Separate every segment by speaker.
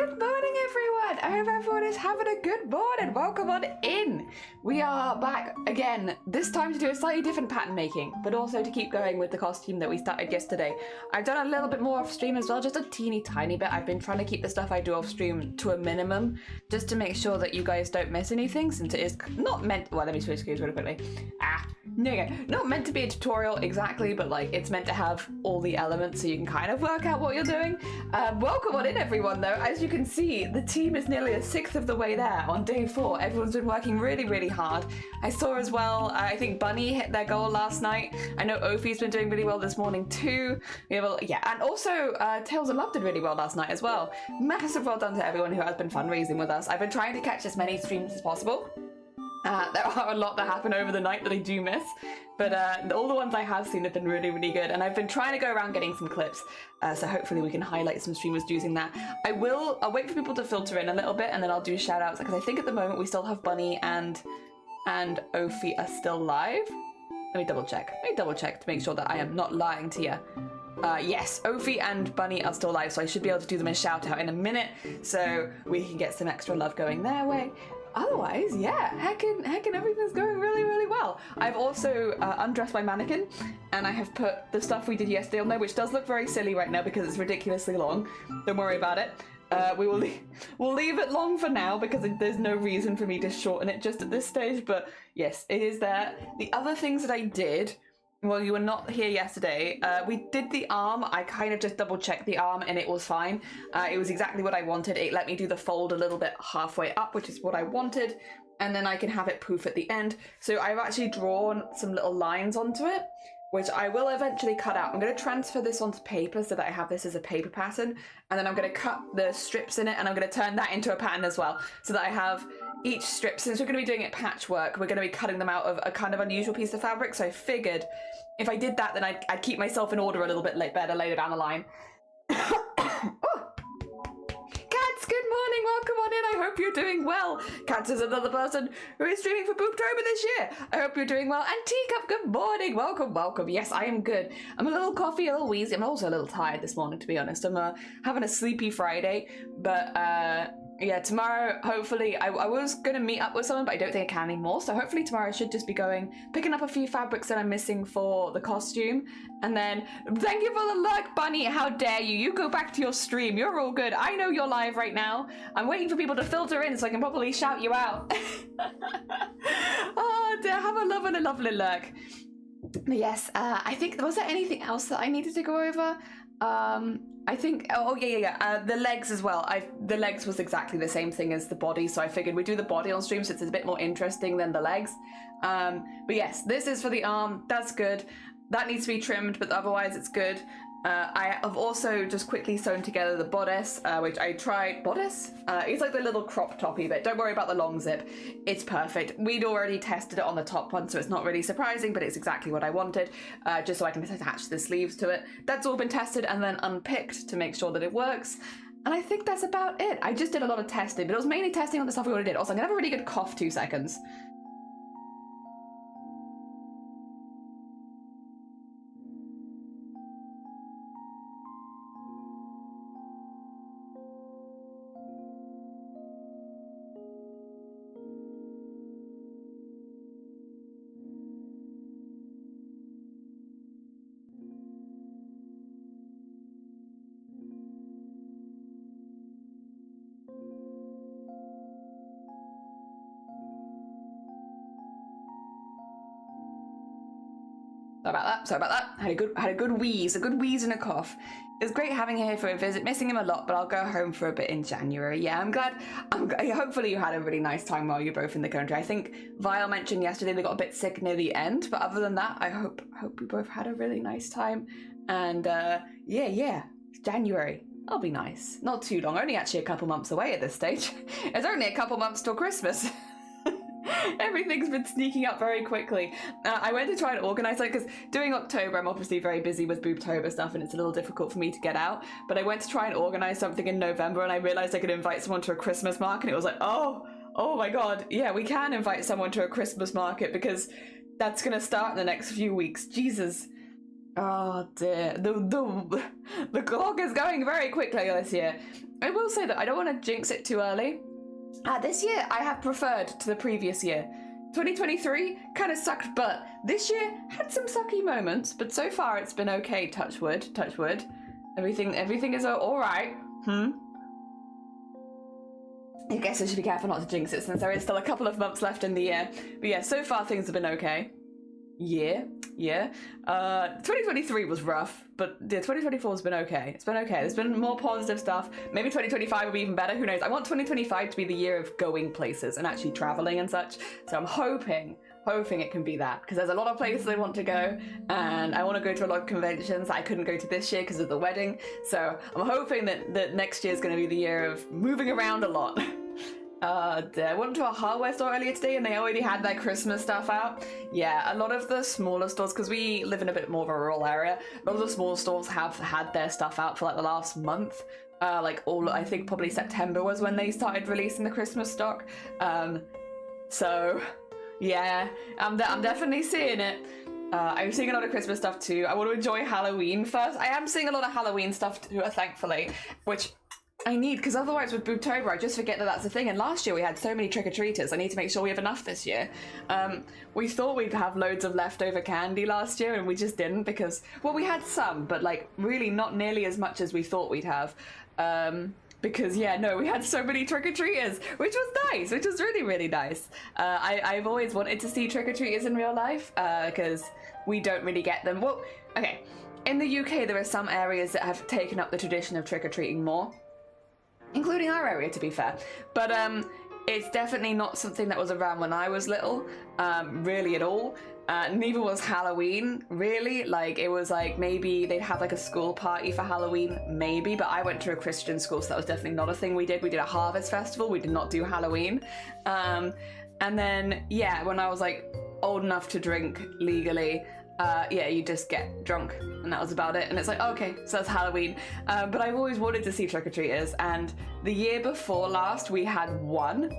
Speaker 1: Good morning, everyone. I hope everyone is having a good morning. Welcome on in. We are back again, this time to do a slightly different pattern making, but also to keep going with the costume that we started yesterday. I've done a little bit more off stream as well, just a teeny tiny bit. I've been trying to keep the stuff I do off stream to a minimum, just to make sure that you guys don't miss anything, since it is not meant, well, let me switch gears really quickly. No, not meant to be a tutorial exactly, but like it's meant to have all the elements so you can kind of work out what you're doing. Welcome on in, everyone, though. As you can see, the team is nearly a sixth of the way there on day 4. Everyone's been working really, really hard. I saw as well, I think Bunny hit their goal last night. I know Ophi's been doing really well this morning too. We have and also Tales of Love did really well last night as well. Massive well done to everyone who has been fundraising with us. I've been trying to catch as many streams as possible. There are a lot that happen over the night that I do miss, but all the ones I have seen have been really, really good, and I've been trying to go around getting some clips, so hopefully we can highlight some streamers using that. I'll wait for people to filter in a little bit, and then I'll do shout outs, because I think at the moment we still have Bunny and Ophi are still live. Let me double check to make sure that I am not lying to you. Yes, Ophi and Bunny are still live, so I should be able to do them a shout out in a minute, so we can get some extra love going their way. Otherwise, yeah, heckin' everything's going really, really well. I've also undressed my mannequin, and I have put the stuff we did yesterday on there, which does look very silly right now because it's ridiculously long. Don't worry about it. We'll leave it long for now because there's no reason for me to shorten it just at this stage, but yes, it is there. The other things that I did, well, you were not here yesterday. We did the arm. I kind of just double checked the arm and it was fine. It was exactly what I wanted. It let me do the fold a little bit halfway up, which is what I wanted. And then I can have it poof at the end. So I've actually drawn some little lines onto it, which I will eventually cut out. I'm going to transfer this onto paper so that I have this as a paper pattern. And then I'm going to cut the strips in it and I'm going to turn that into a pattern as well. So that I have each strip, since we're going to be doing it patchwork, we're going to be cutting them out of a kind of unusual piece of fabric. So I figured if I did that, then I'd keep myself in order a little bit better later down the line. Oh. Cats, good morning, welcome on in. I hope you're doing well. Cats is another person who is streaming for BOOBTOBER this year. I hope you're doing well. And Teacup, good morning, welcome. Yes, I am good. I'm a little coffee, a little wheezy. I'm also a little tired this morning, to be honest. I'm having a sleepy Friday, but yeah, tomorrow, hopefully, I was going to meet up with someone, but I don't think I can anymore. So hopefully tomorrow I should just be picking up a few fabrics that I'm missing for the costume. And then, thank you for the luck, Bunny. How dare you? You go back to your stream. You're all good. I know you're live right now. I'm waiting for people to filter in so I can probably shout you out. Oh, dear. Have a lovely lurk. But yes, I think, was there anything else that I needed to go over? I think, the legs as well. The legs was exactly the same thing as the body, so I figured we'd do the body on stream since it's a bit more interesting than the legs. But yes, this is for the arm. That's good. That needs to be trimmed, but otherwise it's good. I have also just quickly sewn together the bodice, which I tried. Bodice? It's like the little crop toppy bit. Don't worry about the long zip. It's perfect. We'd already tested it on the top one, so it's not really surprising, but it's exactly what I wanted, just so I can attach the sleeves to it. That's all been tested and then unpicked to make sure that it works. And I think that's about it. I just did a lot of testing, but it was mainly testing on the stuff we already did. Also, I'm gonna have a really good cough, 2 seconds. Sorry about that. Had a good wheeze and a cough. It was great having him here for a visit. Missing him a lot, but I'll go home for a bit in January. Yeah, I'm glad. Hopefully you had a really nice time while you're both in the country. I think Vile mentioned yesterday they got a bit sick near the end, but other than that, I hope you both had a really nice time. And yeah, January. That'll be nice. Not too long. Only actually a couple months away at this stage. It's only a couple months till Christmas. Everything's been sneaking up very quickly. I went to try and organise it because doing October, I'm obviously very busy with BOOBTOBER stuff and it's a little difficult for me to get out. But I went to try and organise something in November and I realised I could invite someone to a Christmas market and it was like, oh my god, yeah, we can invite someone to a Christmas market because that's going to start in the next few weeks. Jesus. Oh dear, the clock is going very quickly this year. I will say that I don't want to jinx it too early. This year I have preferred to the previous year. 2023 kind of sucked butt. This year had some sucky moments, but so far it's been okay. Touch wood, touch wood. Everything is all right. I guess I should be careful not to jinx it since there is still a couple of months left in the year. But yeah, so far things have been okay. Yeah. 2023 was rough, but yeah, 2024 has been okay. It's been okay. There's been more positive stuff. Maybe 2025 will be even better. Who knows? I want 2025 to be the year of going places and actually traveling and such. So I'm hoping it can be that, because there's a lot of places I want to go, and I want to go to a lot of conventions that I couldn't go to this year because of the wedding. So I'm hoping that next year is going to be the year of moving around a lot. I went to a hardware store earlier today and they already had their Christmas stuff out. Yeah, a lot of the smaller stores, because we live in a bit more of a rural area, a lot of the small stores have had their stuff out for like the last month. I think probably September was when they started releasing the Christmas stock. So yeah, I'm definitely seeing it. I'm seeing a lot of Christmas stuff too. I want to enjoy Halloween first. I am seeing a lot of Halloween stuff too, thankfully, which I need, because otherwise with BOOBTOBER I just forget that that's a thing. And last year we had so many trick-or-treaters. I need to make sure we have enough this year. We thought we'd have loads of leftover candy last year and we just didn't, because, well, we had some, but like really not nearly as much as we thought we'd have. Because yeah, no, we had so many trick-or-treaters, which was nice, which was really, really nice. I've always wanted to see trick-or-treaters in real life, because we don't really get them. Well, okay, in the UK there are some areas that have taken up the tradition of trick-or-treating more, including our area, to be fair. But it's definitely not something that was around when I was little, really at all. Neither was Halloween, really. Like, it was like maybe they'd have like a school party for Halloween, maybe, but I went to a Christian school, so that was definitely not a thing we did. We did a harvest festival, we did not do Halloween. And then, yeah, when I was like old enough to drink legally, yeah, you just get drunk, and that was about it. And it's like, okay, so that's Halloween. But I've always wanted to see trick-or-treaters, and the year before last we had one,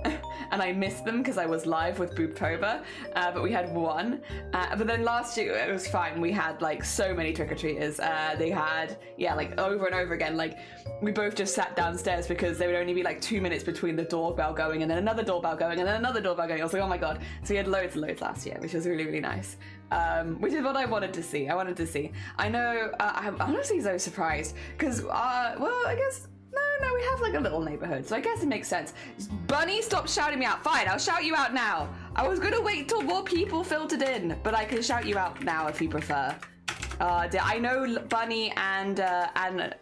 Speaker 1: and I missed them because I was live with BOOBTOBER, but we had one. But then last year it was fine. We had like so many trick-or-treaters. They had, yeah, like over and over again, like we both just sat downstairs because there would only be like 2 minutes between the doorbell going and then another doorbell going and then another doorbell going. I was like, oh my god. So we had loads and loads last year, which was really, really nice. Which is what I wanted to see. I know, I'm honestly so surprised because, well, I guess, no, we have like a little neighborhood, so I guess it makes sense. Bunny, stop shouting me out. Fine, I'll shout you out now. I was gonna wait till more people filtered in, but I can shout you out now if you prefer. I know Bunny and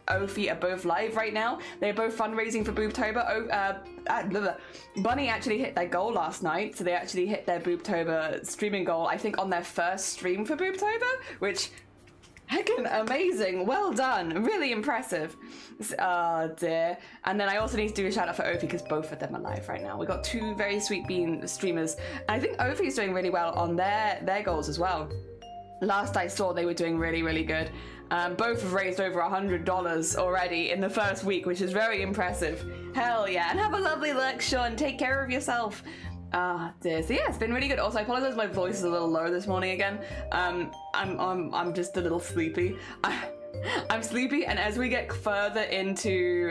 Speaker 1: Ophi are both live right now. They're both fundraising for BOOBTOBER. Bunny actually hit their goal last night, so they actually hit their BOOBTOBER streaming goal, I think, on their first stream for BOOBTOBER, which, heckin' amazing. Well done. Really impressive. Oh dear. And then I also need to do a shout out for Ophi because both of them are live right now. We've got two very sweet bean streamers, and I think Ophi's doing really well on their goals as well. Last I saw, they were doing really, really good. Both have raised over $100 already in the first week, which is very impressive. Hell yeah. And have a lovely look, Sean. Take care of yourself. Dear. So yeah, it's been really good. Also, I apologize, my voice is a little low this morning again. I'm just a little sleepy. I'm sleepy, and as we get further into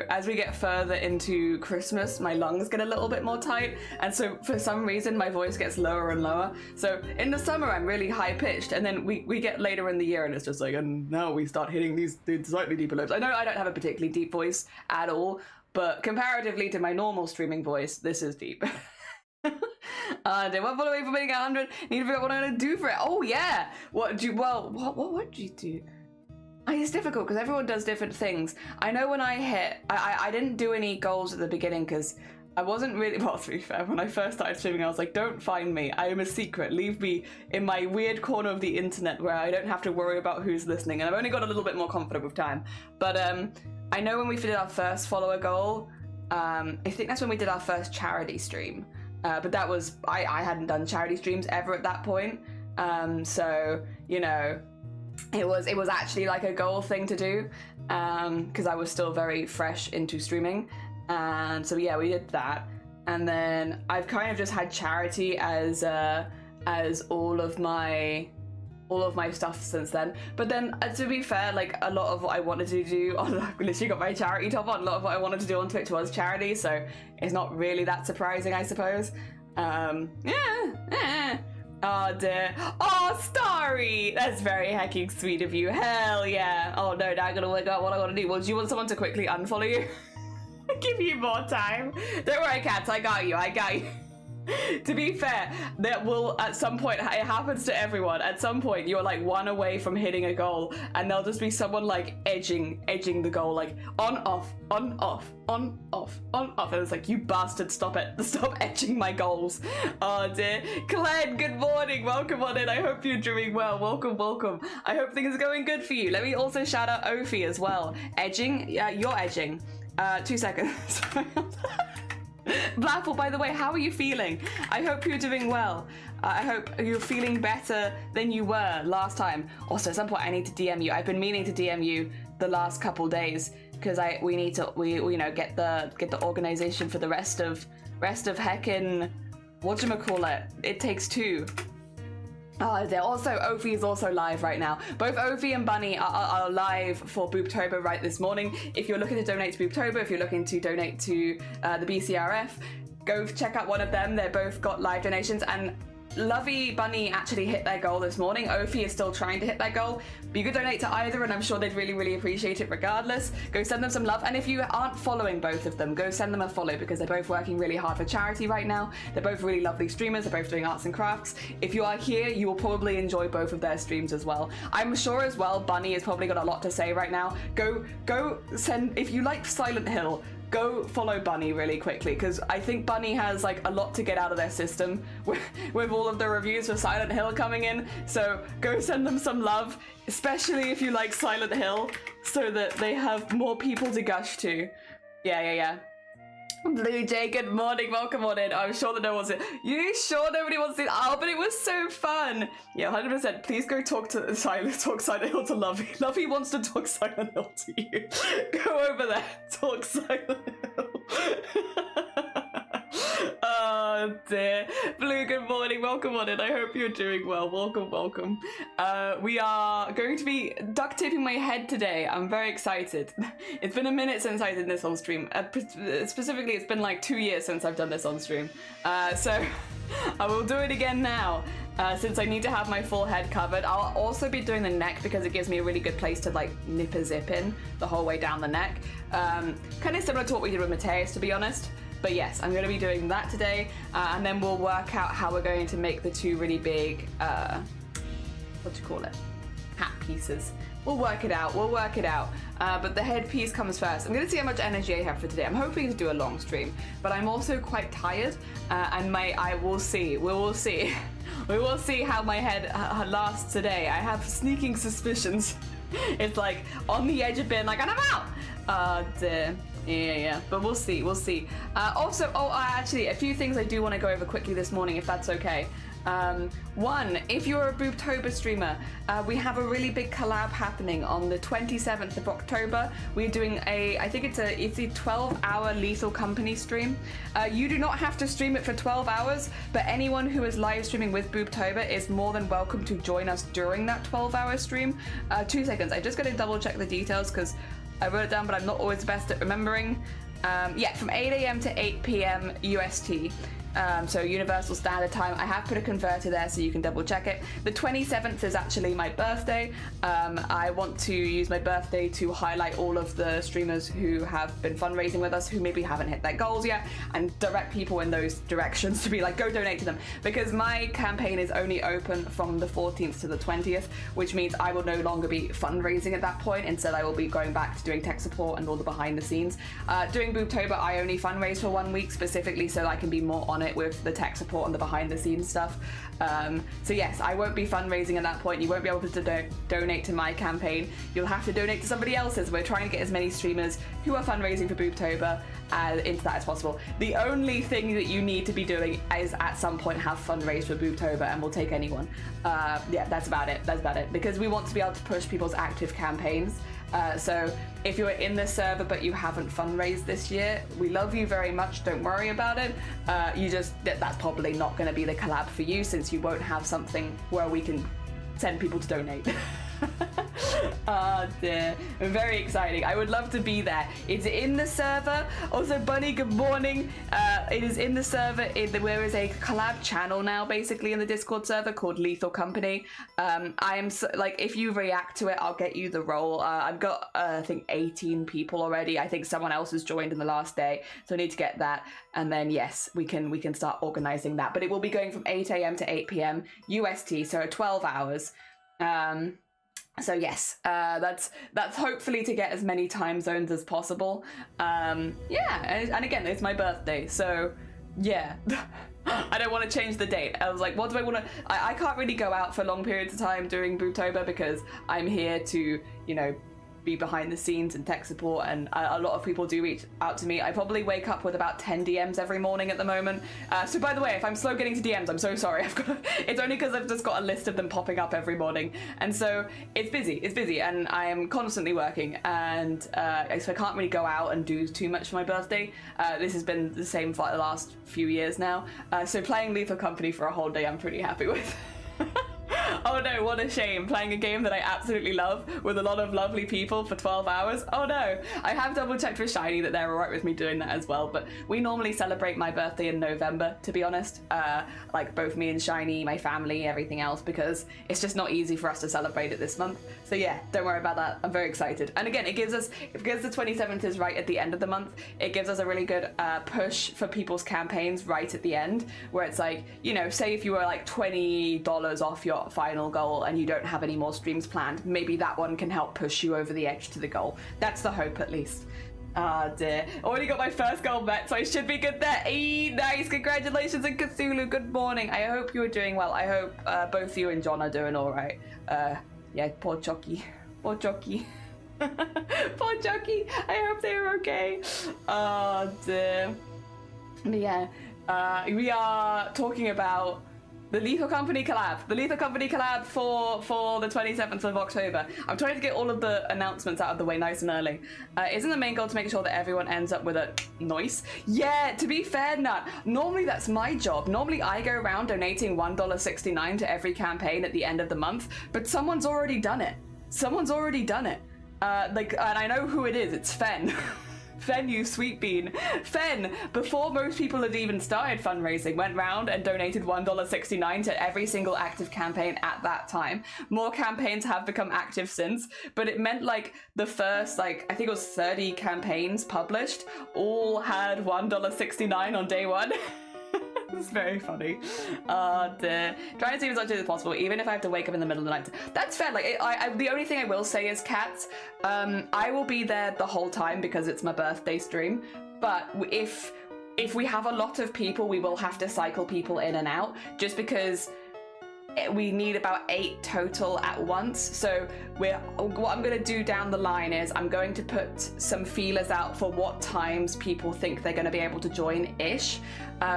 Speaker 1: Christmas, my lungs get a little bit more tight, and so for some reason my voice gets lower and lower. So in the summer I'm really high pitched, and then we get later in the year and it's just like, and now we start hitting these slightly deeper notes. I know I don't have a particularly deep voice at all, but comparatively to my normal streaming voice, this is deep. Day one follow away from hitting 100. Need to figure out what I'm gonna do for it. Oh yeah. What do you do? It's difficult because everyone does different things. I know when I hit, I didn't do any goals at the beginning because I wasn't really, well, to be fair, when I first started streaming, I was like, don't find me. I am a secret. Leave me in my weird corner of the internet where I don't have to worry about who's listening. And I've only got a little bit more confident with time. But I know when we did our first follower goal, I think that's when we did our first charity stream. But that was, I hadn't done charity streams ever at that point. So, you know, it was actually like a goal thing to do, because I was still very fresh into streaming. And so yeah, we did that. And then I've kind of just had charity as all of my all of my stuff since then. But then, to be fair, like a lot of what I wanted to do on, I've literally got my charity top on. A lot of what I wanted to do on Twitch was charity, so it's not really that surprising, I suppose. Oh dear. Oh, Starry! That's very hecking sweet of you. Hell yeah. Oh no, now I'm gonna work out what I want to do. Well, do you want someone to quickly unfollow you? Give you more time. Don't worry, cats. I got you. I got you. To be fair, that will at some point, it happens to everyone. At some point, you're like one away from hitting a goal, and there'll just be someone like edging the goal, like on, off, on, off, on, off, on, off. And it's like, you bastard, stop it. Stop edging my goals. Oh dear. Glenn, good morning. Welcome on in. I hope you're doing well. Welcome, welcome. I hope things are going good for you. Let me also shout out Ophi as well. Edging? Yeah, you're edging. 2 seconds. Blackpool, by the way, how are you feeling? I hope you're doing well. I hope you're feeling better than you were last time. Also, at some point I need to DM you. I've been meaning to DM you the last couple days because we need to you know get the organization for the rest of heckin' whatchamacallit. It Takes Two. Oh, they're also, Ophi is also live right now. Both Ophi and Bunny are live for BOOBTOBER right this morning. If you're looking to donate to BOOBTOBER, if you're looking to donate to the BCRF, go check out one of them. They're both got live donations, and Lovey Bunny actually hit their goal this morning. Ophi is still trying to hit their goal. But you could donate to either, and I'm sure they'd really, really appreciate it regardless. Go send them some love. And if you aren't following both of them, go send them a follow because they're both working really hard for charity right now. They're both really lovely streamers. They're both doing arts and crafts. If you are here, you will probably enjoy both of their streams as well. I'm sure as well, Bunny has probably got a lot to say right now. Go send, if you like Silent Hill, go follow Bunny really quickly because I think Bunny has like a lot to get out of their system with all of the reviews for Silent Hill coming in. So go send them some love, especially if you like Silent Hill, so that they have more people to gush to. Yeah. Blue Jay, good morning, welcome on in. I'm sure that no one's in. You sure nobody wants to? Oh, but it was so fun. Yeah, 100%. Please go talk Silent Hill to Lovey. Lovey wants to talk Silent Hill to you. Go over there, talk Silent Hill. Oh dear. Blue, good morning, welcome on in. I hope you're doing well. Welcome. We are going to be duct taping my head today. I'm very excited. It's been a minute since I did this on stream. Specifically, it's been like 2 years since I've done this on stream. So I will do it again now. Since I need to have my full head covered. I'll also be doing the neck because it gives me a really good place to like nip a zip in the whole way down the neck. Kind of similar to what we did with Mateus, to be honest. But yes, I'm going to be doing that today, and then we'll work out how we're going to make the two really big, hat pieces. We'll work it out, but the headpiece comes first. I'm going to see how much energy I have for today. I'm hoping to do a long stream, but I'm also quite tired, and we will see. We will see how my head lasts today. I have sneaking suspicions. It's like on the edge of being like, and I'm out! Dear. Yeah, but we'll see. Also, actually, a few things I do want to go over quickly this morning, if that's okay. One, if you're a BOOBTOBER streamer, we have a really big collab happening on the 27th of October. We're doing I think it's a 12-hour Lethal Company stream. You do not have to stream it for 12 hours, but anyone who is live streaming with BOOBTOBER is more than welcome to join us during that 12-hour stream. 2 seconds, I just got to double check the details because I wrote it down, but I'm not always best at remembering. Yeah, from 8 a.m. to 8 p.m. UST. So Universal Standard Time. I have put a converter there so you can double check it. The 27th is actually my birthday. I want to use my birthday to highlight all of the streamers who have been fundraising with us, who maybe haven't hit their goals yet, and direct people in those directions to be like, go donate to them. Because my campaign is only open from the 14th to the 20th, which means I will no longer be fundraising at that point. Instead, I will be going back to doing tech support and all the behind the scenes. Doing BOOBTOBER, I only fundraise for 1 week specifically so I can be more on it with the tech support and the behind the scenes stuff. So yes, I won't be fundraising at that point. You won't be able to donate to my campaign. You'll have to donate to somebody else's. We're trying to get as many streamers who are fundraising for BOOBTOBER into that as possible. The only thing that you need to be doing is at some point have fundraised for BOOBTOBER, and we'll take anyone. Yeah, that's about it. Because we want to be able to push people's active campaigns. So if you're in the server but you haven't fundraised this year, we love you very much, don't worry about it. That's probably not going to be the collab for you, since you won't have something where we can send people to donate. Oh dear, very exciting. I would love to be there. It's in the server. Also, Bunny, good morning. It is in the server. There is a collab channel now, basically, in the Discord server called Lethal Company. I am like, if you react to it, I'll get you the role. I've got I think 18 people already. I think someone else has joined in the last day, so I need to get that. And then yes, we can start organizing that. But it will be going from 8 a.m. to 8 p.m. UST, so 12 hours. So yes, that's hopefully to get as many time zones as possible. Yeah, and again, it's my birthday, so yeah. I don't want to change the date. I was like, what do I want to... I can't really go out for long periods of time during BOOBTOBER because I'm here to, you know, be behind the scenes and tech support, and a lot of people do reach out to me. I probably wake up with about 10 DMs every morning at the moment. So by the way, if I'm slow getting to DMs, I'm so sorry. It's only because I've just got a list of them popping up every morning. And so it's busy, and I am constantly working, and so I can't really go out and do too much for my birthday. This has been the same for the last few years now. So playing Lethal Company for a whole day, I'm pretty happy with. Oh no, what a shame, playing a game that I absolutely love with a lot of lovely people for 12 hours. Oh no, I have double checked with Shiny that they're alright with me doing that as well, but we normally celebrate my birthday in November, to be honest. Like both me and Shiny, my family, everything else, because it's just not easy for us to celebrate it this month. So yeah, don't worry about that, I'm very excited. And again, it gives us, because the 27th is right at the end of the month, it gives us a really good push for people's campaigns right at the end, where it's like, you know, say if you were like $20 off your final goal and you don't have any more streams planned, maybe that one can help push you over the edge to the goal. That's the hope, at least. Ah dear, already got my first goal met, so I should be good there. Eee, nice, congratulations, and Cthulhu, good morning. I hope you are doing well. I hope both you and John are doing all right. Yeah, poor Chucky, poor Chucky. Poor Chucky, I hope they're okay. Oh dear. Yeah, we are talking about the Lethal Company collab. The Lethal Company collab for the 27th of October. I'm trying to get all of the announcements out of the way nice and early. Isn't the main goal to make sure that everyone ends up with a noise? Yeah, to be fair, Nut, normally that's my job. Normally I go around donating $1.69 to every campaign at the end of the month, but someone's already done it. Someone's already done it. And I know who it is, it's Fen. Fen, you sweet bean. Fen, before most people had even started fundraising, went round and donated $1.69 to every single active campaign at that time. More campaigns have become active since, but it meant like the first, like, I think it was 30 campaigns published, all had $1.69 on day one. It's very funny. Trying to see as much as possible, even if I have to wake up in the middle of the night. That's fair. Like, the only thing I will say is, cats, I will be there the whole time because it's my birthday stream. But if we have a lot of people, we will have to cycle people in and out, just because we need about 8 total at once. So what I'm going to do down the line is I'm going to put some feelers out for what times people think they're going to be able to join-ish,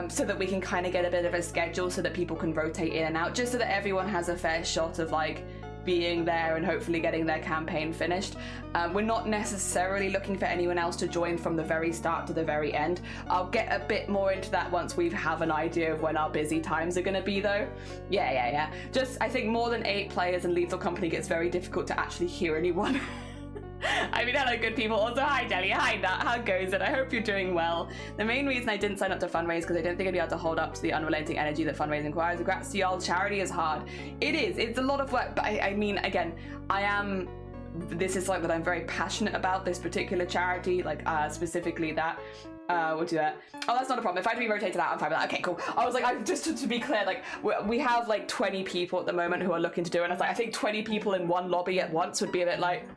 Speaker 1: so that we can kind of get a bit of a schedule so that people can rotate in and out, just so that everyone has a fair shot of like being there and hopefully getting their campaign finished. We're not necessarily looking for anyone else to join from the very start to the very end. I'll get a bit more into that once we have an idea of when our busy times are going to be, though. Yeah. Just, I think more than 8 players in Lethal Company gets very difficult to actually hear anyone. I mean, hello, good people. Also, hi, Jelly. Hi, Nat. How goes it? I hope you're doing well. The main reason I didn't sign up to fundraise because I didn't think I'd be able to hold up to the unrelenting energy that fundraising requires. Congrats to y'all. Charity is hard. It is. It's a lot of work. But I mean, again, this is like that I'm very passionate about this particular charity, like specifically that. We'll do that. Oh, that's not a problem. If I have to be rotated out, I'm fine with that. Okay, cool. I was like, just to be clear, like we have like 20 people at the moment who are looking to do it. And I was like, I think 20 people in one lobby at once would be a bit like...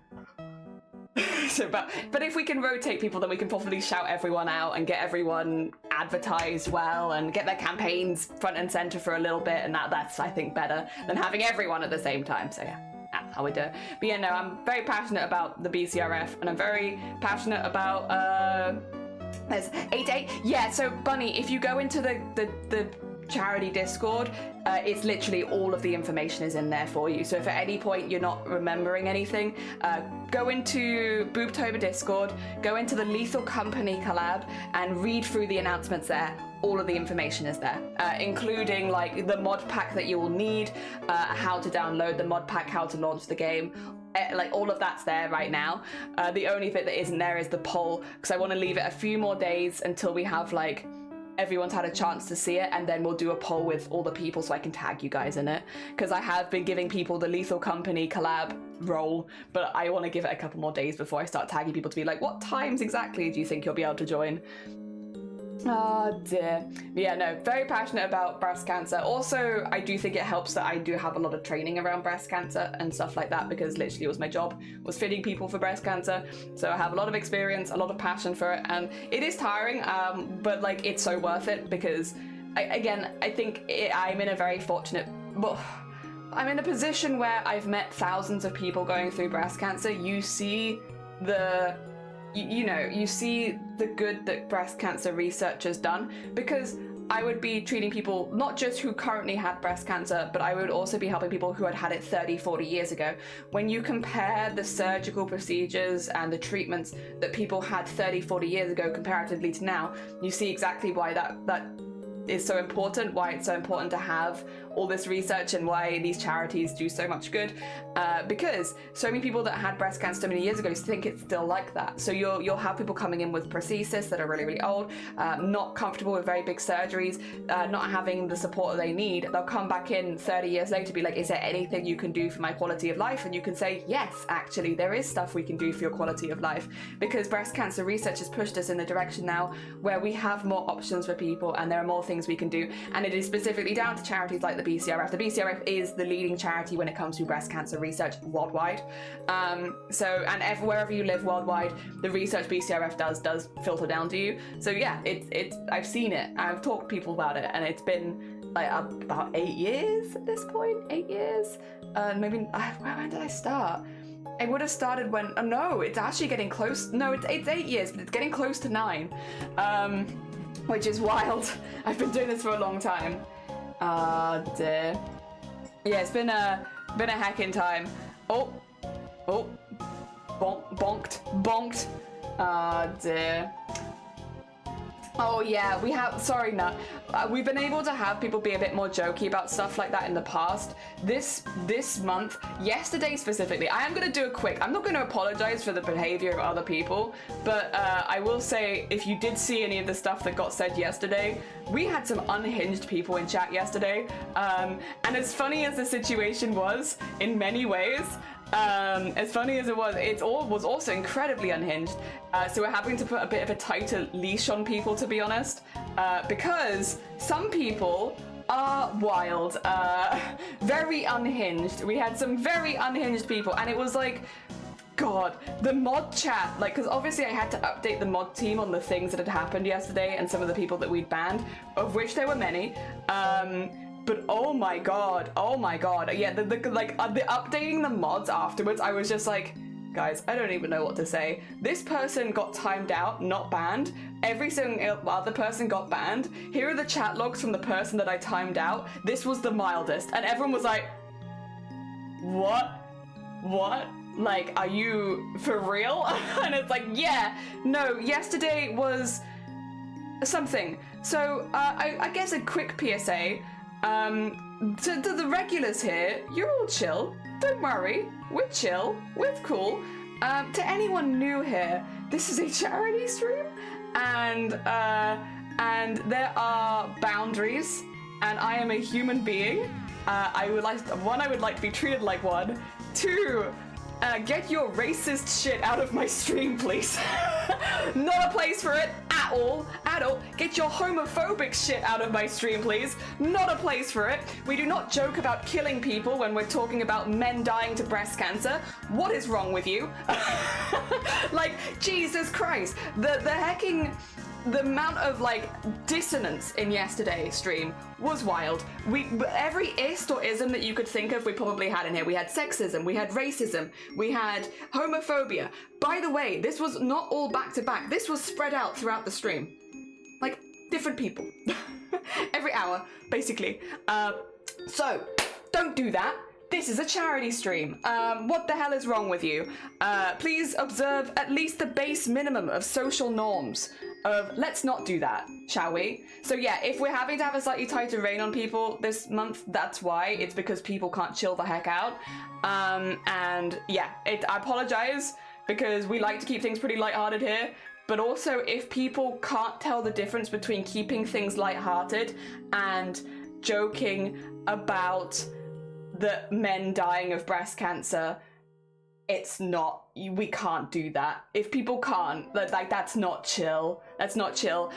Speaker 1: So, but if we can rotate people, then we can probably shout everyone out and get everyone advertised well and get their campaigns front and center for a little bit, and that's, I think, better than having everyone at the same time. So yeah, that's how we do it. But yeah, no, I'm very passionate about the BCRF, and I'm very passionate about there's 8. Yeah, so Bunny, if you go into the charity Discord, it's literally all of the information is in there for you. So if at any point you're not remembering anything, go into BOOBTOBER Discord, go into the Lethal Company collab and read through the announcements there. all of the information is there, including like the mod pack that you will need, how to download the mod pack, how to launch the game. Like all of that's there right now. The only bit that isn't there is the poll, because I want to leave it a few more days until we have like everyone's had a chance to see it, and then we'll do a poll with all the people so I can tag you guys in it, because I have been giving people the Lethal Company collab role, but I want to give it a couple more days before I start tagging people to be like, what times exactly do you think you'll be able to join? Oh dear. But yeah, no, very passionate about breast cancer. Also, I do think it helps that I do have a lot of training around breast cancer and stuff like that, because literally it was my job, was fitting people for breast cancer. So I have a lot of experience, a lot of passion for it, and it is tiring, but like it's so worth it, because I think I'm in a very fortunate, well, I'm in a position where I've met thousands of people going through breast cancer. You see the you see the good that breast cancer research has done, because I would be treating people not just who currently had breast cancer, but I would also be helping people who had it 30, 40 years ago. When you compare the surgical procedures and the treatments that people had 30, 40 years ago comparatively to now, you see exactly why that is so important, why it's so important to have all this research, and why these charities do so much good, because so many people that had breast cancer so many years ago think it's still like that. So you'll have people coming in with prosthesis that are really, really old, not comfortable with very big surgeries, not having the support that they need. They'll come back in 30 years later to be like, is there anything you can do for my quality of life? And you can say, yes, actually there is stuff we can do for your quality of life, because breast cancer research has pushed us in the direction now where we have more options for people, and there are more things we can do, and it is specifically down to charities like the BCRF. The BCRF is the leading charity when it comes to breast cancer research worldwide. Wherever you live worldwide, the research BCRF does filter down to you. So yeah, it's I've seen it. I've talked to people about it, and it's been like about 8 years at this point. 8 years. Maybe when did I start? I would have started when. Oh no, it's actually getting close. No, it's 8 years, but it's getting close to 9. Which is wild. I've been doing this for a long time. Dear. Yeah, it's been a heckin' time. Oh, bonked. Dear. Oh yeah, we have, sorry Nut, we've been able to have people be a bit more jokey about stuff like that in the past. This month, yesterday specifically, I am going to do a quick, I'm not going to apologize for the behavior of other people, but I will say, if you did see any of the stuff that got said yesterday, we had some unhinged people in chat yesterday, and as funny as the situation was, in many ways, as funny as it was, was also incredibly unhinged. So we're having to put a bit of a tighter leash on people, to be honest, because some people are wild, very unhinged. We had some very unhinged people, and it was like, God, the mod chat, like, because obviously I had to update the mod team on the things that had happened yesterday and some of the people that we'd banned, of which there were many. But oh my god, yeah, the updating the mods afterwards, I was just like, guys, I don't even know what to say. This person got timed out, not banned. Every single other person got banned. Here are the chat logs from the person that I timed out. This was the mildest, and everyone was like, what? Like, are you for real? And it's like, yeah, no, yesterday was something. So I guess a quick PSA. To the regulars here, you're all chill. Don't worry, we're chill, we're cool. To anyone new here, this is a charity stream, and there are boundaries, and I am a human being. I would like to be treated like one. 2, get your racist shit out of my stream, please. Not a place for it at all. Get your homophobic shit out of my stream, please. Not a place for it. We do not joke about killing people when we're talking about men dying to breast cancer. What is wrong with you? Like, Jesus Christ. The amount of like dissonance in yesterday's stream was wild. Every ist or ism that you could think of, we probably had in here. We had sexism, we had racism, we had homophobia. By the way, this was not all back to back. This was spread out throughout the stream. Like, different people. Every hour, basically. So, don't do that. This is a charity stream. What the hell is wrong with you? Please observe at least the base minimum of social norms. of let's not do that, shall we? So yeah, if we're having to have a slightly tighter rein on people this month, that's why. It's because people can't chill the heck out. And yeah, I apologize because we like to keep things pretty lighthearted here. But also, if people can't tell the difference between keeping things lighthearted and joking about the men dying of breast cancer, it's not, we can't do that. If people can't, like, that's not chill. That's not chill.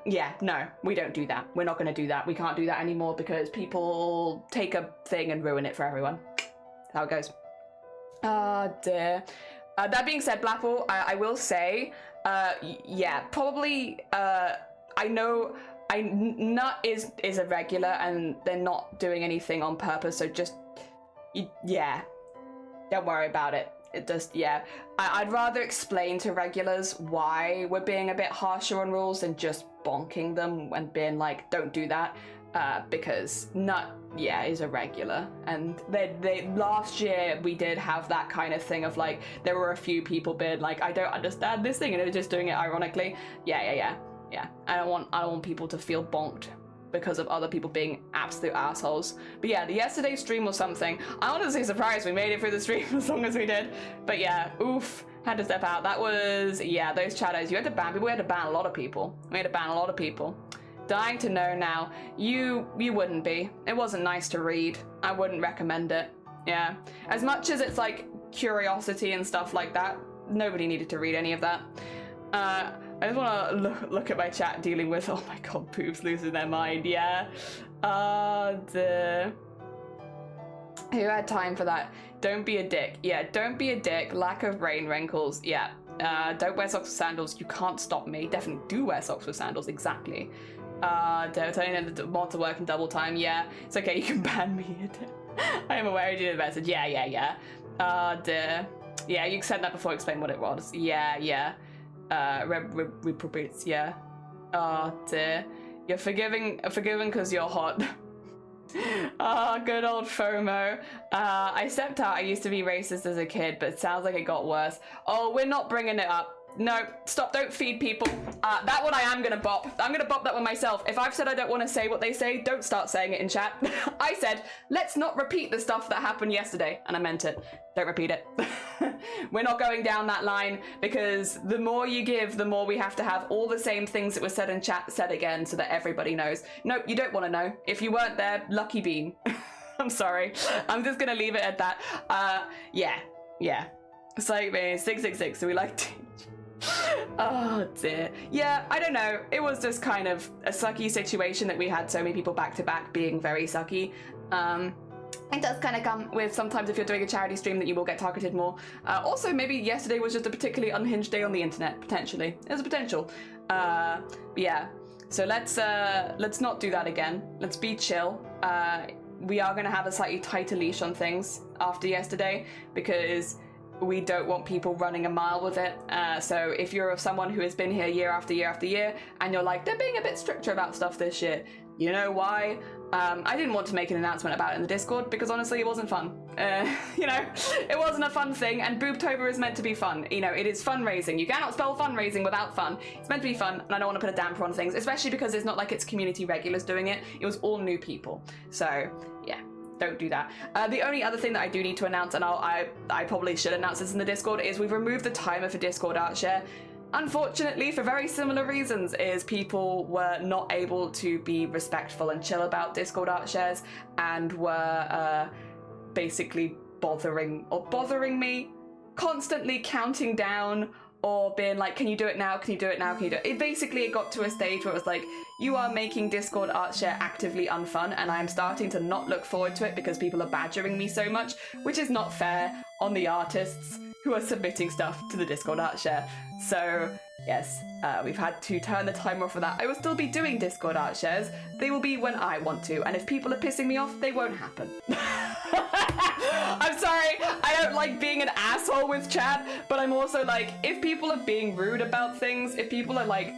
Speaker 1: Yeah, no, we don't do that. We're not gonna do that. We can't do that anymore because people take a thing and ruin it for everyone. That's how it goes. Ah, dear. That being said, Blapple, I will say, yeah, probably, I know Nut is a regular and they're not doing anything on purpose, so just, yeah, don't worry about it. It just, yeah. I'd rather explain to regulars why we're being a bit harsher on rules than just bonking them and being like, don't do that, because Nut, yeah, is a regular. And they last year we did have that kind of thing of like, there were a few people being like, I don't understand this thing, and they were just doing it ironically. Yeah. I don't want people to feel bonked because of other people being absolute assholes. But yeah, yesterday's stream was something. I'm honestly surprised we made it through the stream as long as we did. But yeah, oof, had to step out. That was, yeah, those shadows. You had to ban people. We had to ban a lot of people. We had to ban a lot of people. Dying to know now. You wouldn't be. It wasn't nice to read. I wouldn't recommend it. Yeah. As much as it's like curiosity and stuff like that, nobody needed to read any of that. I just want to look at my chat dealing with, oh my god, boobs losing their mind, yeah. Who had time for that? Don't be a dick. Yeah, don't be a dick. Lack of brain wrinkles, yeah. Don't wear socks with sandals. You can't stop me. Definitely do wear socks with sandals, exactly. Turning the mod to work in double time, yeah. It's okay, you can ban me. I am aware you did a message. Yeah. Yeah, you said that before I explained what it was. Yeah. Reprobates, yeah. Oh dear. You're forgiving because you're hot. Ah, good old FOMO. I stepped out. I used to be racist as a kid, but it sounds like it got worse. Oh, we're not bringing it up. No, stop, don't feed people. That one I am gonna bop. I'm gonna bop that one myself. If I've said I don't want to say what they say, don't start saying it in chat. I said, let's not repeat the stuff that happened yesterday, and I meant it. Don't repeat it. We're not going down that line, because the more you give, the more we have to have all the same things that were said in chat said again, so that everybody knows. Nope, you don't want to know. If you weren't there, lucky bean. I'm sorry. I'm just gonna leave it at that. Yeah. It's like me, 666, so we like to... Oh dear. Yeah, I don't know. It was just kind of a sucky situation that we had so many people back to back being very sucky. It does kind of come with sometimes if you're doing a charity stream that you will get targeted more. Also, maybe yesterday was just a particularly unhinged day on the internet, potentially. There's a potential. Yeah. So let's not do that again. Let's be chill. We are going to have a slightly tighter leash on things after yesterday because we don't want people running a mile with it. So if you're someone who has been here year after year after year and you're like, they're being a bit stricter about stuff this year, you know why? I didn't want to make an announcement about it in the Discord because honestly it wasn't fun. You know, it wasn't a fun thing, and BOOBTOBER is meant to be fun. You know, it is fundraising. You cannot spell fundraising without fun. It's meant to be fun, and I don't want to put a damper on things, especially because it's not like it's community regulars doing it. It was all new people. So yeah. Don't do that. The only other thing that I do need to announce, and I probably should announce this in the Discord, is we've removed the timer for Discord art share. Unfortunately, for very similar reasons, is people were not able to be respectful and chill about Discord art shares and were basically bothering me, constantly counting down or being like, can you do it now? Can you do it now? Can you do it? It got to a stage where it was like, you are making Discord art share actively unfun, and I am starting to not look forward to it because people are badgering me so much, which is not fair on the artists who are submitting stuff to the Discord art share. So yes, we've had to turn the timer off for that. I will still be doing Discord art shares. They will be when I want to, and if people are pissing me off, they won't happen. I'm sorry, I don't like being an asshole with chat, but I'm also like, if people are being rude about things, if people are like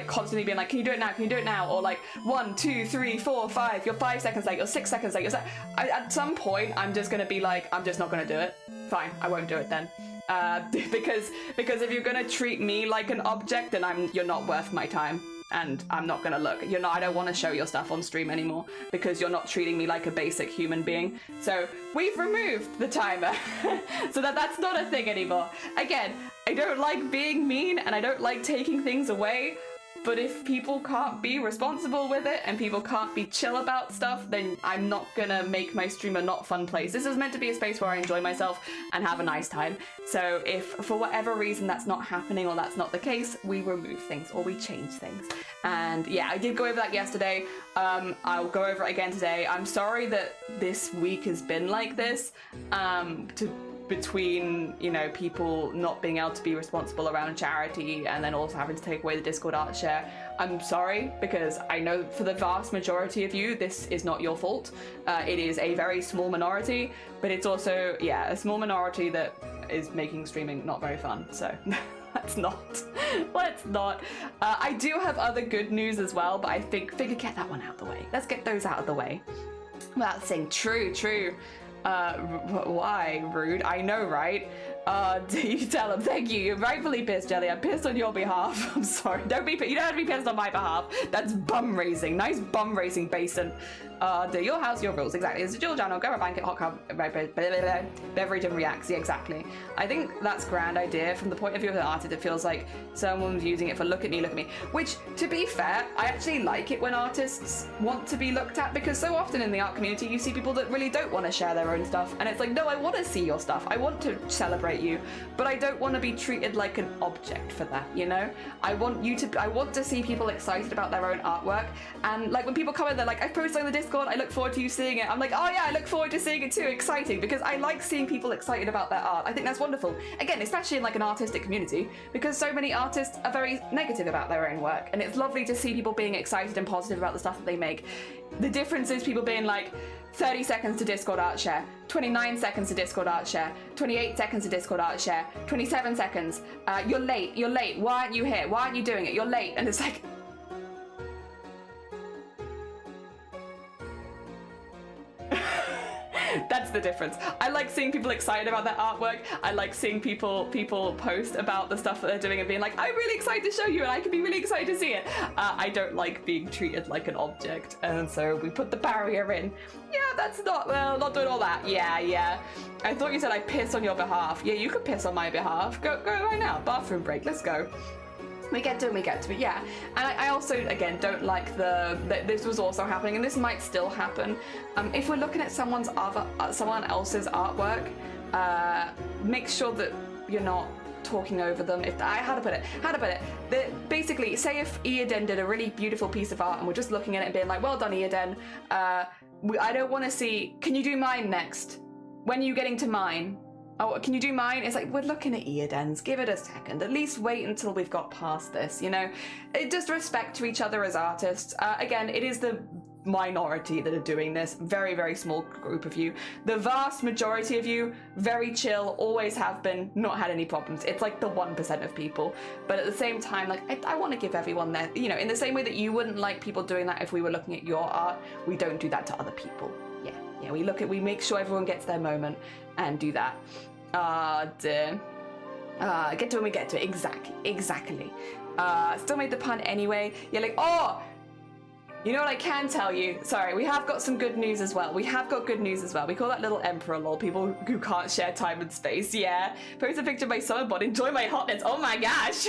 Speaker 1: constantly being like, can you do it now? Can you do it now? Or like 1, 2, 3, 4, 5, you're 5 seconds late, you're 6 seconds late. At some point, I'm just gonna be like, I'm just not gonna do it. Fine, I won't do it then. because if you're gonna treat me like an object, then you're not worth my time. And I'm not gonna look. I don't want to show your stuff on stream anymore because you're not treating me like a basic human being. So we've removed the timer so that's not a thing anymore. Again, I don't like being mean and I don't like taking things away. But if people can't be responsible with it and people can't be chill about stuff, then I'm not gonna make my stream a not fun place. This is meant to be a space where I enjoy myself and have a nice time. So if for whatever reason that's not happening or that's not the case, we remove things or we change things. And yeah, I did go over that yesterday. I'll go over it again today. I'm sorry that this week has been like this. Between, people not being able to be responsible around charity and then also having to take away the Discord art share. I'm sorry, because I know for the vast majority of you, this is not your fault. It is a very small minority, but it's also, a small minority that is making streaming not very fun, so let's not. I do have other good news as well, but I figure get that one out of the way. Let's get those out of the way. Without saying true. Why? Rude. I know, right? You tell him, thank you. You're rightfully pissed, Jelly. I'm pissed on your behalf. I'm sorry. You don't have to be pissed on my behalf. That's bum raising. Nice bum raising, Basin. Your house, your rules. Exactly. It's a dual channel. Grab a blanket, hot cup, beverage and reacts. Yeah, exactly. I think that's a grand idea from the point of view of the artist. It feels like someone's using it for look at me. Which, to be fair, I actually like it when artists want to be looked at, because so often in the art community you see people that really don't want to share their own stuff, and it's like, no, I want to see your stuff. I want to celebrate you, but I don't want to be treated like an object for that, I want to see people excited about their own artwork, and like when people comment, they're like, I've posted on the Discord, I look forward to you seeing it. I'm like, oh yeah, I look forward to seeing it too. Exciting, because I like seeing people excited about their art. I think that's wonderful. Again, especially in like an artistic community, because so many artists are very negative about their own work, and it's lovely to see people being excited and positive about the stuff that they make. The difference is people being like, 30 seconds to Discord art share, 29 seconds to Discord art share, 28 seconds to Discord art share, 27 seconds, you're late, why aren't you here, why aren't you doing it, you're late, and it's like, that's the difference. I like seeing people excited about their artwork. I like seeing people post about the stuff that they're doing and being like, I'm really excited to show you and I can be really excited to see it. I don't like being treated like an object, and so we put the barrier in. Yeah, that's not doing all that. Yeah. I thought you said I piss on your behalf. Yeah, you could piss on my behalf. Go right now. Bathroom break, let's go. We get to it, yeah. And I also, again, don't like that this was also happening, and this might still happen. If we're looking at someone else's artwork, make sure that you're not talking over them. How to put it? Basically, say if Eden did a really beautiful piece of art and we're just looking at it and being like, well done, Eden. I don't want to see, can you do mine next? When are you getting to mine? Oh, can you do mine? It's like, we're looking at Eden's. Give it a second. At least wait until we've got past this, Just respect to each other as artists. Again, it is the minority that are doing this. Very, very small group of you. The vast majority of you, very chill, always have been, not had any problems. It's like the 1% of people. But at the same time, like, I want to give everyone their, in the same way that you wouldn't like people doing that if we were looking at your art, we don't do that to other people. Yeah, we make sure everyone gets their moment and do that. Get to it when we get to it. Exactly. Still made the pun anyway. You're like, oh, you know what I can tell you? Sorry, we have got some good news as well. We call that little emperor lol. People who can't share time and space. Yeah. Post a picture of my summer bod. Enjoy my hotness. Oh my gosh.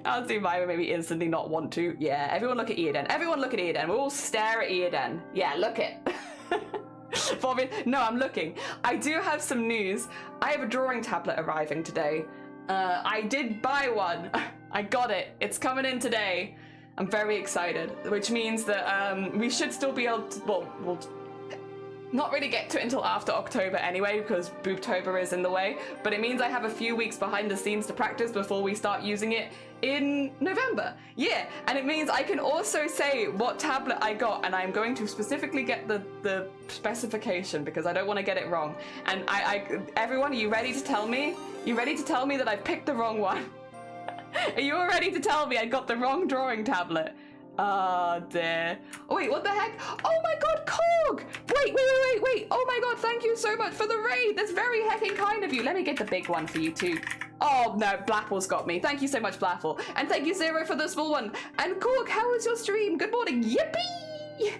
Speaker 1: I'll see mine maybe instantly not want to. Yeah, everyone look at Eden. We'll all stare at Eden. Yeah, look it. No, I'm looking. I do have some news. I have a drawing tablet arriving today. I did buy one. I got it. It's coming in today. I'm very excited, which means that we should still be able to, we'll not really get to it until after October anyway, because BOOBTOBER is in the way, but it means I have a few weeks behind the scenes to practice before we start using it in November. Yeah, and it means I can also say what tablet I got, and I'm going to specifically get the specification because I don't want to get it wrong. And everyone, are you ready to tell me? You ready to tell me that I picked the wrong one? Are you all ready to tell me I got the wrong drawing tablet? Oh dear. Oh, wait, what the heck? Oh my god, Korg! Wait. Oh my god, thank you so much for the raid. That's very heckin' kind of you. Let me get the big one for you too. Oh no, Blaffle's got me. Thank you so much, Blaffle. And thank you, Zero, for the small one. And Korg, how was your stream? Good morning. Yippee!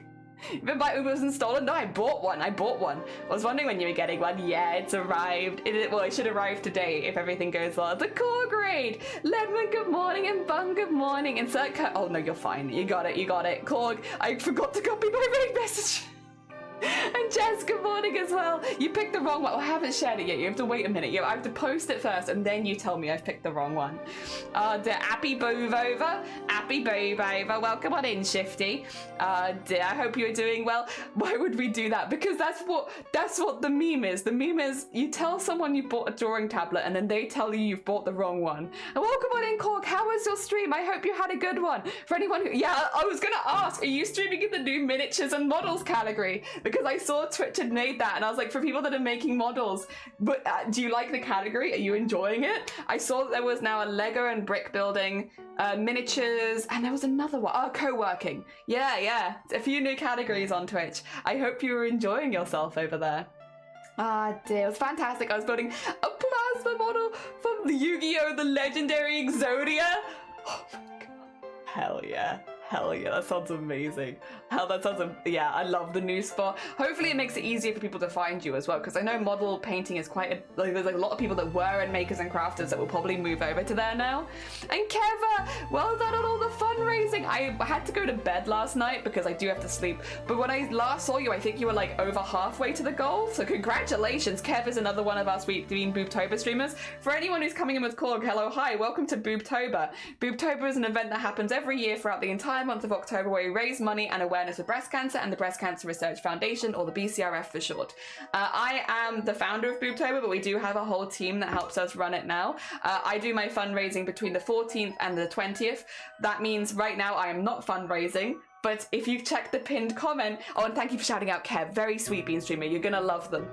Speaker 1: You've been by Ubers and stolen? No, I bought one. I was wondering when you were getting one. Yeah, it's arrived. Well, it should arrive today if everything goes well. The Korg raid! Ledman, good morning, and Bung, good morning. Insert oh no, you're fine. You got it. Korg, I forgot to copy my raid message. And Jess, good morning as well. You picked the wrong one. Oh, I haven't shared it yet. You have to wait a minute. I have to post it first, and then you tell me I've picked the wrong one. The Appy Boobover. Welcome on in, Shifty. I hope you're doing well. Why would we do that? Because that's what the meme is. The meme is you tell someone you bought a drawing tablet, and then they tell you you've bought the wrong one. And welcome on in, Korg. How was your stream? I hope you had a good one. For anyone who, yeah, I was gonna ask, are you streaming in the new miniatures and models category? Because I saw Twitch had made that, and I was like, for people that are making models, but do you like the category? Are you enjoying it? I saw that there was now a Lego and brick building, miniatures, and there was another one. Oh, co-working. Yeah. A few new categories on Twitch. I hope you were enjoying yourself over there. Ah, dear, it was fantastic. I was building a plasma model from the Yu-Gi-Oh! The Legendary Exodia. Oh my god. Hell yeah, that sounds amazing. Yeah, I love the new spot. Hopefully it makes it easier for people to find you as well, because I know model painting is there's a lot of people that were in Makers and Crafters that will probably move over to there now. And Keva, well done on all the fundraising. I had to go to bed last night because I do have to sleep, but when I last saw you, I think you were like over halfway to the goal, so congratulations. Kev is another one of us being BOOBTOBER streamers. For anyone who's coming in with Korg, hello, hi, welcome to BOOBTOBER. BOOBTOBER is an event that happens every year throughout the entire month of October, where we raise money and awareness for breast cancer and the Breast Cancer Research Foundation, or the BCRF for short. I am the founder of BOOBTOBER, but we do have a whole team that helps us run it now. I do my fundraising between the 14th and the 20th. That means right now I am not fundraising, but if you check the pinned comment, oh, and thank you for shouting out Kev, very sweet bean streamer, you're gonna love them.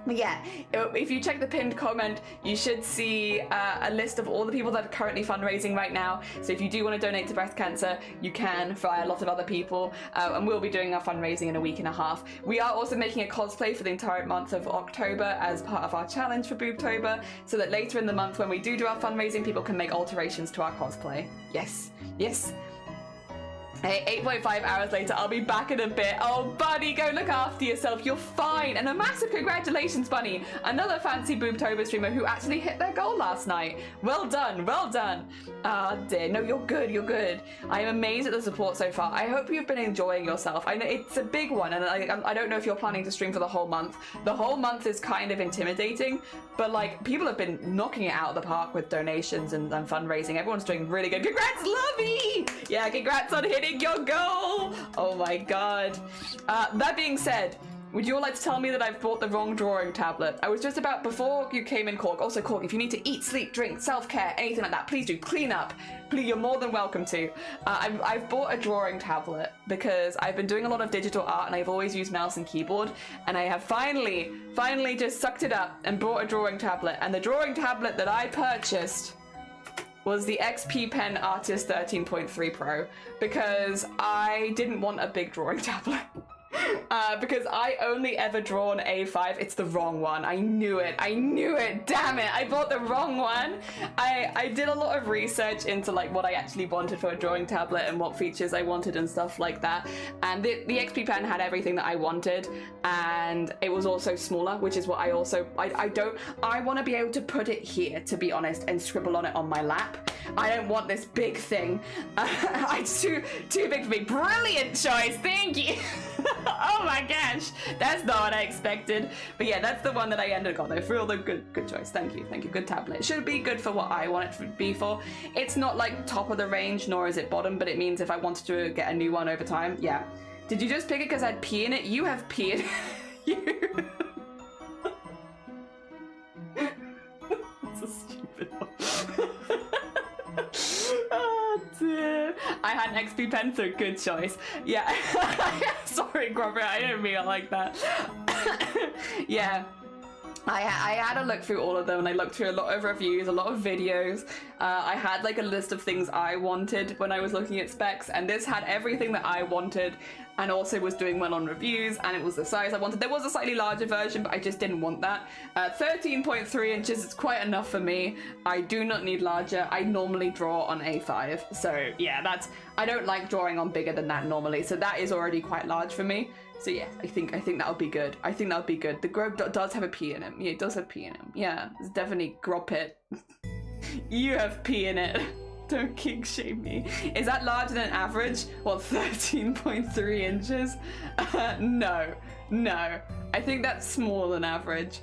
Speaker 1: But yeah, if you check the pinned comment, you should see a list of all the people that are currently fundraising right now. So if you do want to donate to breast cancer, you can via a lot of other people. And we'll be doing our fundraising in a week and a half. We are also making a cosplay for the entire month of October as part of our challenge for BOOBTOBER, so that later in the month when we do our fundraising, people can make alterations to our cosplay. Yes. Hey, 8.5 hours later, I'll be back in a bit. Oh, Bunny, go look after yourself. You're fine. And a massive congratulations, Bunny. Another fancy BOOBTOBER streamer who actually hit their goal last night. Well done. Ah, dear. No, you're good. I am amazed at the support so far. I hope you've been enjoying yourself. I know it's a big one, and I don't know if you're planning to stream for the whole month. The whole month is kind of intimidating, but like people have been knocking it out of the park with donations and fundraising. Everyone's doing really good. Congrats, Lovey! Yeah, congrats on hitting your goal. Oh my god. That being said, would you all like to tell me that I've bought the wrong drawing tablet? I was just about, before you came in, Korg. Also, Korg, if you need to eat, sleep, drink, self-care, anything like that, please do. Clean up. Please, you're more than welcome to. I've bought a drawing tablet because I've been doing a lot of digital art and I've always used mouse and keyboard, and I have finally just sucked it up and bought a drawing tablet. And the drawing tablet that I purchased was the XP Pen Artist 13.3 Pro, because I didn't want a big drawing tablet. Because I only ever drawn A5. It's the wrong one. I knew it. Damn it. I bought the wrong one. I did a lot of research into like what I actually wanted for a drawing tablet and what features I wanted and stuff like that. And the XP Pen had everything that I wanted, and it was also smaller, which is what I want to be able to put it here, to be honest, and scribble on it on my lap. I don't want this big thing. It's too big for me. Brilliant choice. Thank you. Oh my gosh, that's not what I expected. But yeah, that's the one that I ended up on though. For all the good choice. Thank you. Good tablet. It should be good for what I want it to be for. It's not like top of the range, nor is it bottom, but it means if I wanted to get a new one over time, yeah. Did you just pick it because I had pee in it? You have pee in it. You. That's a stupid one. Oh dear. I had an XP Pen, so good choice. Yeah. Sorry, Robert, I didn't mean it like that. Yeah. I had a look through all of them, and I looked through a lot of reviews, a lot of videos. I had like a list of things I wanted when I was looking at specs, and this had everything that I wanted and also was doing well on reviews, and it was the size I wanted. There was a slightly larger version, but I just didn't want that. 13.3 inches is quite enough for me. I do not need larger. I normally draw on A5, so yeah, I don't like drawing on bigger than that normally, so that is already quite large for me. So yeah, I think that'll be good. I think that'll be good. The grove does have a P in him. Yeah, it does have P in him. Yeah, it's definitely grop it. You have P in it. Don't kink shame me. Is that larger than average? Well, 13.3 inches? No. I think that's smaller than average.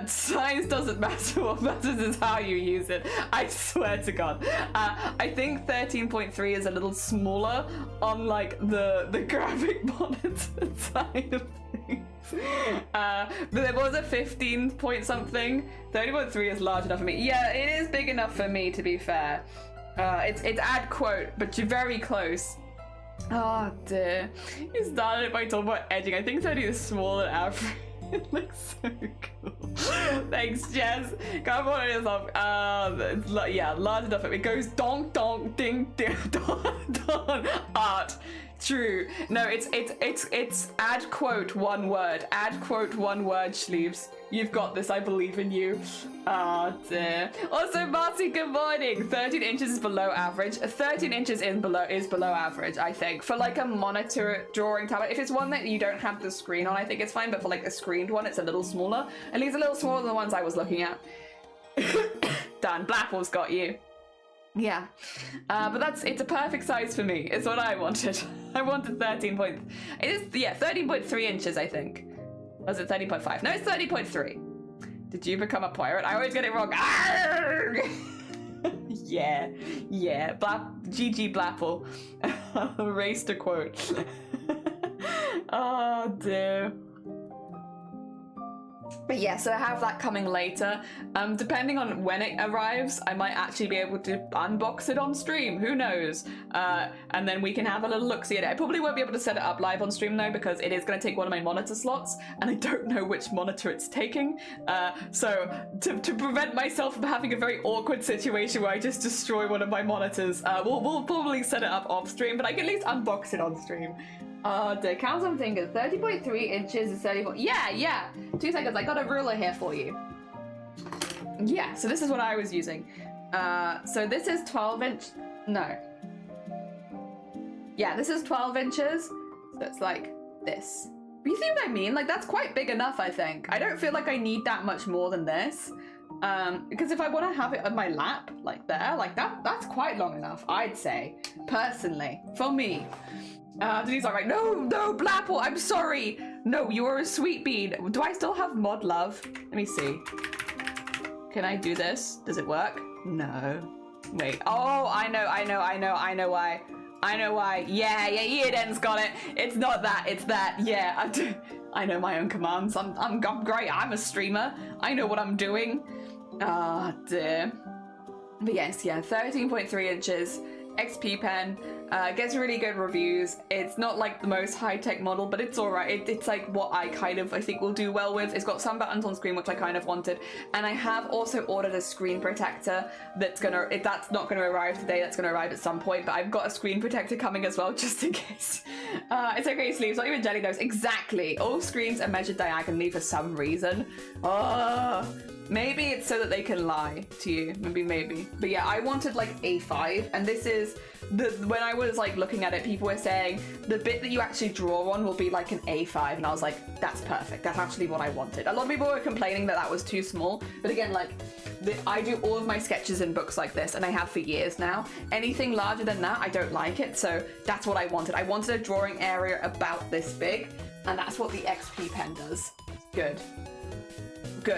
Speaker 1: Size doesn't matter. What matters is how you use it. I swear to God. I think 13.3 is a little smaller on like the graphic monitor side of things. But there was a 15 point something. 30.3 is large enough for me. Yeah, it is big enough for me, to be fair. It's add quote, but you're very close. Oh dear. You started it by talking about edging. I think 30 is smaller than average. It looks so cool. Thanks, Jess. Come on, yourself. Yeah, large enough. It goes donk donk ding ding don don art. True. No, it's add quote one word. Add quote one word, sleeves. You've got this. I believe in you. Oh dear. Also, Marcy, good morning. 13 inches is below average. 13 inches is below average, I think. For like a monitor drawing tablet. If it's one that you don't have the screen on, I think it's fine. But for like a screened one, it's a little smaller. At least a little smaller than the ones I was looking at. Done. Blackpool's got you. Yeah, but it's a perfect size for me. It's what I wanted. I wanted 13.3 inches, I think. Was it 13.5? No, it's 30.3. Did you become a pirate? I always get it wrong. Yeah. GG Blapple. Race to quote. Oh dear. But yeah, so I have that coming later. Depending on when it arrives, I might actually be able to unbox it on stream. Who knows? And then we can have a little look-see at it. I probably won't be able to set it up live on stream though, because it is going to take one of my monitor slots, and I don't know which monitor it's taking. So to prevent myself from having a very awkward situation where I just destroy one of my monitors, we'll probably set it up off stream, but I can at least unbox it on stream. The count some fingers. 30.3 inches is 34. Yeah. 2 seconds. I got a ruler here for you. Yeah, so this is what I was using. So this is 12 inch. No. Yeah, this is 12 inches. So it's like this. But you see what I mean? Like, that's quite big enough, I think. I don't feel like I need that much more than this. Because if I want to have it on my lap, like there, like that's quite long enough, I'd say. Personally. For me. Denise is like, no, Blapple, I'm sorry. No, you're a sweet bean. Do I still have mod love? Let me see. Can I do this? Does it work? No. Wait. Oh, I know why. Yeah, Eden's got it. It's not that, it's that. Yeah, I know my own commands. I'm great. I'm a streamer. I know what I'm doing. Ah, dear. But yes, yeah, 13.3 inches. XP pen, gets really good reviews. It's not like the most high-tech model, but it's alright. It's like what I think will do well with. It's got some buttons on screen, which I kind of wanted, and I have also ordered a screen protector that's not gonna arrive today. That's gonna arrive at some point, but I've got a screen protector coming as well, just in case. It's okay, sleeves, not even jelly knows. Exactly. All screens are measured diagonally for some reason. Maybe it's so that they can lie to you. Maybe. But yeah, I wanted like A5, and this is when I was like looking at it, people were saying the bit that you actually draw on will be like an A5, and I was like, that's perfect. That's actually what I wanted. A lot of people were complaining that was too small, but again, like I do all of my sketches in books like this, and I have for years now. Anything larger than that, I don't like it, so that's what I wanted. I wanted a drawing area about this big, and that's what the XP pen does. Good.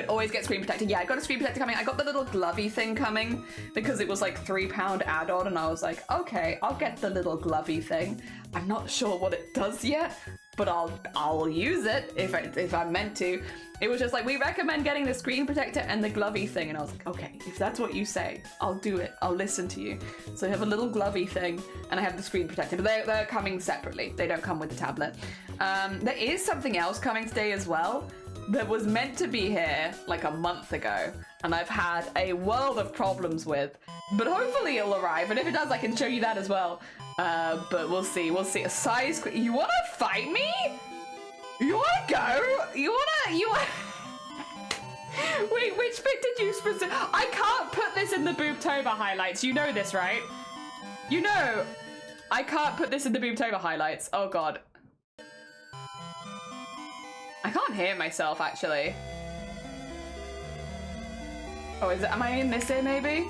Speaker 1: Always get screen protector. Yeah, I got a screen protector coming. I got the little glovey thing coming because it was like £3 add-on, and I was like, okay, I'll get the little glovey thing. I'm not sure what it does yet, but I'll use it if I'm meant to. It was just like, we recommend getting the screen protector and the glovey thing, and I was like, okay, if that's what you say, I'll do it. I'll listen to you. So I have a little glovey thing, and I have the screen protector, but they're coming separately. They don't come with the tablet. There is something else coming today as well. that was meant to be here like a month ago, and I've had a world of problems with, but hopefully it'll arrive, and if it does, I can show you that as well. But we'll see, A size, you wanna fight me? You wanna go? You wanna... Wait, which bit did you specific? I can't put this in the BOOBTOBER highlights, you know this, right? You know, I can't put this in the BOOBTOBER highlights, oh god. I can't hear myself, actually. Oh, is it? Am I in this ear, maybe?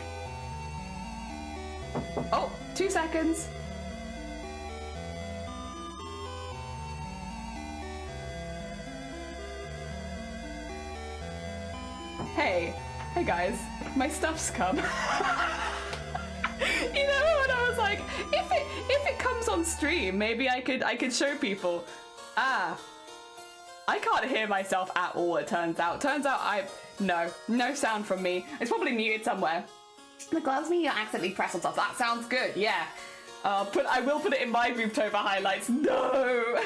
Speaker 1: Oh, 2 seconds. Hey guys, my stuff's come. You know, and I was like, if it comes on stream, maybe I could show people. Ah. I can't hear myself at all, it turns out. No sound from me. It's probably muted somewhere. The gloves mean you accidentally press on stuff. That sounds good, yeah. I will put it in my BOOBTOBER highlights. No!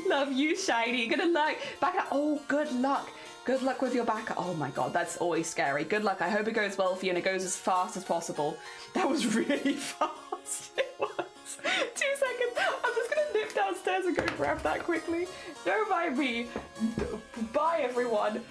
Speaker 1: Love you, Shiny. Good luck. Oh, good luck. Good luck with your back. Oh my god, that's always scary. Good luck. I hope it goes well for you and it goes as fast as possible. That was really fast. It was. 2 seconds. I'm just gonna nip downstairs and go grab that quickly. Don't mind me. Bye, everyone.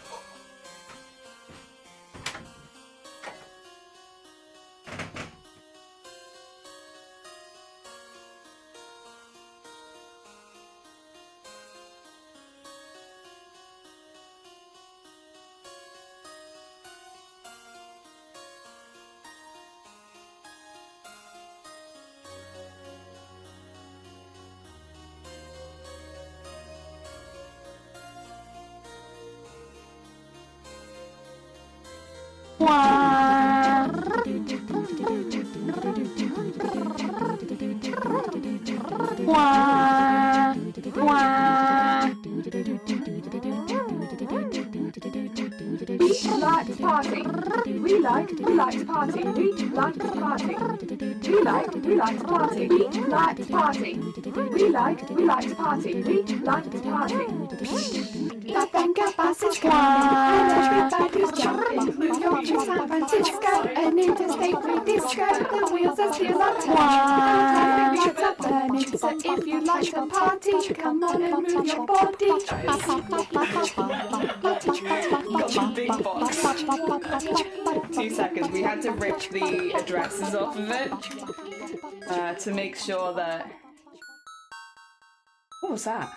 Speaker 1: We like to party. We like to party. We like to party. We like to party. We like to party. We like to party. That banger bus is coming, and everybody's jumping. New York to San Francisco, an interstate free disco. The wheels are still on turning, the lights are burning. So if you like to party, come on and move your body. Got the big box. 2 seconds. We had to rip the addresses off of it to make sure that. What was that?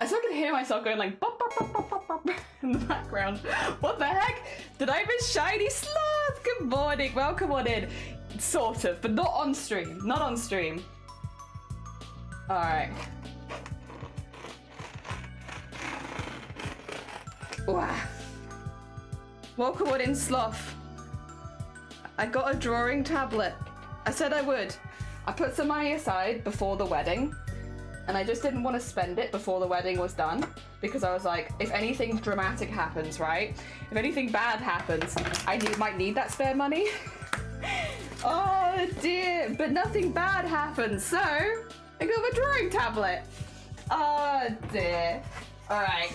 Speaker 1: I still can hear myself going like bop, bop, bop, bop, bop, bop in the background. What the heck? Did I miss Shiny Sloth? Good morning. Welcome on in. Sort of, but not on stream. Not on stream. Alright. Wow. Welcome on in, Sloth. I got a drawing tablet. I said I would. I put some money aside before the wedding, and I just didn't want to spend it before the wedding was done, because I was like, if anything dramatic happens, right? If anything bad happens, I might need that spare money. Oh dear, but nothing bad happens, so I got a drawing tablet. Oh dear. Alright.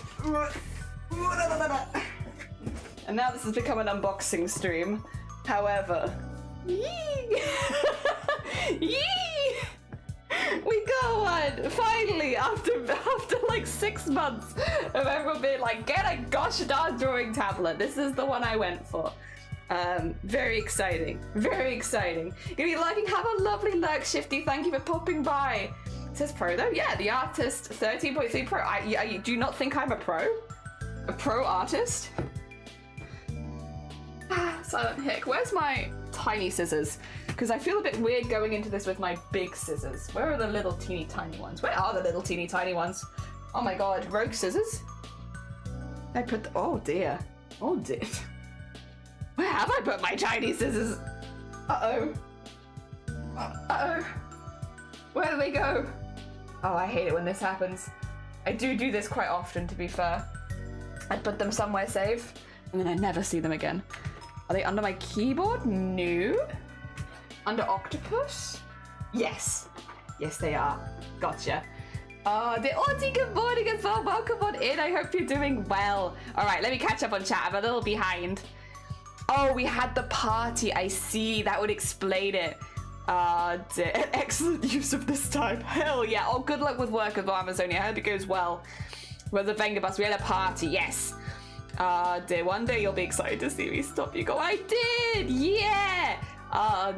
Speaker 1: And now this has become an unboxing stream. However, yee! Yee! We got one! Finally, after like 6 months of everyone being like, get a gosh darn drawing tablet. This is the one I went for. Very exciting. Very exciting. Gonna be liking, have a lovely lurk, Shifty. Thank you for popping by. It says pro though? Yeah, the artist 13.3 pro. Do you not think I'm a pro? A pro artist? Silent hick. Where's my tiny scissors? Because I feel a bit weird going into this with my big scissors. Where are the little teeny tiny ones? Where are the little teeny tiny ones? Oh my god, rogue scissors? I put the, oh dear. Oh dear. Where have I put my tiny scissors? Uh-oh. Uh-oh. Where do they go? Oh, I hate it when this happens. I do this quite often, to be fair. I put them somewhere safe, and then I never see them again. Are they under my keyboard? No. Under octopus? Yes. Yes, they are. Gotcha. The Arty, good morning as well. Welcome on in. I hope you're doing well. All right, let me catch up on chat. I'm a little behind. Oh, we had the party. I see. That would explain it. Excellent use of this time. Hell yeah. Oh, good luck with work as well, Amazonia. I hope it goes well. With the Venga bus, we had a party. Yes. Dear, one day you'll be excited to see me stop. You go, I did. Yeah.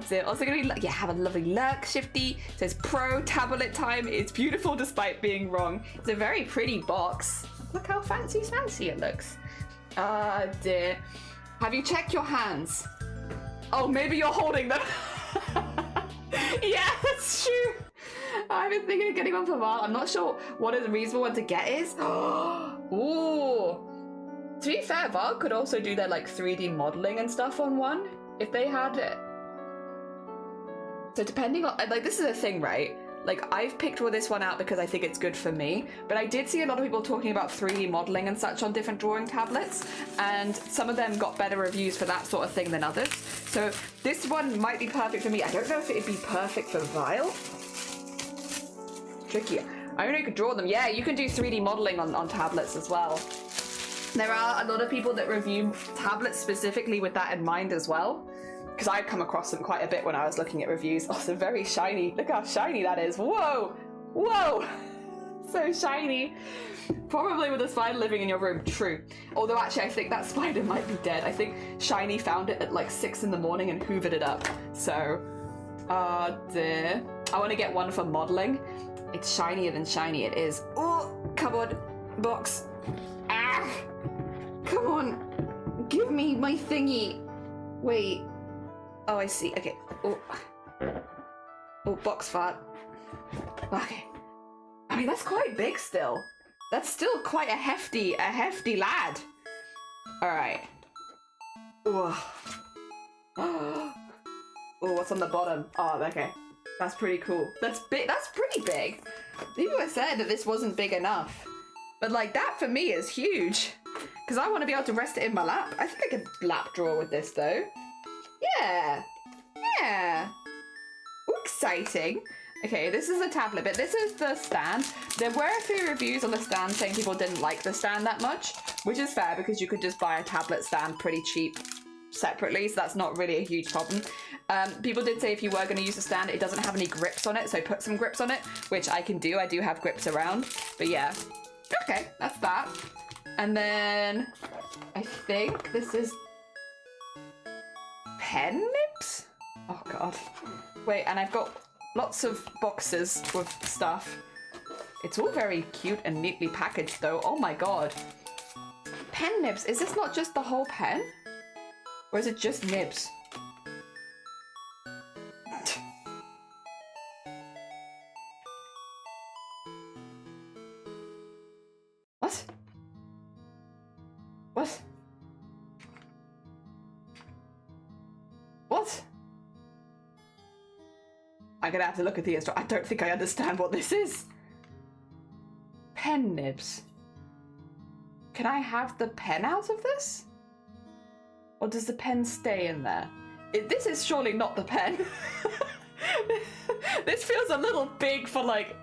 Speaker 1: Dear. Also gonna be, yeah, have a lovely lurk, Shifty. It says pro tablet time. It's beautiful despite being wrong. It's a very pretty box. Look how fancy it looks. Dear. Have you checked your hands? Oh, maybe you're holding them. Yeah, that's true. I've been thinking of getting one for a while. I'm not sure what a reasonable one to get is. Ooh. To be fair, Val could also do their like 3D modeling and stuff on one if they had it. So depending on, like, this is a thing, right? Like, I've picked this one out because I think it's good for me, but I did see a lot of people talking about 3D modeling and such on different drawing tablets, and some of them got better reviews for that sort of thing than others. So this one might be perfect for me. I don't know if it'd be perfect for Vile. Tricky. I only could draw them. Yeah, you can do 3D modeling on tablets as well. There are a lot of people that review tablets specifically with that in mind as well, because I've come across them quite a bit when I was looking at reviews. Oh, so very shiny. Look how shiny that is. Whoa! Whoa! So shiny. Probably with a spider living in your room. True. Although actually I think that spider might be dead. I think Shiny found it at like 6 in the morning and hoovered it up. So, dear. I want to get one for modeling. It's shinier than shiny it is. Oh, cupboard box. Ah! Come on. Give me my thingy. Wait. Oh, I see. Okay. Oh, oh, box fart. Okay. I mean, that's quite big still. That's still quite a hefty lad. All right. Oh, what's on the bottom? Oh, okay. That's pretty cool. That's big. That's pretty big. People have said that this wasn't big enough, but like that for me is huge because I want to be able to rest it in my lap. I think I could lap draw with this though. Yeah. Yeah. Ooh, exciting. Okay, this is the tablet bit. This is the stand. There were a few reviews on the stand saying people didn't like the stand that much, which is fair because you could just buy a tablet stand pretty cheap separately, so that's not really a huge problem. People did say if you were going to use the stand, it doesn't have any grips on it, so put some grips on it, which I can do. I do have grips around, but yeah. Okay, that's that. And then I think this is pen nibs? Oh god. Wait, and I've got lots of boxes with stuff. It's all very cute and neatly packaged though. Oh my god. Pen nibs. Is this not just the whole pen? Or is it just nibs? What? What? What? I'm gonna have to look at the instructions. I don't think I understand what this is. Pen nibs. Can I have the pen out of this? Or does the pen stay in there? This is surely not the pen. This feels a little big for like,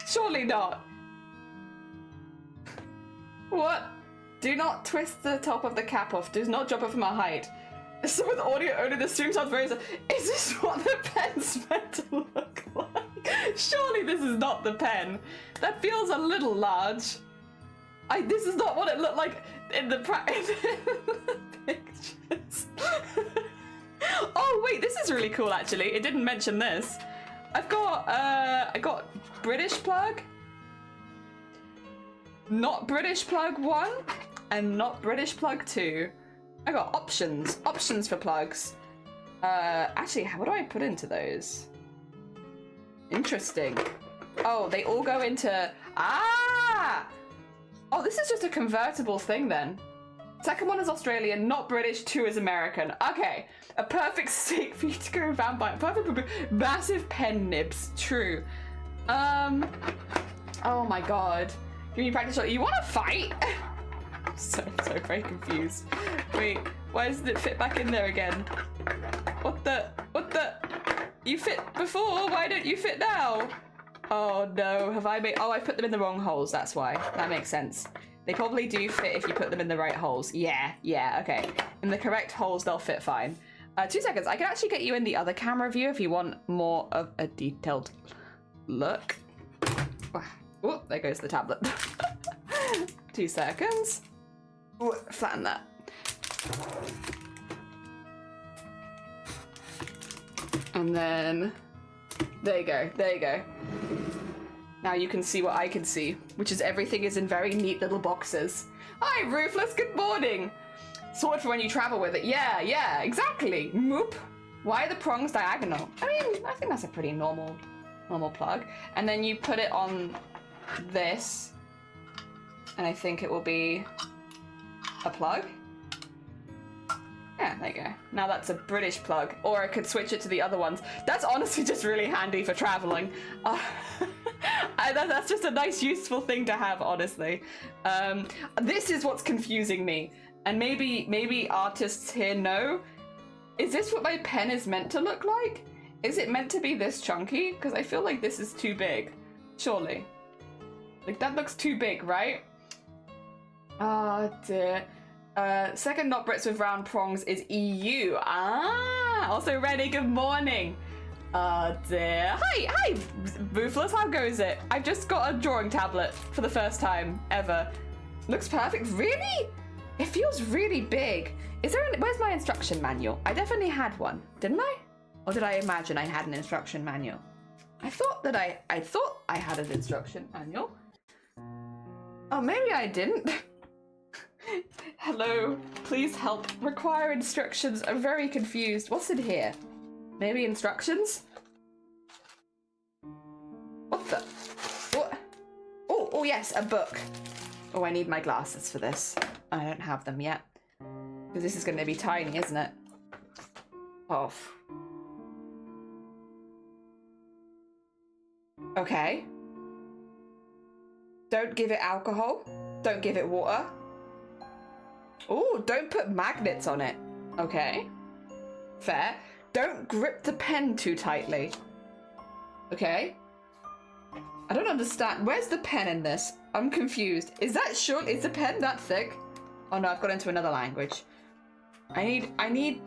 Speaker 1: surely not. What? Do not twist the top of the cap off. Do not drop it from a height. So with audio only, the stream sounds very... Is this what the pen's meant to look like? Surely this is not the pen. That feels a little large. This is not what it looked like in the pictures. Oh wait, this is really cool actually. It didn't mention this. I've got, I got British plug, not British plug 1, and not British plug 2. I got options for plugs. Actually, what do I put into those? Interesting. Oh, they all go into, ah! Oh, this is just a convertible thing then. Second one is Australian, not British, 2 is American. Okay, a perfect stick for you to go vampire. Perfect, massive pen nibs, true. Oh my god. Give me practice shot. You want to fight? So very confused. Wait, why doesn't it fit back in there again? What the? You fit before, why don't you fit now? Oh no, have I made... Oh, I put them in the wrong holes, that's why. That makes sense. They probably do fit if you put them in the right holes. Yeah, okay. In the correct holes, they'll fit fine. 2 seconds, I can actually get you in the other camera view if you want more of a detailed look. Oh, there goes the tablet. 2 seconds. Ooh, flatten that. And then, there you go. Now you can see what I can see, which is everything is in very neat little boxes. Hi, Ruthless, good morning. Sorted for when you travel with it. Yeah, exactly. Moop. Why are the prongs diagonal? I mean, I think that's a pretty normal plug. And then you put it on this, and I think it will be a plug. Yeah, there you go. Now that's a British plug, or I could switch it to the other ones. That's honestly just really handy for traveling. That's just a nice, useful thing to have, honestly. This is what's confusing me. And maybe artists here know. Is this what my pen is meant to look like? Is it meant to be this chunky? Because I feel like this is too big. Surely. Like, that looks too big, right? Oh, dear. Second not Brits with round prongs is EU. Ah, also Rennie, good morning. Oh, dear. Hi, Ruthless, how goes it? I've just got a drawing tablet for the first time ever. Looks perfect. Really? It feels really big. Where's my instruction manual? I definitely had one, didn't I? Or did I imagine I had an instruction manual? I thought I had an instruction manual. Oh, maybe I didn't. Hello, please help. Require instructions. I'm very confused. What's in here? Maybe instructions? What the? What? Oh, yes, a book. Oh, I need my glasses for this. I don't have them yet. Because this is going to be tiny, isn't it? Oh. Okay. Don't give it alcohol. Don't give it water. Oh, don't put magnets on it. Okay. Fair. Don't grip the pen too tightly. Okay. I don't understand. Where's the pen in this? I'm confused. Is that short? Is the pen that thick? Oh no, I've got into another language. I need...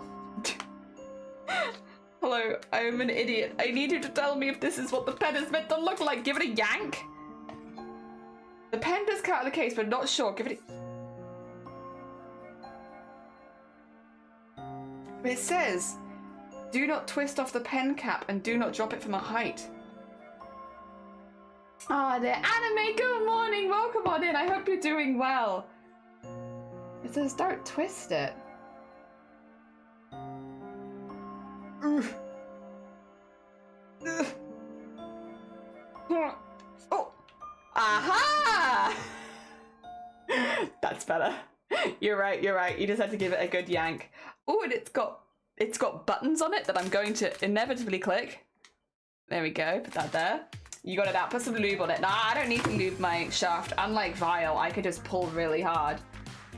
Speaker 1: Hello, I am an idiot. I need you to tell me if this is what the pen is meant to look like. Give it a yank. The pen does come out of the case, but not sure. Give it a... It says, do not twist off the pen cap and do not drop it from a height. Ah, there. Anime, good morning. Welcome on in. I hope you're doing well. It says don't twist it. Oh. Aha! That's better. You're right. You just have to give it a good yank. Oh, and it's got buttons on it that I'm going to inevitably click. There we go. Put that there. You got it out. Put some lube on it. Nah, I don't need to lube my shaft. Unlike Vile, I could just pull really hard.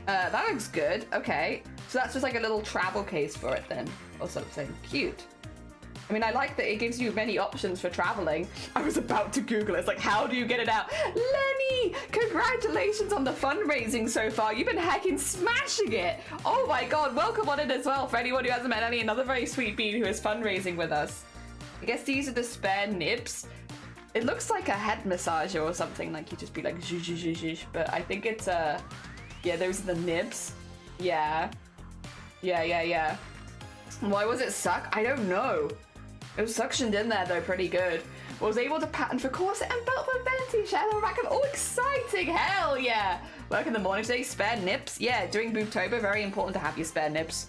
Speaker 1: That looks good. Okay. So that's just like a little travel case for it then. Or something. Cute. I mean, I like that it gives you many options for traveling. I was about to Google it. It's like, how do you get it out? Lenny, congratulations on the fundraising so far. You've been heckin' smashing it. Oh my god, welcome on it as well. For anyone who hasn't met Lenny, another very sweet bead who is fundraising with us. I guess these are the spare nibs. It looks like a head massager or something. Like you just be like, zh, zh, zh, zh. But I think it's, yeah, those are the nibs. Yeah. Why was it suck? I don't know. It was suctioned in there though, pretty good. Was able to pattern for corset and belt for Venti, Shadow Racket. Oh, exciting! Hell yeah! Work in the morning today, spare nips. Yeah, doing BOOBTOBER, very important to have your spare nips.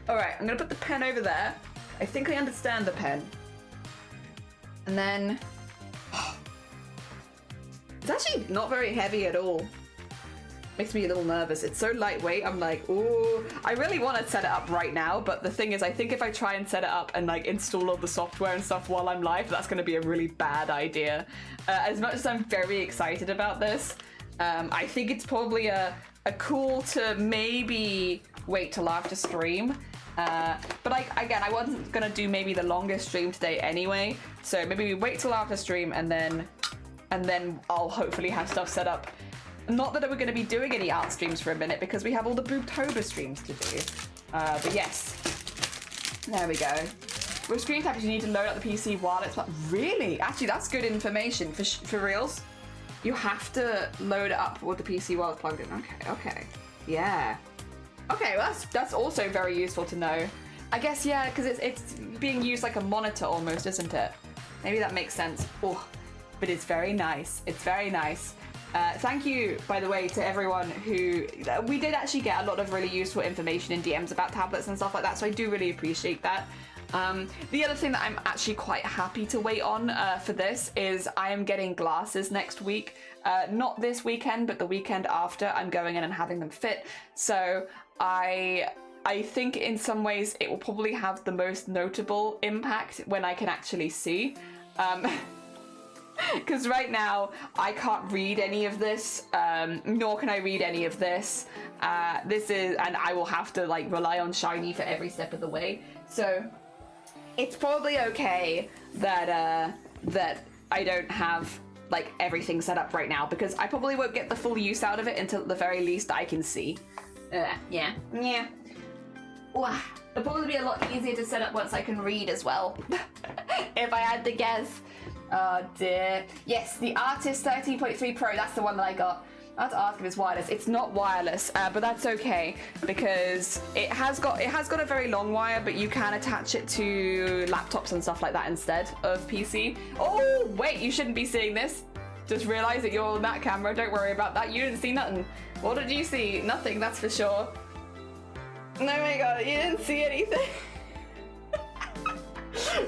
Speaker 1: Alright, I'm gonna put the pen over there. I think I understand the pen. And then... It's actually not very heavy at all. Makes me a little nervous. It's so lightweight. I'm like, ooh, I really want to set it up right now, but the thing is, I think if I try and set it up and like install all the software and stuff while I'm live, that's going to be a really bad idea. As much as I'm very excited about this, I think it's probably a cool to maybe wait till after stream. But again, I wasn't gonna do maybe the longest stream today anyway, so maybe we wait till after stream and then I'll hopefully have stuff set up. Not that we're gonna be doing any art streams for a minute because we have all the BOOBTOBER streams to do. But yes, there we go. With screen tappers, you need to load up the PC while it's really? Actually, that's good information for reals. You have to load it up with the PC while it's plugged in. Okay, yeah. Okay, well that's also very useful to know. I guess, yeah, because it's being used like a monitor almost, isn't it? Maybe that makes sense. Oh, but it's very nice. It's very nice. Thank you, by the way, to everyone who... We did actually get a lot of really useful information in DMs about tablets and stuff like that, so I do really appreciate that. The other thing that I'm actually quite happy to wait on for this is I am getting glasses next week. Not this weekend, but the weekend after. I'm going in and having them fit. So I think in some ways it will probably have the most notable impact when I can actually see. Because right now I can't read any of this, nor can I read any of this. And I will have to like rely on Shiny for every step of the way. So it's probably okay that that I don't have like everything set up right now because I probably won't get the full use out of it until at the very least I can see. Yeah. It'll probably be a lot easier to set up once I can read as well. If I had to guess. Oh dear. Yes, the Artist 13.3 Pro, that's the one that I got. I have to ask if it's wireless. It's not wireless, but that's okay because it has got a very long wire, but you can attach it to laptops and stuff like that instead of PC. Oh wait, you shouldn't be seeing this. Just realize that you're on that camera. Don't worry about that. You didn't see nothing. What did you see? Nothing, that's for sure. Oh my god, you didn't see anything.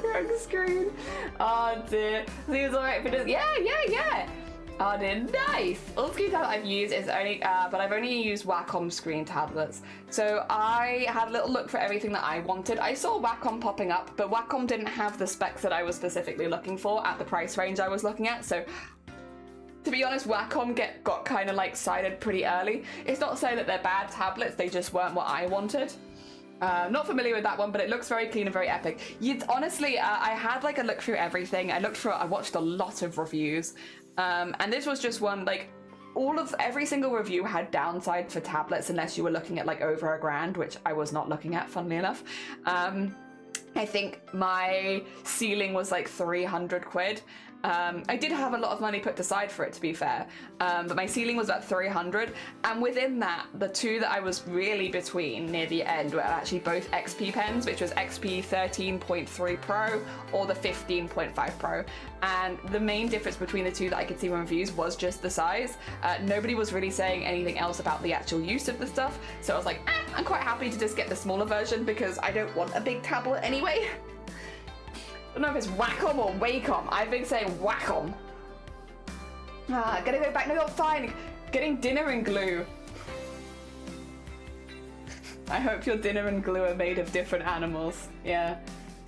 Speaker 1: Wrong screen. Oh dear. Seems alright for this. Yeah. Oh dear, nice. All the screen tablet I've used is only, but I've only used Wacom screen tablets. So I had a little look for everything that I wanted. I saw Wacom popping up, but Wacom didn't have the specs that I was specifically looking for at the price range I was looking at. So to be honest, Wacom got kind of like sided pretty early. It's not saying that they're bad tablets, they just weren't what I wanted. Not familiar with that one, but it looks very clean and very epic. Honestly, I had like a look through everything. I watched a lot of reviews, and this was just one, like, every single review had downside for tablets unless you were looking at like over $1,000, which I was not looking at, funnily enough. I think my ceiling was like 300 quid. I did have a lot of money put aside for it, to be fair, but my ceiling was about 300, and within that, the two that I was really between near the end were actually both XP pens, which was XP 13.3 Pro or the 15.5 Pro, and the main difference between the two that I could see in reviews was just the size. Nobody was really saying anything else about the actual use of the stuff, so I was like, I'm quite happy to just get the smaller version because I don't want a big tablet anyway. I don't know if it's Wacom or Wacom. I've been saying Wacom. Gotta go back. No, you're fine. Getting dinner and glue. I hope your dinner and glue are made of different animals. Yeah.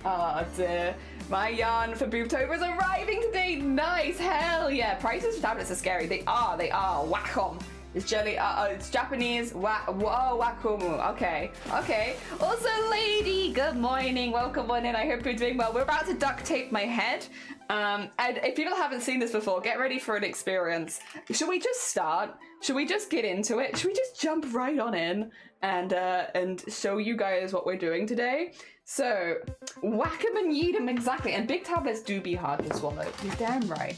Speaker 1: Oh dear. My yarn for BOOBTOBER is arriving today. Nice. Hell yeah. Prices for tablets are scary. They are. Wacom. It's jelly. It's Japanese. Wakumu. Okay. Also, lady, good morning. Welcome on in. I hope you're doing well. We're about to duct tape my head. And if people haven't seen this before, get ready for an experience. Should we just start? Should we just get into it? Should we just jump right on in and show you guys what we're doing today? So, whack 'em and yeet 'em, exactly. And big tablets do be hard to swallow. You're damn right.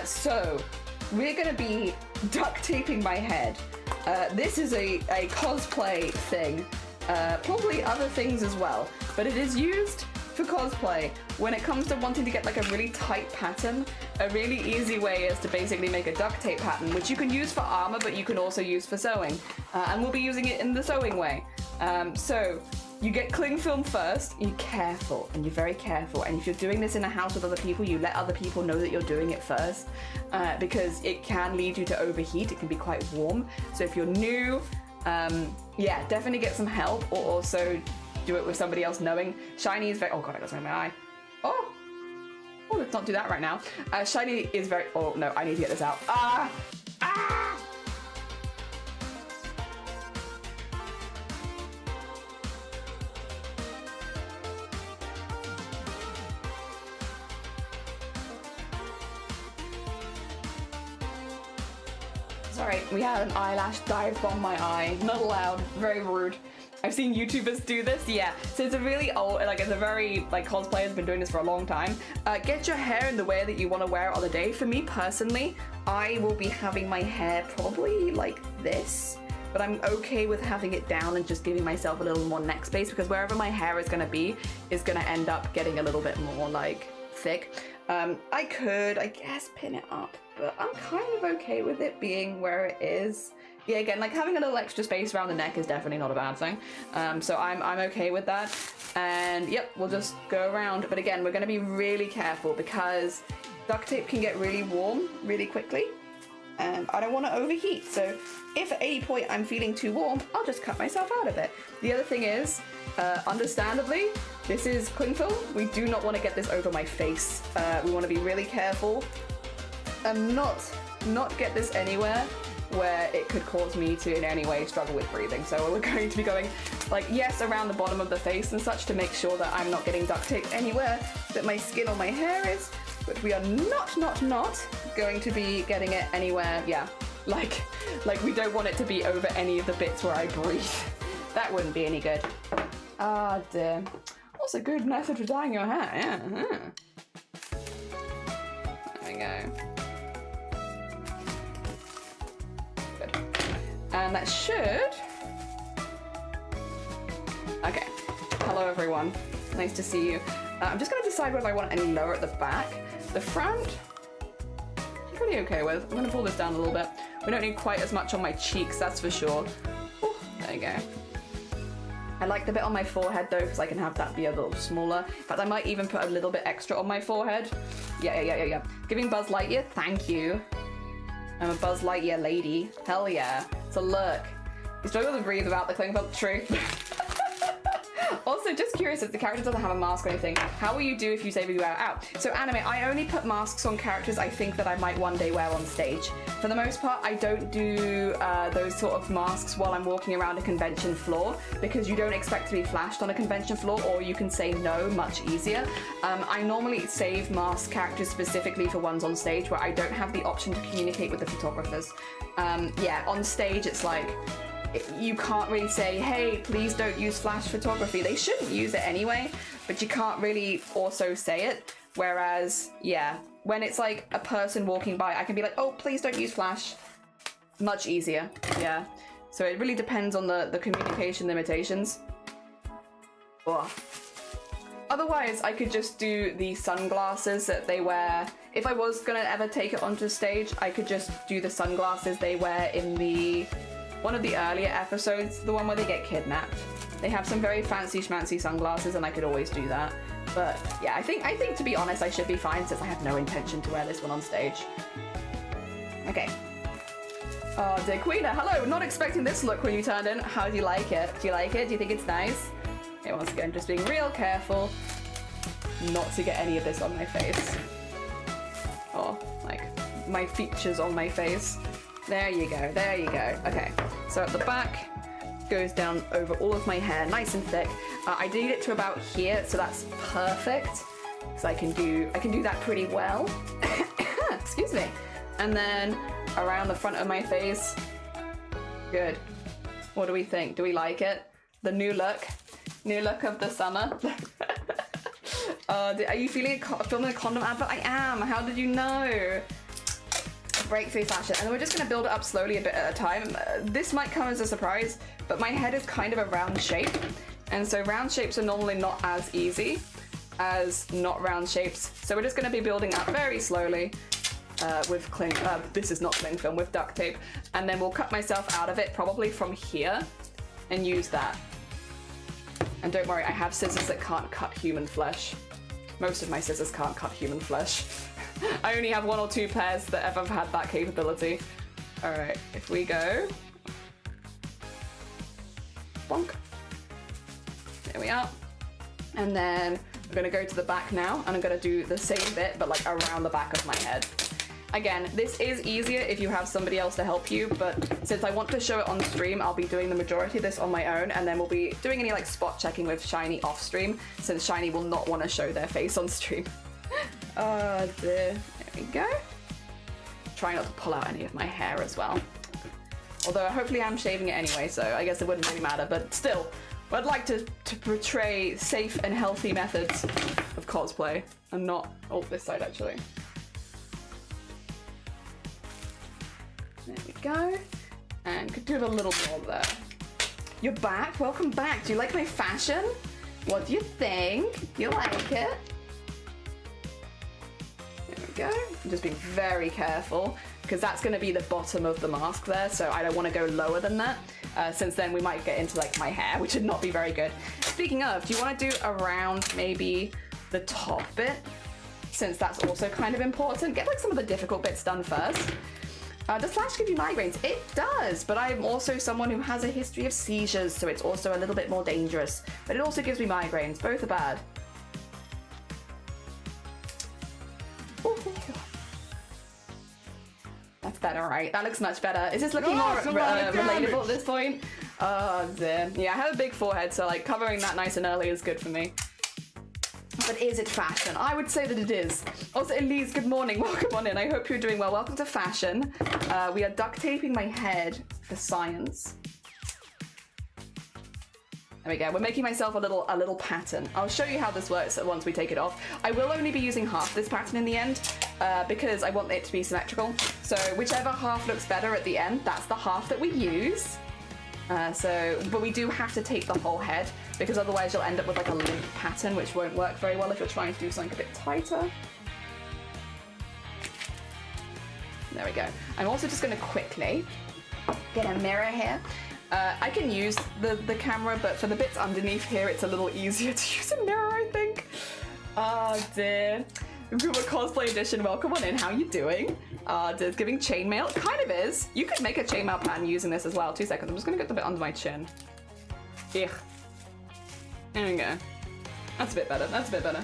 Speaker 1: So, we're gonna be duct taping my head. This is a cosplay thing, probably other things as well, but it is used for cosplay. When it comes to wanting to get like a really tight pattern, a really easy way is to basically make a duct tape pattern, which you can use for armor, but you can also use for sewing. And we'll be using it in the sewing way. So you get cling film first, you're careful, and you're very careful. And if you're doing this in a house with other people, you let other people know that you're doing it first, because it can lead you to overheat. It can be quite warm. So if you're new, yeah, definitely get some help, or also do it with somebody else knowing. Shiny is very, oh god, I got something in my eye. Oh, let's not do that right now. Shiny is very, oh no, I need to get this out. Sorry, we had an eyelash dive bomb my eye. Not allowed. Very rude. I've seen YouTubers do this, yeah. So it's a really old, like it's a very, like cosplayers been doing this for a long time. Get your hair in the way that you want to wear it on the day. For me personally, I will be having my hair probably like this, but I'm okay with having it down and just giving myself a little more neck space because wherever my hair is gonna be is gonna end up getting a little bit more like thick. I could, I guess, pin it up, but I'm kind of okay with it being where it is. Yeah, again, like having a little extra space around the neck is definitely not a bad thing. So I'm okay with that. And yep, we'll just go around. But again, we're gonna be really careful because duct tape can get really warm really quickly. And I don't want to overheat. So if at any point I'm feeling too warm, I'll just cut myself out of it. The other thing is, understandably, this is cling film. We do not want to get this over my face. We want to be really careful and not get this anywhere where it could cause me to in any way struggle with breathing. So we're going to be going like, yes, around the bottom of the face and such to make sure that I'm not getting duct tape anywhere that my skin or my hair is, but we are not going to be getting it anywhere, yeah, like we don't want it to be over any of the bits where I breathe. That wouldn't be any good. Ah, dear. Also good method for dyeing your hair, yeah. There we go. And that should... Okay. Hello, everyone. Nice to see you. I'm just going to decide whether I want any lower at the back. The front, I'm pretty okay with. I'm going to pull this down a little bit. We don't need quite as much on my cheeks, that's for sure. Ooh, there you go. I like the bit on my forehead, though, because I can have that be a little smaller. In fact, I might even put a little bit extra on my forehead. Yeah. Giving Buzz Lightyear, thank you. I'm a Buzz Lightyear lady. Hell yeah. So look, you struggle to breathe without the cling film. True. Also, just curious, if the character doesn't have a mask or anything, how will you do if you say we wear it out? So anime, I only put masks on characters I think that I might one day wear on stage. For the most part, I don't do those sort of masks while I'm walking around a convention floor because you don't expect to be flashed on a convention floor, or you can say no much easier. I normally save mask characters specifically for ones on stage where I don't have the option to communicate with the photographers. Yeah, on stage it's like, you can't really say, hey, please don't use flash photography. They shouldn't use it anyway, but you can't really also say it. Whereas, yeah, when it's like a person walking by, I can be like, oh, please don't use flash. Much easier, yeah. So it really depends on the communication limitations. Ugh. Otherwise, I could just do the sunglasses that they wear. If I was gonna ever take it onto stage, I could just do the sunglasses they wear in the one of the earlier episodes, the one where they get kidnapped. They have some very fancy schmancy sunglasses and I could always do that. But yeah, I think to be honest, I should be fine since I have no intention to wear this one on stage. Okay. Oh, dear Queena, hello! Not expecting this look when you turned in. How do you like it? Do you like it? Do you think it's nice? Okay, once again, just being real careful not to get any of this on my face. Or, like, my features on my face. There you go, there you go. Okay, so at the back, goes down over all of my hair, nice and thick. I did it to about here, so that's perfect. So I can do that pretty well. Excuse me. And then around the front of my face. Good. What do we think? Do we like it? The new look of the summer. Are you filming a condom advert? I am. How did you know? Breakthrough fashion, and then we're just going to build it up slowly a bit at a time. This might come as a surprise, but my head is kind of a round shape, and so round shapes are normally not as easy as not round shapes. So we're just going to be building up very slowly with this is not cling film, with duct tape, and then we'll cut myself out of it probably from here and use that. And don't worry, I have scissors that can't cut human flesh. Most of my scissors can't cut human flesh. I only have 1 or 2 pairs that ever have had that capability. All right, if we go, bonk. There we are. And then I'm gonna go to the back now, and I'm gonna do the same bit, but like around the back of my head. Again, this is easier if you have somebody else to help you, but since I want to show it on stream, I'll be doing the majority of this on my own, and then we'll be doing any like spot checking with Shiny off stream, since Shiny will not want to show their face on stream. There we go. Try not to pull out any of my hair as well. Although hopefully I'm shaving it anyway, so I guess it wouldn't really matter, but still, I'd like to portray safe and healthy methods of cosplay and not, oh, this side actually. There we go. And could do a little more there. You're back, welcome back. Do you like my fashion? What do you think? You like it? There we go. I'm just being very careful because that's going to be the bottom of the mask there, so I don't want to go lower than that, since then we might get into like my hair, which would not be very good. Speaking of, do you want to do around maybe the top bit, since that's also kind of important? Get like some of the difficult bits done first. Does flash give you migraines? It does, but I'm also someone who has a history of seizures, so it's also a little bit more dangerous, but it also gives me migraines. Both are bad. Ooh. That's better, right? That looks much better. Is this looking more relatable at this point? Oh, dear. Yeah, I have a big forehead, so like covering that nice and early is good for me. But is it fashion? I would say that it is. Also, Elise, good morning. Welcome on in. I hope you're doing well. Welcome to fashion. We are duct taping my head for science. There we go. We're making myself a little pattern. I'll show you how this works once we take it off. I will only be using half this pattern in the end because I want it to be symmetrical. So whichever half looks better at the end, that's the half that we use. But we do have to tape the whole head because otherwise you'll end up with like a limp pattern, which won't work very well if you're trying to do something a bit tighter. There we go. I'm also just going to quickly get a mirror here. I can use the camera, but for the bits underneath here, it's a little easier to use a mirror, I think. Oh dear. Google Cosplay Edition, welcome on in. How you doing? It's giving chainmail. It kind of is. You could make a chainmail pattern using this as well. 2 seconds. I'm just going to get the bit under my chin. Ugh. There we go. That's a bit better. That's a bit better.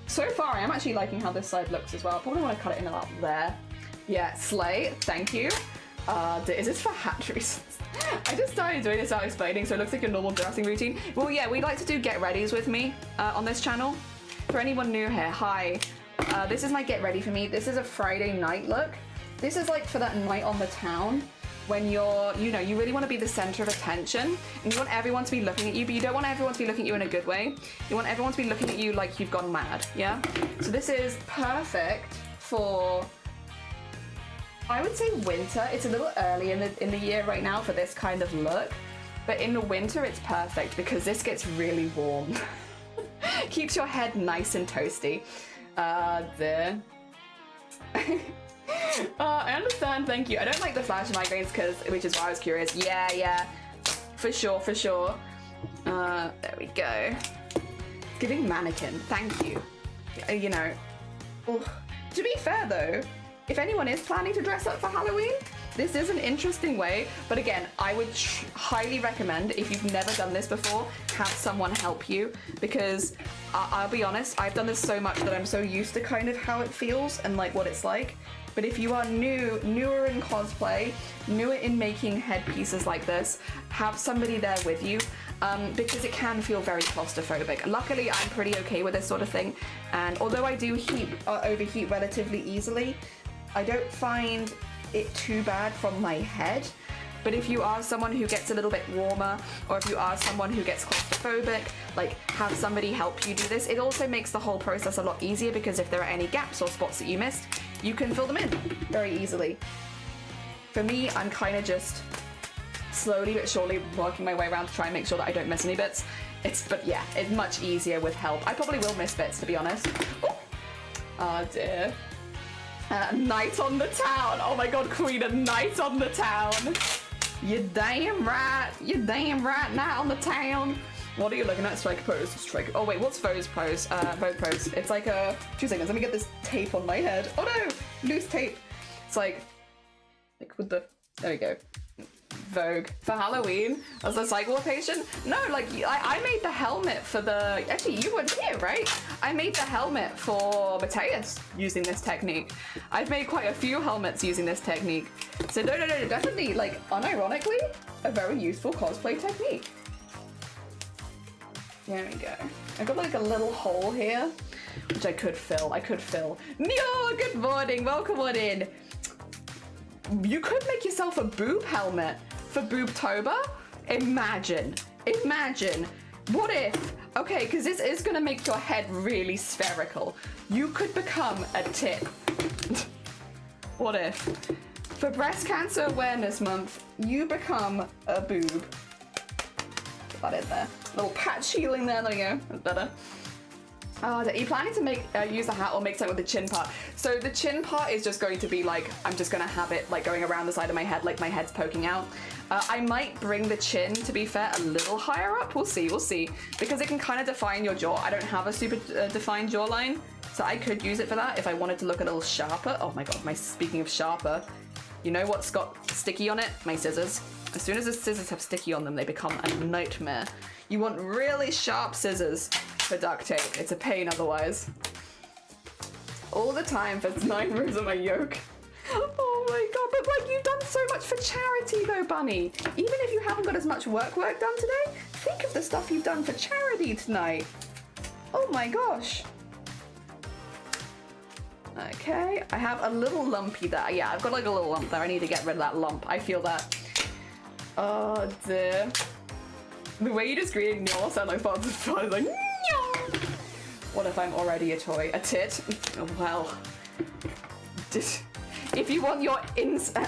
Speaker 1: So far, I am actually liking how this side looks as well. I probably want to cut it in about there. Yeah, slay. Thank you. Is this for hat reasons? I just started doing this without explaining, so it looks like your normal dressing routine. Well, yeah, we like to do get readies with me on this channel. For anyone new here, hi. This is my get ready for me. This is a Friday night look. This is like for that night on the town when you're, you know, you really want to be the center of attention and you want everyone to be looking at you, but you don't want everyone to be looking at you in a good way. You want everyone to be looking at you like you've gone mad, yeah? So this is perfect for, I would say winter. It's a little early in the year right now for this kind of look, but in the winter it's perfect because this gets really warm. Keeps your head nice and toasty. There. I understand, thank you. I don't like the flash migraines which is why I was curious. Yeah, for sure. There we go. Giving mannequin, thank you. You know, to be fair though, if anyone is planning to dress up for Halloween, this is an interesting way, but again, I would highly recommend, if you've never done this before, have someone help you, because I'll be honest, I've done this so much that I'm so used to kind of how it feels and like what it's like. But if you are newer in cosplay, newer in making headpieces like this, have somebody there with you, because it can feel very claustrophobic. Luckily, I'm pretty okay with this sort of thing, and although I do overheat relatively easily, I don't find it too bad from my head. But if you are someone who gets a little bit warmer, or if you are someone who gets claustrophobic, like have somebody help you do this. It also makes the whole process a lot easier because if there are any gaps or spots that you missed, you can fill them in very easily. For me, I'm kind of just slowly but surely working my way around to try and make sure that I don't miss any bits. But yeah, it's much easier with help. I probably will miss bits, to be honest. Oh dear. Night on the town. Oh my god, Queen, a night on the town. You're damn right. You're damn right, night on the town. What are you looking at? Strike pose. Strike. Oh wait, what's Vogue pose? Vogue pose. It's like a 2 seconds. Let me get this tape on my head. Oh no, loose tape. It's like with the. There we go. Vogue for Halloween as a cycle patient. No, like I made the helmet for the. Actually, you weren't here, right? I made the helmet for Mateus using this technique. I've made quite a few helmets using this technique. So no, definitely, like unironically, a very useful cosplay technique. There we go. I've got like a little hole here, which I could fill. Neo, good morning. Welcome on in. You could make yourself a boob helmet. for BOOBTOBER, imagine, what if, okay, because this is gonna make your head really spherical. You could become a tit. What if, for Breast Cancer Awareness Month, you become a boob. Put that in there. Little patch healing there you go, that's better. Are you planning to make use the hat or make something with the chin part? So the chin part is just going to be like, I'm just gonna have it like going around the side of my head, like my head's poking out. I might bring the chin, to be fair, a little higher up. We'll see, because it can kind of define your jaw. I don't have a super defined jawline, so I could use it for that if I wanted to look a little sharper. Oh my god, speaking of sharper, you know what's got sticky on it? My scissors. As soon as the scissors have sticky on them, they become a nightmare. You want really sharp scissors for duct tape. It's a pain otherwise. All the time for 9 rows of my yoke. Oh my god, but like you've done so much for charity though, Bunny. Even if you haven't got as much work done today, think of the stuff you've done for charity tonight. Oh my gosh. Okay, I have a little lumpy there. Yeah, I've got like a little lump there. I need to get rid of that lump. I feel that. Oh dear. The way you just created Nyaw sound like parts of fun, like Nyaw. What if I'm already a toy? A tit? Oh, well. If you want your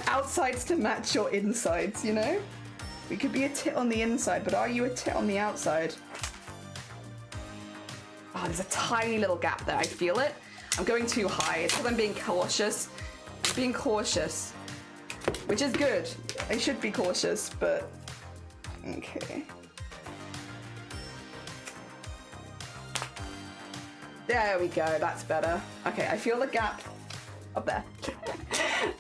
Speaker 1: outsides to match your insides, you know? We could be a tit on the inside, but are you a tit on the outside? Oh, there's a tiny little gap there. I feel it. I'm going too high. It's because I'm being cautious. Being cautious. Which is good. I should be cautious, but... Okay. There we go, that's better. Okay, I feel the gap up there.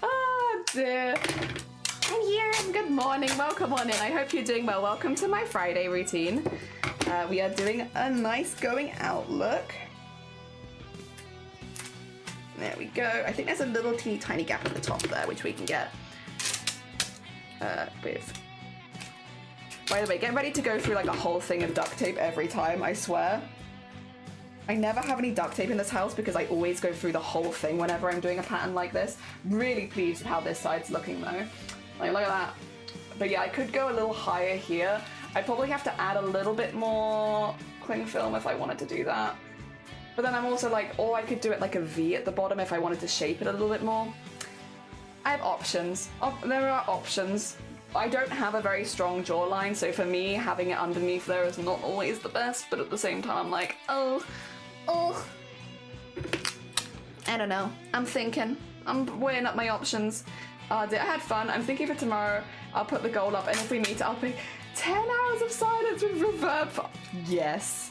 Speaker 1: Oh dear. I'm here, good morning, welcome on in. I hope you're doing well. Welcome to my Friday routine. We are doing a nice going out look. There we go. I think there's a little teeny tiny gap at the top there, which we can get with. By the way, get ready to go through like a whole thing of duct tape every time, I swear. I never have any duct tape in this house because I always go through the whole thing whenever I'm doing a pattern like this. Really pleased with how this side's looking though. Like, look at that. But yeah, I could go a little higher here. I'd probably have to add a little bit more cling film if I wanted to do that. But then I'm also like, or I could do it like a V at the bottom if I wanted to shape it a little bit more. I have options. There are options. I don't have a very strong jawline, so for me, having it underneath there is not always the best, but at the same time, I'm like, oh. I don't know. I'm thinking. I'm weighing up my options. I had fun. I'm thinking for tomorrow, I'll put the goal up, and if we meet, I'll pick 10 hours of silence with reverb. Yes.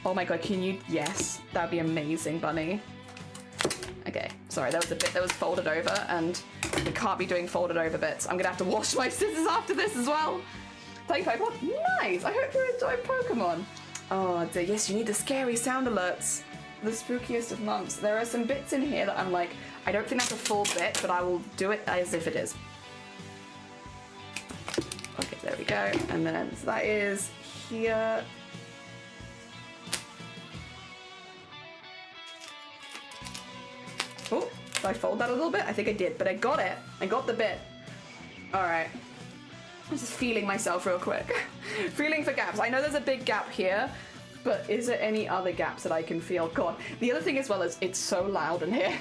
Speaker 1: Oh my god, can you? Yes. That'd be amazing, Bunny. Okay, sorry, there was a bit that was folded over, and we can't be doing folded over bits. I'm gonna have to wash my scissors after this as well. Thank you, Pokemon. Nice! I hope you're enjoying Pokemon. Oh dear, yes, you need the scary sound alerts. The spookiest of months. There are some bits in here that I'm like, I don't think that's a full bit, but I will do it as if it is. Okay, there we go. And then, so that is here. Oh, did I fold that a little bit? I think I did, but I got it. I got the bit. All right. I'm just feeling myself real quick. Feeling for gaps. I know there's a big gap here, but is there any other gaps that I can feel? God, the other thing as well is it's so loud in here.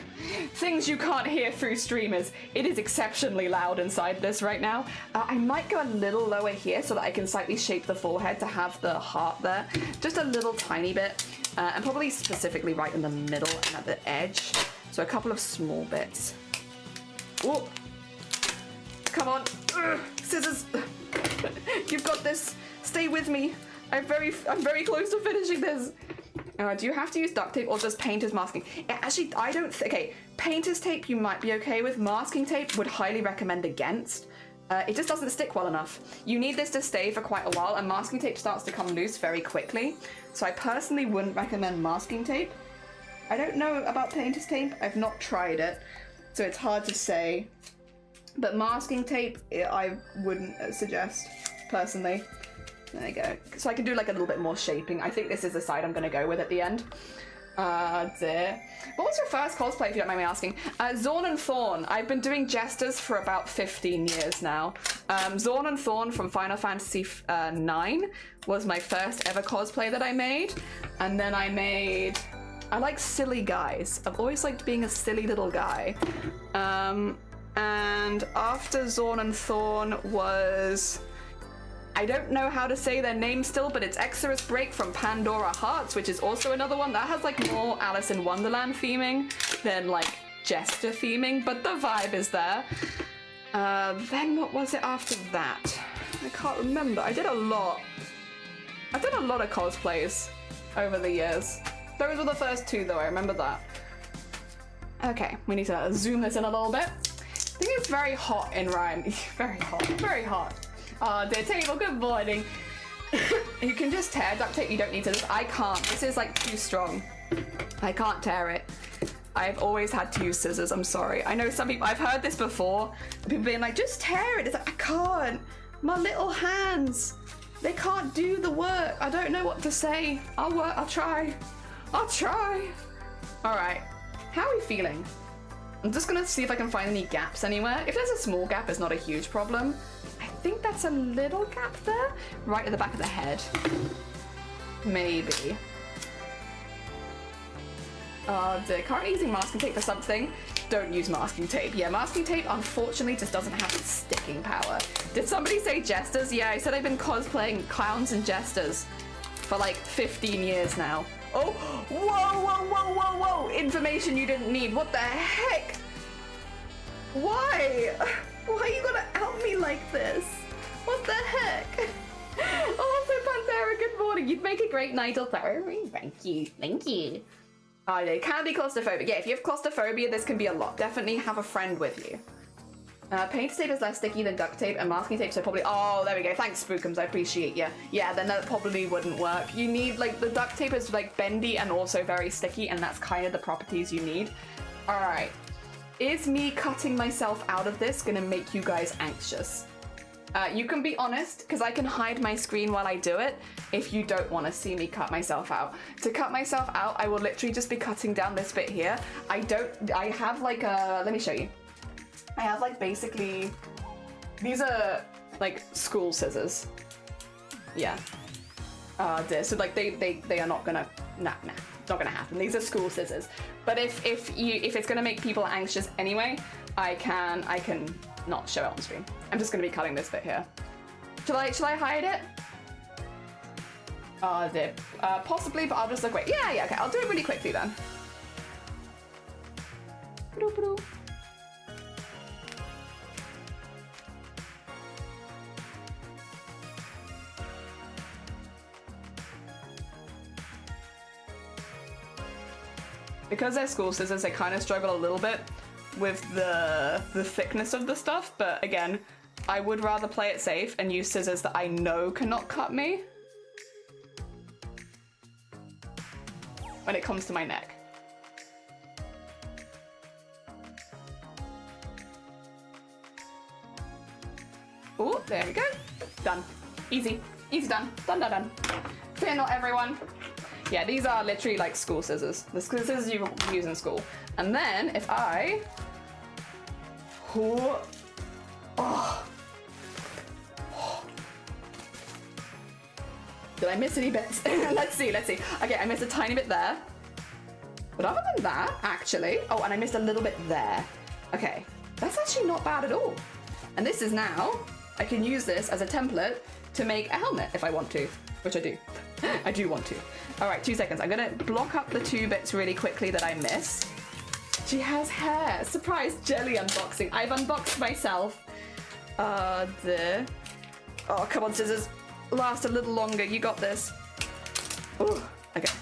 Speaker 1: Things you can't hear through streamers. It is exceptionally loud inside this right now. I might go a little lower here so that I can slightly shape the forehead to have the heart there. Just a little tiny bit. And probably specifically right in the middle and at the edge. So a couple of small bits. Whoa. Come on. Ugh. Scissors. You've got this. Stay with me. I'm very close to finishing this. Do you have to use duct tape or just painter's masking? Actually, I don't okay, painter's tape you might be okay with. Masking tape would highly recommend against. It just doesn't stick well enough. You need this to stay for quite a while, and masking tape starts to come loose very quickly. So I personally wouldn't recommend masking tape. I don't know about painter's tape. I've not tried it, so it's hard to say. But masking tape, I wouldn't suggest, personally. There you go. So I can do like a little bit more shaping. I think this is the side I'm going to go with at the end. Dear. What was your first cosplay, if you don't mind me asking? Zorn and Thorn. I've been doing jesters for about 15 years now. Zorn and Thorn from Final Fantasy IX was my first ever cosplay that I made. And then I like silly guys. I've always liked being a silly little guy. And after Zorn and Thorn was... I don't know how to say their name still, but it's Exodus Break from Pandora Hearts, which is also another one that has like more Alice in Wonderland theming than like Jester theming, but the vibe is there. Then what was it after that? I can't remember. I did a lot. I've done a lot of cosplays over the years. Those were the first two though, I remember that. Okay, we need to zoom this in a little bit. I think it's very hot in Ryan. Very hot, very hot. Oh, dear table, good morning. You can just tear duct tape, you don't need to. I can't. This is like too strong. I can't tear it. I've always had to use scissors, I'm sorry. I know some people, I've heard this before. People being like, just tear it. It's like, I can't. My little hands, they can't do the work. I don't know what to say. I'll try. I'll try. All right, how are we feeling? I'm just gonna see if I can find any gaps anywhere. If there's a small gap, it's not a huge problem. I think that's a little gap there, right at the back of the head. Maybe. They're currently using masking tape for something. Don't use masking tape. Yeah, masking tape unfortunately just doesn't have the sticking power. Did somebody say jesters? Yeah, I said I've been cosplaying clowns and jesters for like 15 years now. Oh, whoa, whoa, whoa, whoa, whoa! Information you didn't need. What the heck? Why? Why are you gonna out me like this? What the heck? Also, Panthera, good morning. You'd make a great night authority. Thank you. Thank you. Oh, they can be claustrophobic. Yeah, if you have claustrophobia, this can be a lot. Definitely have a friend with you. Paint tape is less sticky than duct tape, and masking tape, so probably... Oh, there we go. Thanks, Spookums. I appreciate you. Yeah, then that probably wouldn't work. You need, like, the duct tape is, like, bendy and also very sticky, and that's kind of the properties you need. All right. Is me cutting myself out of this gonna make you guys anxious? You can be honest, because I can hide my screen while I do it if you don't want to see me cut myself out. To cut myself out, I will literally just be cutting down this bit here. I have like a... Let me show you. I have like basically... These are like school scissors. Yeah. So like they are not gonna... Nah. It's not gonna happen. These are school scissors. But if it's gonna make people anxious anyway, I can not show it on screen. I'm just gonna be cutting this bit here. Shall I hide it? Possibly, but I'll just look. Wait, yeah, okay. I'll do it really quickly then. Because they're school scissors, they kind of struggle a little bit with the thickness of the stuff, but again, I would rather play it safe and use scissors that I know cannot cut me when it comes to my neck. Oh, there we go. Done. Easy. Easy done. Done. Fear not, everyone. Yeah, these are literally like school scissors. The scissors you use in school. And then if I... Oh. Did I miss any bits? Let's see. Okay, I missed a tiny bit there. But other than that, actually... Oh, and I missed a little bit there. Okay, that's actually not bad at all. And this is now... I can use this as a template to make a helmet if I want to. Which I do. I do want to. All right, 2 seconds. I'm gonna block up the 2 bits really quickly that I missed. She has hair. Surprise jelly unboxing. I've unboxed myself. Oh, come on, scissors. Last a little longer. You got this. Ooh, okay.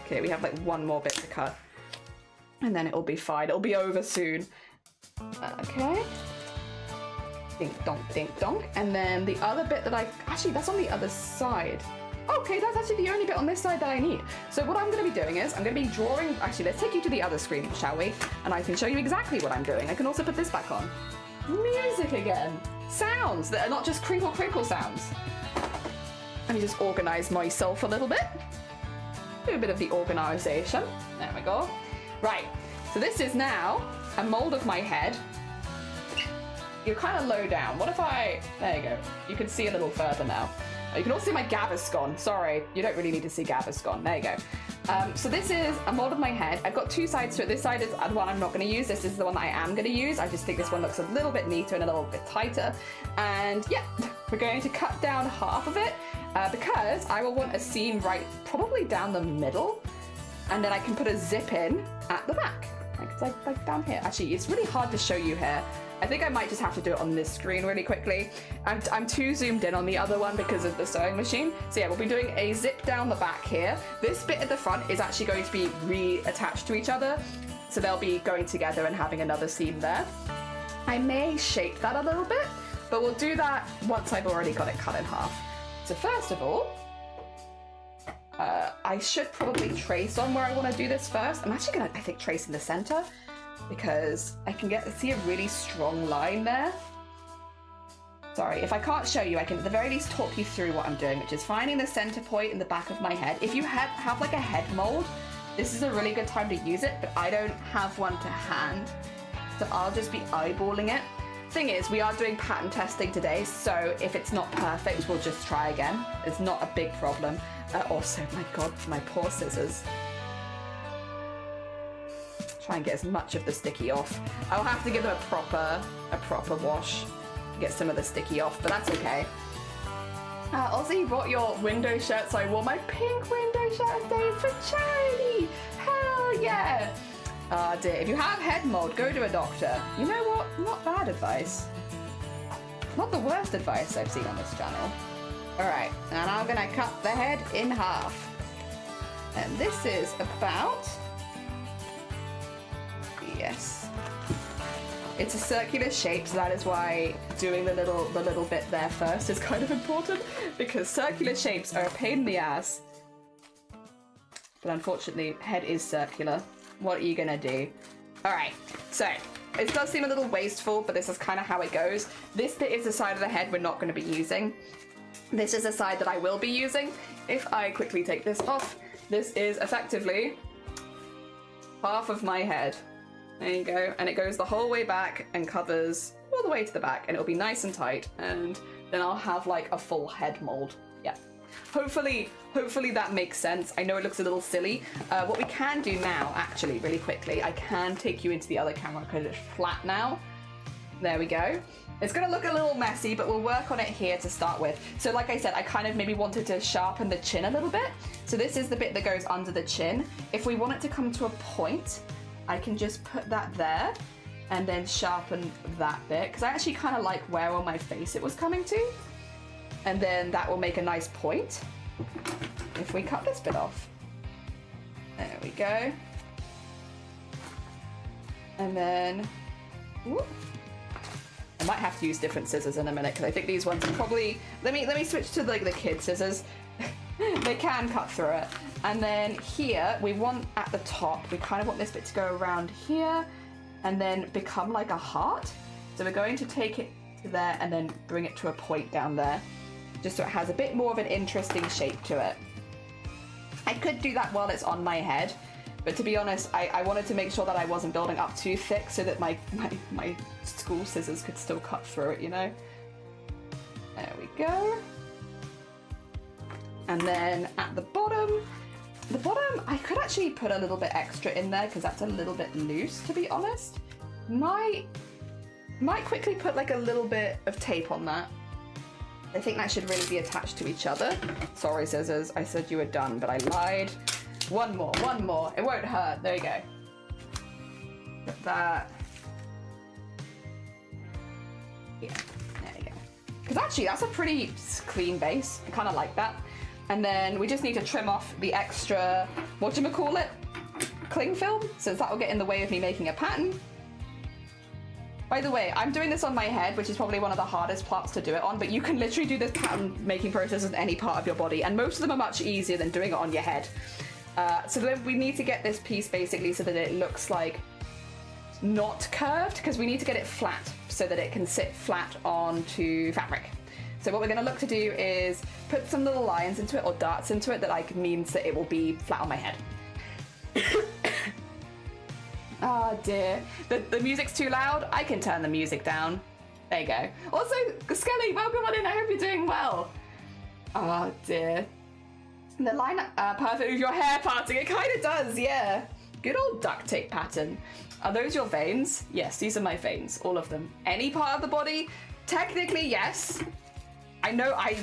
Speaker 1: Okay, we have like one more bit to cut. And then it'll be fine. It'll be over soon. Okay. Dink donk, dink donk. And then the other bit that actually, that's on the other side. Okay, that's actually the only bit on this side that I need. So what I'm gonna be doing is, I'm gonna be drawing, actually, let's take you to the other screen, shall we? And I can show you exactly what I'm doing. I can also put this back on. Music again. Sounds that are not just crinkle crinkle sounds. Let me just organize myself a little bit. Do a bit of the organization. There we go. Right, so this is now a mold of my head. You're kind of low down. What if I, there you go. You can see a little further now. You can also see my Gaviscon. Sorry, you don't really need to see Gaviscon. There you go. So this is a mold of my head. I've got two sides to it. This side is the one I'm not going to use. This is the one that I am going to use. I just think this one looks a little bit neater and a little bit tighter. And yeah, we're going to cut down half of it because I will want a seam right probably down the middle. And then I can put a zip in at the back. Like down here. Actually, it's really hard to show you here. I think I might just have to do it on this screen really quickly. I'm too zoomed in on the other one because of the sewing machine. So yeah, we'll be doing a zip down the back here. This bit at the front is actually going to be reattached to each other. So they'll be going together and having another seam there. I may shape that a little bit, but we'll do that once I've already got it cut in half. So first of all, I should probably trace on where I want to do this first. I'm actually gonna, I think, trace in the center because I can see a really strong line there. Sorry, if I can't show you, I can at the very least talk you through what I'm doing, which is finding the center point in the back of my head. If you have like a head mold, this is a really good time to use it, but I don't have one to hand, so I'll just be eyeballing it. Thing is, we are doing pattern testing today, so if it's not perfect, we'll just try again. It's not a big problem. Also, my God, my poor scissors. Try and get as much of the sticky off. I'll have to give them a proper wash to get some of the sticky off, but that's okay. Also, you brought your window shirt, so I wore my pink window shirt today for charity. Hell yeah! Ah dear, if you have head mold, go to a doctor. You know what? Not bad advice. Not the worst advice I've seen on this channel. Alright, and I'm gonna cut the head in half. And this is about... Yes. It's a circular shape, so that is why doing the little bit there first is kind of important, because circular shapes are a pain in the ass. But unfortunately, head is circular. What are you gonna do? Alright, so it does seem a little wasteful, but this is kind of how it goes. This bit is the side of the head we're not going to be using. This is the side that I will be using. If I quickly take this off, this is effectively half of my head. There you go, and it goes the whole way back and covers all the way to the back, and it'll be nice and tight, and then I'll have like a full head mold. Yeah. Hopefully that makes sense. I know it looks a little silly. What we can do now, actually, really quickly, I can take you into the other camera because it's flat now. There we go. It's gonna look a little messy, but we'll work on it here to start with. So like I said, I kind of maybe wanted to sharpen the chin a little bit. So this is the bit that goes under the chin. If we want it to come to a point, I can just put that there and then sharpen that bit, because I actually kind of like where on my face it was coming to. And then that will make a nice point if we cut this bit off. There we go. And then, whoop. I might have to use different scissors in a minute because I think these ones are probably, let me switch to like the kid scissors. They can cut through it. And then here we want at the top, we kind of want this bit to go around here and then become like a heart. So we're going to take it to there and then bring it to a point down there, just so it has a bit more of an interesting shape to it. I could do that while it's on my head, but to be honest, I wanted to make sure that I wasn't building up too thick so that my school scissors could still cut through it, you know? There we go. And then at the bottom, I could actually put a little bit extra in there because that's a little bit loose, to be honest. Might quickly put like a little bit of tape on that. I think that should really be attached to each other. Sorry, scissors, I said you were done, but I lied. One more. It won't hurt. There you go. Put that. Yeah, there you go. Because actually, that's a pretty clean base. I kind of like that. And then we just need to trim off the extra, whatchamacallit, cling film, since that will get in the way of me making a pattern. By the way, I'm doing this on my head, which is probably one of the hardest parts to do it on, but you can literally do this pattern making process on any part of your body, and most of them are much easier than doing it on your head. So then we need to get this piece basically so that it looks like not curved, because we need to get it flat so that it can sit flat onto fabric. So what we're going to look to do is put some little lines into it or darts into it that like means that it will be flat on my head. Oh dear. The music's too loud. I can turn the music down. There you go. Also, Skelly, welcome on in. I hope you're doing well. Oh dear. The line perfect with your hair parting. It kind of does, yeah. Good old duct tape pattern. Are those your veins? Yes, these are my veins, all of them. Any part of the body? Technically, yes.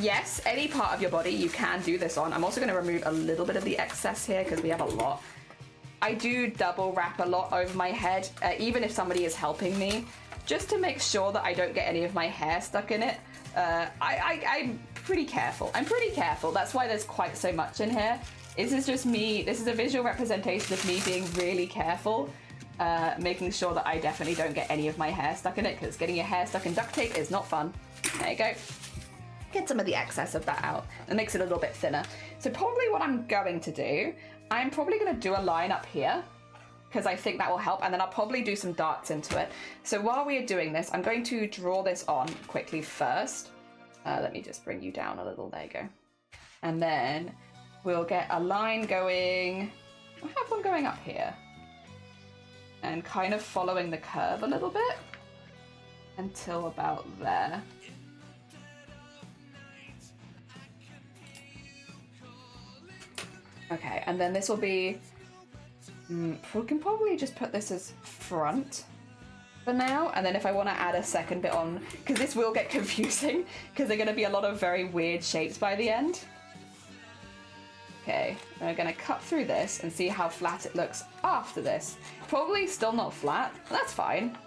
Speaker 1: Yes, any part of your body you can do this on. I'm also going to remove a little bit of the excess here because we have a lot. I do double wrap a lot over my head, even if somebody is helping me, just to make sure that I don't get any of my hair stuck in it. I'm pretty careful. That's why there's quite so much in here. This is just me. This is a visual representation of me being really careful, making sure that I definitely don't get any of my hair stuck in it, because getting your hair stuck in duct tape is not fun. There you go. Get some of the excess of that out. It makes it a little bit thinner. So probably what I'm going to do, I'm probably going to do a line up here, because I think that will help, and then I'll probably do some darts into it. So while we are doing this, I'm going to draw this on quickly first. Let me just bring you down a little. There you go. And then we'll get a line going. I'll have one going up here. And kind of following the curve a little bit until about there. Okay, and then this will be, we can probably just put this as front for now, and then if I want to add a second bit on, because this will get confusing, because they're going to be a lot of very weird shapes by the end. Okay, we're going to cut through this and see how flat it looks after this. Probably still not flat, that's fine.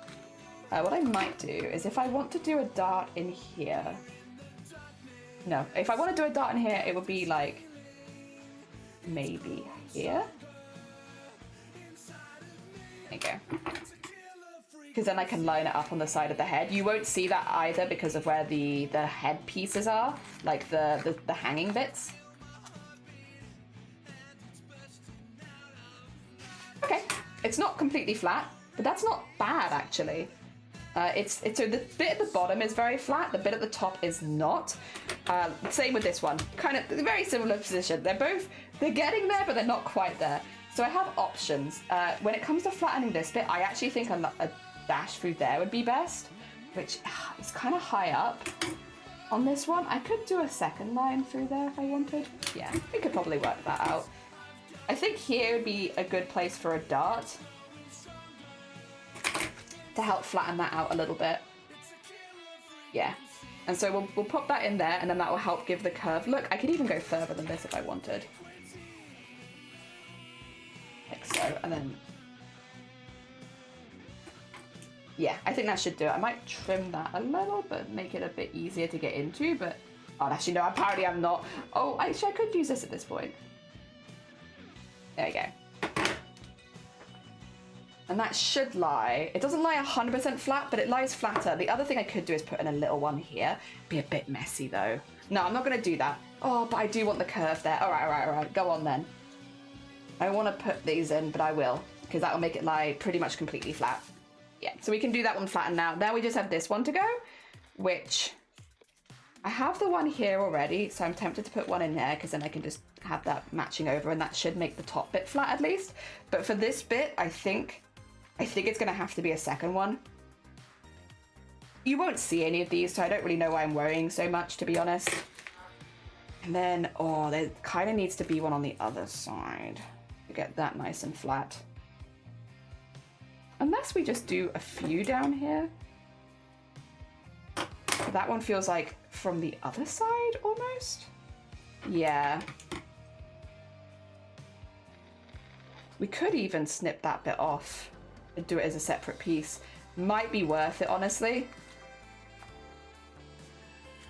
Speaker 1: What I might do is if I want to do a dart in here, no, if I want to do a dart in here, it would be like, maybe here. There you go. Because then I can line it up on the side of the head. You won't see that either because of where the head pieces are, like the hanging bits. Okay, it's not completely flat, but that's not bad actually. So the bit at the bottom is very flat, the bit at the top is not. Same with this one, kind of very similar position. They're getting there, but they're not quite there. So I have options. When it comes to flattening this bit, I actually think a dash through there would be best, which is kind of high up on this one. I could do a second line through there if I wanted. Yeah, we could probably work that out. I think here would be a good place for a dart to help flatten that out a little bit. Yeah, and so we'll pop that in there, and then that will help give the curve look. I could even go further than this if I wanted. Like so, and then... yeah, I think that should do it. I might trim that a little, but make it a bit easier to get into, but... oh, actually, no, apparently I'm not. Oh, actually, I could use this at this point. There we go. And that should lie, it doesn't lie 100% flat, but it lies flatter. The other thing I could do is put in a little one here. Be a bit messy though. No, I'm not gonna do that. Oh, but I do want the curve there. All right, go on then. I wanna put these in, but I will, because that will make it lie pretty much completely flat. Yeah, so we can do that one flattened now. Now we just have this one to go, which I have the one here already, so I'm tempted to put one in there, because then I can just have that matching over, and that should make the top bit flat at least. But for this bit, I think it's gonna have to be a second one. You won't see any of these, so I don't really know why I'm worrying so much, to be honest. And then, oh, there kind of needs to be one on the other side to get that nice and flat. Unless we just do a few down here. That one feels like from the other side, almost. Yeah. We could even snip that bit off and do it as a separate piece. Might be worth it, honestly.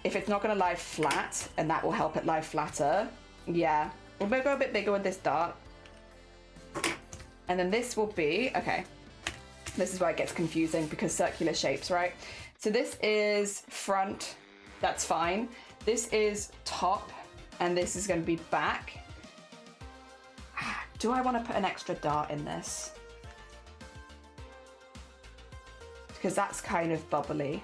Speaker 1: If it's not going to lie flat, and that will help it lie flatter. Yeah. We'll go a bit bigger with this dart. And then this will be... okay. This is where it gets confusing, because circular shapes, right? So this is front. That's fine. This is top. And this is going to be back. Do I want to put an extra dart in this? Because that's kind of bubbly.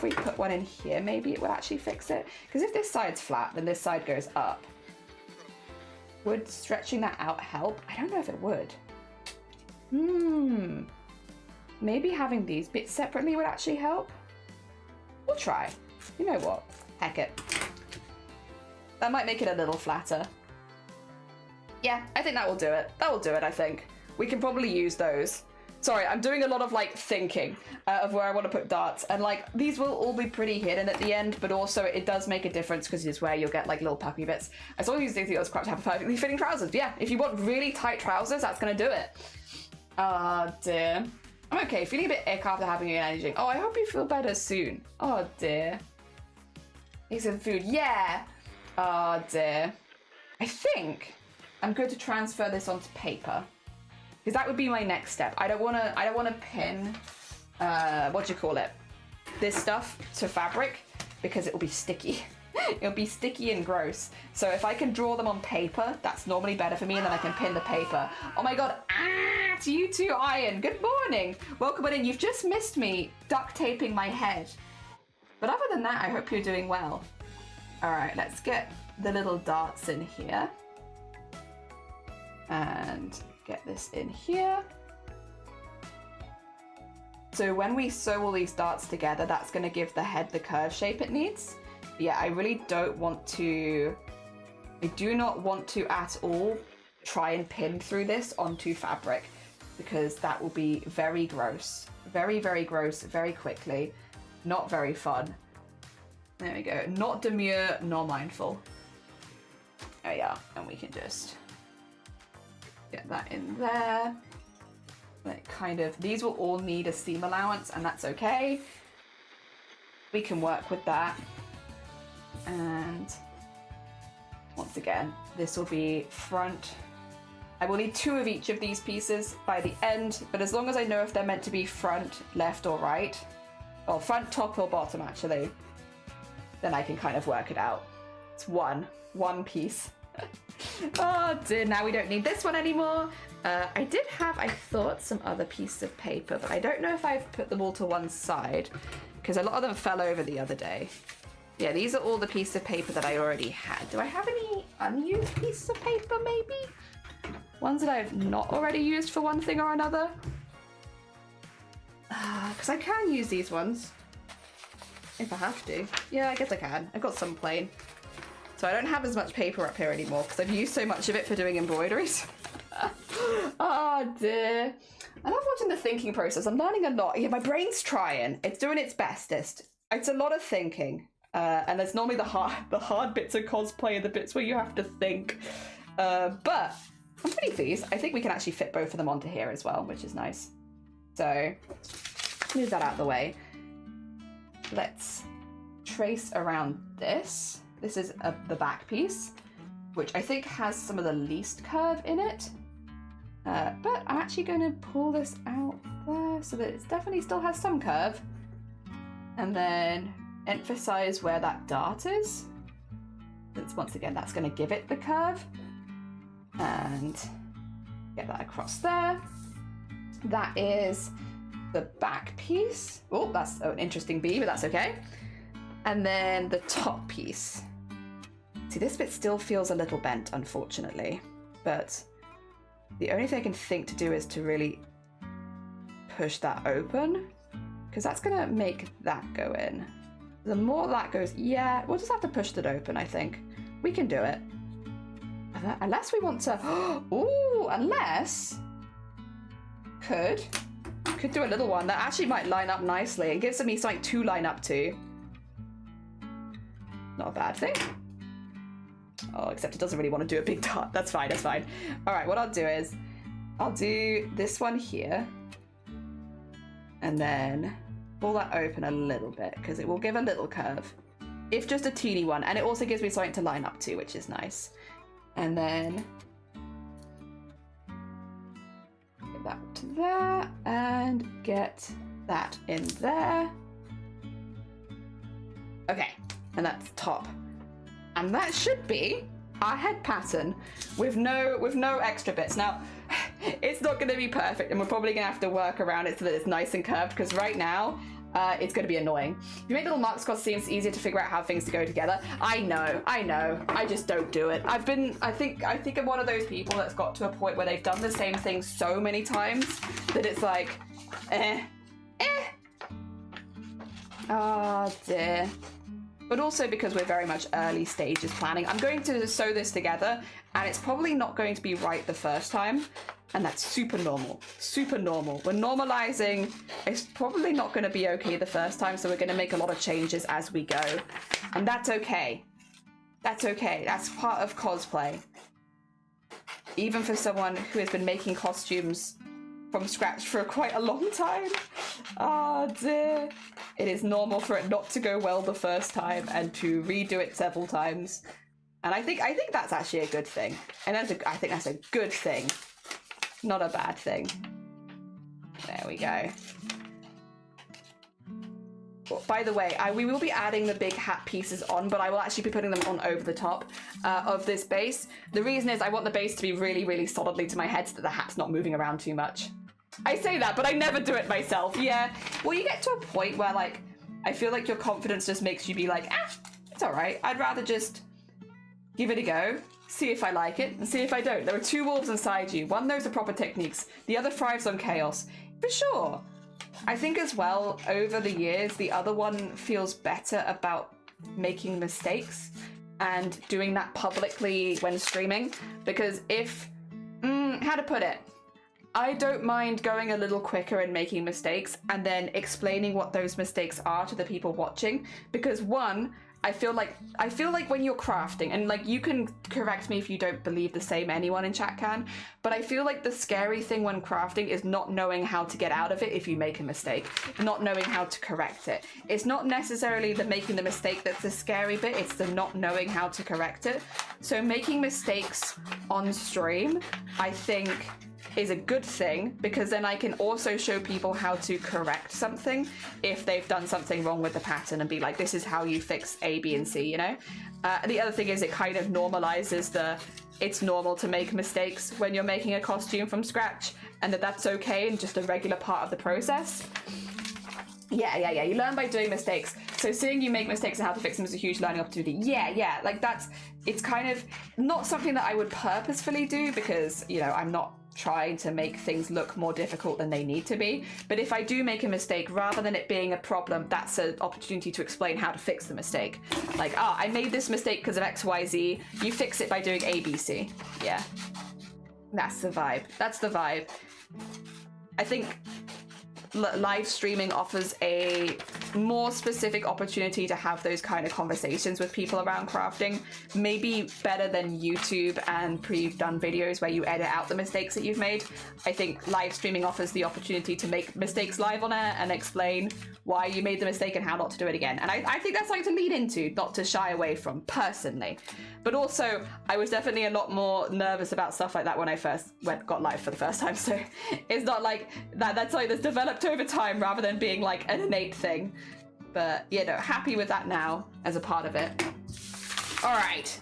Speaker 1: we put one in here, maybe it would actually fix it. Because if this side's flat, then this side goes up. Would stretching that out help? I don't know if it would. Maybe having these bits separately would actually help. We'll try. You know what? Heck it. That might make it a little flatter. Yeah, I think that will do it. That will do it, I think. We can probably use those. Sorry, I'm doing a lot of like thinking of where I want to put darts, and like these will all be pretty hidden at the end, but also it does make a difference because it's where you'll get like little puppy bits. I saw these things that was crap to have perfectly fitting trousers. Yeah, if you want really tight trousers, that's gonna do it. Oh dear. I'm okay, feeling a bit ick after having an energy. Oh, I hope you feel better soon. Oh dear. Need some food. Yeah. Oh dear. I think I'm going to transfer this onto paper. Because that would be my next step. I don't wanna pin what do you call it? This stuff to fabric because it will be sticky. It'll be sticky and gross. So if I can draw them on paper, that's normally better for me, and then I can pin the paper. Oh my god, to you too, Iron. Good morning. Welcome in. You've just missed me duct taping my head. But other than that, I hope you're doing well. All right, let's get the little darts in here. And get this in here. So when we sew all these darts together, that's going to give the head the curve shape it needs. But yeah, I really don't want to, I do not want to at all try and pin through this onto fabric, because that will be very gross. Very, very gross, very quickly. Not very fun. There we go. Not demure, nor mindful. There we are. And we can just get that in there. Like kind of, these will all need a seam allowance, and that's okay. We can work with that. And once again, this will be front. I will need 2 of each of these pieces by the end, but as long as I know if they're meant to be front, left, or right, or front, top, or bottom actually, then I can kind of work it out. It's one piece. Oh dear, now we don't need this one anymore. I did have, I thought, some other pieces of paper, but I don't know if I've put them all to one side because a lot of them fell over the other day. Yeah, these are all the pieces of paper that I already had. Do I have any unused pieces of paper, maybe? Ones that I've not already used for one thing or another? Because I can use these ones if I have to. Yeah, I guess I can. I've got some plain. So I don't have as much paper up here anymore because I've used so much of it for doing embroideries. Oh dear. I love watching the thinking process. I'm learning a lot. Yeah, my brain's trying. It's doing its bestest. It's a lot of thinking. And there's normally the hard bits of cosplay and the bits where you have to think. But I'm pretty pleased. I think we can actually fit both of them onto here as well, which is nice. So move that out of the way. Let's trace around this. This is the back piece, which I think has some of the least curve in it. But I'm actually going to pull this out there so that it definitely still has some curve. And then emphasize where that dart is. Since once again, that's going to give it the curve. And get that across there. That is the back piece. Oh, that's an interesting B, but that's okay. And then the top piece. See, this bit still feels a little bent, unfortunately, but the only thing I can think to do is to really push that open, because that's gonna make that go in. The more that goes, yeah, we'll just have to push that open, I think. We can do it. Unless we want to, ooh, unless, could do a little one. That actually might line up nicely. It gives me something to line up to. Not a bad thing. Oh, except it doesn't really want to do a big dart. That's fine, that's fine. All right, what I'll do is, I'll do this one here. And then pull that open a little bit, because it will give a little curve. If just a teeny one. And it also gives me something to line up to, which is nice. And then get that to there, and get that in there. Okay, and that's top. And that should be our head pattern with no extra bits. Now, it's not going to be perfect, and we're probably going to have to work around it so that it's nice and curved, because right now it's going to be annoying. If you make little marks across seams, it's easier to figure out how things to go together. I know. I just don't do it. I think I'm one of those people that's got to a point where they've done the same thing so many times that it's like, Oh dear. But also because we're very much early stages planning. I'm going to sew this together and it's probably not going to be right the first time. And that's super normal, super normal. We're normalizing. It's probably not going to be okay the first time, so we're going to make a lot of changes as we go. And that's okay. That's okay. That's part of cosplay. Even for someone who has been making costumes from scratch for quite a long time. Oh dear. It is normal for it not to go well the first time and to redo it several times. And I think that's actually a good thing. And I think that's a good thing. Not a bad thing. There we go. Well, by the way, we will be adding the big hat pieces on, but I will actually be putting them on over the top of this base. The reason is I want the base to be really, really solidly to my head so that the hat's not moving around too much. I say that, but I never do it myself. Yeah. Well, you get to a point where, like, I feel like your confidence just makes you be like, it's all right. I'd rather just give it a go, see if I like it, and see if I don't. There are two wolves inside you. One knows the proper techniques. The other thrives on chaos. For sure. I think as well, over the years, the other one feels better about making mistakes and doing that publicly when streaming. Because if, how to put it? I don't mind going a little quicker and making mistakes and then explaining what those mistakes are to the people watching. Because one, I feel like when you're crafting, and like you can correct me if you don't believe the same, anyone in chat can, but I feel like the scary thing when crafting is not knowing how to get out of it if you make a mistake, not knowing how to correct it. It's not necessarily the making the mistake that's the scary bit, it's the not knowing how to correct it. So making mistakes on stream, I think, is a good thing, because then I can also show people how to correct something if they've done something wrong with the pattern and be like, this is how you fix A, B, and C, you know? The other thing is it kind of normalizes it's normal to make mistakes when you're making a costume from scratch, and that's okay and just a regular part of the process. Yeah, you learn by doing mistakes. So seeing you make mistakes and how to fix them is a huge learning opportunity. Yeah, like it's kind of not something that I would purposefully do, because, you know, I'm not trying to make things look more difficult than they need to be. But if I do make a mistake, rather than it being a problem, that's an opportunity to explain how to fix the mistake. Like, I made this mistake because of XYZ. You fix it by doing ABC. Yeah. That's the vibe. That's the vibe. I think live streaming offers a more specific opportunity to have those kind of conversations with people around crafting, maybe better than YouTube and pre-done videos where you edit out the mistakes that you've made. I think live streaming offers the opportunity to make mistakes live on air and explain why you made the mistake and how not to do it again. And I think that's something to lean into, not to shy away from, personally. But also, I was definitely a lot more nervous about stuff like that when I first got live for the first time. So it's not like that's something that's developed over time rather than being like an innate thing. But, you know, happy with that now as a part of it. All right.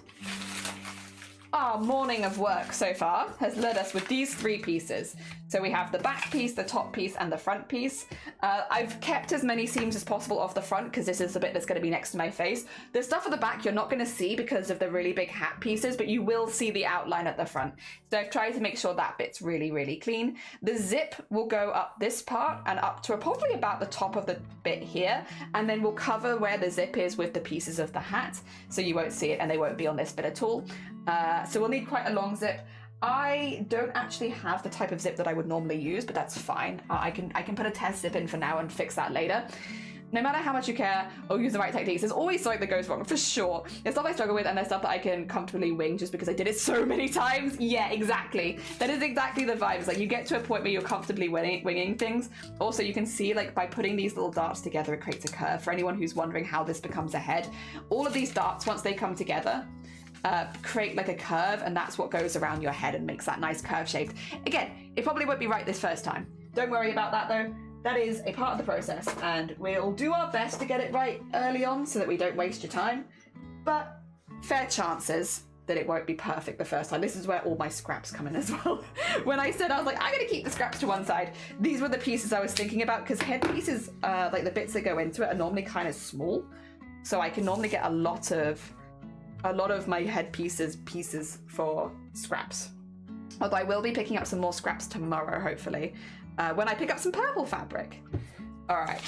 Speaker 1: Our morning of work so far has led us with these three pieces. So we have the back piece, the top piece, and the front piece. I've kept as many seams as possible off the front because this is the bit that's going to be next to my face. The stuff at the back you're not going to see because of the really big hat pieces, but you will see the outline at the front. So I've tried to make sure that bit's really, really clean. The zip will go up this part and up to probably about the top of the bit here, and then we'll cover where the zip is with the pieces of the hat, so you won't see it and they won't be on this bit at all. So we'll need quite a long zip. I don't actually have the type of zip that I would normally use, but that's fine. I can put a test zip in for now and fix that later. No matter how much you care or use the right techniques, there's always something that goes wrong, for sure. There's stuff I struggle with and there's stuff that I can comfortably wing just because I did it so many times. Yeah, exactly. That is exactly the vibe. It's like you get to a point where you're comfortably winging things. Also, you can see, like, by putting these little darts together, it creates a curve. For anyone who's wondering how this becomes a head, all of these darts, once they come together, create like a curve, and that's what goes around your head and makes that nice curve shaped. Again, it probably won't be right this first time. Don't worry about that though. That is a part of the process, and we'll do our best to get it right early on so that we don't waste your time. But fair chances. that it won't be perfect the first time. This is where all my scraps come in as well. When I said I was like, I'm gonna keep the scraps to one side, these were the pieces I was thinking about, because headpieces, like the bits that go into it, are normally kind of small. So I can normally get a lot of my headpieces for scraps. Although I will be picking up some more scraps tomorrow, hopefully, when I pick up some purple fabric. All right,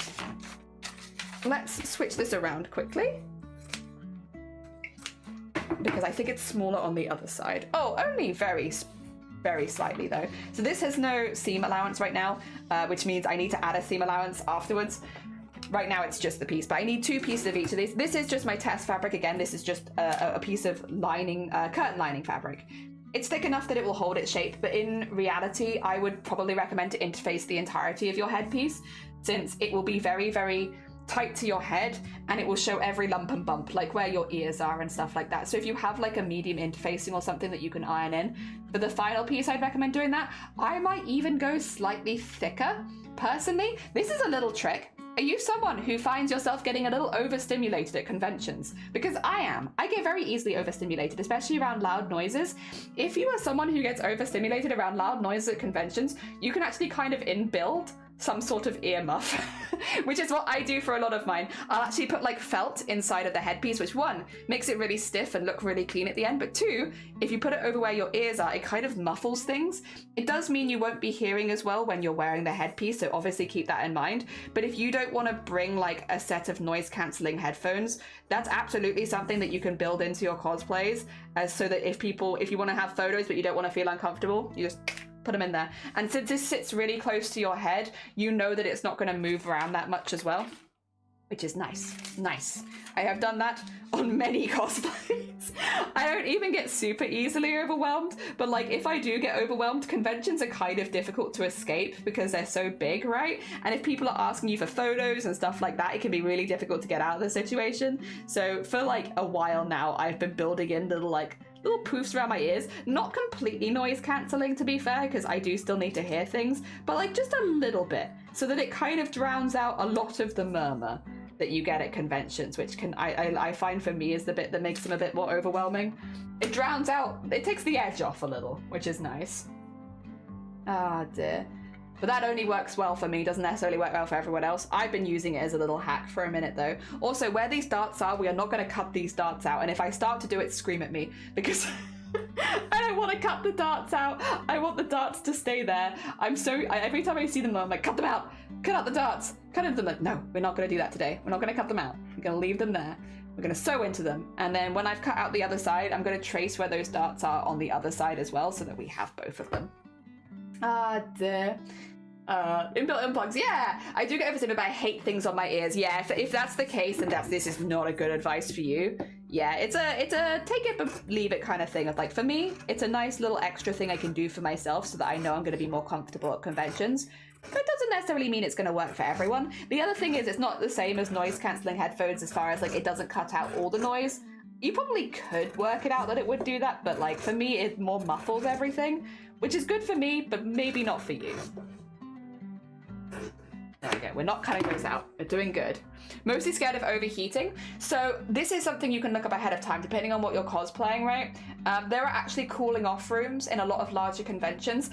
Speaker 1: let's switch this around quickly, because I think it's smaller on the other side. Oh, only very slightly though. So this has no seam allowance right now, which means I need to add a seam allowance afterwards. Right now it's just the piece, but I need 2 pieces of each of these. This is just my test fabric. Again, this is just a piece of lining, curtain lining fabric. It's thick enough that it will hold its shape, but in reality, I would probably recommend to interface the entirety of your headpiece, since it will be very, very tight to your head, and it will show every lump and bump, like where your ears are and stuff like that. So if you have like a medium interfacing or something that you can iron in, for the final piece I'd recommend doing that. I might even go slightly thicker. Personally, this is a little trick. Are you someone who finds yourself getting a little overstimulated at conventions? Because I am. I get very easily overstimulated, especially around loud noises. If you are someone who gets overstimulated around loud noises at conventions, you can actually kind of inbuild some sort of earmuff, which is what I do for a lot of mine. I'll actually put like felt inside of the headpiece, which 1, makes it really stiff and look really clean at the end, but 2, if you put it over where your ears are, it kind of muffles things. It does mean you won't be hearing as well when you're wearing the headpiece, so obviously keep that in mind. But if you don't want to bring like a set of noise cancelling headphones, that's absolutely something that you can build into your cosplays, so that if you want to have photos but you don't want to feel uncomfortable, you just put them in there. And since this sits really close to your head, you know that it's not going to move around that much as well, which is nice. Nice. I have done that on many cosplays. I don't even get super easily overwhelmed, but like if I do get overwhelmed, conventions are kind of difficult to escape because they're so big, right? And if people are asking you for photos and stuff like that, it can be really difficult to get out of the situation. So for like a while now, I've been building in little poofs around my ears, not completely noise cancelling to be fair, because I do still need to hear things, but like just a little bit, so that it kind of drowns out a lot of the murmur that you get at conventions, which I find for me is the bit that makes them a bit more overwhelming. It drowns out, it takes the edge off a little, which is nice. Ah dear. But that only works well for me, doesn't necessarily work well for everyone else. I've been using it as a little hack for a minute though. Also, where these darts are, we are not going to cut these darts out. And if I start to do it, scream at me, because I don't want to cut the darts out. I want the darts to stay there. Every time I see them, I'm like, cut them out. Cut out the darts. Cut into them. Like, no, we're not going to do that today. We're not going to cut them out. We're going to leave them there. We're going to sew into them. And then when I've cut out the other side, I'm going to trace where those darts are on the other side as well, so that we have both of them. Ah, dear. Inbuilt earplugs, yeah! I do get overstimulated, but I hate things on my ears. Yeah, if that's the case, then this is not a good advice for you. Yeah, it's a take it but leave it kind of thing. Of like, for me, it's a nice little extra thing I can do for myself so that I know I'm going to be more comfortable at conventions. But it doesn't necessarily mean it's going to work for everyone. The other thing is, it's not the same as noise cancelling headphones as far as like it doesn't cut out all the noise. You probably could work it out that it would do that, but like for me, it more muffles everything, which is good for me, but maybe not for you. There we go, we're not cutting those out, we're doing good. Mostly scared of overheating. So this is something you can look up ahead of time, depending on what you're cosplaying, right? There are actually cooling off rooms in a lot of larger conventions,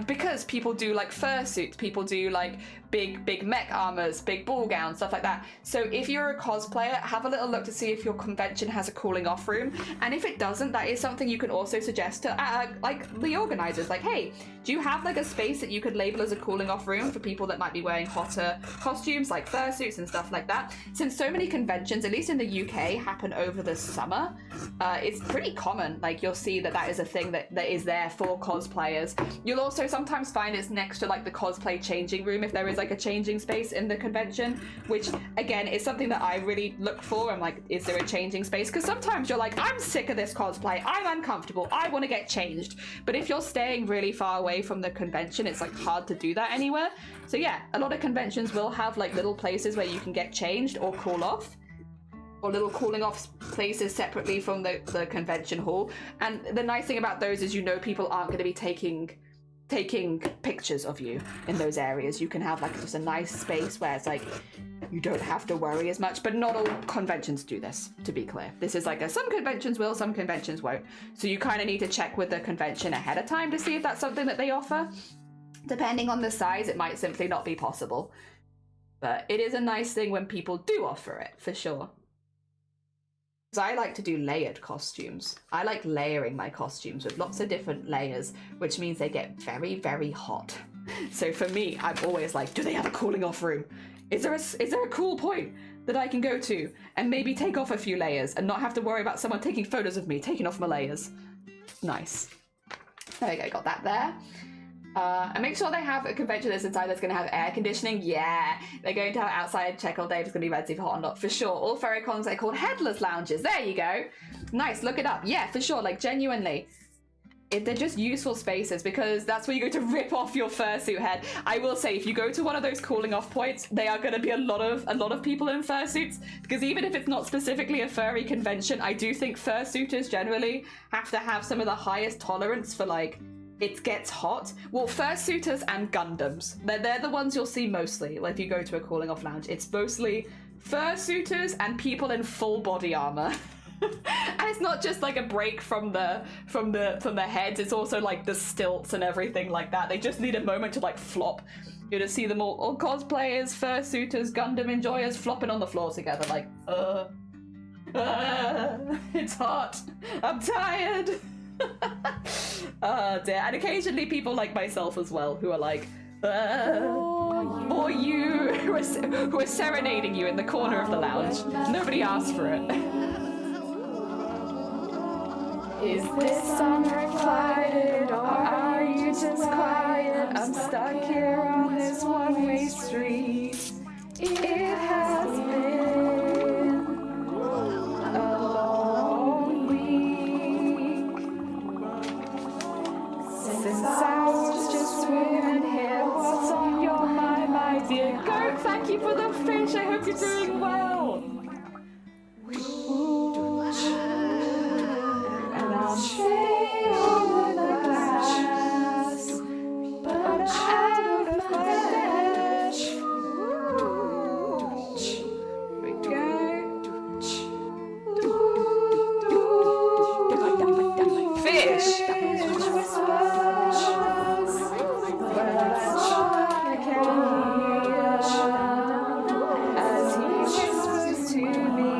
Speaker 1: because people do like fursuits, people do like big mech armors, big ball gowns, stuff like that. So if you're a cosplayer, have a little look to see if your convention has a cooling off room. And if it doesn't, that is something you can also suggest to like the organizers, like, hey, do you have like a space that you could label as a cooling off room for people that might be wearing hotter costumes like fursuits and stuff like that? Since so many conventions, at least in the UK, happen over the summer, it's pretty common. Like you'll see that is a thing that is there for cosplayers. You'll also sometimes find it's next to like the cosplay changing room if there is like a changing space in the convention, which again is something that I really look for. I'm like, is there a changing space? Because sometimes you're like, I'm sick of this cosplay, I'm uncomfortable, I want to get changed. But if you're staying really far away from the convention, it's like hard to do that anywhere. So yeah, a lot of conventions will have like little places where you can get changed or cool off, or little cooling off places separately from the convention hall. And the nice thing about those is, you know, people aren't going to be taking pictures of you in those areas. You can have like just a nice space where it's like You don't have to worry as much, but not all conventions do this, to be clear. This is like some conventions will, some conventions won't. So you kind of need to check with the convention ahead of time to see if that's something that they offer. Depending on the size, it might simply not be possible. But it is a nice thing when people do offer it, for sure. Because I like to do layered costumes. I like layering my costumes with lots of different layers, which means they get very, very hot. So for me, I'm always like, do they have a cooling off room? Is there a cool point that I can go to and maybe take off a few layers and not have to worry about someone taking photos of me taking off my layers? Nice. There we go, got that there. And make sure they have a convention that's inside that's going to have air conditioning. Yeah, they're going to have outside check all day if it's going to be red, if hot or not, for sure. All ferricons are called headless lounges. There you go. Nice, look it up. Yeah, for sure, like genuinely. They're just useful spaces because that's where you go to rip off your fursuit head. I will say, if you go to one of those cooling off points, they are going to be a lot of people in fursuits, because even if it's not specifically a furry convention, I do think fursuiters generally have to have some of the highest tolerance for like, it gets hot. Well, fursuiters and Gundams, they're the ones you'll see mostly. Like if you go to a cooling off lounge, it's mostly fursuiters and people in full body armor. And it's not just like a break from the heads, it's also like the stilts and everything like that. They just need a moment to like flop. You're to see them all cosplayers, fursuiters, Gundam enjoyers flopping on the floor together like, it's hot, I'm tired. Oh dear. And occasionally people like myself as well who are like, or you who are serenading you in the corner of the lounge. Nobody asked for it. Is this song recorded or are you just quiet? I'm stuck here on this one-way street. It has been a long week since I was just swimming here. What's on your mind, my dear goat? Thank you for the fish. I hope you're doing well. I'm sitting on the glass, but I'm out of my dash. Here we go. Fish! I can hear as he whispers to me.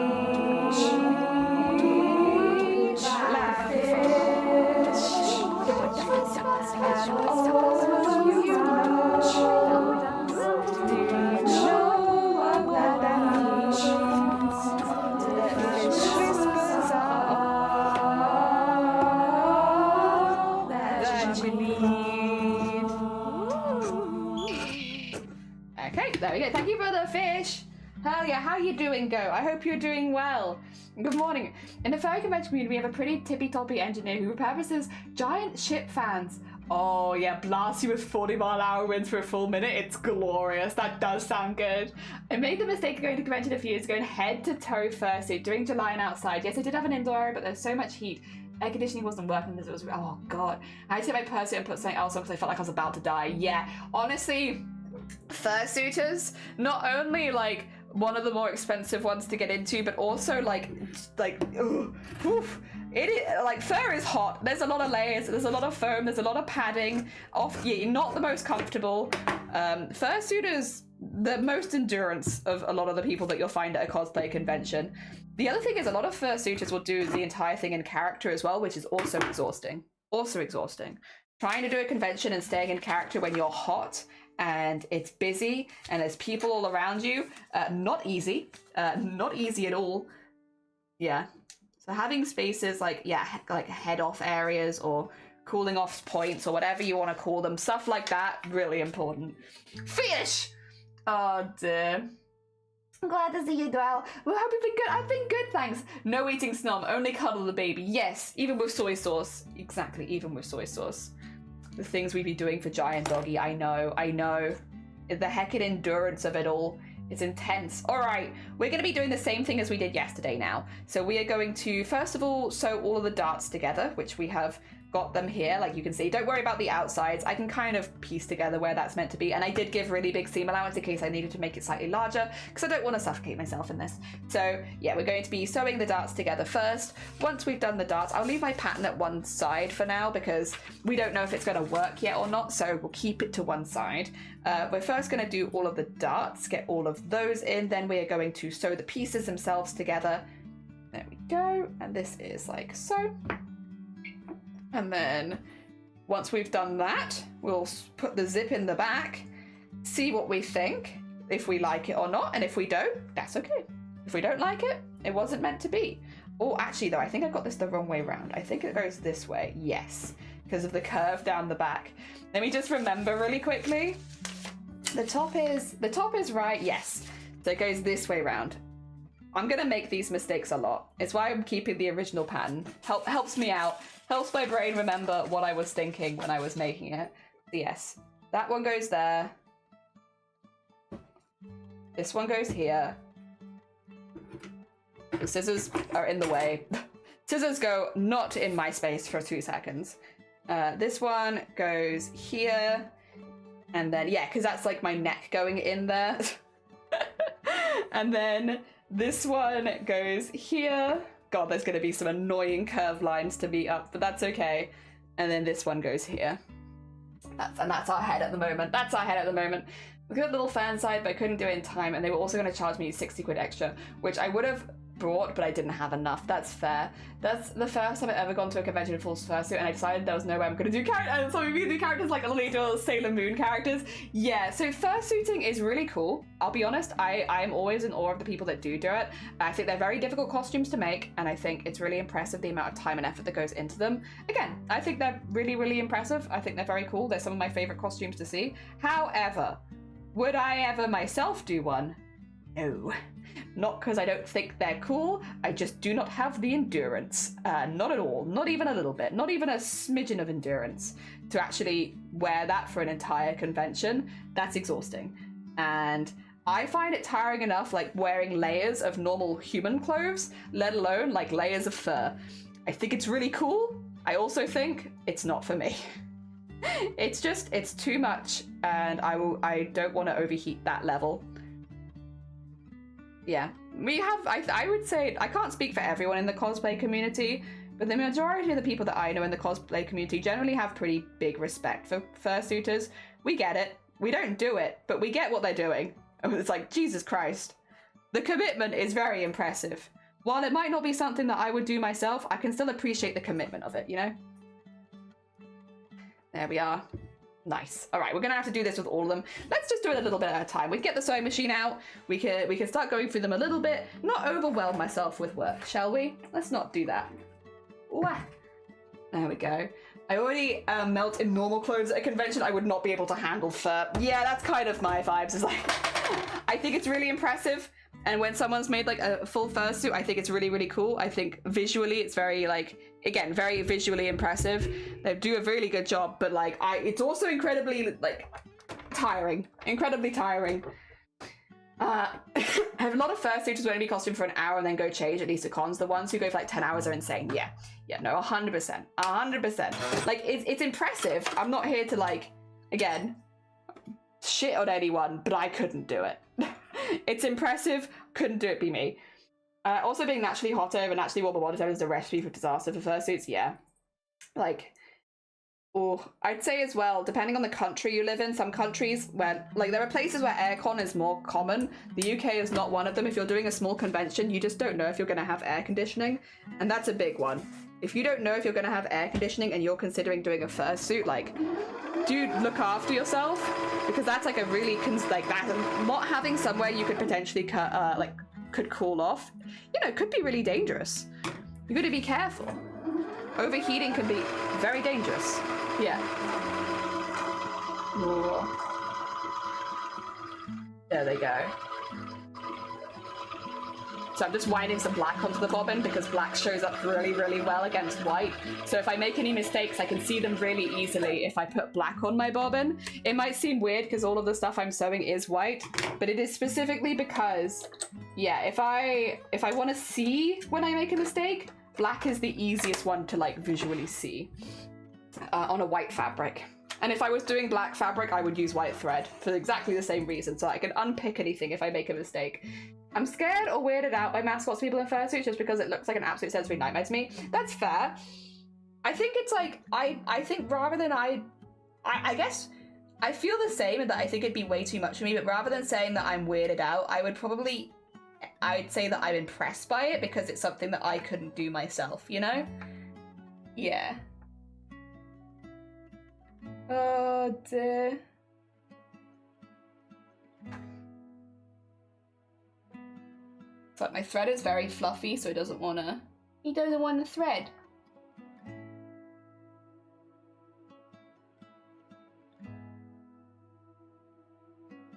Speaker 1: Okay, there we go. Thank you for the fish. Hell yeah, how you doing, Go? I hope you're doing well. Good morning. In the furry convention community, we have a pretty tippy-toppy engineer who repurposes giant ship fans. Oh yeah, blast you with 40-mile-an-hour winds for a full minute. It's glorious. That does sound good. I made the mistake of going to convention a few years ago in head-to-toe fursuit, doing July and outside. Yes, I did have an indoor area, but there's so much heat. Air conditioning wasn't working because it was, oh god. I had to take my pursuit and put something else on because I felt like I was about to die. Yeah, honestly, fursuiters, not only like one of the more expensive ones to get into, but also like oof. It is, like, fur is hot. There's a lot of layers, there's a lot of foam, there's a lot of padding. Yeah, not the most comfortable. Fursuiters, the most endurance of a lot of the people that you'll find at a cosplay convention. The other thing is a lot of fursuiters will do the entire thing in character as well, which is also exhausting. Trying to do a convention and staying in character when you're hot and it's busy and there's people all around you, not easy at all. Yeah. So having spaces like, yeah, like head off areas or cooling off points or whatever you want to call them, stuff like that, really important. Fish! Oh dear. I'm glad to see you, Dwell. Well, hope you've been good. I've been good, thanks. No eating snom, only cuddle the baby. Yes, even with soy sauce. Exactly, even with soy sauce. The things we'd be doing for Giant Doggy, I know. The heckin' endurance of it all. It's intense. All right, we're going to be doing the same thing as we did yesterday now. So we are going to, first of all, sew all of the darts together, which we have got them here, like you can see. Don't worry about the outsides. I can kind of piece together where that's meant to be. And I did give really big seam allowance in case I needed to make it slightly larger, because I don't want to suffocate myself in this. So yeah, we're going to be sewing the darts together first. Once we've done the darts, I'll leave my pattern at one side for now because we don't know if it's going to work yet or not, so we'll keep it to one side. We're first going to do all of the darts, get all of those in, then we are going to sew the pieces themselves together. There we go, and this is like so. And then once we've done that, we'll put the zip in the back, see what we think, if we like it or not, and if we don't, that's okay. If we don't like it, it wasn't meant to be. Oh, actually though, I think I got this the wrong way around. I think it goes this way, yes, because of the curve down the back. Let me just remember really quickly. The top is right, yes. So it goes this way around. I'm gonna make these mistakes a lot. It's why I'm keeping the original pattern. Helps me out. Helps my brain remember what I was thinking when I was making it. Yes, that one goes there. This one goes here. The scissors are in the way. Scissors go not in my space for 2 seconds. This one goes here. And then, yeah, because that's like my neck going in there. And then this one goes here. God, there's going to be some annoying curved lines to meet up, but that's okay. And then this one goes here. That's our head at the moment. That's our head at the moment. We got a little fan side, but I couldn't do it in time, and they were also going to charge me 60 quid extra, which I would have brought, but I didn't have enough. That's fair. That's the first time I've ever gone to a convention in full fursuit, and I decided there was no way I'm going to do characters. So we can do characters like little Sailor Moon characters. Yeah, so fursuiting is really cool. I'll be honest, I am always in awe of the people that do it. I think they're very difficult costumes to make, and I think it's really impressive the amount of time and effort that goes into them. Again, I think they're really, really impressive. I think they're very cool. They're some of my favorite costumes to see. However, would I ever myself do one? No. Not because I don't think they're cool, I just do not have the endurance. Not at all, not even a little bit, not even a smidgen of endurance to actually wear that for an entire convention. That's exhausting. And I find it tiring enough like wearing layers of normal human clothes, let alone like layers of fur. I think it's really cool. I also think it's not for me. It's too much, and I don't want to overheat that level. Yeah, we have, I would say, I can't speak for everyone in the cosplay community, but the majority of the people that I know in the cosplay community generally have pretty big respect for fursuiters. We get it. We don't do it, but we get what they're doing. It's like, Jesus Christ. The commitment is very impressive. While it might not be something that I would do myself, I can still appreciate the commitment of it, you know? There we are. Nice. All right, we're gonna have to do this with all of them. Let's just do it a little bit at a time. We get the sewing machine out. We can start going through them a little bit. Not overwhelm myself with work, shall we? Let's not do that. Wah. There we go. I already melt in normal clothes at a convention. I would not be able to handle fur. Yeah, that's kind of my vibes. It's like, I think it's really impressive. And when someone's made like a full fursuit, I think it's really, really cool. I think visually it's very like, again, very visually impressive. They do a really good job, but like, it's also incredibly like tiring, incredibly tiring. I have a lot of fursuiters who only costume for an hour and then go change, at least at cons. The ones who go for like 10 hours are insane. Yeah, no, 100%, 100%. Like, it's impressive. I'm not here to like, again, shit on anyone, but I couldn't do it. It's impressive, couldn't do it, be me. Also being naturally hotter and naturally warmer water temperature is a recipe for disaster for fursuits, yeah. Like, oh, I'd say as well, depending on the country you live in, some countries where, like, there are places where aircon is more common. The UK is not one of them. If you're doing a small convention, you just don't know if you're going to have air conditioning, and that's a big one. If you don't know if you're going to have air conditioning and you're considering doing a fursuit, like, dude, look after yourself, because that's like a really, like, that, not having somewhere you could potentially, could cool off, you know, could be really dangerous. You've got to be careful. Overheating can be very dangerous. Yeah. Ooh. There they go. So I'm just winding some black onto the bobbin because black shows up really, really well against white. So if I make any mistakes, I can see them really easily if I put black on my bobbin. It might seem weird because all of the stuff I'm sewing is white, but it is specifically because, yeah, if I want to see when I make a mistake, black is the easiest one to like visually see. on a white fabric. And if I was doing black fabric, I would use white thread for exactly the same reason, so I can unpick anything if I make a mistake. I'm scared or weirded out by mascots people in fursuits just because it looks like an absolute sensory nightmare to me. That's fair. I think it's like, I think rather than I guess I feel the same in that I think it'd be way too much for me, but rather than saying that I'm weirded out, I'd say that I'm impressed by it because it's something that I couldn't do myself, you know? Yeah. Oh dear. But my thread is very fluffy, so he doesn't want the thread.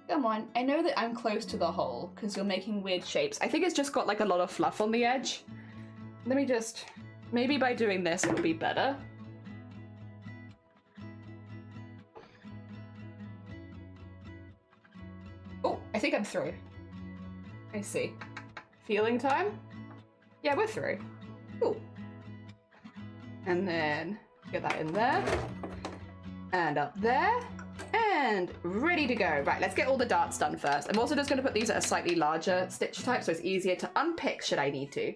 Speaker 1: Come on, I know that I'm close to the hole because you're making weird shapes. I think it's just got like a lot of fluff on the edge. Let me just, maybe by doing this it'll be better. Oh, I think I'm through. I see. Feeling time? Yeah, we're through. Cool. And then get that in there. And up there. And ready to go. Right, let's get all the darts done first. I'm also just going to put these at a slightly larger stitch type so it's easier to unpick should I need to.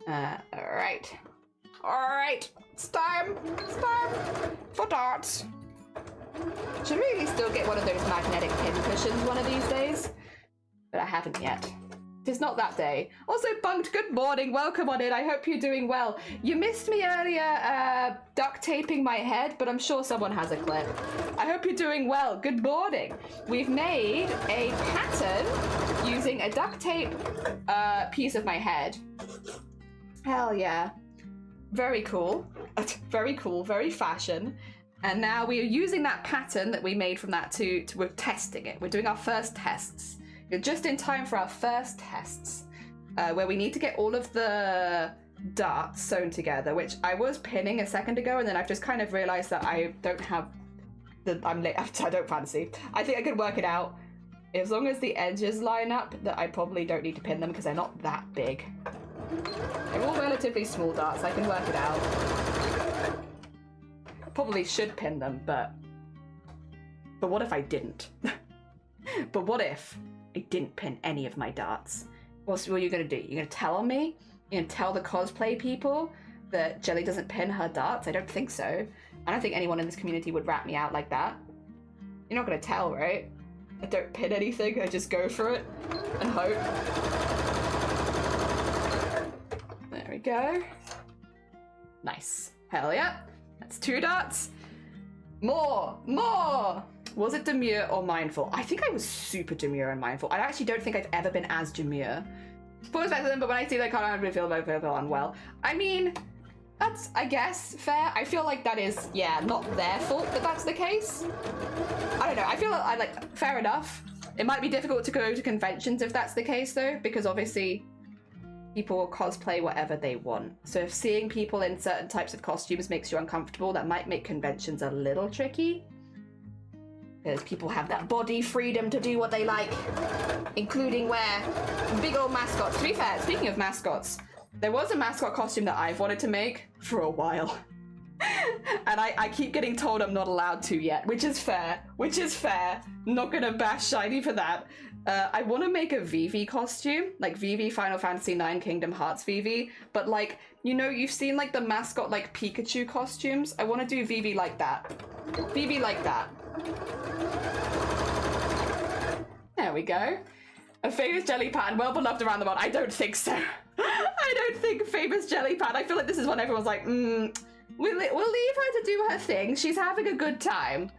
Speaker 1: Alright. Alright. It's time for darts. Should really still get one of those magnetic pin cushions one of these days. But I haven't yet. It's not that day. Also, Bunked, good morning. Welcome on in. I hope you're doing well. You missed me earlier duct taping my head, but I'm sure someone has a clip. I hope you're doing well. Good morning. We've made a pattern using a duct tape piece of my head. Hell yeah. Very cool. Very cool. Very fashion. And now we are using that pattern that we made from that we're testing it. We're doing our first tests. You're just in time for our first tests, where we need to get all of the darts sewn together, which I was pinning a second ago, and then I've just kind of realized that I don't have I don't fancy. I think I could work it out. As long as the edges line up, that I probably don't need to pin them because they're not that big. They're all relatively small darts, I can work it out. I probably should pin them, but what if I didn't? But what if I didn't pin any of my darts? What are you going to do? You're going to tell on me? You're going to tell the cosplay people that Jelly doesn't pin her darts? I don't think so. I don't think anyone in this community would rat me out like that. You're not going to tell, right? I don't pin anything, I just go for it and hope. There we go. Nice. Hell yeah. That's 2 darts. More! Was it demure or mindful? I think I was super demure and mindful. I actually don't think I've ever been as demure. Spoilers back to them, but when I see that, I can't really feel unwell. I mean, that's, I guess, fair. I feel like that is, yeah, not their fault that that's the case. I don't know. I feel like fair enough. It might be difficult to go to conventions if that's the case, though, because obviously people will cosplay whatever they want. So if seeing people in certain types of costumes makes you uncomfortable, that might make conventions a little tricky. Because people have that body freedom to do what they like, including wear big old mascots. To be fair, speaking of mascots, there was a mascot costume that I've wanted to make for a while. And I keep getting told I'm not allowed to yet, which is fair. I'm not gonna bash Shiny for that. I want to make a Vivi costume, like Vivi Final Fantasy IX Kingdom Hearts Vivi, but like, you know, you've seen like the mascot like Pikachu costumes? I want to do Vivi like that. Vivi like that. There we go. A famous jelly pattern, well beloved around the world. I don't think so. I don't think famous jelly pattern. I feel like this is when everyone's like, we'll leave her to do her thing. She's having a good time.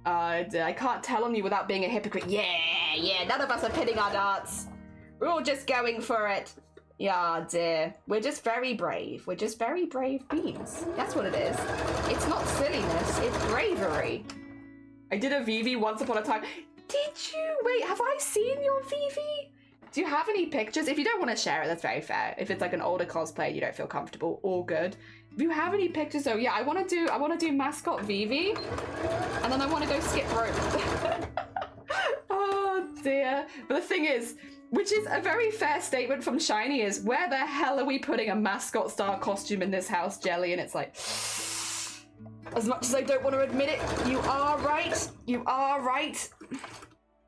Speaker 1: I can't tell on you without being a hypocrite. Yeah, none of us are pinning our darts. We're all just going for it. Yeah, dear. We're just very brave. We're just very brave beings. That's what it is. It's not silliness, it's bravery. I did a Vivi once upon a time. Did you? Wait, have I seen your Vivi? Do you have any pictures? If you don't want to share it, that's very fair. If it's like an older cosplayer and you don't feel comfortable, all good. If you have any pictures though, yeah, I want to do mascot Vivi, and then I want to go skip rope. Oh dear. But the thing is, which is a very fair statement from Shiny, is where the hell are we putting a mascot style costume in this house, Jelly? And it's like, As much as I don't want to admit it, you are right. You are right.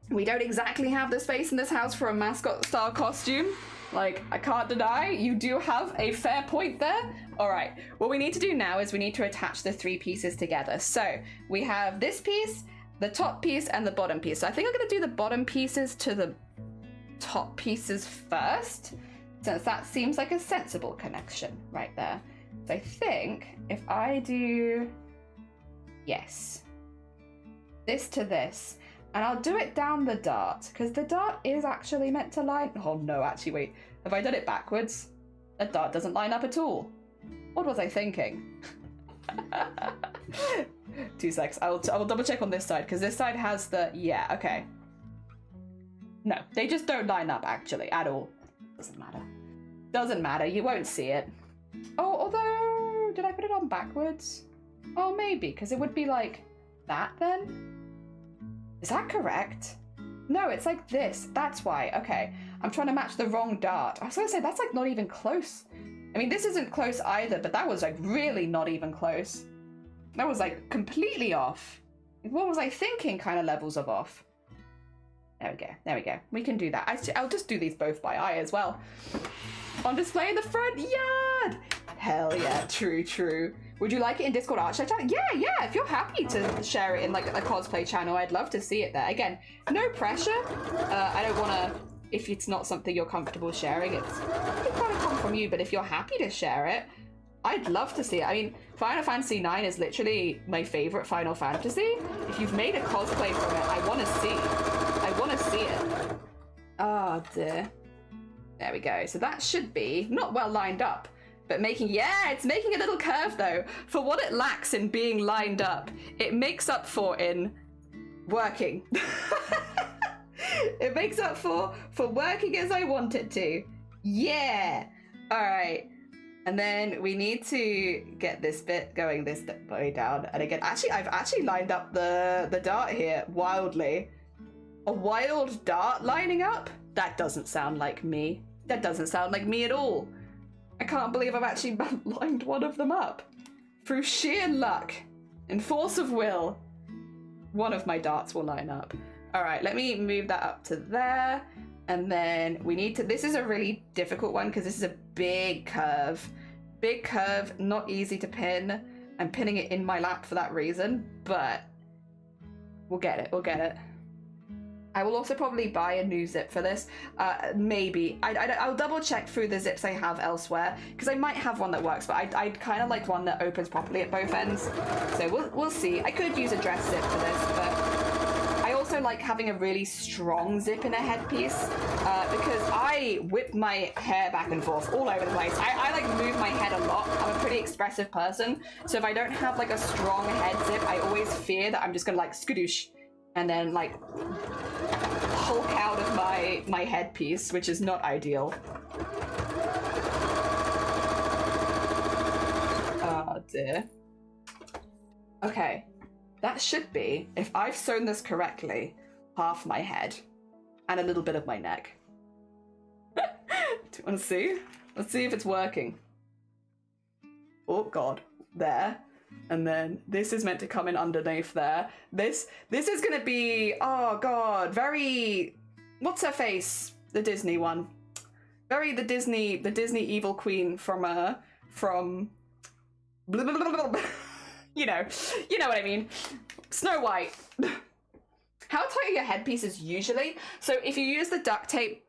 Speaker 1: We don't exactly have the space in this house for a mascot style costume. Like, I can't deny, you do have a fair point there. All right, what we need to do now is we need to attach the 3 pieces together. So we have this piece, the top piece, and the bottom piece. So I think I'm gonna do the bottom pieces to the top pieces first, since that seems like a sensible connection right there. So I think if I do, yes, this to this, and I'll do it down the dart, because the dart is actually meant to line... Oh no, actually, wait. Have I done it backwards? That dart doesn't line up at all. What was I thinking? 2 secs. I will double check on this side, because this side has the... Yeah, okay. No, they just don't line up, actually, at all. Doesn't matter. Doesn't matter. You won't see it. Oh, although... Did I put it on backwards? Oh, maybe, because it would be like that then? Is that correct? No, it's like this. That's why. Okay. I'm trying to match the wrong dart. I was going to say, that's like not even close. I mean, this isn't close either, but that was like really not even close. That was like completely off. What was I thinking kind of levels of off? There we go. There we go. We can do that. I'll just do these both by eye as well. On display in the front yard. Hell yeah. True, true. Would you like it in Discord Art Share channel? Yeah, if you're happy to share it in like a cosplay channel, I'd love to see it there. Again, no pressure. I don't want to, if it's not something you're comfortable sharing, it's kind of come from you, but if you're happy to share it, I'd love to see it. I mean, Final Fantasy IX is literally my favorite Final Fantasy. If you've made a cosplay from it, I want to see it. Oh dear. There we go. So that should be not well lined up. But it's making a little curve though. For what it lacks in being lined up, it makes up for in working. It makes up for working as I want it to. Yeah. All right. And then we need to get this bit going this way down. And again, actually, I've actually lined up the dart here wildly. A wild dart lining up? That doesn't sound like me. That doesn't sound like me at all. I can't believe I've actually lined one of them up. Through sheer luck and force of will, one of my darts will line up. All right, let me move that up to there. And then we need to, this is a really difficult one because this is a big curve. Big curve, not easy to pin. I'm pinning it in my lap for that reason, but we'll get it, we'll get it. I will also probably buy a new zip for this. Maybe. I'll double check through the zips I have elsewhere because I might have one that works, but I'd kind of like one that opens properly at both ends. So we'll see. I could use a dress zip for this, but I also like having a really strong zip in a headpiece because I whip my hair back and forth all over the place. I like move my head a lot. I'm a pretty expressive person. So if I don't have like a strong head zip, I always fear that I'm just gonna like skadoosh and then like hulk out of my headpiece, which is not ideal. Oh dear. Okay, that should be, if I've sewn this correctly, half my head and a little bit of my neck. Do you want to see? Let's see if it's working. Oh god, there. And then this is meant to come in underneath there. This is gonna be, oh god, very, what's her face? The Disney one. Very the Disney evil queen from blah, blah, blah, blah, blah. you know what I mean. Snow White. How tight are your headpieces usually? So if you use the duct tape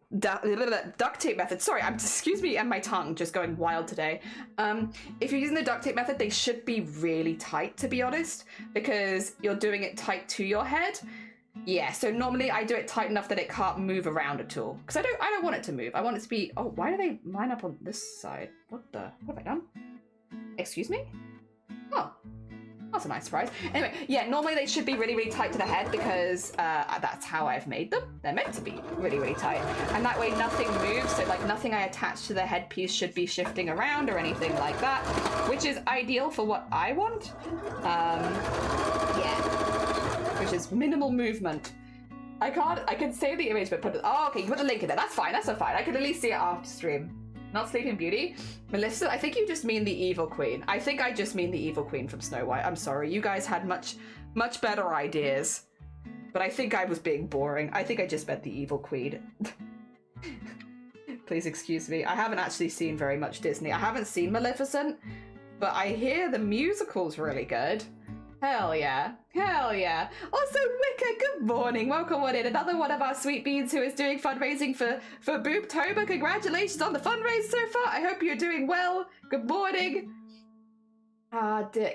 Speaker 1: method, sorry, excuse me, and my tongue just going wild today. If you're using the duct tape method, they should be really tight, to be honest, because you're doing it tight to your head. Yeah, so normally I do it tight enough that it can't move around at all, because I don't want it to move. I want it to be, oh, why do they line up on this side? What have I done? Excuse me? Oh. That's a nice surprise. Anyway, yeah, normally they should be really, really tight to the head because that's how I've made them. They're meant to be really, really tight. And that way nothing moves, so like nothing I attach to the headpiece should be shifting around or anything like that, which is ideal for what I want. Yeah, which is minimal movement. I can save the image, but put it, oh, okay, you put the link in there. That's fine, that's so fine. I can at least see it after stream. Not Sleeping Beauty. Melissa, I think you just mean the evil queen. I think I just mean the evil queen from Snow White. I'm sorry. You guys had much better ideas. But I think I was being boring. I think I just meant the evil queen. Please excuse me. I haven't actually seen very much Disney. I haven't seen Maleficent, but I hear the musical's really good. Hell yeah. Hell yeah. Also, Wicca, good morning. Welcome on in. Another one of our sweet beans who is doing fundraising for BOOBTOBER. Congratulations on the fundraise so far. I hope you're doing well. Good morning.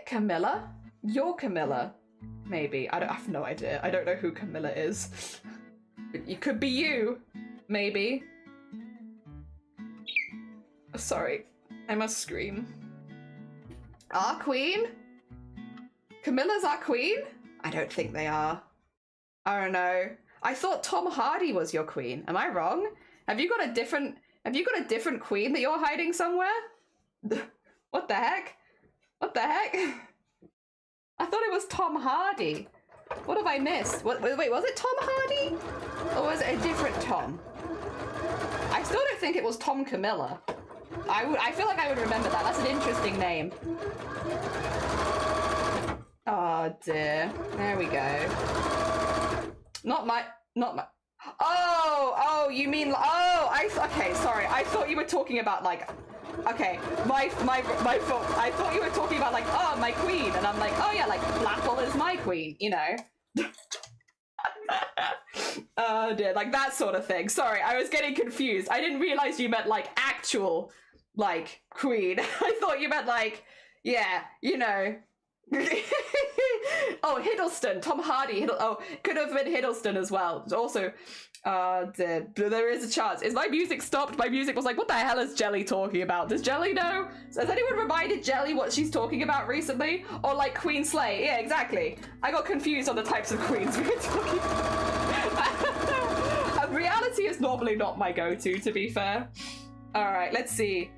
Speaker 1: Camilla? You're Camilla. Maybe. I have no idea. I don't know who Camilla is. It could be you. Maybe. Sorry. I must scream. Our queen? Camilla's our queen? I don't think they are. I don't know. I thought Tom Hardy was your queen. Am I wrong? Have you got a different queen that you're hiding somewhere? What the heck? What the heck? I thought it was Tom Hardy. What have I missed? Wait, was it Tom Hardy? Or was it a different Tom? I still don't think it was Tom Camilla. I feel like I would remember that. That's an interesting name. Oh dear. There we go. Not my. Oh, you mean, okay, sorry. I thought you were talking about like, okay, my fault. I thought you were talking about like, oh, my queen. And I'm like, oh yeah, like Blackwell is my queen, you know? Oh dear, like that sort of thing. Sorry, I was getting confused. I didn't realize you meant like actual, like, queen. I thought you meant like, yeah, you know. Oh, Hiddleston, Tom Hardy. Could have been Hiddleston as well. Also, there is a chance. Is my music stopped? My music was like, what the hell is Jelly talking about? Does Jelly know? Has anyone reminded Jelly what she's talking about recently? Or like Queen Slay? Yeah, exactly. I got confused on the types of queens we were talking about. Reality is normally not my go-to, to be fair. All right, let's see.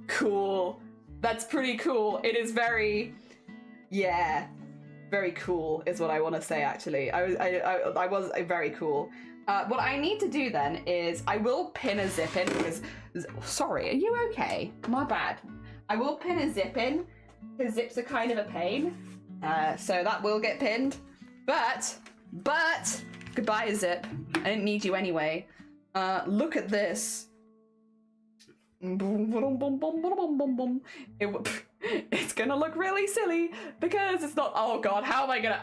Speaker 1: Cool. That's pretty cool. It is very, yeah, very cool is what I want to say, actually. I was very cool. What I need to do then is I will pin a zip in because, sorry, are you okay? My bad. I will pin a zip in because zips are kind of a pain. So that will get pinned. But, goodbye, zip. I didn't need you anyway. Look at this. It's gonna look really silly because it's not. Oh god, how am I gonna?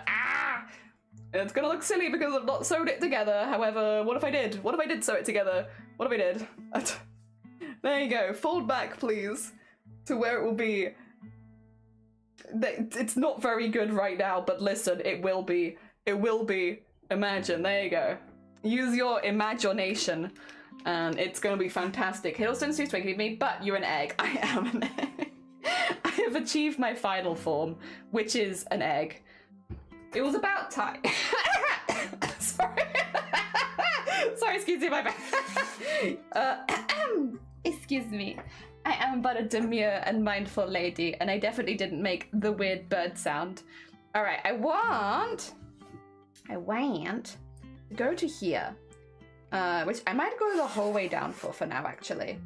Speaker 1: It's gonna look silly because I've not sewed it together. However, what if I did? What if I did sew it together? What if I did? There you go. Fold back, please, to where it will be. It's not very good right now, but listen, it will be. It will be. Imagine. There you go. Use your imagination. And it's going to be fantastic. Hiddleston's too twinkly to me, but you're an egg. I am an egg. I have achieved my final form, which is an egg. It was about time. Sorry. Sorry, excuse me, my bad. Excuse me. I am but a demure and mindful lady, and I definitely didn't make the weird bird sound. All right, I want to go to here. Which I might go the whole way down for now, actually.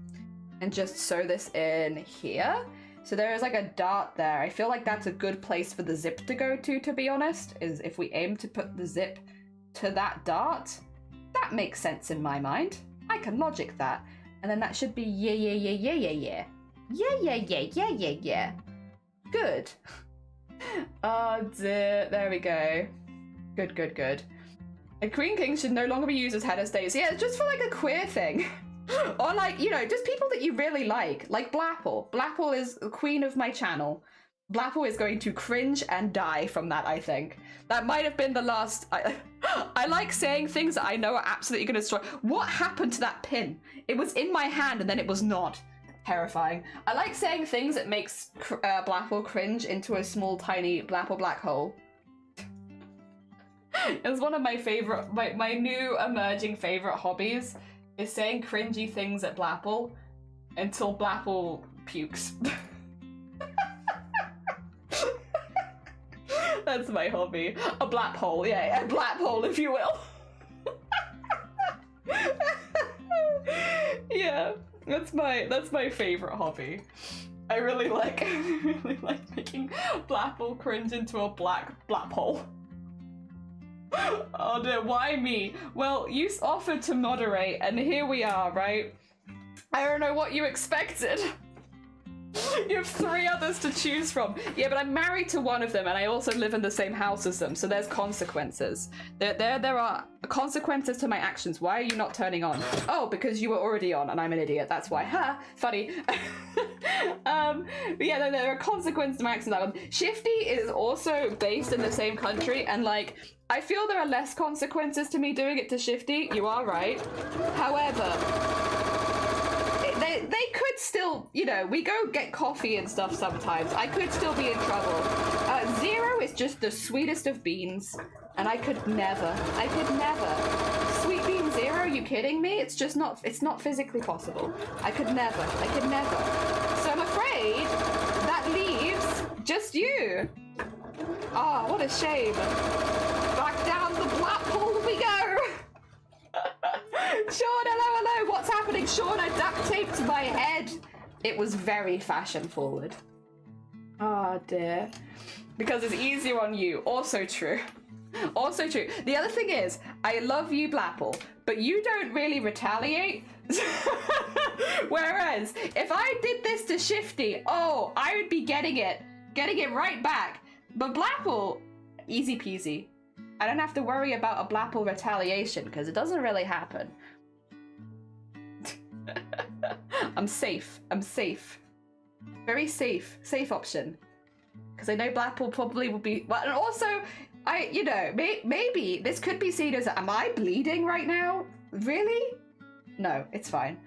Speaker 1: And just sew this in here. So there is like a dart there. I feel like that's a good place for the zip to go to be honest, is if we aim to put the zip to that dart. That makes sense in my mind. I can logic that. And then that should be yeah. Good. Oh dear, there we go. Good. A queen king should no longer be used as head of state. So yeah, it's just for like a queer thing. Or like, you know, just people that you really like Blapple. Blapple is the queen of my channel. Blapple is going to cringe and die from that, I think. That might have been the last... I like saying things that I know are absolutely going to destroy. What happened to that pin? It was in my hand and then it was not. Terrifying. I like saying things that makes Blapple cringe into a small, tiny Blapple black hole. It's one of my favorite, my new emerging favorite hobbies is saying cringy things at Blapple until Blapple pukes. That's my hobby. A blap hole, yeah, a blap hole if you will. Yeah. That's my favorite hobby. I really like making Blapple cringe into a black hole. Oh no, why me? Well, you offered to moderate, and here we are, right? I don't know what you expected. You have 3 others to choose from. Yeah, but I'm married to one of them, and I also live in the same house as them, so there's consequences. There are consequences to my actions. Why are you not turning on? Oh, because you were already on, and I'm an idiot. That's why. Ha! Funny. But yeah, there are consequences to my actions. Shifty is also based in the same country, and like, I feel there are less consequences to me doing it to Shifty. You are right. However, they could still, you know, we go get coffee and stuff sometimes. I could still be in trouble. Zero is just the sweetest of beans, and I could never. Sweet bean Zero, you kidding me? It's just not, it's not physically possible. I could never. So I'm afraid that leaves just you. Ah, oh, what a shame. Back down the black hole we go. Sean, hello, what's happening? Sean, I duct taped my head. It was very fashion forward. Oh dear. Because it's easier on you. Also true. Also true. The other thing is, I love you, Blapple, but you don't really retaliate. Whereas, if I did this to Shifty, oh, I would be getting it right back. But Blapple, easy peasy. I don't have to worry about a Blapple retaliation because it doesn't really happen. I'm safe. Very safe option. Because I know Blapple probably will be, well, and also, you know, maybe this could be seen as, am I bleeding right now? Really? No, it's fine.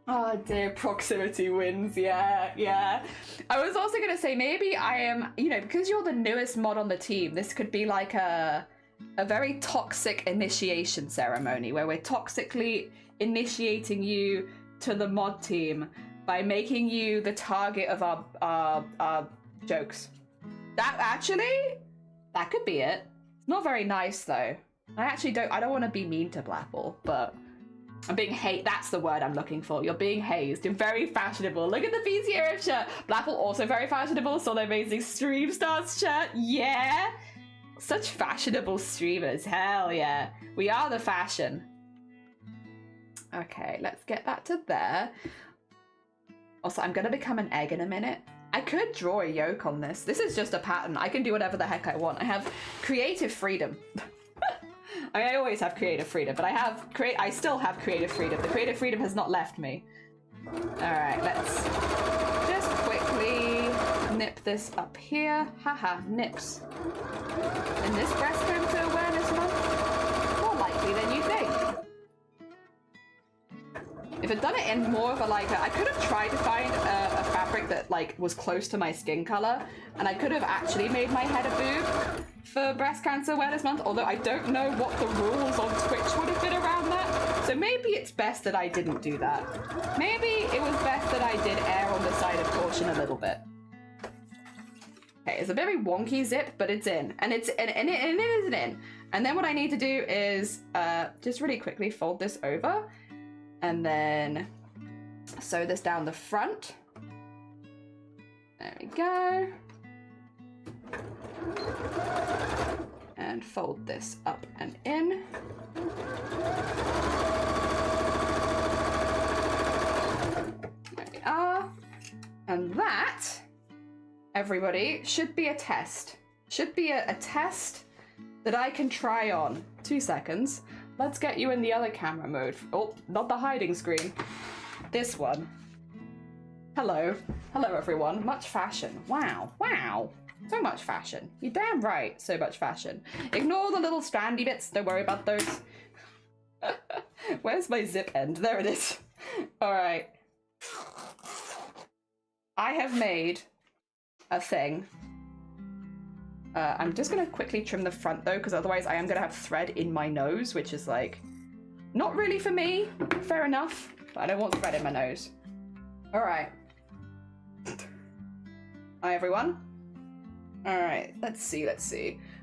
Speaker 1: Oh dear, proximity wins, yeah. I was also gonna say, maybe I am, you know, because you're the newest mod on the team, this could be like a very toxic initiation ceremony where we're toxically initiating you to the mod team by making you the target of our jokes. That could be it. It's not very nice though. I don't want to be mean to Blapple, but I'm being that's the word I'm looking for. You're being hazed. You're very fashionable. Look at the BCRF shirt. Blapple also very fashionable. Saw the amazing Stream Stars shirt. Yeah. Such fashionable streamers. Hell yeah. We are the fashion. Okay, let's get that to there. Also, I'm going to become an egg in a minute. I could draw a yolk on this. This is just a pattern. I can do whatever the heck I want. I have creative freedom. I mean, I always have creative freedom, but I still have creative freedom. The creative freedom has not left me. All right, let's just quickly nip this up here. Haha, nips. In this breast cancer awareness month, more likely than you think. If I'd done it in more of a I could have tried to find a fabric that like was close to my skin color, and I could have actually made my head a boob for Breast Cancer Awareness Month, although I don't know what the rules on Twitch would have been around that. So maybe it's best that I didn't do that. Maybe it was best that I did err on the side of caution a little bit. Okay, it's a very wonky zip, but it's in, and it is in. And then what I need to do is just really quickly fold this over, and then sew this down the front. There we go. And fold this up and in. There we are. And that, everybody, should be a test. Should be a test that I can try on. 2 seconds. Let's get you in the other camera mode. Oh, not the hiding screen. This one. Hello. Hello, everyone. Much fashion. Wow. Wow. So much fashion. You're damn right. So much fashion. Ignore the little strandy bits. Don't worry about those. Where's my zip end? There it is. All right. I have made a thing. I'm just going to quickly trim the front, though, because otherwise I am going to have thread in my nose, which is, like, not really for me. Fair enough. But I don't want thread in my nose. All right. Hi, everyone. All right, let's see.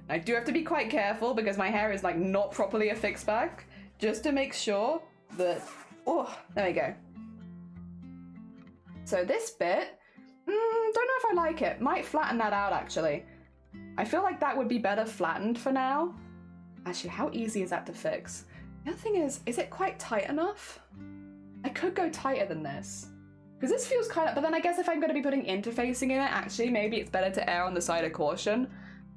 Speaker 1: I do have to be quite careful because my hair is, like, not properly affixed back, just to make sure that... Oh, there we go. So this bit, don't know if I like it. Might flatten that out, actually. I feel like that would be better flattened for now. Actually, how easy is that to fix? The other thing is it quite tight enough? I could go tighter than this. Because this feels kind of, but then I guess if I'm going to be putting interfacing in it, actually, maybe it's better to err on the side of caution.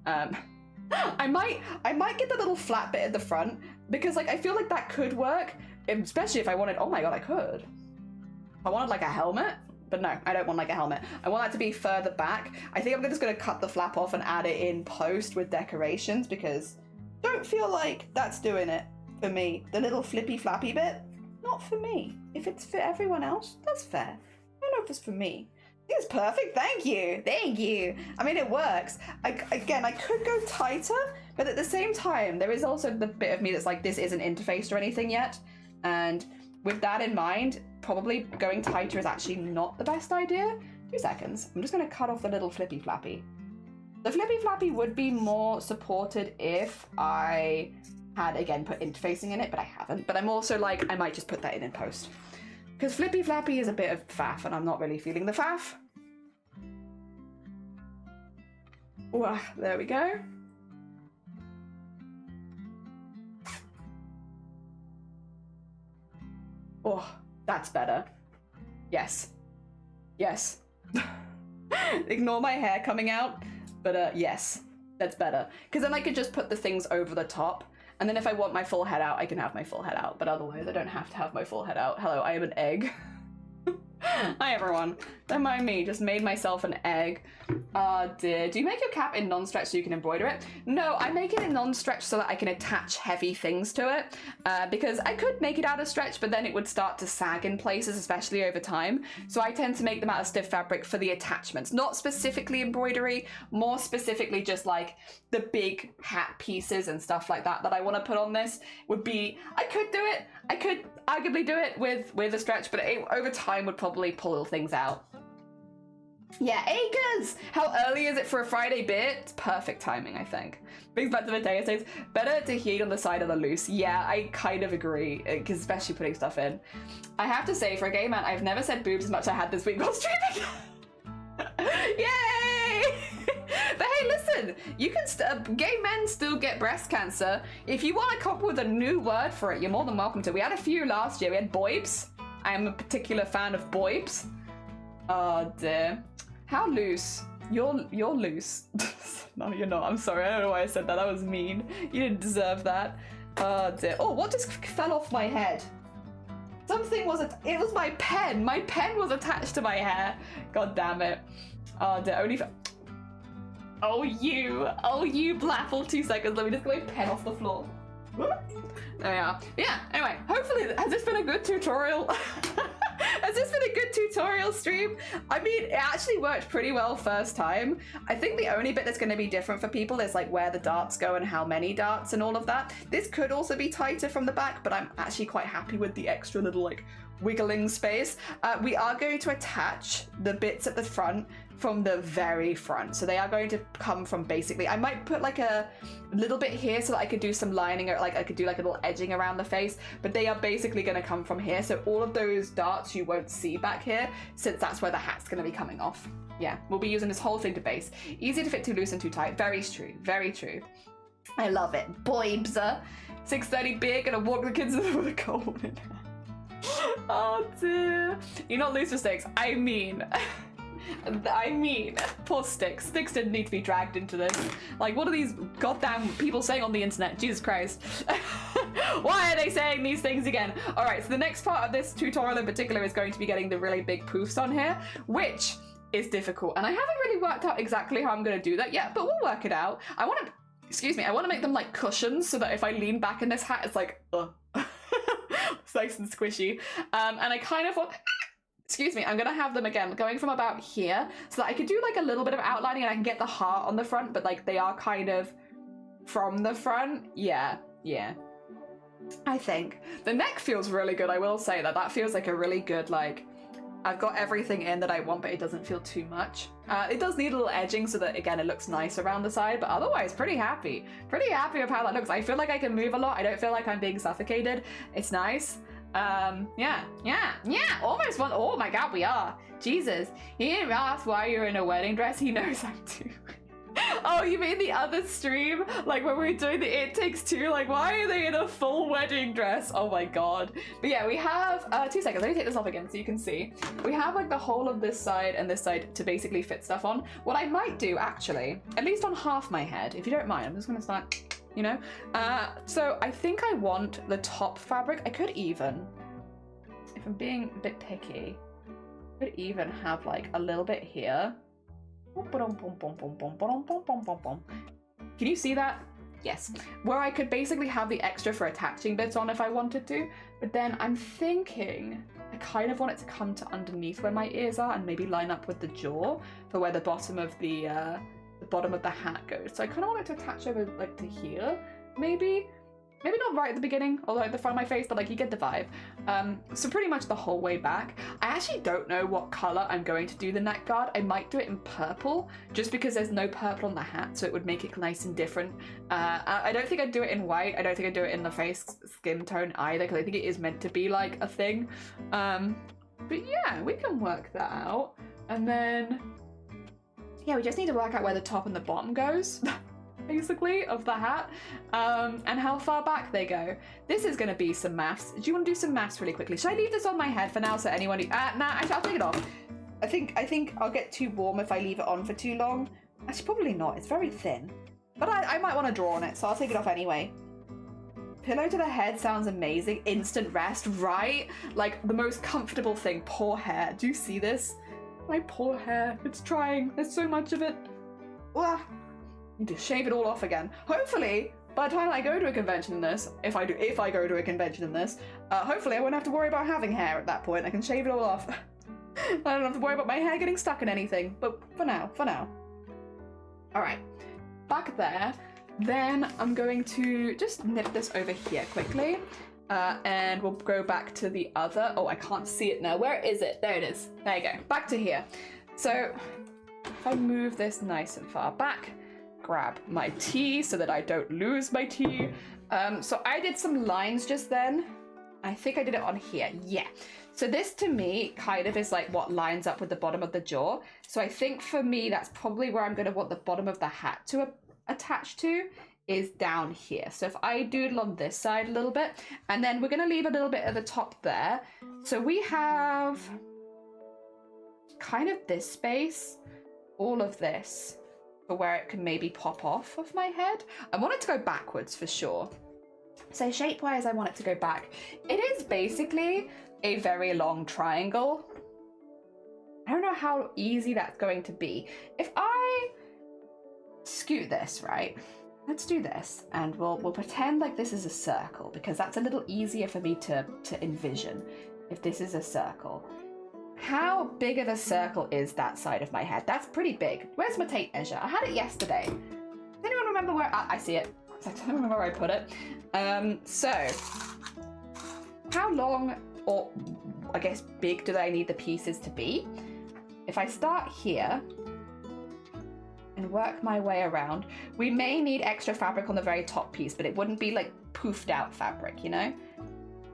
Speaker 1: I might get the little flat bit at the front, because like I feel like that could work, especially if I wanted, oh my god, I could. I wanted like a helmet, but no, I don't want like a helmet. I want that to be further back. I think I'm just going to cut the flap off and add it in post with decorations, because I don't feel like that's doing it for me. The little flippy flappy bit, not for me. If it's for everyone else, that's fair. I don't know if it's for me. I think it's perfect. Thank you. Thank you. I mean, it works. Again, I could go tighter, but at the same time, there is also the bit of me that's like, this isn't interfaced or anything yet. And with that in mind, probably going tighter is actually not the best idea. 2 seconds. I'm just going to cut off the little flippy flappy. The flippy flappy would be more supported if I had, again, put interfacing in it, but I haven't. But I'm also like, I might just put that in post. Because flippy flappy is a bit of faff, and I'm not really feeling the faff. Ooh, there we go. Oh, that's better. Yes. Yes. Ignore my hair coming out, but yes, that's better. Because then I could just put the things over the top. And then if I want my full head out, I can have my full head out. But otherwise, I don't have to have my full head out. Hello, I am an egg. Hi, everyone. Don't mind me. Just made myself an egg. Dear. Do you make your cap in non-stretch so you can embroider it? No, I make it in non-stretch so that I can attach heavy things to it. Because I could make it out of stretch, but then it would start to sag in places, especially over time. So I tend to make them out of stiff fabric for the attachments. Not specifically embroidery, more specifically just like the big hat pieces and stuff like that I want to put on this would be, I could do it. I could arguably do it with a stretch, but it, over time would probably pull things out. Yeah, acres! How early is it for a Friday bit? It's perfect timing, I think. Brings back to Mateo says, better to heat on the side of the loose. Yeah, I kind of agree, because especially putting stuff in. I have to say, for a gay man, I've never said boobs as much as I had this week while streaming. Yay! But hey, listen, you can gay men still get breast cancer. If you want to come up with a new word for it, you're more than welcome to. We had a few last year. We had boibs. I am a particular fan of boibs. Oh dear. How loose? You're loose. No, you're not. I'm sorry. I don't know why I said that. That was mean. You didn't deserve that. Oh dear. Oh, what just fell off my head? Something was, it was my pen. My pen was attached to my hair. God damn it. Oh dear. Only for, oh you blaffle. 2 seconds. Let me just get my pen off the floor. There we are. Yeah, anyway, hopefully, has this been a good tutorial? Has this been a good tutorial stream? I mean, it actually worked pretty well first time. I think the only bit that's going to be different for people is like where the darts go and how many darts and all of that. This could also be tighter from the back, but I'm actually quite happy with the extra little like wiggling space. We are going to attach the bits at the front from the very front. So they are going to come from basically, I might put like a little bit here so that I could do some lining or like I could do like a little edging around the face, but they are basically going to come from here. So all of those darts you won't see back here since that's where the hat's going to be coming off. Yeah, we'll be using this whole thing to base. Easy to fit, too loose and too tight. Very true, very true. I love it. Boibs. 6:30 beer, gonna walk the kids with a cold in. Oh dear. You're not loose for Sticks. I mean, poor Sticks. Sticks didn't need to be dragged into this. Like, what are these goddamn people saying on the internet? Jesus Christ. Why are they saying these things again? All right, so the next part of this tutorial in particular is going to be getting the really big poofs on here, which is difficult. And I haven't really worked out exactly how I'm going to do that yet, but we'll work it out. I want to make them like cushions so that if I lean back in this hat, it's like, it's nice and squishy. And I kind of want, I'm gonna have them again going from about here so that I could do like a little bit of outlining and I can get the heart on the front, but like they are kind of from the front. Yeah. I think the neck feels really good. I will say that feels like a really good, like, I've got everything in that I want, but it doesn't feel too much. It does need a little edging so that, again, it looks nice around the side, but otherwise pretty happy with how that looks. I feel like I can move a lot. I don't feel like I'm being suffocated. It's nice. Yeah, almost one. Oh my god, we are. Jesus. He didn't ask why you're in a wedding dress. He knows I'm too. Oh, you mean the other stream? Like when we were doing the It Takes Two? Like, why are they in a full wedding dress? Oh my god. But yeah, we have, 2 seconds, let me take this off again so you can see. We have like the whole of this side and this side to basically fit stuff on. What I might do actually, at least on half my head, if you don't mind, I'm just gonna start, you know? So I think I want the top fabric. I could even, if I'm being a bit picky, I could even have like a little bit here. Can you see that? Yes. Where I could basically have the extra for attaching bits on if I wanted to, but then I'm thinking I kind of want it to come to underneath where my ears are and maybe line up with the jaw for where the bottom of the hat goes. So I kind of want it to attach over like to here, maybe. Maybe not right at the beginning, although at the front of my face, but like you get the vibe. So pretty much the whole way back. I actually don't know what color I'm going to do the neck guard. I might do it in purple, just because there's no purple on the hat, so it would make it nice and different. I don't think I'd do it in white. I don't think I'd do it in the face skin tone either, because I think it is meant to be like a thing. But yeah, we can work that out. And then, yeah, we just need to work out where the top and the bottom goes. Basically, of the hat, and how far back they go. This is going to be some maths. Do you want to do some maths really quickly? Should I leave this on my head for now so anyone who... nah, actually, I'll take it off. I think I'll get too warm if I leave it on for too long. Actually, probably not. It's very thin. But I might want to draw on it, so I'll take it off anyway. Pillow to the head sounds amazing. Instant rest, right? Like, the most comfortable thing. Poor hair. Do you see this? My poor hair. It's trying. There's so much of it. Ugh. Need to shave it all off again. Hopefully, by the time I go to a convention in this, if I go to a convention in this, hopefully I won't have to worry about having hair at that point. I can shave it all off. I don't have to worry about my hair getting stuck in anything. But for now. All right, back there. Then I'm going to just nip this over here quickly. And we'll go back to the other. Oh, I can't see it now. Where is it? There it is. There you go. Back to here. So if I move this nice and far back, grab my tea so that I don't lose my tea. So I did some lines just then. I think I did it on here. Yeah. So this to me kind of is like what lines up with the bottom of the jaw. So I think for me, that's probably where I'm going to want the bottom of the hat to attach to, is down here. So if I doodle on this side a little bit, and then we're going to leave a little bit at the top there. So we have kind of this space, all of this, for where it can maybe pop off of my head. I want it to go backwards for sure. So shape-wise, I want it to go back. It is basically a very long triangle. I don't know how easy that's going to be. If I scoot this, right? Let's do this, and we'll pretend like this is a circle, because that's a little easier for me to envision if this is a circle. How big of a circle is that side of my head? That's pretty big. Where's my tape measure? I had it yesterday. Does anyone remember where... I see it. I don't remember where I put it. So, how long, or I guess big, do I need the pieces to be? If I start here and work my way around, we may need extra fabric on the very top piece, but it wouldn't be like poofed out fabric, you know?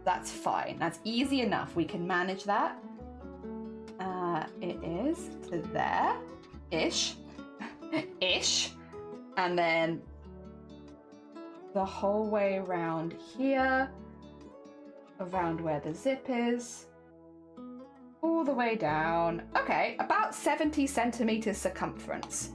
Speaker 1: That's fine. That's easy enough. We can manage that. It is to there-ish. Ish. And then the whole way around here, around where the zip is, all the way down. Okay, about 70 centimeters circumference.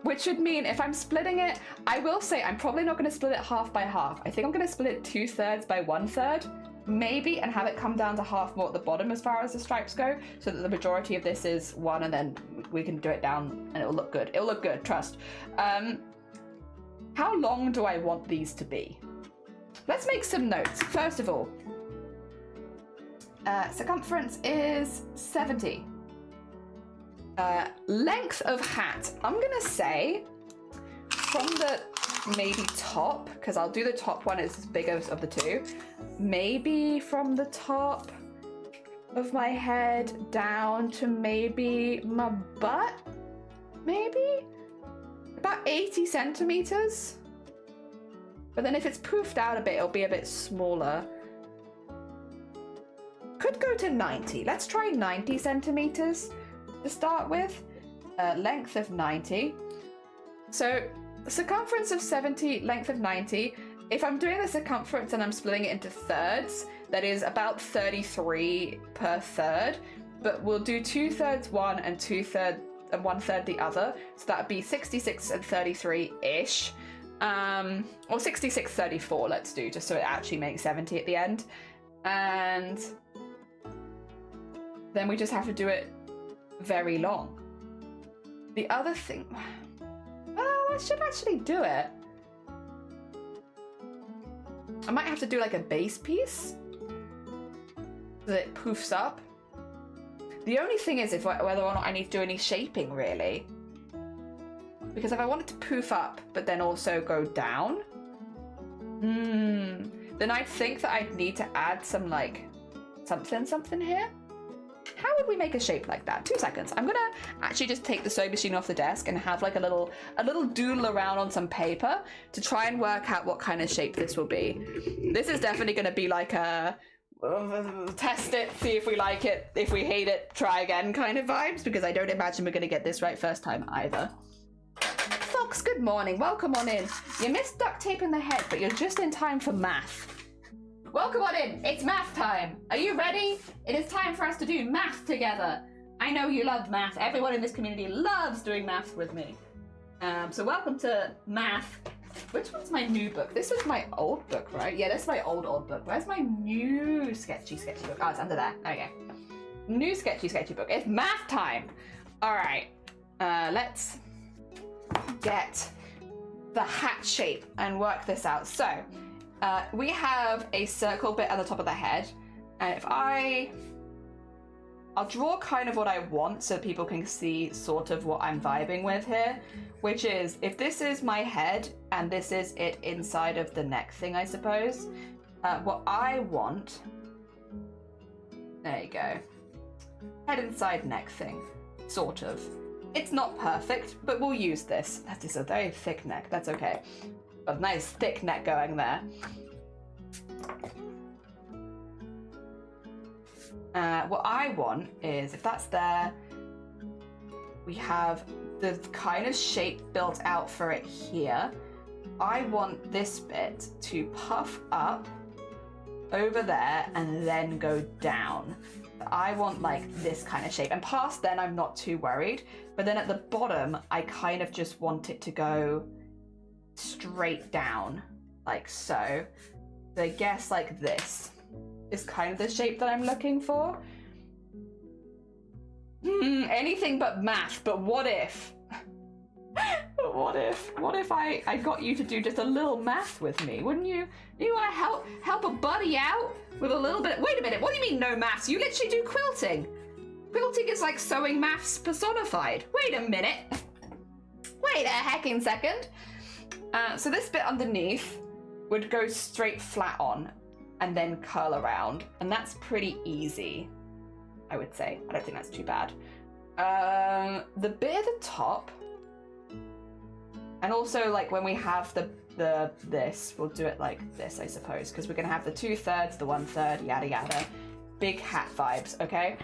Speaker 1: Which would mean if I'm splitting it, I will say I'm probably not going to split it half by half. I think I'm going to split it 2/3 by 1/3. Maybe, and have it come down to half more at the bottom as far as the stripes go, so that the majority of this is one, and then we can do it down and it'll look good. It'll look good, trust. How long do I want these to be? Let's make some notes. First of all, circumference is 70. Length of hat, I'm gonna say from the maybe top, because I'll do the top one as big as of the two. Maybe from the top of my head down to maybe my butt, maybe about 80 centimeters. But then if it's poofed out a bit, it'll be a bit smaller. Could go to 90. Let's try 90 centimeters to start with. Length of 90. So circumference of 70, length of 90. If I'm doing the circumference and I'm splitting it into thirds, that is about 33 per third. But we'll do 2/3 one and 2/3 and 1/3 the other. So that would be 66 and 33-ish. Or 66, 34, let's do, just so it actually makes 70 at the end. And then we just have to do it very long. The other thing, I should actually do it. I might have to do like a base piece so that it poofs up. The only thing is whether or not I need to do any shaping, really. Because if I want it to poof up, but then also go down, then I think that I'd need to add some like something here. How would we make a shape like that? 2 seconds. I'm gonna actually just take the sewing machine off the desk and have like a little doodle around on some paper to try and work out what kind of shape this will be. This is definitely gonna be like a test it, see if we like it, if we hate it, try again kind of vibes, because I don't imagine we're gonna get this right first time either. Fox, good morning. Welcome on in. You missed duct tape in the head, but you're just in time for math. Welcome on in. It's math time. Are you ready? It is time for us to do math together. I know you love math. Everyone in this community loves doing math with me. So welcome to math. Which one's my new book? This is my old book, right? Yeah, this is my old book. Where's my new sketchy book? Oh, it's under there. There we go. New sketchy book. It's math time. All right. Let's get the hat shape and work this out. So we have a circle bit at the top of the head, and if I'll draw kind of what I want so people can see sort of what I'm vibing with here, which is if this is my head and this is it inside of the neck thing, I suppose. What I want, there you go, head inside neck thing, sort of. It's not perfect, but we'll use this. That is a very thick neck, that's okay. Got a nice thick neck going there. What I want is, if that's there, we have the kind of shape built out for it here. I want this bit to puff up over there and then go down. I want like this kind of shape, and past then I'm not too worried, but then at the bottom I kind of just want it to go straight down like so. So I guess like this is kind of the shape that I'm looking for. Anything but math, but what if? But what if I got you to do just a little math with me? Wouldn't you? You want to help a buddy out with a little bit? Wait a minute, what do you mean no maths? You literally do quilting. Quilting is like sewing maths personified. Wait a minute. Wait a hecking second. So this bit underneath would go straight flat on and then curl around, and that's pretty easy, I would say. I don't think that's too bad. The bit at the top, and also like when we have this, we'll do it like this, I suppose, because we're gonna have the 2/3, the 1/3, yada yada. Big hat vibes, okay?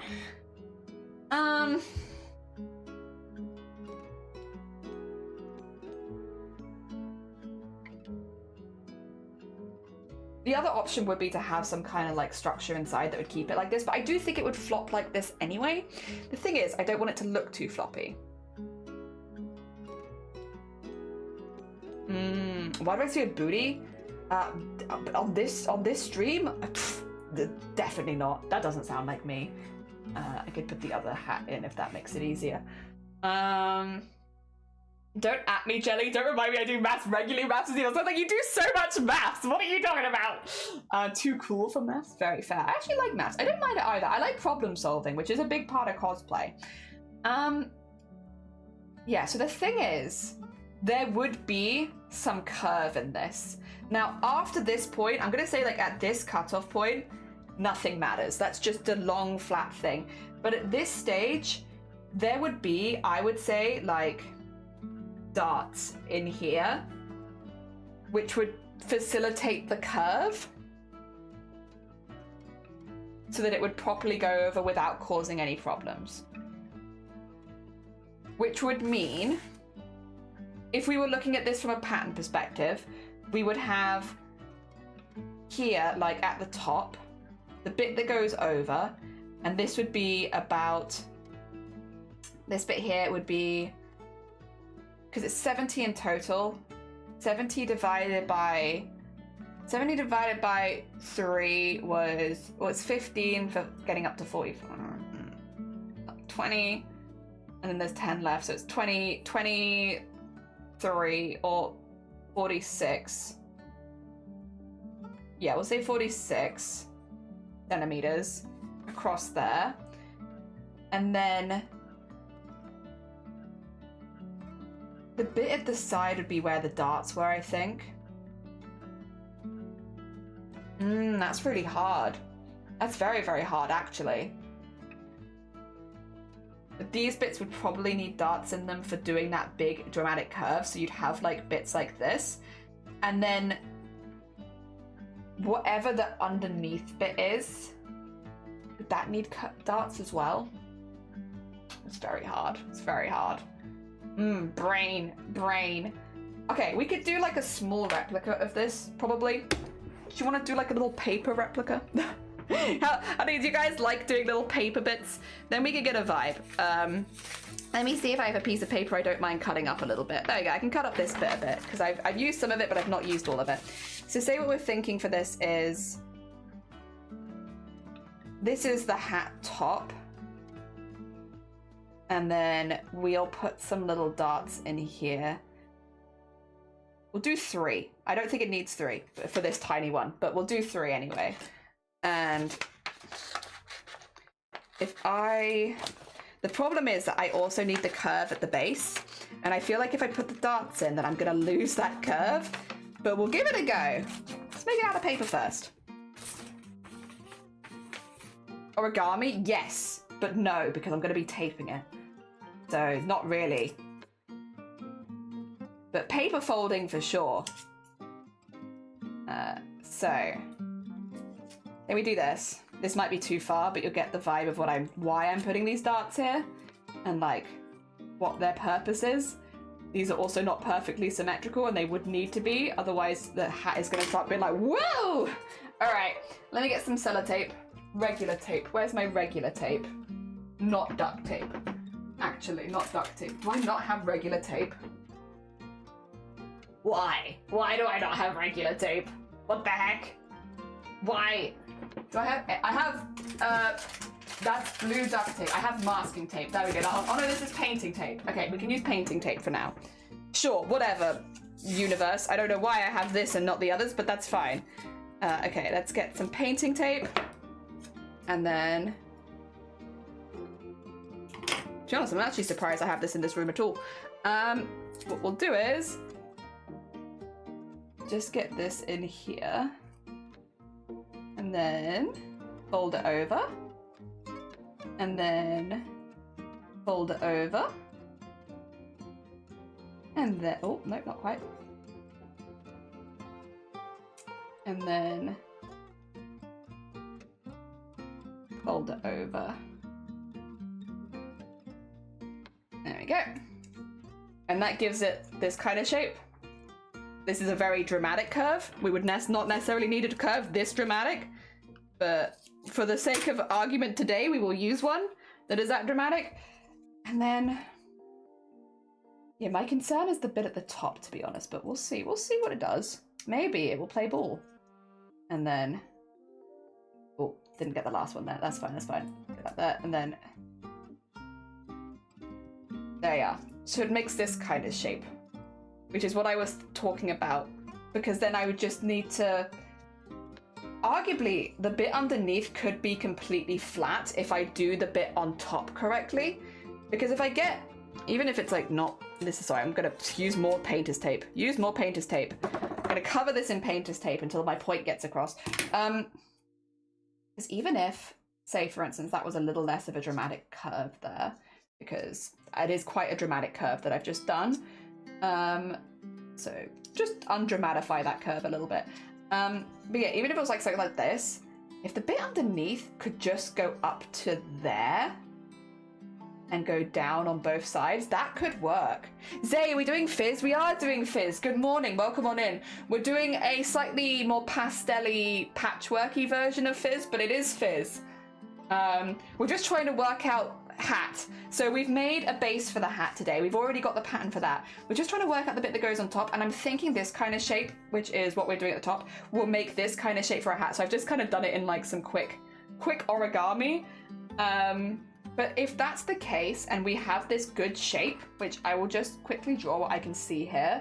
Speaker 1: The other option would be to have some kind of like structure inside that would keep it like this, but I do think it would flop like this anyway. The thing is, I don't want it to look too floppy. Why do I see a booty? On this stream? Definitely not. That doesn't sound like me. I could put the other hat in if that makes it easier. Don't at me, Jelly. Don't remind me I do maths regularly. Maths is even. So like, you do so much maths. What are you talking about? Too cool for maths? Very fair. I actually like maths. I don't mind it either. I like problem solving, which is a big part of cosplay. Yeah, so the thing is, there would be some curve in this. Now, after this point, I'm going to say like at this cutoff point, nothing matters. That's just a long flat thing. But at this stage, there would be, I would say, like darts in here, which would facilitate the curve so that it would properly go over without causing any problems. Which would mean, if we were looking at this from a pattern perspective, we would have here, like at the top, the bit that goes over, and this would be about, this bit here would be, because it's 70 in total, 70 divided by 3 was, well, it's 15 for getting up to 40, 20, and then there's 10 left, so it's 23 or 46. Yeah, we'll say 46 centimeters across there. And then the bit at the side would be where the darts were, I think. That's really hard. That's very, very hard, actually. But these bits would probably need darts in them for doing that big dramatic curve, so you'd have like bits like this. And then whatever the underneath bit is, would that need darts as well? It's very hard. It's very hard. Brain. Okay, we could do like a small replica of this, probably. Do you want to do like a little paper replica? How do you guys like doing little paper bits? Then we could get a vibe. Let me see if I have a piece of paper I don't mind cutting up a little bit. There you go, I can cut up this bit a bit, because I've used some of it, but I've not used all of it. So say what we're thinking for this is, this is the hat top. And then we'll put some little darts in here. We'll do 3. I don't think it needs 3 for this tiny one, but we'll do 3 anyway. And the problem is that I also need the curve at the base. And I feel like if I put the darts in, then I'm gonna lose that curve, but we'll give it a go. Let's make it out of paper first. Origami, yes, but no, because I'm gonna be taping it. So not really. But paper folding for sure. So then we do this. This might be too far, but you'll get the vibe of why I'm putting these darts here and like what their purpose is. These are also not perfectly symmetrical and they would need to be, otherwise the hat is gonna start being like, whoa! All right, let me get some sellotape. Regular tape. Where's my regular tape? Not duct tape. Actually, not duct tape. Do I not have regular tape? Why? Why do I not have regular tape? What the heck? Why? Do I have, that's blue duct tape. I have masking tape. There we go. Oh no, this is painting tape. Okay, we can use painting tape for now. Sure, whatever, universe. I don't know why I have this and not the others, but that's fine. Okay, let's get some painting tape. And then, to be honest, I'm actually surprised I have this in this room at all. What we'll do is just get this in here and then fold it over and then fold it over and then, oh, no, not quite. And then fold it over. There we go. And that gives it this kind of shape. This is a very dramatic curve. We would not necessarily need a curve this dramatic, but for the sake of argument today, we will use one that is that dramatic. And then, yeah, my concern is the bit at the top, to be honest, but we'll see. We'll see what it does. Maybe it will play ball. And then, oh, didn't get the last one there. That's fine, that's fine. Get that there, and then, there you are. So it makes this kind of shape, which is what I was talking about, because then I would just need to, arguably, the bit underneath could be completely flat if I do the bit on top correctly, because if I get, even if it's like not, this is, sorry, I'm gonna use more painter's tape. Use more painter's tape. I'm gonna cover this in painter's tape until my point gets across. Because even if, say for instance, that was a little less of a dramatic curve there, because it is quite a dramatic curve that I've just done. So just undramatify that curve a little bit. But yeah, even if it was like something like this, if the bit underneath could just go up to there and go down on both sides, that could work. Zay, are we doing Fizz? We are doing Fizz. Good morning, welcome on in. We're doing a slightly more pastel-y, patchworky version of Fizz, but it is Fizz. We're just trying to work out hat. So we've made a base for the hat today. We've already got the pattern for that. We're just trying to work out the bit that goes on top, and I'm thinking this kind of shape, which is what we're doing at the top, will make this kind of shape for a hat. So I've just kind of done it in like some quick origami. But if that's the case, and we have this good shape, which I will just quickly draw what I can see here.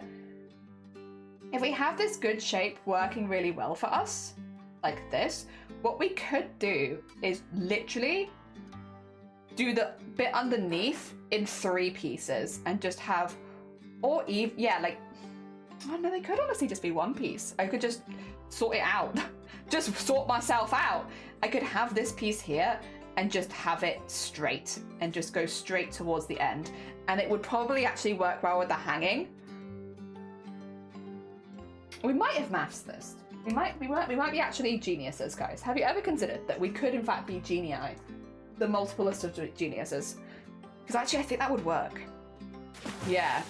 Speaker 1: If we have this good shape working really well for us, like this, what we could do is literally do the bit underneath in 3 pieces and just have, or even, yeah, like, oh no, they could honestly just be 1 piece. I could just sort it out, just sort myself out. I could have this piece here and just have it straight and just go straight towards the end. And it would probably actually work well with the hanging. We might have maths this. We might be actually geniuses, guys. Have you ever considered that we could in fact be genii? The multiplest of geniuses? Because actually I think that would work. Yeah.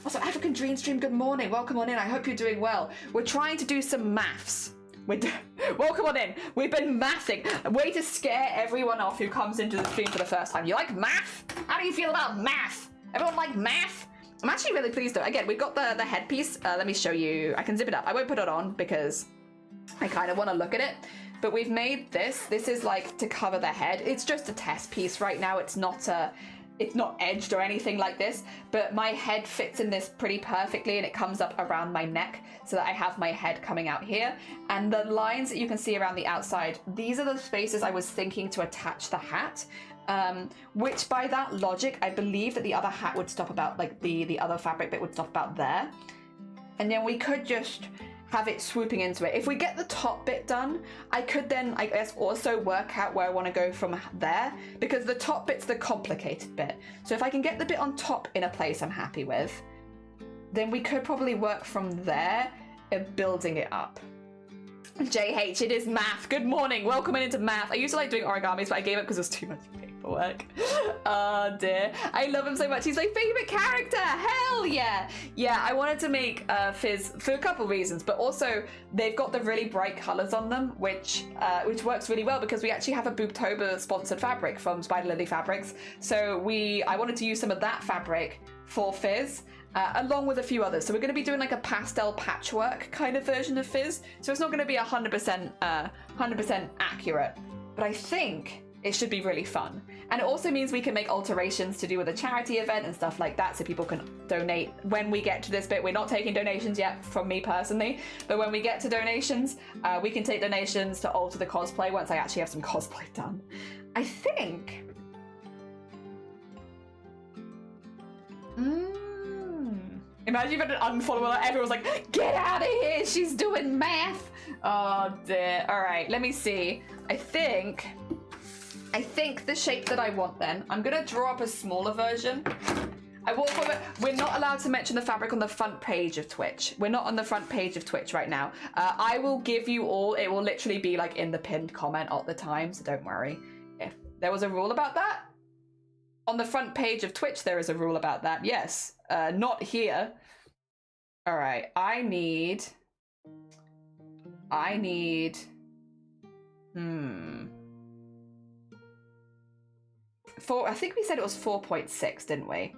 Speaker 1: Also, African Dream Stream, good morning. Welcome on in. I hope you're doing well. We're trying to do some maths. Welcome on in. We've been mathing. A way to scare everyone off who comes into the stream for the first time. You like math? How do you feel about math? Everyone like math? I'm actually really pleased though. Again, we've got the headpiece. Let me show you. I can zip it up. I won't put it on because I kind of want to look at it. But we've made this. This is like to cover the head. It's just a test piece right now. It's not edged or anything like this, but my head fits in this pretty perfectly and it comes up around my neck so that I have my head coming out here. And the lines that you can see around the outside, these are the spaces I was thinking to attach the hat, which by that logic, I believe that the other hat would stop about, like the other fabric bit would stop about there. And then we could just have it swooping into it. If we get the top bit done, I could then, I guess, also work out where I want to go from there, because the top bit's the complicated bit. So if I can get the bit on top in a place I'm happy with, then we could probably work from there and building it up. JH, it is math. Good morning. Welcome into math. I used to like doing origamis, but I gave up because it was too much paperwork. Oh dear. I love him so much. He's my favorite character. Hell yeah. Yeah, I wanted to make Fizz for a couple of reasons, but also they've got the really bright colors on them, which works really well because we actually have a BOOBTOBER sponsored fabric from Spider Lily Fabrics. So I wanted to use some of that fabric for Fizz. Along with a few others. So we're going to be doing like a pastel patchwork kind of version of Fizz. So it's not going to be 100% accurate, but I think it should be really fun. And it also means we can make alterations to do with a charity event and stuff like that, so people can donate when we get to this bit. We're not taking donations yet from me personally, but when we get to donations, we can take donations to alter the cosplay once I actually have some cosplay done. I think... Imagine if I did unfollow her, everyone's like, get out of here, she's doing math. Oh dear. All right, let me see. I think the shape that I want then, I'm gonna draw up a smaller version. We're not allowed to mention the fabric on the front page of Twitch. We're not on the front page of Twitch right now. I will give you all, it will literally be like in the pinned comment all the time, so don't worry. If there was a rule about that, on the front page of Twitch, there is a rule about that, yes. Not here. All right, I need... I think we said it was 4.6, didn't we?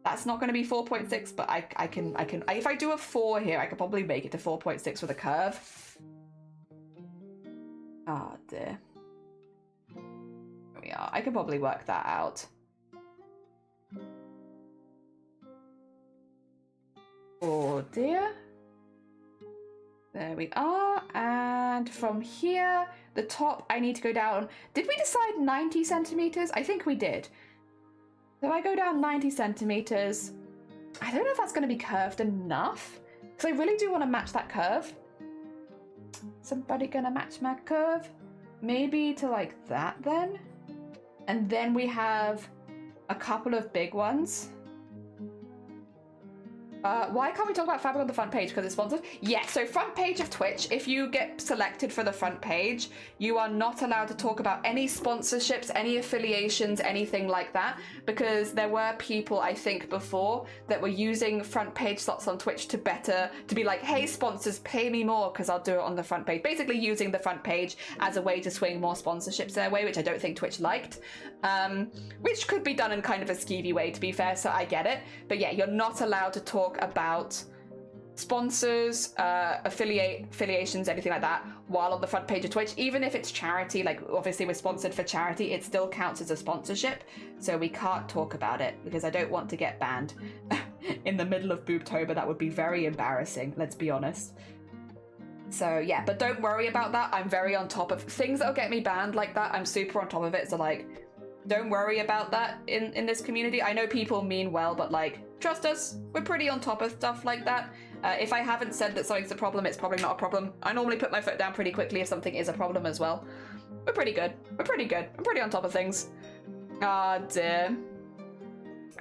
Speaker 1: That's not going to be 4.6, but I can, if I do a 4 here, I could probably make it to 4.6 with a curve. Oh dear. Here we are. I can probably work that out. Oh dear. There we are. And from here, the top, I need to go down. Did we decide 90 centimeters? I think we did. So I go down 90 centimeters. I don't know if that's going to be curved enough, because I really do want to match that curve. Somebody gonna match my curve? Maybe to like that then? And then we have a couple of big ones. Why can't we talk about fabric on the front page? Because it's sponsored? Yeah, so front page of Twitch, if you get selected for the front page, you are not allowed to talk about any sponsorships, any affiliations, anything like that, because there were people, I think, before that were using front page slots on Twitch to be like, hey, sponsors, pay me more because I'll do it on the front page. Basically using the front page as a way to swing more sponsorships their way, which I don't think Twitch liked, which could be done in kind of a skeevy way, to be fair, so I get it. But yeah, you're not allowed to talk about sponsors, affiliations, anything like that while on the front page of Twitch, even if it's charity. Like, obviously we're sponsored for charity, it still counts as a sponsorship, so we can't talk about it because I don't want to get banned in the middle of Boobtober. That would be very embarrassing, let's be honest. So yeah, but don't worry about that. I'm very on top of things that'll get me banned like that. I'm super on top of it, so like, don't worry about that in this community. I know people mean well, but like, trust us, we're pretty on top of stuff like that. If I haven't said that something's a problem, it's probably not a problem. I normally put my foot down pretty quickly if something is a problem as well. We're pretty good. We're pretty good. I'm pretty on top of things. Ah, dear.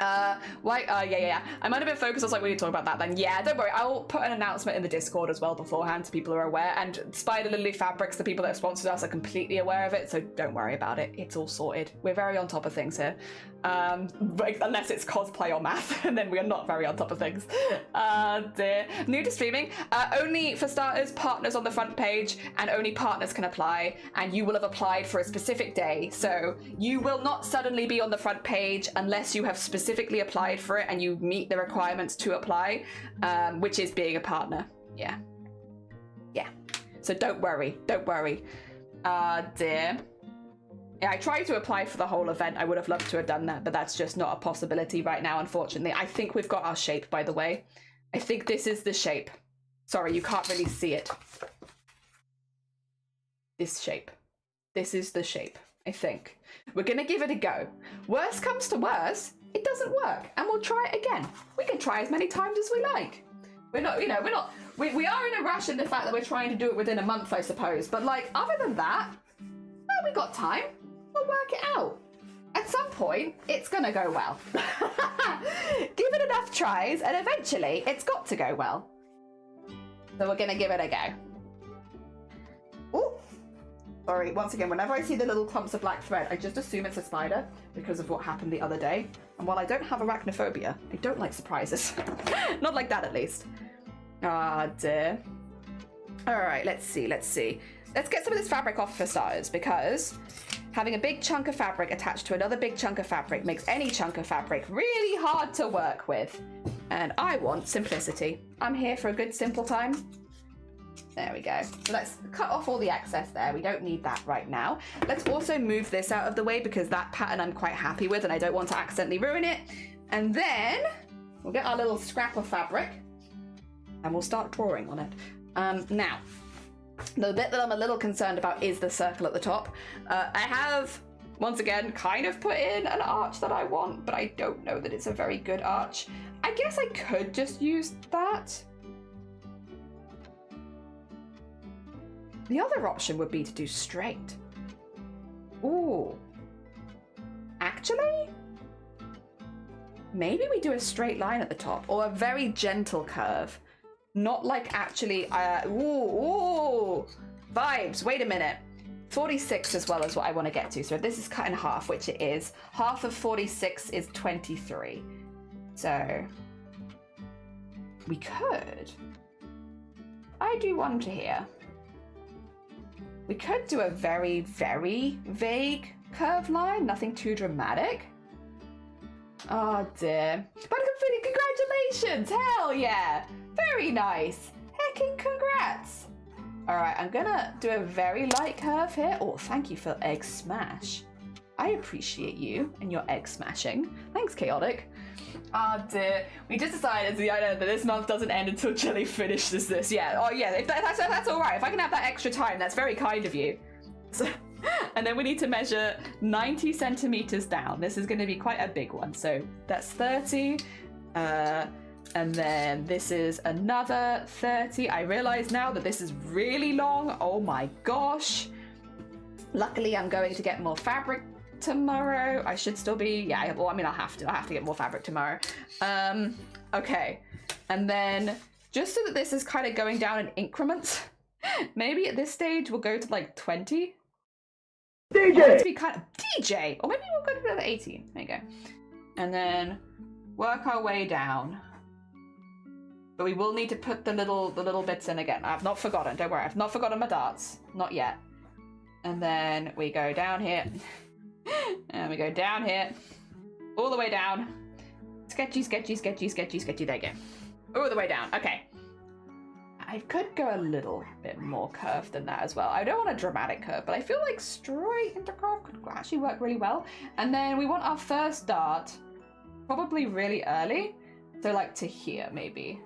Speaker 1: Yeah. I might have been focused. I was like, we need to talk about that then. Yeah, don't worry. I'll put an announcement in the Discord as well beforehand so people are aware. And Spider Lily Fabrics, the people that have sponsored us, are completely aware of it. So don't worry about it. It's all sorted. We're very on top of things here. Unless it's cosplay or math, and then we are not very on top of things. Dear. New to streaming. Only, for starters, partners on the front page, and only partners can apply. And you will have applied for a specific day. So you will not suddenly be on the front page unless you have specifically applied for it and you meet the requirements to apply, which is being a partner. Yeah. So don't worry. Dear. Yeah, I tried to apply for the whole event. I would have loved to have done that, but that's just not a possibility right now, unfortunately. I think we've got our shape, by the way. I think this is the shape. Sorry, you can't really see it. This shape. This is the shape, I think. We're gonna give it a go. Worst comes to worst, it doesn't work, and we'll try it again. We can try as many times as we like. We are in a rush in the fact that we're trying to do it within a month, I suppose, but like, other than that, well, we got time. We'll work it out. At some point, it's gonna go well. Give it enough tries, and eventually, it's got to go well. So we're gonna give it a go. Ooh. Sorry, once again, whenever I see the little clumps of black thread, I just assume it's a spider because of what happened the other day. And while I don't have arachnophobia, I don't like surprises. Not like that, at least. Ah, dear. All right, let's see. Let's get some of this fabric off for starters, because having a big chunk of fabric attached to another big chunk of fabric makes any chunk of fabric really hard to work with. And I want simplicity. I'm here for a good simple time. There we go. So let's cut off all the excess there. We don't need that right now. Let's also move this out of the way because that pattern I'm quite happy with and I don't want to accidentally ruin it. And then we'll get our little scrap of fabric and we'll start drawing on it. Now, the bit that I'm a little concerned about is the circle at the top. I have, once again, kind of put in an arch that I want, but I don't know that it's a very good arch. I guess I could just use that. The other option would be to do straight. Ooh. Actually, maybe we do a straight line at the top, or a very gentle curve. Not like actually, ooh, vibes, wait a minute. 46 as well is what I want to get to. So if this is cut in half, which it is, half of 46 is 23. So we could, I do one to here. We could do a very, very vague curve line, nothing too dramatic. Oh dear. But congratulations, hell yeah. Very nice. Heckin' congrats. All right, I'm gonna do a very light curve here. Oh, thank you for egg smash. I appreciate you and your egg smashing. Thanks, Chaotic. Oh dear. We just decided that this month doesn't end until Jelly finishes this. Yeah, oh yeah, that's all right. If I can have that extra time, that's very kind of you. So, and then we need to measure 90 centimeters down. This is going to be quite a big one. So that's 30. And then this is another 30. I realize now that this is really long. Oh my gosh. Luckily, I'm going to get more fabric tomorrow. I should still be, yeah, well, I mean, I'll have to get more fabric tomorrow. Okay. And then just so that this is kind of going down in increments, maybe at this stage we'll go to like 20. DJ! To be kind of DJ! Or maybe we'll go to 18. There you go. And then work our way down. But we will need to put the little bits in again. I've not forgotten, don't worry. I've not forgotten my darts. Not yet. And then we go down here. And we go down here. All the way down. Sketchy, sketchy, sketchy, sketchy, sketchy. There you go. All the way down. Okay. I could go a little bit more curved than that as well. I don't want a dramatic curve, but I feel like straight into curve could actually work really well. And then we want our first dart probably really early. So like to here, maybe.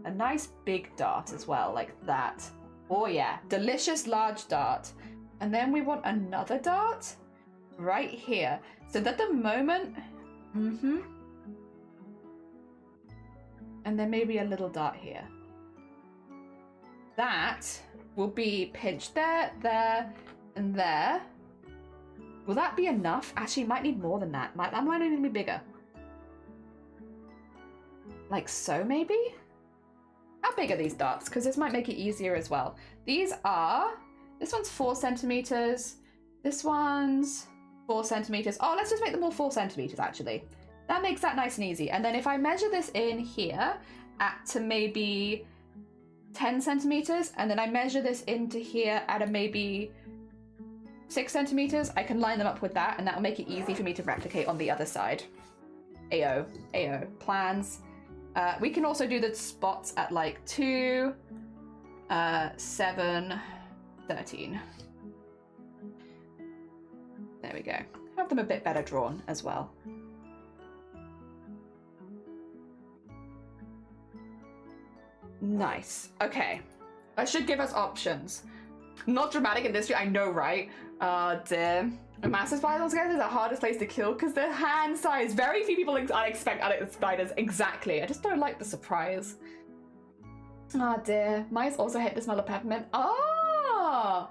Speaker 1: A nice big dart as well, like that. Oh yeah, delicious large dart. And then we want another dart right here. So that the moment, and then maybe a little dart here. That will be pinched there, there, and there. Will that be enough? Actually, might need more than that. That might need to be bigger. Like so, maybe? How big are these darts? Because this might make it easier as well. These are, this one's 4 centimeters. This one's 4 centimeters. Oh, let's just make them all 4 centimeters, actually. That makes that nice and easy. And then if I measure this in here to maybe 10 centimeters, and then I measure this into here at a maybe 6 centimeters, I can line them up with that, and that will make it easy for me to replicate on the other side. Ayo, ayo, plans. We can also do the spots at like 2, 7, 13. There we go. Have them a bit better drawn as well. Nice. Okay. That should give us options. Not dramatic in this, I know, right? Dear. A massive spider altogether is the hardest place to kill because they're hand size. Very few people expect spiders. Exactly. I just don't like the surprise. Ah, dear. Mice also hate the smell of peppermint. Ah!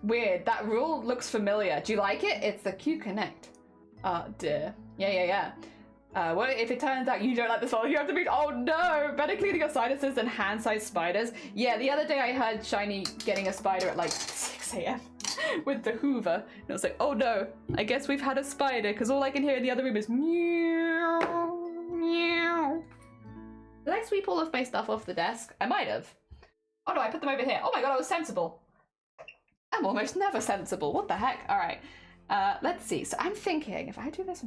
Speaker 1: Weird. That rule looks familiar. Do you like it? It's the Q Connect. Ah, dear. Yeah. What if it turns out you don't like the smell? You have to be, oh no! Better cleaning your sinuses than hand-sized spiders. Yeah, the other day I heard Shiny getting a spider at like 6 a.m. with the Hoover. And I was like, oh no, I guess we've had a spider, because all I can hear in the other room is meow, meow. Did I sweep all of my stuff off the desk? I might have. Oh no, I put them over here. Oh my god, I was sensible. I'm almost never sensible. What the heck? All right, let's see. So I'm thinking, if I do this,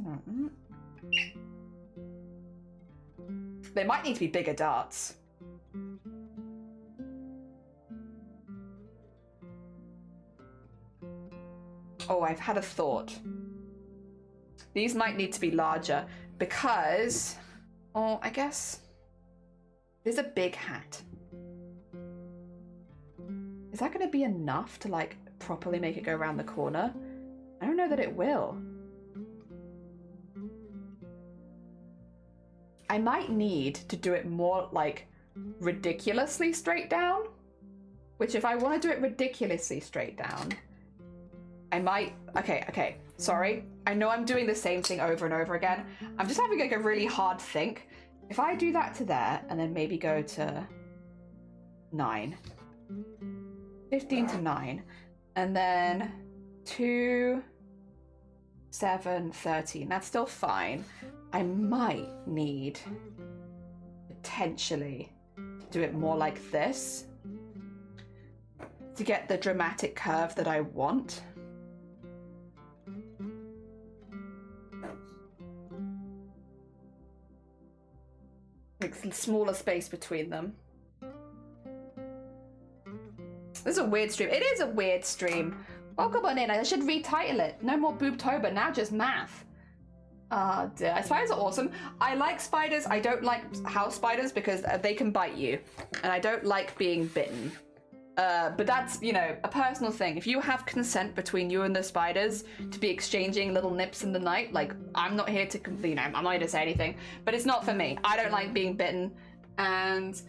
Speaker 1: they might need to be bigger darts. Oh, I've had a thought. These might need to be larger because, oh, I guess there's a big hat. Is that going to be enough to like properly make it go around the corner? I don't know that it will. I might need to do it more like ridiculously straight down, which if I want to do it ridiculously straight down, I might, okay, sorry. I know I'm doing the same thing over and over again. I'm just having like a really hard think. If I do that to there and then maybe go to 9, 15 to 9, and then 2, 7, 13, that's still fine. I might need potentially do it more like this to get the dramatic curve that I want. Like smaller space between them. This is a weird stream. It is a weird stream. Welcome on in. I should retitle it. No more BOOBTOBER, now just math. Dear. Spiders are awesome. I like spiders. I don't like house spiders because they can bite you. And I don't like being bitten. But that's, you know, a personal thing. If you have consent between you and the spiders to be exchanging little nips in the night, like, I'm not here to, you know, I'm not here to say anything. But it's not for me. I don't like being bitten. And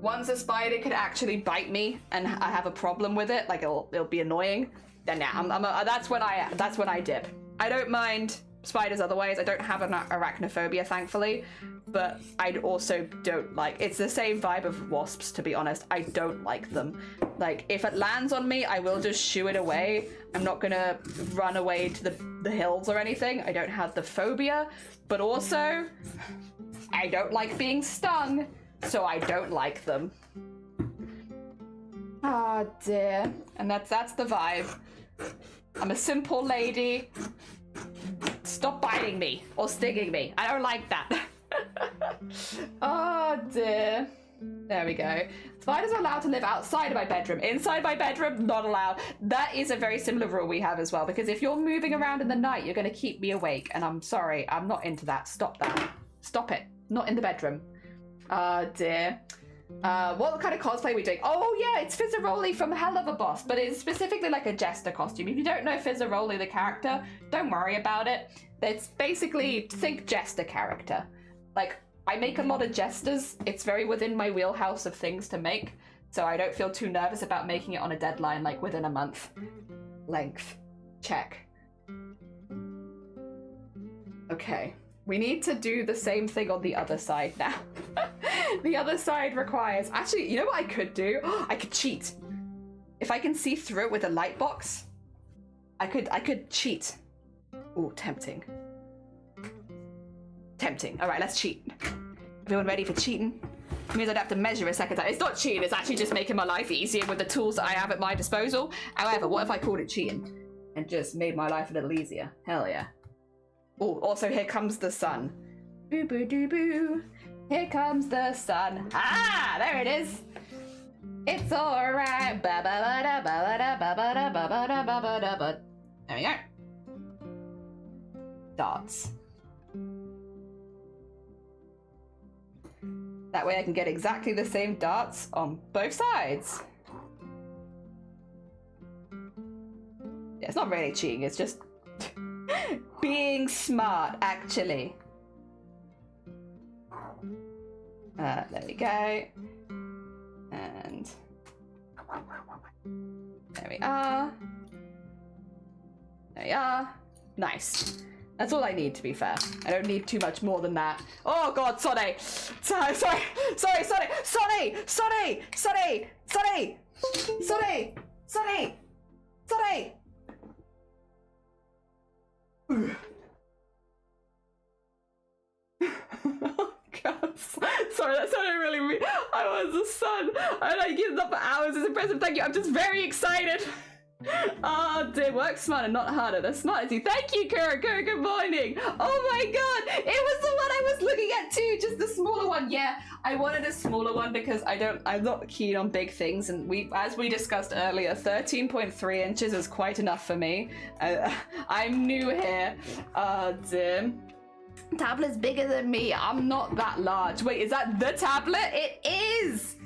Speaker 1: once a spider could actually bite me and I have a problem with it, like it'll be annoying, then yeah, that's when I dip. I don't mind spiders otherwise. I don't have an arachnophobia, thankfully, but I also don't like, it's the same vibe of wasps, to be honest. I don't like them. Like, if it lands on me, I will just shoo it away. I'm not gonna run away to the hills or anything. I don't have the phobia, but also I don't like being stung, so I don't like them. Ah, dear. And that's the vibe. I'm a simple lady. Stop biting me or stinging me. I don't like that. Oh dear. There we go. Spiders are allowed to live outside of my bedroom. Inside my bedroom, not allowed. That is a very similar rule we have as well, because if you're moving around in the night, you're going to keep me awake. And I'm sorry, I'm not into that. Stop that. Stop it. Not in the bedroom. Oh dear. What kind of cosplay are we doing? Oh yeah, it's Fizzaroli from Hell of a Boss, but it's specifically like a jester costume. If you don't know Fizzaroli the character, don't worry about it. It's basically, think jester character. Like, I make a lot of jesters. It's very within my wheelhouse of things to make, so I don't feel too nervous about making it on a deadline, like within a month. Length. Check. Okay. We need to do the same thing on the other side now. The other side requires... Actually, you know what I could do? I could cheat. If I can see through it with a light box, I could cheat. Ooh, tempting. Tempting. All right, let's cheat. Everyone ready for cheating? It means I'd have to measure a second time. It's not cheating, it's actually just making my life easier with the tools that I have at my disposal. However, what if I called it cheating and just made my life a little easier? Hell yeah. Oh, also here comes the sun. Boo boo doo boo. Here comes the sun. Ah, there it is. It's alright. Ba ba ba da ba da ba ba da ba ba da ba ba da ba. There we go. Dots. That way I can get exactly the same darts on both sides. Yeah, it's not really cheating, it's just being smart, actually. There we go. And there we are. There we are. Nice. That's all I need, to be fair. I don't need too much more than that. Oh god, sorry. Sorry, sorry, sorry, sorry, sorry, sorry, sorry, sorry, sorry, sorry, sorry. Oh god, sorry, that sounded really weird. I was the sun, and I give up for hours. It's impressive, thank you. I'm just very excited. Oh dear, work smarter, not harder. That's smart as you. Thank you, Kura. Good morning. Oh my god, it was the one I was looking at too, just the smaller one. Yeah, I wanted a smaller one because I'm not keen on big things, and as we discussed earlier, 13.3 inches is quite enough for me. I'm new here. Oh dear. Tablet's bigger than me. I'm not that large. Wait, is that the tablet? It is!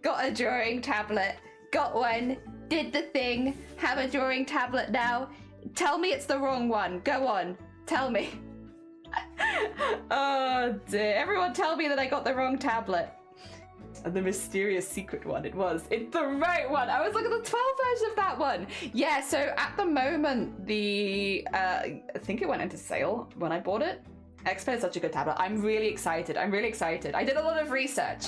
Speaker 1: Got a drawing tablet. Got one. Did the thing. Have a drawing tablet now. Tell me it's the wrong one. Go on. Tell me. Oh dear. Everyone tell me that I got the wrong tablet. And the mysterious secret one. It's the right one. I was looking at the 12 version of that one. Yeah, so at the moment, I think it went into sale when I bought it. Expert is such a good tablet. I'm really excited. I did a lot of research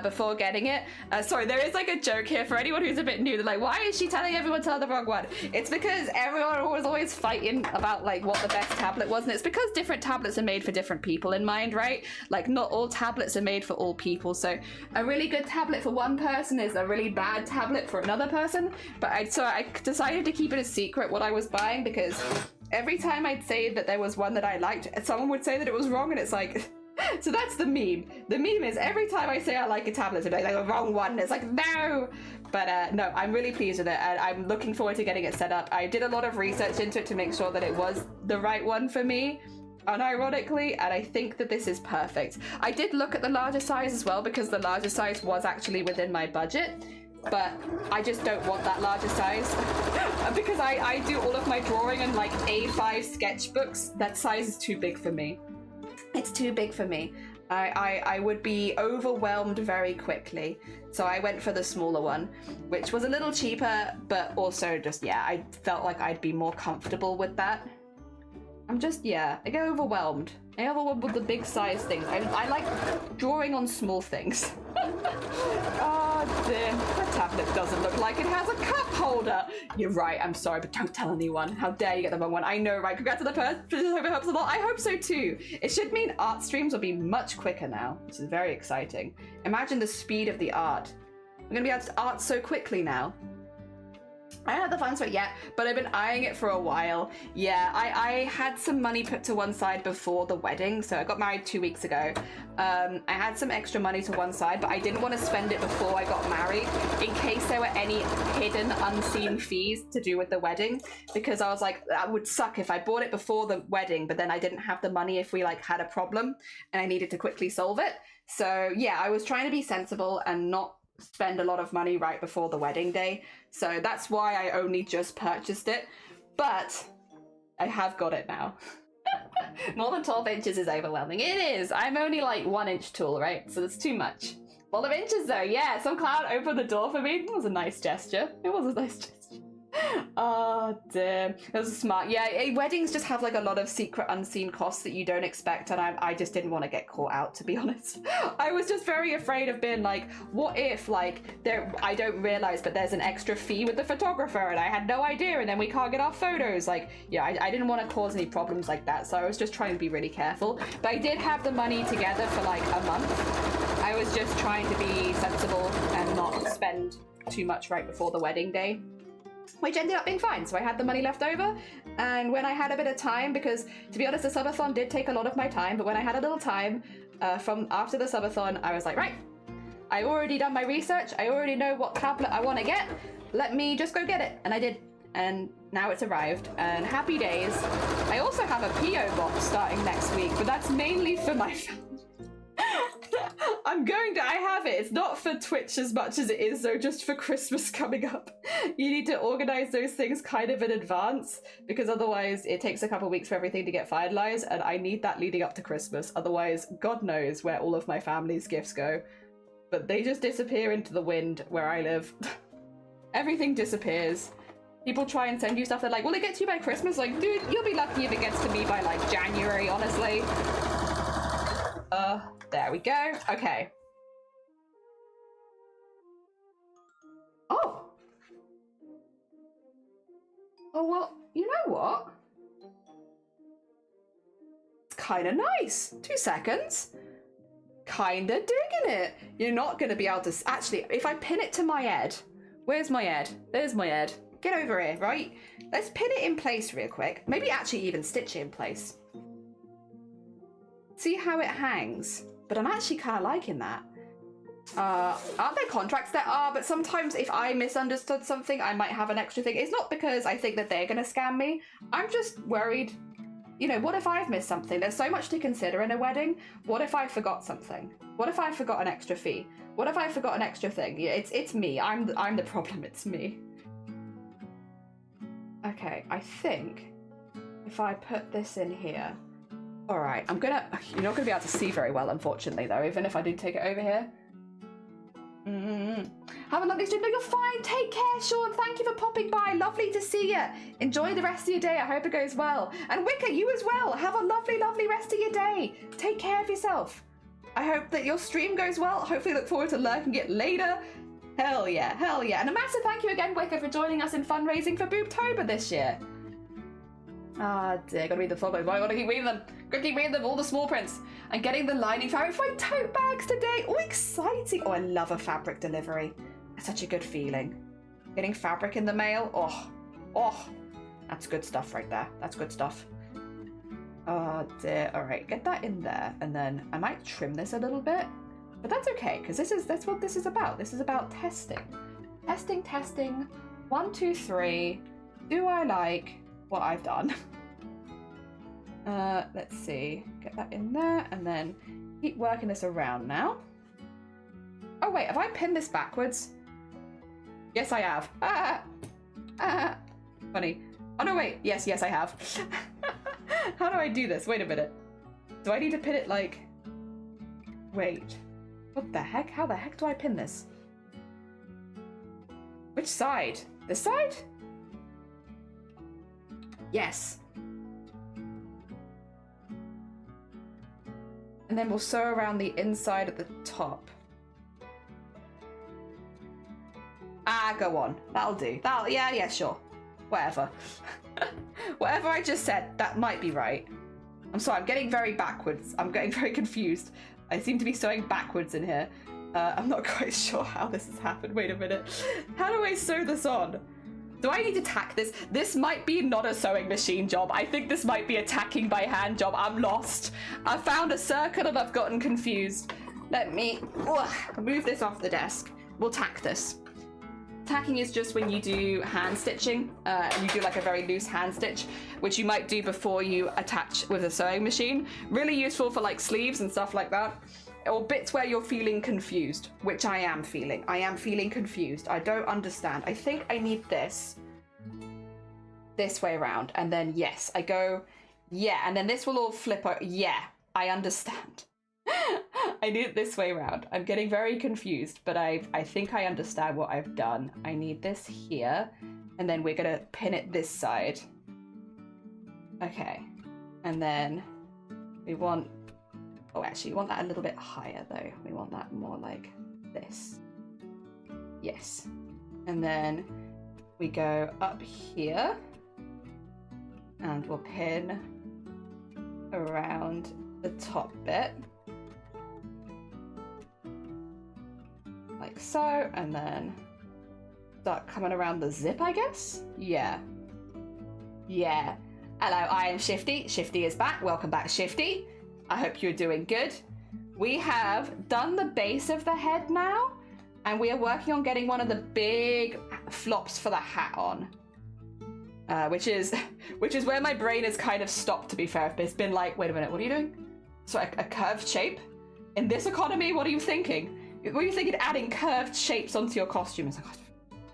Speaker 1: before getting it. Sorry, there is like a joke here for anyone who's a bit new. They're like, why is she telling everyone to tell the wrong one? It's because everyone was always fighting about like what the best tablet was. And it's because different tablets are made for different people in mind, right? Like not all tablets are made for all people. So a really good tablet for one person is a really bad tablet for another person. But I decided to keep it a secret what I was buying, because every time I'd say that there was one that I liked, someone would say that it was wrong, and it's like, so that's the meme. The meme is every time I say I like a tablet today, like the wrong one. It's like, no. But no, I'm really pleased with it, and I'm looking forward to getting it set up. I did a lot of research into it to make sure that it was the right one for me, unironically, and I think that this is perfect. I did look at the larger size as well, because the larger size was actually within my budget. But I just don't want that larger size because I do all of my drawing in like A5 sketchbooks. That size is too big for me. It's too big for me. I would be overwhelmed very quickly. So I went for the smaller one, which was a little cheaper, but also just, yeah, I felt like I'd be more comfortable with that. I'm just, yeah, I get overwhelmed. I get overwhelmed with the big size things. I like drawing on small things. Oh dear, the tablet doesn't look like it has a cup holder. You're right, I'm sorry, but don't tell anyone. How dare you get the wrong one? I know, right? Congrats to the person. I hope it helps a lot. I hope so too. It should mean art streams will be much quicker now, which is very exciting. Imagine the speed of the art. I'm gonna be able to art so quickly now. I haven't had the funds for it yet, but I've been eyeing it for a while. Yeah, I had some money put to one side before the wedding, so I got married 2 weeks ago. I had some extra money to one side, but I didn't want to spend it before I got married in case there were any hidden, unseen fees to do with the wedding, because I was like, that would suck if I bought it before the wedding, but then I didn't have the money if we like had a problem and I needed to quickly solve it. So yeah, I was trying to be sensible and not spend a lot of money right before the wedding day. So that's why I only just purchased it, but I have got it now. More than 12 inches is overwhelming. It is. I'm only like 1 inch tall, right? So that's too much. 12 inches though, yeah. Some clown opened the door for me. It was a nice gesture. It was a nice gesture. Oh dear, it was smart. Yeah, weddings just have like a lot of secret unseen costs that you don't expect, and I just didn't want to get caught out, to be honest. I was just very afraid of being like, what if like I don't realize but there's an extra fee with the photographer and I had no idea and then we can't get our photos. Like, yeah, I didn't want to cause any problems like that, so I was just trying to be really careful. But I did have the money together for like a month. I was just trying to be sensible and not spend too much right before the wedding day, which ended up being fine. So I had the money left over, and when I had a bit of time, because to be honest, the subathon did take a lot of my time, but when I had a little time from after the subathon, I was like, right, I already done my research, I already know what tablet I want to get, let me just go get it. And I did, and now it's arrived, and happy days. I also have a PO box starting next week, but that's mainly for my family. I have it. It's not for Twitch as much as it is though, just for Christmas coming up. You need to organize those things kind of in advance, because otherwise it takes a couple of weeks for everything to get finalized, and I need that leading up to Christmas. Otherwise, God knows where all of my family's gifts go. But they just disappear into the wind where I live. Everything disappears. People try and send you stuff, they're like, will it get to you by Christmas? Like, dude, you'll be lucky if it gets to me by like January, honestly. There we go. Okay. Oh. Oh, well, you know what? It's kind of nice. 2 seconds. Kind of digging it. You're not going to be able to... Actually, if I pin it to my head... Where's my head? There's my head. Get over here, right? Let's pin it in place real quick. Maybe actually even stitch it in place. See how it hangs? But I'm actually kind of liking that. Aren't there contracts? There are, but sometimes if I misunderstood something, I might have an extra thing. It's not because I think that they're going to scam me. I'm just worried. You know, what if I've missed something? There's so much to consider in a wedding. What if I forgot something? What if I forgot an extra fee? What if I forgot an extra thing? It's me. I'm the problem. It's me. Okay, I think if I put this in here... All right, you're not gonna be able to see very well, unfortunately, though, even if I do take it over here. Have a lovely stream. No, you're fine. Take care, Sean. Thank you for popping by. Lovely to see you. Enjoy the rest of your day. I hope it goes well. And Wicker, you as well. Have a lovely, lovely rest of your day. Take care of yourself. I hope that your stream goes well. Hopefully look forward to lurking it later. Hell yeah, hell yeah. And a massive thank you again, Wicker, for joining us in fundraising for BOOBTOBER this year. Ah, dear, gotta read the photos. I gotta keep reading them. Gotta keep reading them, all the small prints. And getting the lining fabric for my tote bags today. Oh, exciting. Oh, I love a fabric delivery. It's such a good feeling. Getting fabric in the mail. Oh, that's good stuff right there. That's good stuff. Oh, dear. All right, get that in there. And then I might trim this a little bit. But that's okay, because that's what this is about. This is about testing. Testing. 1, 2, 3. Do I like what I've done? Let's see. Get that in there, and then keep working this around now. Oh wait, have I pinned this backwards? Yes, I have. Funny. Oh no, wait. Yes, I have. How do I do this? Wait a minute. Do I need to pin it like... Wait. What the heck? How the heck do I pin this? Which side? This side? Yes. And then we'll sew around the inside at the top. Ah, go on. That'll do. Yeah, sure. Whatever. Whatever I just said, that might be right. I'm sorry, I'm getting very backwards. I'm getting very confused. I seem to be sewing backwards in here. I'm not quite sure how this has happened. Wait a minute. How do I sew this on? Do I need to tack this? This might be not a sewing machine job. I think this might be a tacking by hand job. I'm lost. I found a circle and I've gotten confused. Let me move this off the desk. We'll tack this. Tacking is just when you do hand stitching, and you do like a very loose hand stitch, which you might do before you attach with a sewing machine. Really useful for like sleeves and stuff like that, or bits where you're feeling confused, which I am feeling. I am feeling confused. I don't understand. I think I need this way around, and then yes, I go, yeah, and then this will all flip out. Yeah, I understand. I need it this way around. I'm getting very confused, but I think I understand what I've done. I need this here, and then we're gonna pin it this side. Okay, and then we want, oh actually we want that a little bit higher though. We want that more like this. Yes. And then we go up here, and we'll pin around the top bit. Like so, and then start coming around the zip, I guess? Yeah. Yeah. Hello, I am Shifty. Shifty is back. Welcome back, Shifty. I hope you're doing good. We have done the base of the head now, and we are working on getting one of the big flops for the hat on. Which is where my brain has kind of stopped, to be fair. It's been like, wait a minute, what are you doing? So a curved shape? In this economy, what are you thinking? Were you thinking adding curved shapes onto your costume? It's like,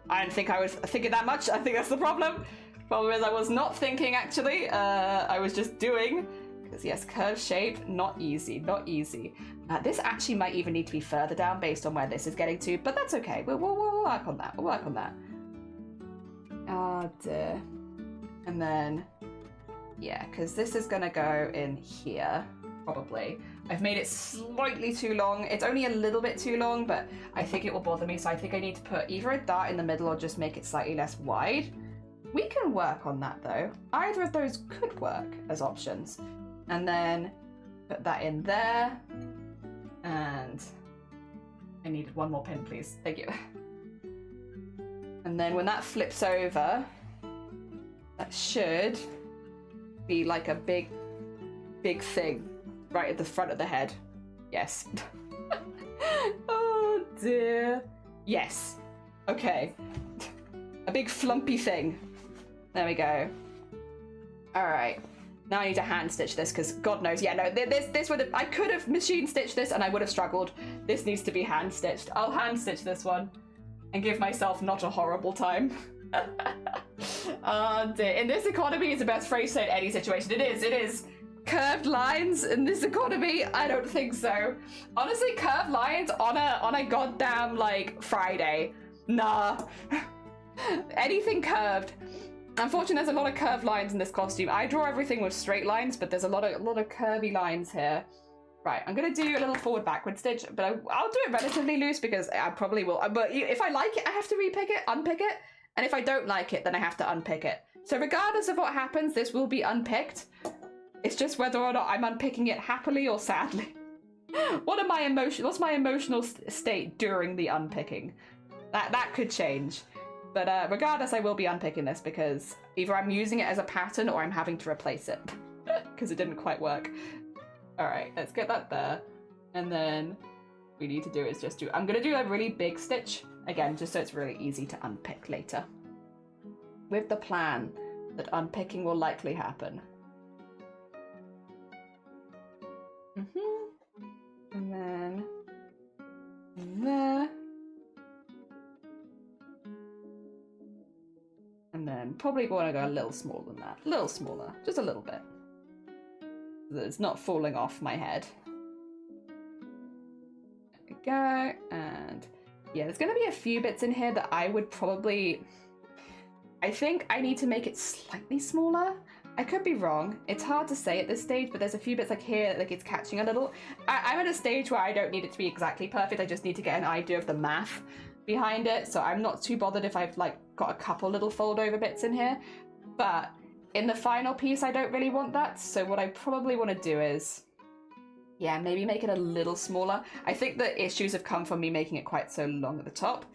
Speaker 1: I didn't think I was thinking that much. I think that's the problem. Problem is I was not thinking, actually. I was just doing. Because yes, curved shape, not easy, not easy. This actually might even need to be further down based on where this is getting to, but that's okay. We'll work on that. We'll work on that. Oh dear. And then, yeah, because this is going to go in here, probably. I've made it slightly too long. It's only a little bit too long, but I think it will bother me. So I think I need to put either a dart in the middle or just make it slightly less wide. We can work on that though. Either of those could work as options. And then put that in there. And I needed one more pin, please. Thank you. And then when that flips over, that should be like a big thing. Right at the front of the head. Yes. Oh dear. Yes. Okay. A big flumpy thing. There we go. Alright. Now I need to hand stitch this because God knows. Yeah, no, this would have, I could have machine stitched this and I would have struggled. This needs to be hand stitched. I'll hand stitch this one and give myself not a horrible time. Oh dear. In this economy is the best phrase to say in any situation. It is. Curved lines in this economy? I don't think so. Honestly, curved lines on a goddamn like Friday. Nah. Anything curved. Unfortunately, there's a lot of curved lines in this costume. I draw everything with straight lines, but there's a lot of curvy lines here. Right, I'm gonna do a little forward backward stitch, but I'll do it relatively loose because I probably will. But if I like it, I have to unpick it, and if I don't like it, then I have to unpick it. So regardless of what happens, this will be unpicked. It's just whether or not I'm unpicking it happily or sadly. What's my emotional state during the unpicking? That could change. But regardless, I will be unpicking this because either I'm using it as a pattern or I'm having to replace it because it didn't quite work. All right, let's get that there. And then we need to do is just I'm gonna do a really big stitch again, just so it's really easy to unpick later. With the plan that unpicking will likely happen. And then there. And then probably want to go a little smaller than that. A little smaller, just a little bit. So that it's not falling off my head. There we go. And yeah, there's going to be a few bits in here that I would probably... I think I need to make it slightly smaller. I could be wrong. It's hard to say at this stage, but there's a few bits like here, like it's catching a little. I'm at a stage where I don't need it to be exactly perfect. I just need to get an idea of the math behind it. So I'm not too bothered if I've like got a couple little fold over bits in here. But in the final piece, I don't really want that. So what I probably want to do is, yeah, maybe make it a little smaller. I think the issues have come from me making it quite so long at the top,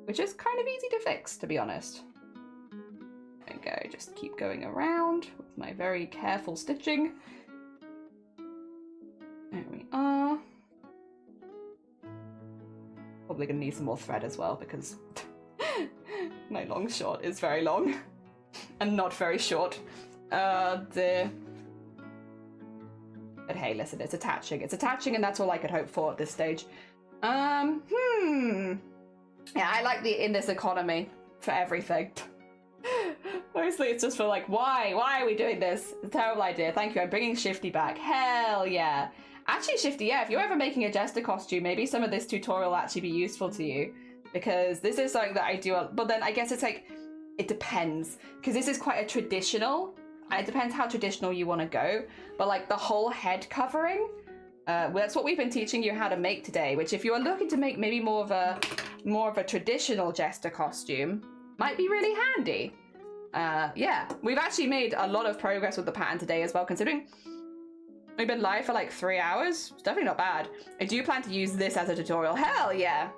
Speaker 1: which is kind of easy to fix, to be honest. There we go, just keep going around with my very careful stitching. There we are. Probably gonna need some more thread as well because my long short is very long and not very short. Dear. But hey, listen, it's attaching. It's attaching and that's all I could hope for at this stage. Yeah, I like the in this economy for everything. Mostly it's just for like, why are we doing this? It's a terrible idea. Thank you, I'm bringing Shifty back. Hell yeah. Actually, Shifty, yeah, if you're ever making a jester costume, maybe some of this tutorial will actually be useful to you. Because this is something that I do, but then I guess it's like, it depends. Because this is quite a traditional, and it depends how traditional you want to go. But like the whole head covering, well, that's what we've been teaching you how to make today, which if you are looking to make maybe more of a traditional jester costume, might be really handy. Yeah, we've actually made a lot of progress with the pattern today as well, considering we've been live for like 3 hours. It's definitely not bad. I do plan to use this as a tutorial. Hell yeah.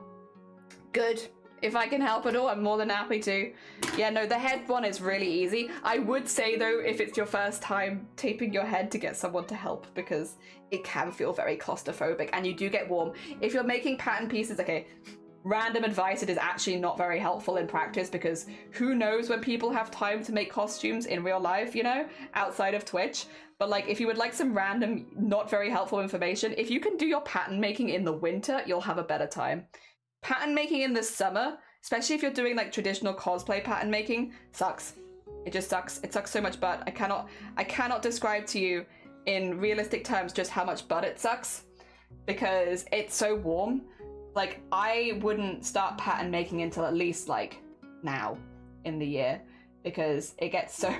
Speaker 1: Good. If I can help at all, I'm more than happy to. Yeah, no, the head one is really easy. I would say though, if it's your first time taping your head, to get someone to help, because it can feel very claustrophobic and you do get warm. If you're making pattern pieces, okay, random advice, it is actually not very helpful in practice, because who knows when people have time to make costumes in real life, you know, outside of Twitch. But like, if you would like some random, not very helpful information, if you can do your pattern making in the winter, you'll have a better time. Pattern making in the summer, especially if you're doing like traditional cosplay pattern making, sucks. It just sucks. It sucks so much butt. I cannot describe to you in realistic terms just how much butt it sucks, because it's so warm. Like, I wouldn't start pattern making until at least like now in the year, because it gets so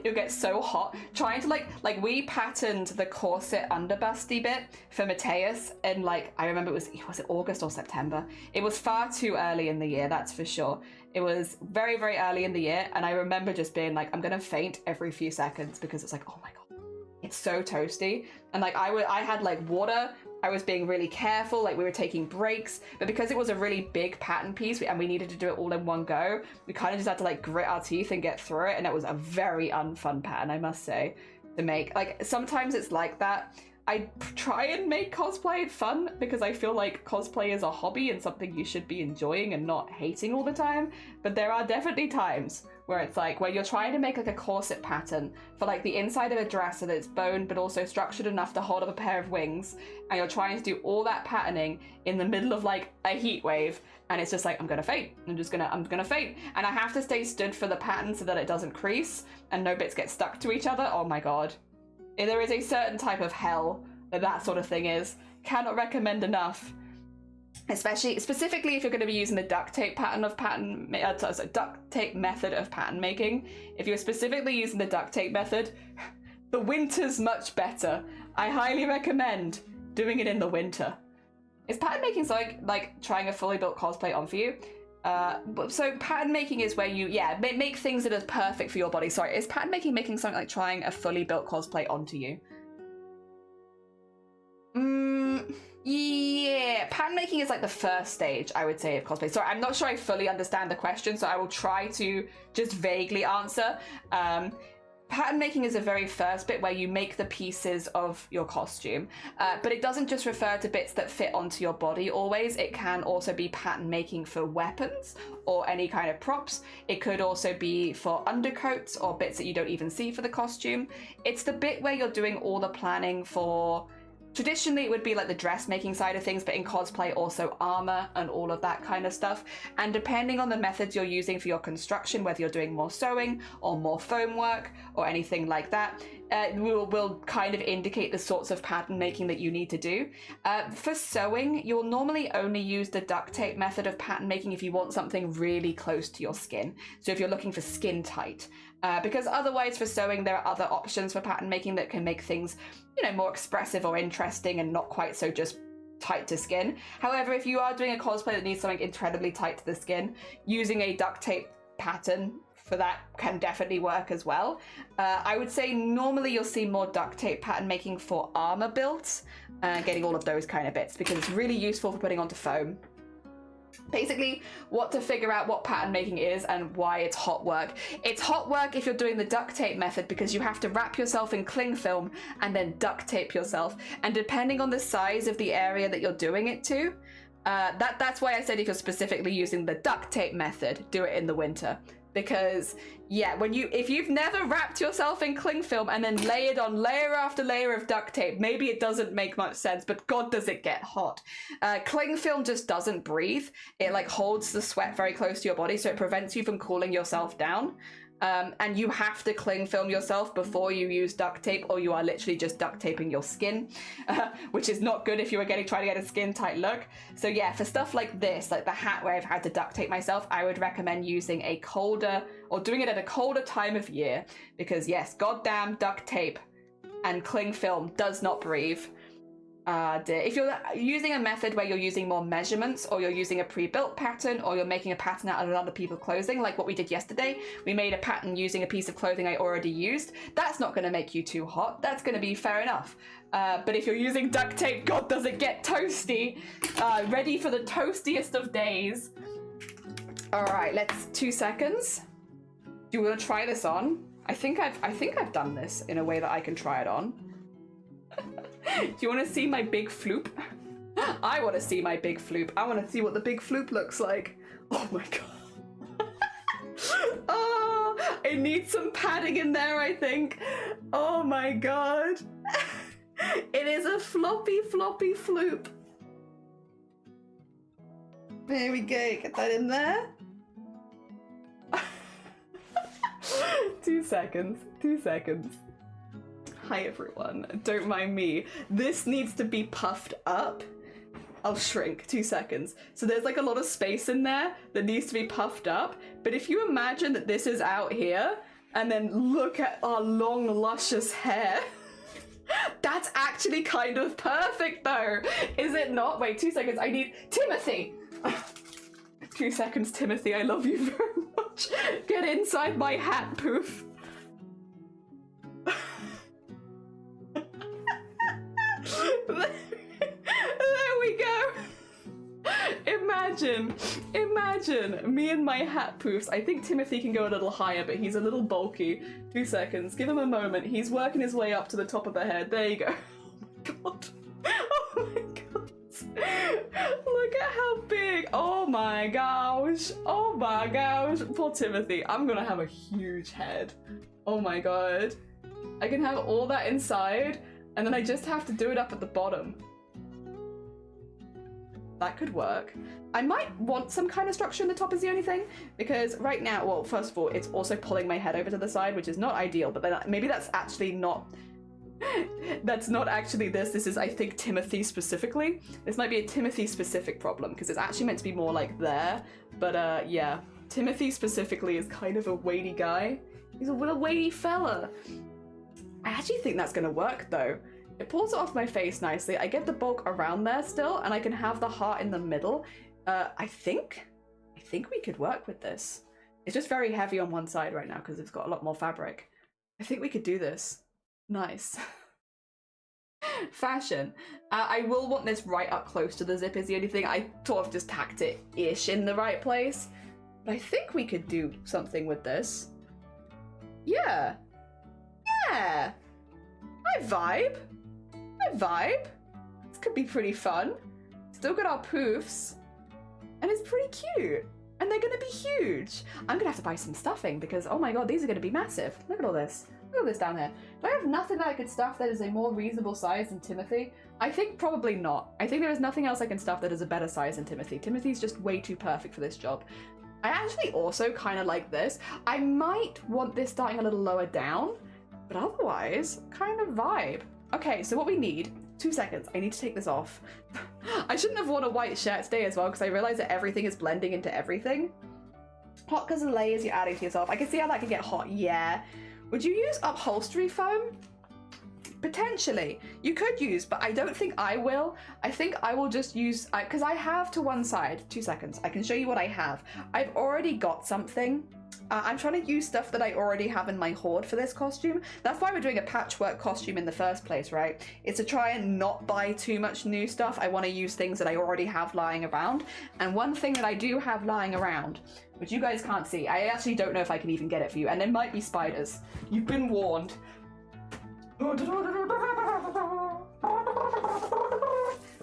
Speaker 1: you'll get so hot trying to like we patterned the corset underbusty bit for Mateus, and like I remember was it August or September? It was far too early in the year, that's for sure. It was very, very early in the year, and I remember just being like, I'm gonna faint every few seconds, because it's like, oh my god, it's so toasty. And like I had like water, I was being really careful, like we were taking breaks, but because it was a really big pattern piece and we needed to do it all in one go, we kind of just had to like grit our teeth and get through it, and it was a very unfun pattern, I must say, to make. Like, sometimes it's like that. I try and make cosplay fun, because I feel like cosplay is a hobby and something you should be enjoying and not hating all the time, but there are definitely times where it's like, where you're trying to make like a corset pattern for like the inside of a dress so that it's boned but also structured enough to hold up a pair of wings, and you're trying to do all that patterning in the middle of like a heat wave, and it's just like, I'm gonna faint. I'm gonna faint. And I have to stay stood for the pattern so that it doesn't crease and no bits get stuck to each other. Oh my god. There is a certain type of hell that sort of thing is. Cannot recommend enough. Specifically if you're going to be using the duct tape duct tape method of pattern making. If you're specifically using the duct tape method, the winter's much better. I highly recommend doing it in the winter. Is pattern making like trying a fully built cosplay on for you? So pattern making is where you, yeah, make things that are perfect for your body. Sorry, is pattern making something like trying a fully built cosplay onto you? Yeah, pattern making is like the first stage, I would say, of cosplay. Sorry, I'm not sure I fully understand the question, so I will try to just vaguely answer. Pattern making is the very first bit where you make the pieces of your costume, but it doesn't just refer to bits that fit onto your body always. It can also be pattern making for weapons or any kind of props. It could also be for undercoats or bits that you don't even see for the costume. It's the bit where you're doing all the planning for... Traditionally, it would be like the dressmaking side of things, but in cosplay, also armor and all of that kind of stuff. And depending on the methods you're using for your construction, whether you're doing more sewing or more foam work or anything like that, will kind of indicate the sorts of pattern making that you need to do. For sewing, you'll normally only use the duct tape method of pattern making if you want something really close to your skin. So if you're looking for skin tight, because otherwise for sewing there are other options for pattern making that can make things, you know, more expressive or interesting and not quite so just tight to skin. However, if you are doing a cosplay that needs something incredibly tight to the skin, using a duct tape pattern for that can definitely work as well. I would say normally you'll see more duct tape pattern making for armor builds, getting all of those kind of bits, because it's really useful for putting onto foam. Basically, what to figure out what pattern making is and why it's hot work. It's hot work if you're doing the duct tape method because you have to wrap yourself in cling film and then duct tape yourself. And depending on the size of the area that you're doing it to, that's why I said if you're specifically using the duct tape method, do it in the winter. Because yeah, if you've never wrapped yourself in cling film and then layered on layer after layer of duct tape, maybe it doesn't make much sense, but God, does it get hot. Cling film just doesn't breathe. It like holds the sweat very close to your body, so it prevents you from cooling yourself down. And you have to cling film yourself before you use duct tape, or you are literally just duct taping your skin, which is not good if you were trying to get a skin tight look. So yeah, for stuff like this, like the hat where I've had to duct tape myself, I would recommend using a colder, or doing it at a colder time of year, because yes, goddamn duct tape and cling film does not breathe. If you're using a method where you're using more measurements, or you're using a pre-built pattern, or you're making a pattern out of other people's clothing, like what we did yesterday, we made a pattern using a piece of clothing I already used, that's not going to make you too hot. That's going to be fair enough. But if you're using duct tape, God, does it get toasty. Ready for the toastiest of days. All right, let's 2 seconds. Do you want to try this on? I think I've done this in a way that I can try it on. Do you want to see my big floop? I want to see my big floop. I want to see what the big floop looks like. Oh my god. Oh, I need some padding in there, I think. Oh my god. It is a floppy, floppy floop. There we go. Get that in there. 2 seconds. 2 seconds. Hi everyone, don't mind me. This needs to be puffed up. I'll shrink, 2 seconds. So there's like a lot of space in there that needs to be puffed up. But if you imagine that this is out here, and then look at our long, luscious hair, that's actually kind of perfect though, is it not? Wait, 2 seconds, I need Timothy. 2 seconds, Timothy, I love you very much. Get inside my hat, poof. There we go. Imagine me and my hat poofs. I think Timothy can go a little higher, but he's a little bulky. 2 seconds, give him a moment. He's working his way up to the top of the head. There you go. Oh my god. Oh my god. Look at how big. Oh my gosh. Oh my gosh. Poor Timothy. I'm gonna have a huge head. Oh my god. I can have all that inside, and then I just have to do it up at the bottom. That could work. I might want some kind of structure in the top is the only thing, because right now, well, first of all, it's also pulling my head over to the side, which is not ideal, but then maybe that's actually not, that's not actually this. This is, I think, Timothy specifically. This might be a Timothy specific problem, because it's actually meant to be more like there, but yeah. Timothy specifically is kind of a weighty guy. He's a little weighty fella. I actually think that's gonna work though. It pulls it off my face nicely. I get the bulk around there still, and I can have the heart in the middle. I think we could work with this. It's just very heavy on one side right now because it's got a lot more fabric. I think we could do this. Nice. Fashion. I will want this right up close to the zip is the only thing. I sort of just tacked it-ish in the right place. But I think we could do something with this. Yeah. Yeah. I vibe. This could be pretty fun. Still got our poofs. And it's pretty cute. And they're gonna be huge. I'm gonna have to buy some stuffing because, oh my god, these are gonna be massive. Look at all this. Look at this down here. Do I have nothing that I could stuff that is a more reasonable size than Timothy? I think probably not. I think there is nothing else I can stuff that is a better size than Timothy. Timothy's just way too perfect for this job. I actually also kind of like this. I might want this starting a little lower down, but otherwise, kind of vibe. Okay, so what we need, 2 seconds, I need to take this off. I shouldn't have worn a white shirt today as well because I realized that everything is blending into everything. Hot because of the layers you're adding to yourself. I can see how that can get hot, yeah. Would you use upholstery foam? Potentially. You could use, but I don't think I will. I think I will just use, because I have to one side, 2 seconds, I can show you what I have. I've already got something. I'm trying to use stuff that I already have in my hoard for this costume. That's why we're doing a patchwork costume in the first place, right? It's to try and not buy too much new stuff. I want to use things that I already have lying around. And one thing that I do have lying around, which you guys can't see, I actually don't know if I can even get it for you, and there might be spiders. You've been warned.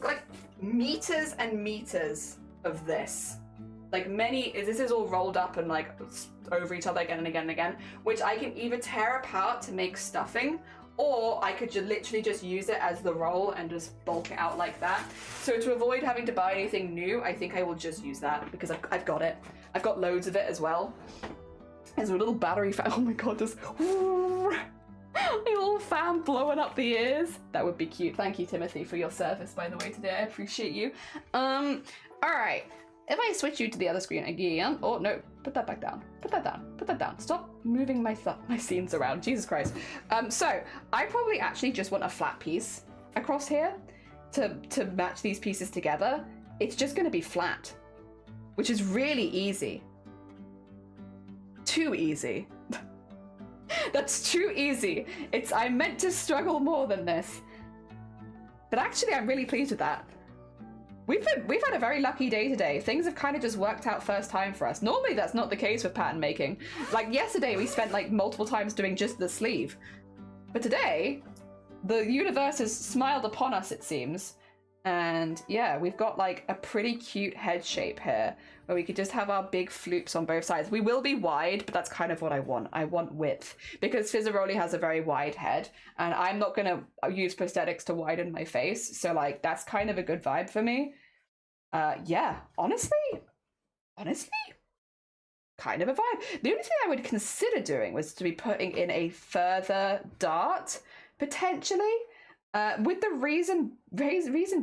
Speaker 1: Like meters and meters of this. Like this is all rolled up and like over each other again and again and again, which I can either tear apart to make stuffing, or I could literally just use it as the roll and just bulk it out like that. So to avoid having to buy anything new, I think I will just use that because I've got it. I've got loads of it as well. There's a little battery fan. Oh my god, there's a little fan blowing up the ears. That would be cute. Thank you, Timothy, for your service, by the way, today. I appreciate you. All right. If I switch you to the other screen again, oh no, put that back down, put that down, put that down. Stop moving my scenes around, Jesus Christ. So I probably actually just want a flat piece across here to match these pieces together. It's just gonna be flat, which is really easy. Too easy. That's too easy. I meant to struggle more than this. But actually I'm really pleased with that. We've had a very lucky day today. Things have kind of just worked out first time for us. Normally that's not the case with pattern making. Like yesterday we spent like multiple times doing just the sleeve. But today, the universe has smiled upon us, it seems. And yeah, we've got like a pretty cute head shape here where we could just have our big floops on both sides. We will be wide, but that's kind of what I want. I want width because Fizzaroli has a very wide head and I'm not going to use prosthetics to widen my face. So like, that's kind of a good vibe for me. Yeah, honestly, kind of a vibe. The only thing I would consider doing was to be putting in a further dart, potentially. With the reason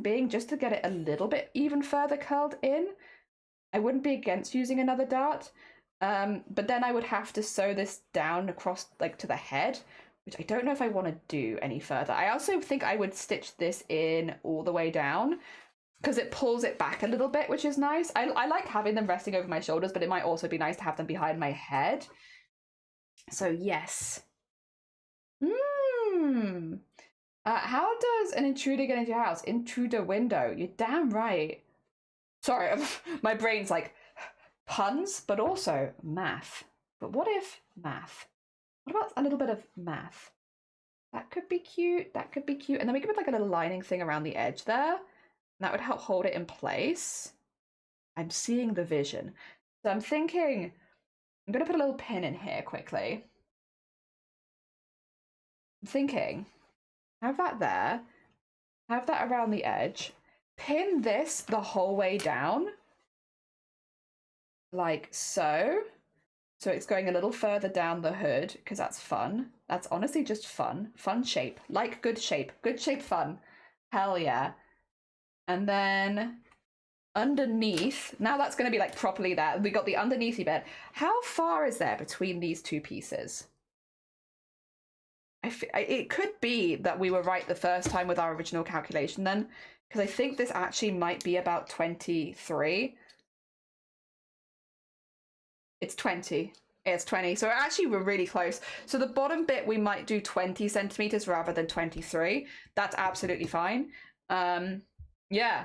Speaker 1: being just to get it a little bit even further curled in. I wouldn't be against using another dart, but then I would have to sew this down across like to the head, which I don't know if I want to do any further. I also think I would stitch this in all the way down because it pulls it back a little bit, which is nice. I like having them resting over my shoulders, but it might also be nice to have them behind my head. So yes. How does an intruder get into your house? Intruder window. You're damn right. Sorry, my brain's like puns, but also math. But what if math? What about a little bit of math? That could be cute. That could be cute. And then we could put like a little lining thing around the edge there. And that would help hold it in place. I'm seeing the vision. So I'm thinking, I'm going to put a little pin in here quickly. I'm thinking, have that there. Have that around the edge. Pin this the whole way down. Like so. So it's going a little further down the hood because that's fun. That's honestly just fun. Fun shape. Like good shape. Good shape fun. Hell yeah. And then underneath, now that's going to be like properly there. We got the underneathy bit. How far is there between these two pieces? It could be that we were right the first time with our original calculation then, because I think this actually might be about 23. It's 20. It's 20. So actually we're really close. So the bottom bit we might do 20 centimeters rather than 23. That's absolutely fine. Yeah.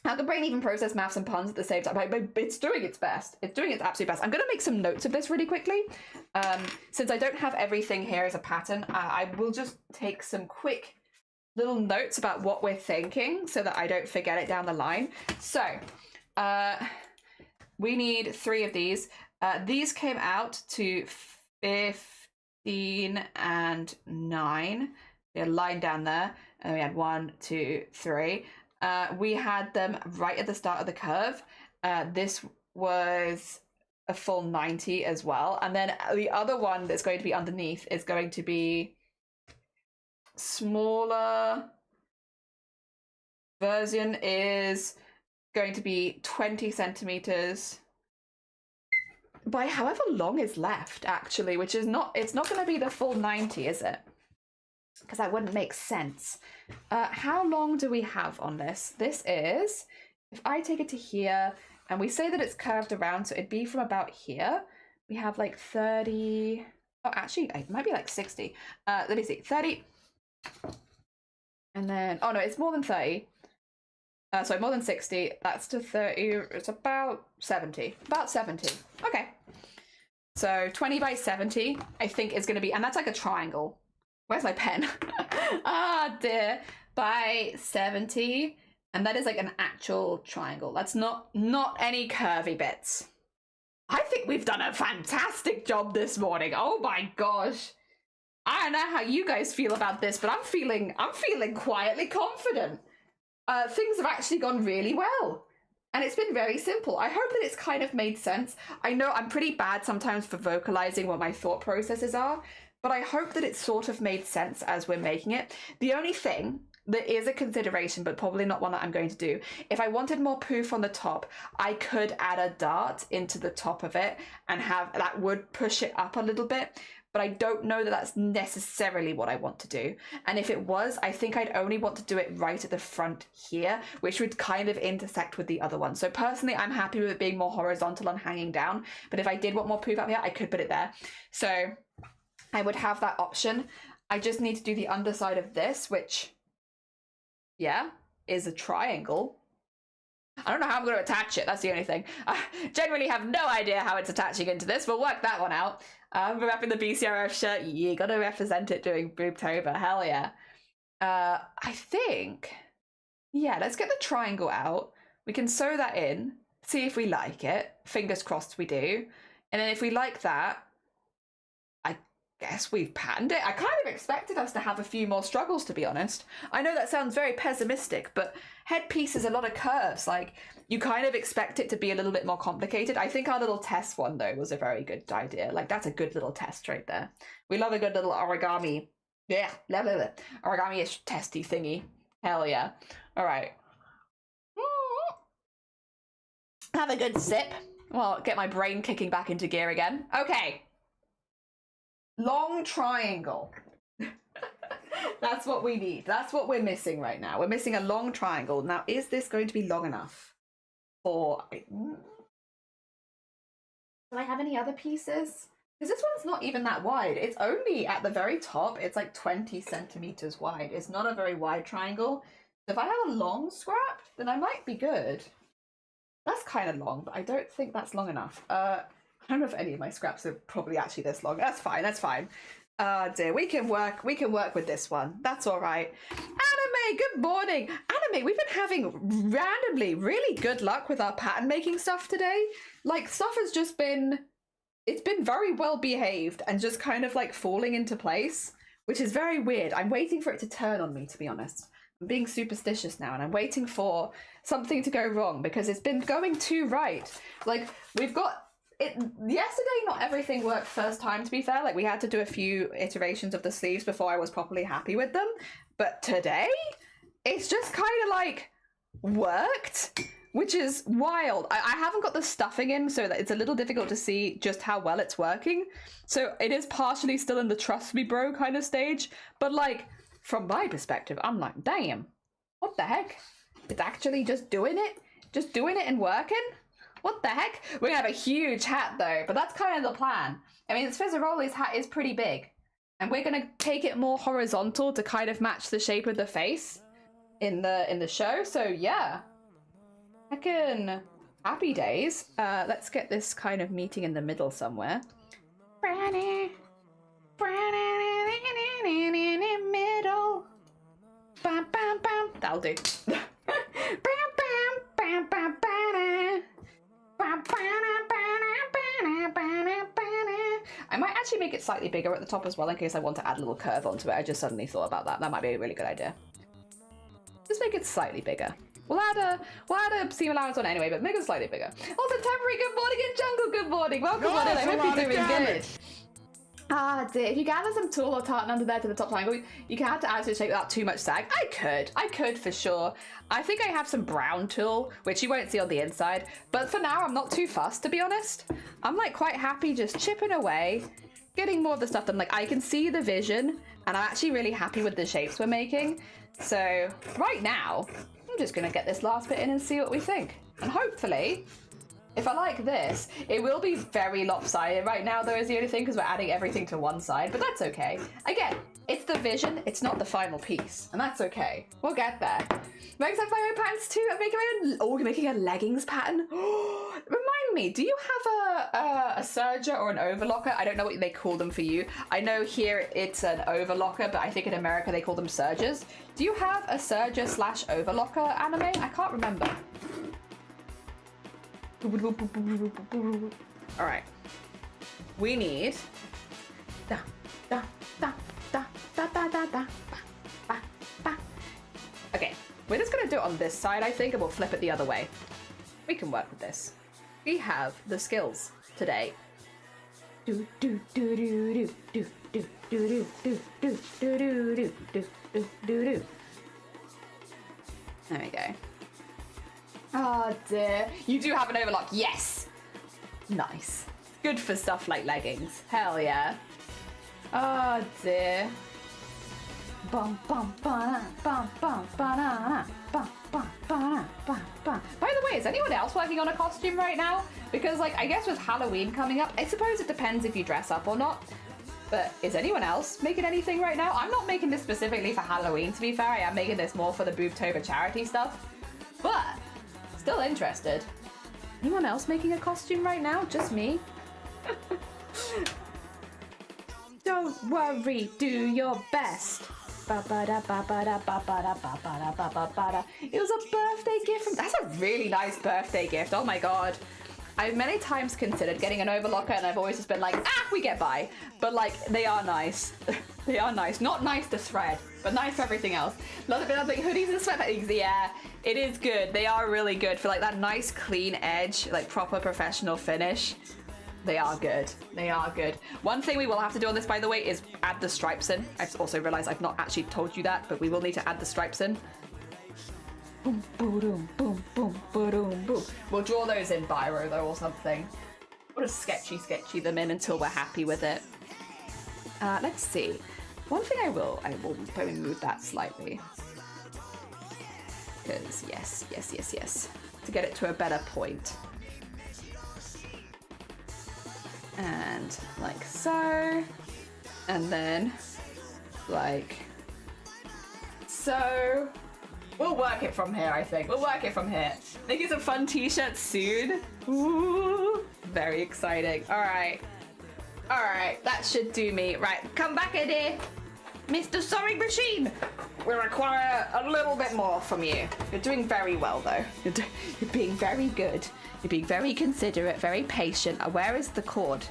Speaker 1: How the brain even process maths and puns at the same time? It's doing its best. It's doing its absolute best. I'm going to make some notes of this really quickly. Since I don't have everything here as a pattern, I will just take some quick little notes about what we're thinking so that I don't forget it down the line. So, we need 3 of these. These came out to 15 and 9. We had a line down there, and we had 1, 2, 3. We had them right at the start of the curve. This was a full 90 as well. And then the other one that's going to be underneath is going to be smaller version is going to be 20 centimeters by however long is left, actually, which is not, it's not going to be the full 90, is it? Because that wouldn't make sense. How long do we have on this? This is, if I take it to here, and we say that it's curved around, so it'd be from about here. We have like 30, oh, actually, it might be like 60. Let me see, 30. And then, oh no, it's more than 30. Sorry, more than 60. That's to 30, it's about 70. About 70, okay. So 20 by 70, I think is gonna be, and that's like a triangle. Where's my pen? Ah, dear. By 70, and that is like an actual triangle. That's not any curvy bits. I think we've done a fantastic job this morning. Oh my gosh. I don't know how you guys feel about this, but I'm feeling quietly confident. Things have actually gone really well. And it's been very simple. I hope that it's kind of made sense. I know I'm pretty bad sometimes for vocalizing what my thought processes are, but I hope that it's sort of made sense as we're making it. The only thing that is a consideration, but probably not one that I'm going to do, if I wanted more poof on the top, I could add a dart into the top of it and have, that would push it up a little bit. But I don't know that that's necessarily what I want to do. And if it was, I think I'd only want to do it right at the front here, which would kind of intersect with the other one. So personally, I'm happy with it being more horizontal and hanging down. But if I did want more poof up here, I could put it there. So I would have that option. I just need to do the underside of this, which, yeah, is a triangle. I don't know how I'm going to attach it. That's the only thing. I generally have no idea how it's attaching into this. We'll work that one out. I'm repping the BCRF shirt. You got to represent it during BOOBTOBER. Hell yeah. I think, yeah, let's get the triangle out. We can sew that in, see if we like it. Fingers crossed we do. And then if we like that, I guess we've patterned it. I kind of expected us to have a few more struggles, to be honest. I know that sounds very pessimistic, but headpiece is a lot of curves. Like, you kind of expect it to be a little bit more complicated. I think our little test one, though, was a very good idea. Like, that's a good little test right there. We love a good little origami. Yeah, origami-ish testy thingy. Hell yeah. All right. Have a good sip. Well, get my brain kicking back into gear again. Okay. Long triangle. That's what we need. That's what we're missing right now. We're missing a long triangle. Now, is this going to be long enough for... Do I have any other pieces? Because this one's not even that wide. It's only at the very top. It's like 20 centimeters wide. It's not a very wide triangle. So if I have a long scrap, then I might be good. That's kind of long, but I don't think that's long enough. I don't know if any of my scraps are probably actually this long. That's fine, that's fine. Dear, we can work with this one. That's all right. Anime, good morning. Anime, we've been having randomly really good luck with our pattern making stuff today. Like, stuff has just been, it's been very well behaved and just kind of like falling into place, which is very weird. I'm waiting for it to turn on me, to be honest. I'm being superstitious now, and I'm waiting for something to go wrong because it's been going too right. Like, we've got it yesterday, not everything worked first time, to be fair. Like, we had to do a few iterations of the sleeves before I was properly happy with them. But today, it's just kind of like worked, which is wild. I haven't got the stuffing in, so that it's a little difficult to see just how well it's working. So it is partially still in the trust me bro kind of stage, but like, from my perspective, I'm like, damn, what the heck? It's actually just doing it and working? What the heck? We're gonna have a huge hat though, but that's kind of the plan. I mean, Sfizzaroli's hat is pretty big, and we're gonna take it more horizontal to kind of match the shape of the face in the show. So yeah, heckin' happy days. Let's get this kind of meeting in the middle somewhere. Middle. Bam, bam, bam. That'll do. I might actually make it slightly bigger at the top as well in case I want to add a little curve onto it. I just suddenly thought about that. That might be a really good idea. Just make it slightly bigger. We'll add a seam allowance on anyway, but make it slightly bigger. Also, Temporary, good morning, and Jungle, good morning. Welcome on in. I hope you're doing good. Ah, dear. If you gather some tulle or tartan under there to the top triangle, you can add to add to the shape without too much sag. I could for sure. I think I have some brown tulle, which you won't see on the inside. But for now, I'm not too fussed, to be honest. I'm like quite happy just chipping away, getting more of the stuff done. Like I can see the vision, and I'm actually really happy with the shapes we're making. So right now, I'm just gonna get this last bit in and see what we think. And hopefully, if I like this, it will be very lopsided right now, though, is the only thing, because we're adding everything to one side, but that's okay. Again, it's the vision, it's not the final piece, and that's okay. We'll get there. Making some of my own patterns too. I'm making my own, oh, we're making a leggings pattern. Remind me, do you have a serger or an overlocker? I don't know what they call them for you. I know here it's an overlocker, but I think in America they call them sergers. Do you have a serger / overlocker anime? I can't remember. All right, we need okay, we're just gonna do it on this side, I think, and we'll flip it the other way. We can work with this. We have the skills today. There we go. Oh dear. You do have an overlock. Yes. Nice. Good for stuff like leggings. Hell yeah. Oh dear. Bum bum ba bum bum ba bum bum ba bum bum. By the way, is anyone else working on a costume right now? Because like I guess with Halloween coming up, I suppose it depends if you dress up or not. But is anyone else making anything right now? I'm not making this specifically for Halloween, to be fair. I am making this more for the BOOBTOBER charity stuff. But still interested. Anyone else making a costume right now? Just me? Don't worry, do your best. It was a birthday gift from... That's a really nice birthday gift. Oh my god. I've many times considered getting an overlocker, and I've always just been like, we get by. But like, they are nice. They are nice. Not nice to thread, but nice for everything else. Love it, like hoodies and sweatpants. Yeah, it is good. They are really good for like that nice clean edge, like proper professional finish. They are good. They are good. One thing we will have to do on this, by the way, is add the stripes in. I just also realized I've not actually told you that, but we will need to add the stripes in. Boom, boom, boom, boom, boom, boom. We'll draw those in biro though or something. We'll just sketchy them in until we're happy with it. Let's see. One thing I will probably move that slightly. Because yes. To get it to a better point. And like so. And then like so. We'll work it from here, I think. We'll work it from here. Making some fun t-shirts soon. Ooh, very exciting. All right, that should do me. Right, come back in here, Mr. Sewing Machine. We require a little bit more from you. You're doing very well, though. You're being very good. You're being very considerate, very patient. Where is the cord?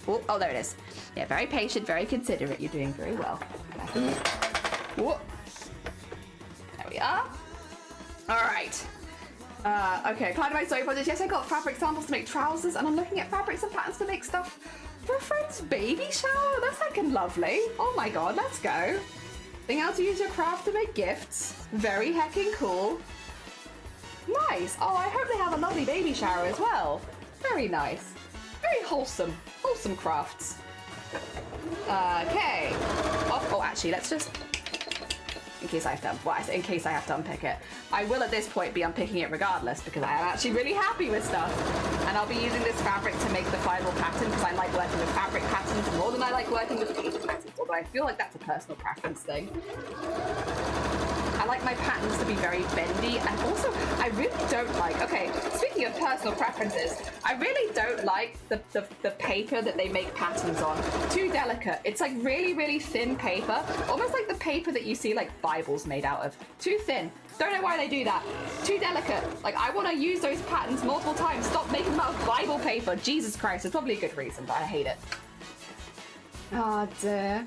Speaker 1: Oh, there it is. Yeah, very patient, very considerate. You're doing very well. Whoa. We are. All right. Okay, part of my sewing project. Yes, I got fabric samples to make trousers, and I'm looking at fabrics and patterns to make stuff for a friend's baby shower. That's fucking lovely. Oh my god, let's go. Being able to use your craft to make gifts. Very heckin' cool. Nice. Oh, I hope they have a lovely baby shower as well. Very nice. Very wholesome. Wholesome crafts. Okay. Oh, actually, let's just... In case I have to unpick it. I will at this point be unpicking it regardless because I am actually really happy with stuff. And I'll be using this fabric to make the final pattern because I like working with fabric patterns more than I like working with paper patterns, although I feel like that's a personal preference thing. I like my patterns to be very bendy, and also I really don't like, okay, speaking of personal preferences, I really don't like the paper that they make patterns on. Too delicate. It's like really, really thin paper, almost like the paper that you see like Bibles made out of. Too thin. Don't know why they do that. Too delicate. Like, I want to use those patterns multiple times. Stop making them out of Bible paper. Jesus Christ. There's probably a good reason, but I hate it. Oh dear.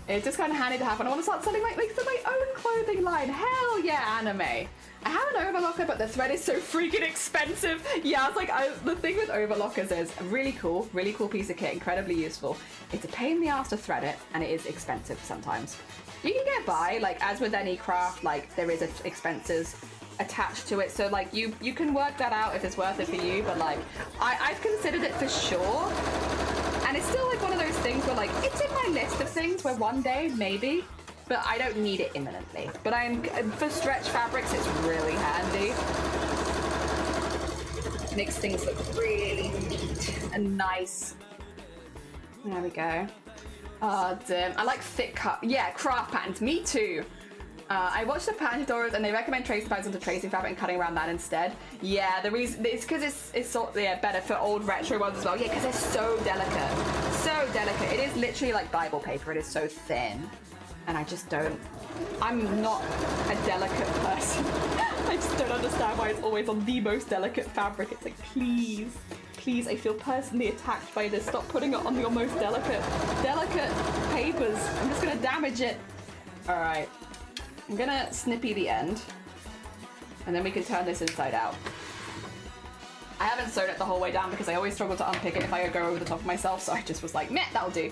Speaker 1: It's just kind of handy to have, and I want to start selling my own clothing line. Hell yeah, anime. I have an overlocker, but the thread is so freaking expensive. Yeah, it's like, the thing with overlockers is really cool piece of kit, incredibly useful. It's a pain in the ass to thread it, and it is expensive sometimes. You can get by, like, as with any craft, like, there is expenses attached to it, so like you can work that out if it's worth it for you, but like I've considered it for sure, and it's still like one of those things where like it's in my list of things where one day maybe, but I don't need it imminently. But for stretch fabrics it's really handy. Makes things look really neat and nice. There we go. Oh damn, I like thick cut. Yeah, craft patterns, me too. I watched the pattern tutorials and they recommend tracing patterns onto tracing fabric and cutting around that instead. Yeah, the reason it's because it's sort of, yeah, better for old retro ones as well. Yeah, because they're so delicate, so delicate. It is literally like Bible paper. It is so thin, and I just don't. I'm not a delicate person. I just don't understand why it's always on the most delicate fabric. It's like, please, please, I feel personally attacked by this. Stop putting it on your most delicate papers. I'm just gonna damage it. All right. I'm gonna snippy the end, and then we can turn this inside out. I haven't sewed it the whole way down because I always struggle to unpick it if I go over the top of myself, so I just was like, meh, that'll do.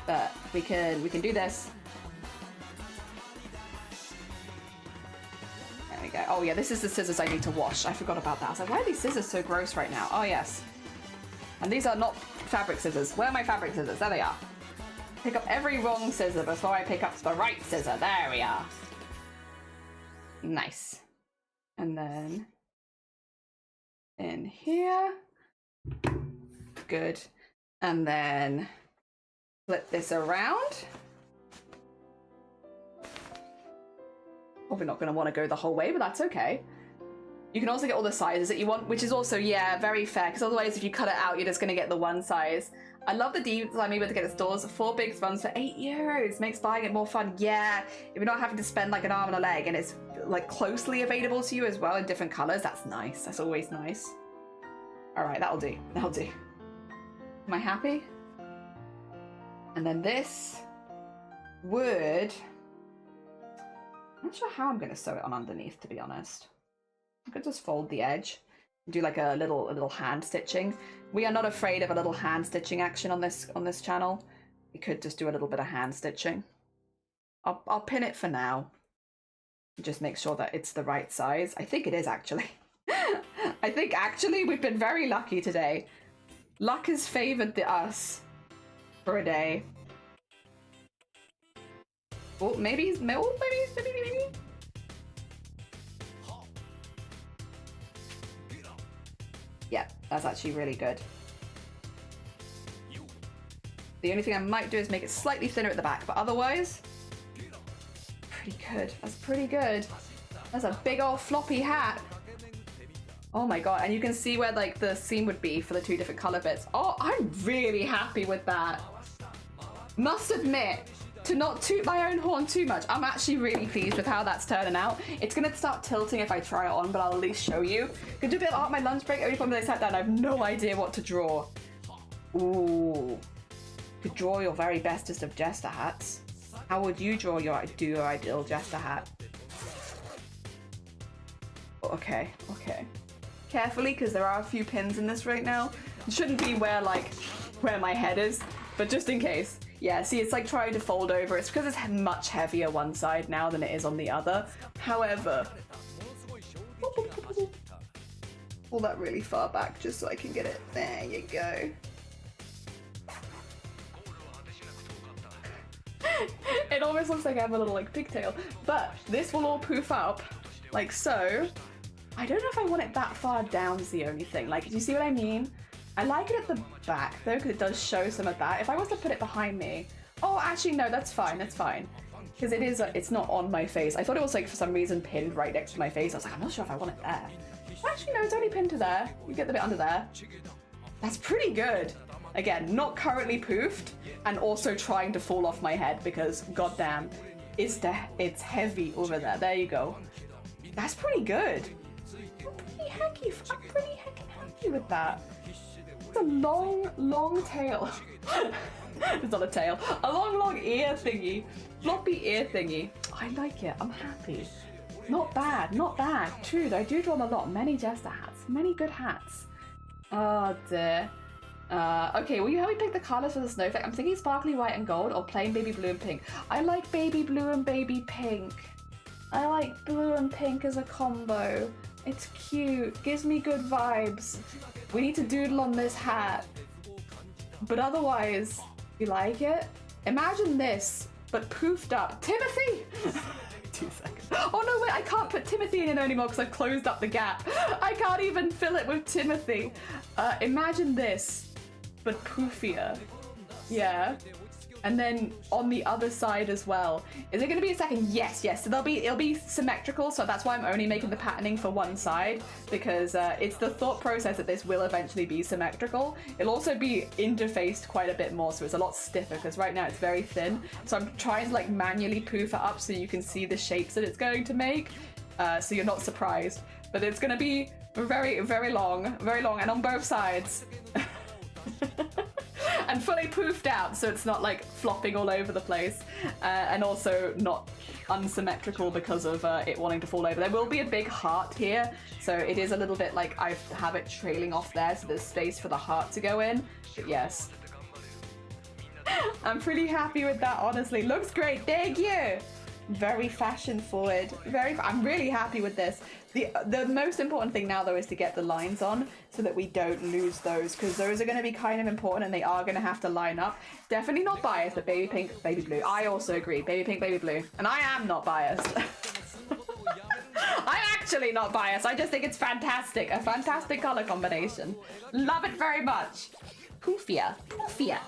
Speaker 1: But we can do this. There we go. Oh yeah, this is the scissors I need to wash. I forgot about that. I was like, why are these scissors so gross right now? Oh yes. And these are not fabric scissors. Where are my fabric scissors? There they are. Pick up every wrong scissor before I pick up the right scissor. There we are. Nice. And then in here. Good. And then flip this around. Probably not going to want to go the whole way, but that's okay. You can also get all the sizes that you want, which is also, yeah, very fair, because otherwise if you cut it out, you're just going to get the one size. I love the deals I'm able to get at stores. 4 big ones for €8. Makes buying it more fun. Yeah, if you're not having to spend like an arm and a leg, and it's like closely available to you as well in different colors, that's nice. That's always nice. All right, that'll do. That'll do. Am I happy? And then this would... I'm not sure how I'm going to sew it on underneath, to be honest. I could just fold the edge and do like a little hand stitching. We are not afraid of a little hand stitching action on this channel. We could just do a little bit of hand stitching. I'll pin it for now. Just make sure that it's the right size. I think it is actually. I think actually we've been very lucky today. Luck has favored us for a day. Oh, maybe. Yeah, that's actually really good. The only thing I might do is make it slightly thinner at the back, but otherwise, pretty good. That's pretty good. That's a big old floppy hat. Oh my god, and you can see where like the seam would be for the 2 different color bits. Oh, I'm really happy with that. Must admit, to not toot my own horn too much, I'm actually really pleased with how that's turning out. It's gonna start tilting if I try it on, but I'll at least show you. Could do a bit of art on my lunch break. Every time I sat down, I have no idea what to draw. Ooh. Could draw your very bestest of jester hats. How would you draw your ideal jester hat? Okay. Carefully, because there are a few pins in this right now. It shouldn't be where my head is, but just in case. Yeah, see, it's like trying to fold over. It's because it's much heavier one side now than it is on the other. However, pull that really far back just so I can get it. There you go. It almost looks like I have a little like pigtail, but this will all poof up like so. I don't know if I want it that far down is the only thing. Like, do you see what I mean? I like it at the back though, because it does show some of that. If I was to put it behind me, oh, actually no, that's fine, because it is, it's not on my face. I thought it was like for some reason pinned right next to my face. I was like, I'm not sure if I want it there. Actually no, it's only pinned to there. You get the bit under there. That's pretty good. Again, not currently poofed, and also trying to fall off my head because goddamn, it's heavy over there. There you go. That's pretty good. I'm pretty heckin' happy with that. It's a long tail. It's not a tail. A long ear thingy. Floppy ear thingy. I like it. I'm happy. Not bad, not bad. True, I do draw them a lot. Many jester hats, many good hats. Oh dear. Okay, will you help me pick the colours for the snowflake? I'm thinking sparkly white and gold or plain baby blue and pink. I like baby blue and baby pink. I like blue and pink as a combo. It's cute, gives me good vibes. We need to doodle on this hat. But otherwise, you like it? Imagine this, but poofed up. Timothy! 2 seconds. Oh no, wait, I can't put Timothy in it anymore because I've closed up the gap. I can't even fill it with Timothy. Imagine this, but poofier. Yeah. And then on the other side as well. Is it going to be a second? Yes, yes. So it'll be symmetrical. So that's why I'm only making the patterning for one side, because it's the thought process that this will eventually be symmetrical. It'll also be interfaced quite a bit more, so it's a lot stiffer because right now it's very thin. So I'm trying to like manually poof it up so you can see the shapes that it's going to make, so you're not surprised. But it's going to be very, very long, and on both sides. And fully poofed out, so it's not like flopping all over the place, and also not unsymmetrical because of it wanting to fall over. There will be a big heart here, so it is a little bit like I have it trailing off there, so there's space for the heart to go in. But yes, I'm pretty happy with that, honestly. Looks great, thank you. Very fashion forward. I'm really happy with this. The most important thing now though is to get the lines on so that we don't lose those, because those are going to be kind of important and they are going to have to line up. Definitely not biased, but baby pink, baby blue. I also agree. Baby pink, baby blue. And I am not biased. I'm actually not biased. I just think it's fantastic. A fantastic color combination. Love it very much. Poofier. Poofier.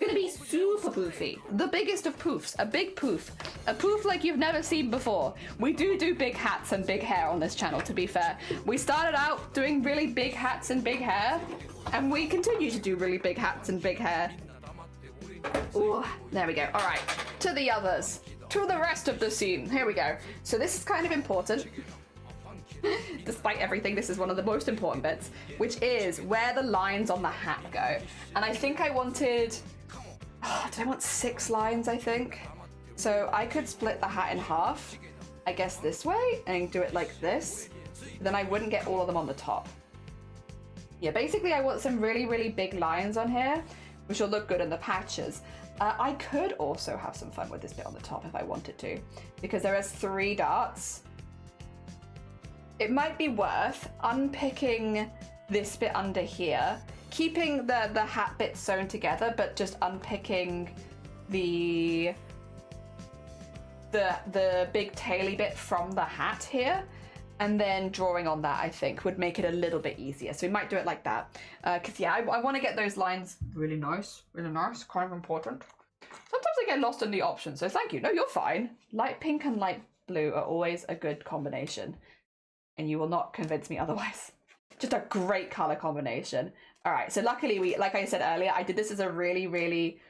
Speaker 1: Gonna be super poofy. The biggest of poofs. A big poof. A poof like you've never seen before. We do big hats and big hair on this channel, to be fair. We started out doing really big hats and big hair, and we continue to do really big hats and big hair. Ooh, there we go. All right, to the others. To the rest of the scene. Here we go. So this is kind of important. Despite everything, this is one of the most important bits, which is where the lines on the hat go. And I think I wanted, did I want 6 lines, I think? So I could split the hat in half, I guess this way, and do it like this. Then I wouldn't get all of them on the top. Yeah, basically I want some really, really big lines on here, which will look good in the patches. I could also have some fun with this bit on the top if I wanted to, because there is 3 darts. It might be worth unpicking this bit under here, keeping the hat bit sewn together, but just unpicking the big taily bit from the hat here, and then drawing on that, I think, would make it a little bit easier. So we might do it like that. Because yeah, I want to get those lines really nice, kind of important. Sometimes I get lost in the options, so thank you. No, you're fine. Light pink and light blue are always a good combination, and you will not convince me otherwise. Just a great color combination. All right, so luckily like I said earlier, I did this as a really, really,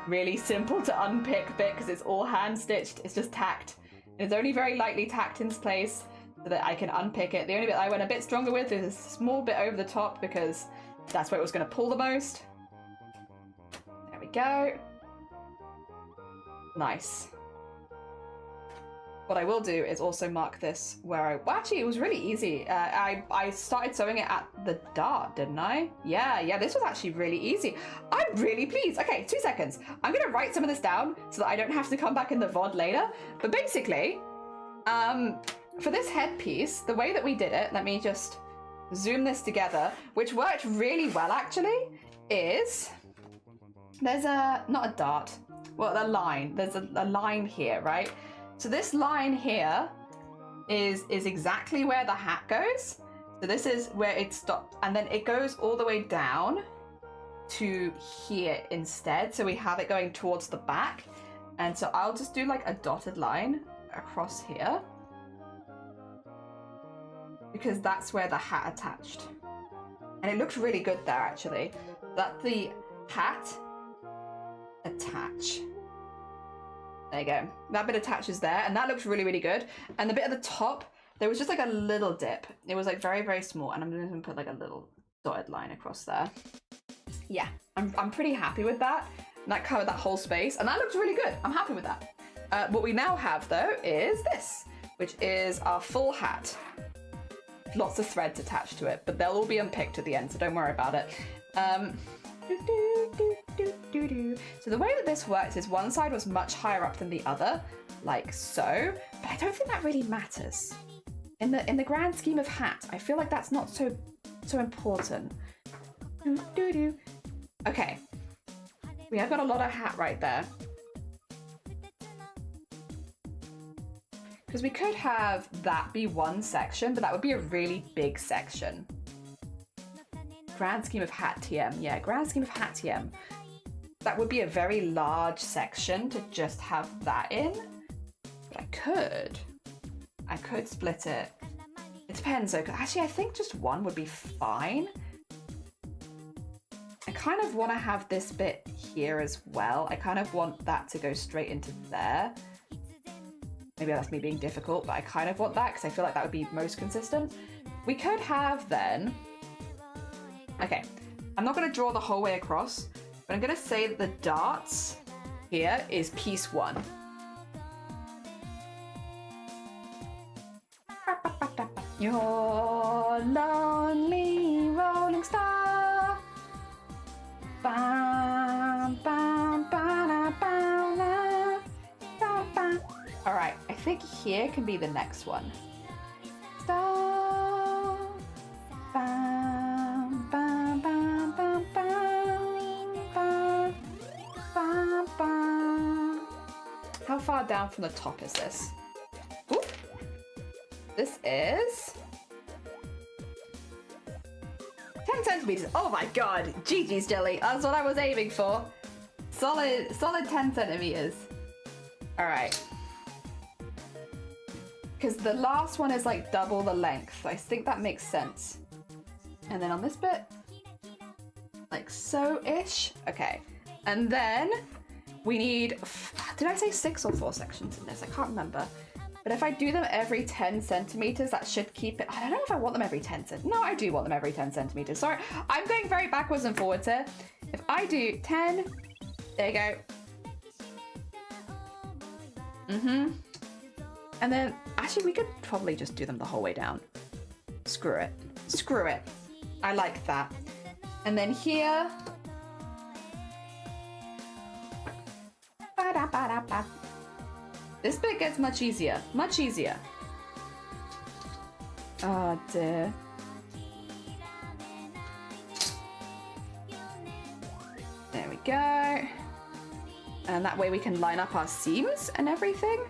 Speaker 1: really simple to unpick bit because it's all hand stitched. It's just tacked. It's only very lightly tacked in place so that I can unpick it. The only bit I went a bit stronger with is a small bit over the top because that's where it was going to pull the most. There we go. Nice. What I will do is also mark this where well, actually it was really easy. I started sewing it at the dart, didn't I? Yeah, this was actually really easy. I'm really pleased. Okay, 2 seconds. I'm gonna write some of this down so that I don't have to come back in the VOD later. But basically, for this headpiece, the way that we did it, let me just zoom this together, which worked really well actually, is there's not a dart, well, a line. There's a line here, right? So this line here is exactly where the hat goes. So this is where it stops, and then it goes all the way down to here instead. So we have it going towards the back. And so I'll just do like a dotted line across here, because that's where the hat attached. And it looks really good there actually. That's the hat attach. There you go. That bit attaches there, and that looks really, really good. And the bit at the top, there was just like a little dip. It was like very, very small, and I'm just gonna put like a little dotted line across there. Yeah, I'm pretty happy with that. And that covered that whole space, and that looks really good. I'm happy with that. What we now have though is this. which is our full hat. Lots of threads attached to it, but they'll all be unpicked at the end, so don't worry about it. So the way that this works is one side was much higher up than the other, like so, but I don't think that really matters. In the grand scheme of hat, I feel like that's not so important. Okay, we have got a lot of hat right there. Because we could have that be one section, but that would be a really big section. Grand scheme of hat TM, yeah, grand scheme of hat TM. That would be a very large section to just have that in. But I could split it. It depends though, 'cause actually I think just one would be fine. I kind of want to have this bit here as well. I kind of want that to go straight into there. Maybe that's me being difficult, but I kind of want that because I feel like that would be most consistent. We could have then... Okay, I'm not going to draw the whole way across, but I'm going to say that the darts here is piece 1. Your lonely rolling star. Bam, bam, ba, ba, ba, ba, ba. All right, I think here can be the next one. Star. Bam, bam, bam, bam, bam, bam, bam, bam. How far down from the top is this? Ooh. This is 10 centimeters. Oh my god, GG's jelly. That's what I was aiming for. Solid 10 centimeters. All right. Because the last one is like double the length. I think that makes sense. And then on this bit, like so-ish. Okay. And then we need, did I say 6 or 4 sections in this? I can't remember. But if I do them every 10 centimeters, that should keep it. I don't know if I want them every 10 centimeters. No, I do want them every 10 centimeters. Sorry, I'm going very backwards and forwards here. If I do 10, there you go. And then, actually, we could probably just do them the whole way down. Screw it. Screw it. I like that. And then here. Ba-da-ba-da-ba. This bit gets much easier. Much easier. Oh dear. There we go. And that way we can line up our seams and everything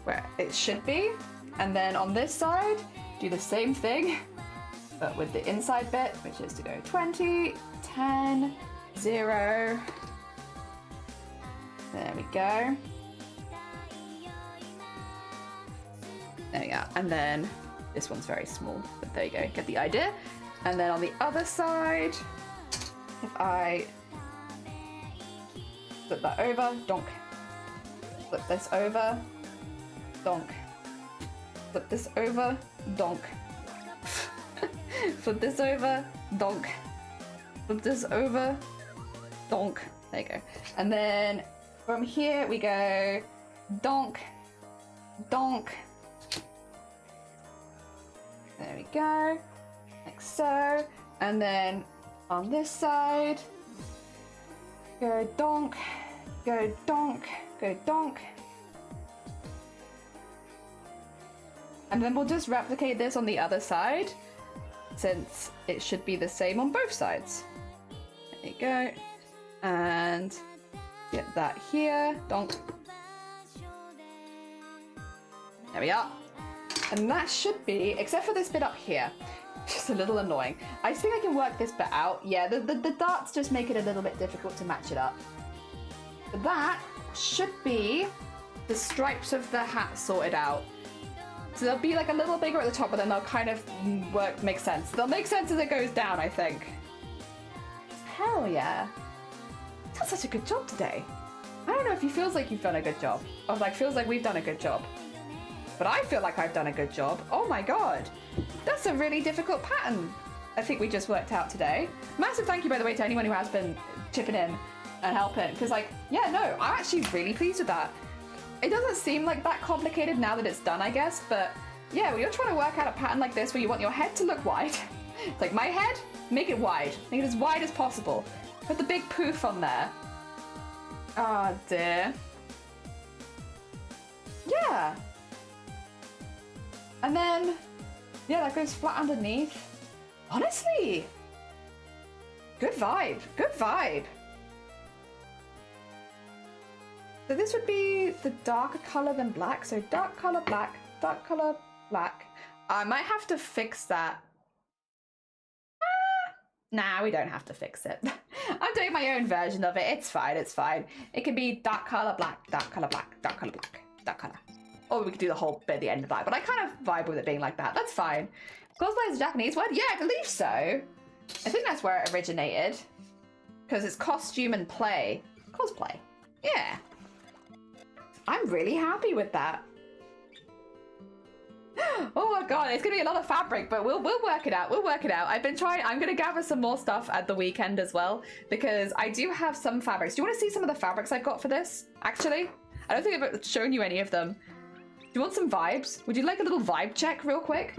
Speaker 1: where it should be. And then on this side, do the same thing, but with the inside bit, which is to go 20, 10, 0. There we go. There we go. And then this one's very small, but there you go, get the idea. And then on the other side, if I flip that over, donk. Flip this over, donk. Flip this over, donk. Flip this over, donk. Flip this over, donk. There you go. And then from here we go donk, donk. There we go, like so. And then on this side, go donk, go donk, go donk. And then we'll just replicate this on the other side, since it should be the same on both sides. There you go. And get that here, donk. There we are. And that should be, except for this bit up here, just a little annoying. I just think I can work this bit out. Yeah, the darts just make it a little bit difficult to match it up. But that should be the stripes of the hat sorted out. So they'll be like a little bigger at the top, but then they'll kind of make sense. They'll make sense as it goes down, I think. Hell yeah. You've done such a good job today. I don't know if it feels like you've done a good job, or like feels like we've done a good job. But I feel like I've done a good job. Oh my god. That's a really difficult pattern I think we just worked out today. Massive thank you, by the way, to anyone who has been chipping in and helping. Because, like, yeah, no, I'm actually really pleased with that. it doesn't seem like that complicated now that it's done, I guess, but yeah, when you're trying to work out a pattern like this where you want your head to look wide, it's like my head, make it wide. Make it as wide as possible. Put the big poof on there. Oh dear. Yeah. And then, yeah, that goes flat underneath. Honestly, good vibe, good vibe. So this would be the darker color than black. So dark color black, dark color black. I might have to fix that. Nah, we don't have to fix it. I'm doing my own version of it. It's fine, it's fine. It can be dark color black, dark color black, dark color black, dark color. Or we could do the whole bit at the end of that, but I kind of vibe with it being like that. That's fine. Cosplay is a Japanese word? Yeah, I believe so. I think that's where it originated. Because it's costume and play. Cosplay. Yeah. I'm really happy with that. Oh my god, it's gonna be a lot of fabric, but we'll work it out. We'll work it out. I've been trying. I'm gonna gather some more stuff at the weekend as well because I do have some fabrics. Do you want to see some of the fabrics I've got for this? Actually, I don't think I've shown you any of them. Do you want some vibes? Would you like a little vibe check real quick?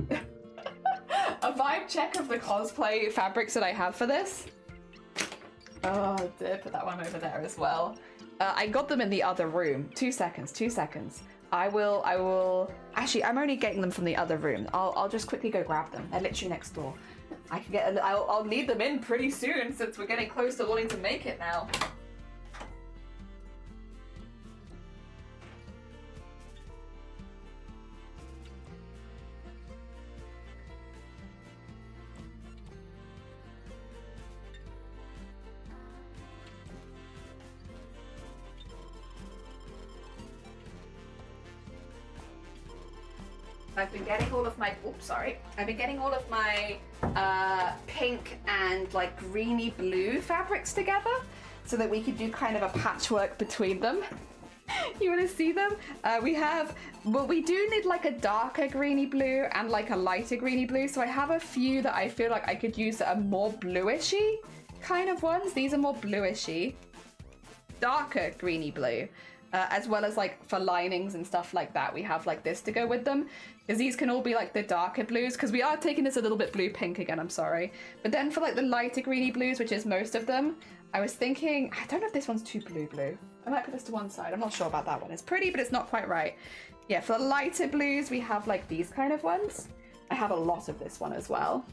Speaker 1: A vibe check of the cosplay fabrics that I have for this. Oh, I did put that one over there as well. I got them in the other room. 2 seconds, 2 seconds. I will, actually, I'm only getting them from the other room. I'll just quickly go grab them. They're literally next door. I can get, I'll need them in pretty soon since we're getting close to wanting to make it now. I've been getting all of my, oops, sorry. I've been getting all of my pink and like greeny blue fabrics together so that we could do kind of a patchwork between them. You want to see them? We do need like a darker greeny blue and like a lighter greeny blue. So I have a few that I feel like I could use that are more bluishy kind of ones. These are more bluishy, darker greeny blue. As well as like for linings and stuff like that, we have like this to go with them. Because these can all be like the darker blues, because we are taking this a little bit blue pink again, I'm sorry. But then for like the lighter greeny blues, which is most of them, I was thinking, I don't know if this one's too blue. I might put this to one side, I'm not sure about that one. It's pretty, but it's not quite right. Yeah, for the lighter blues, we have like these kind of ones. I have a lot of this one as well.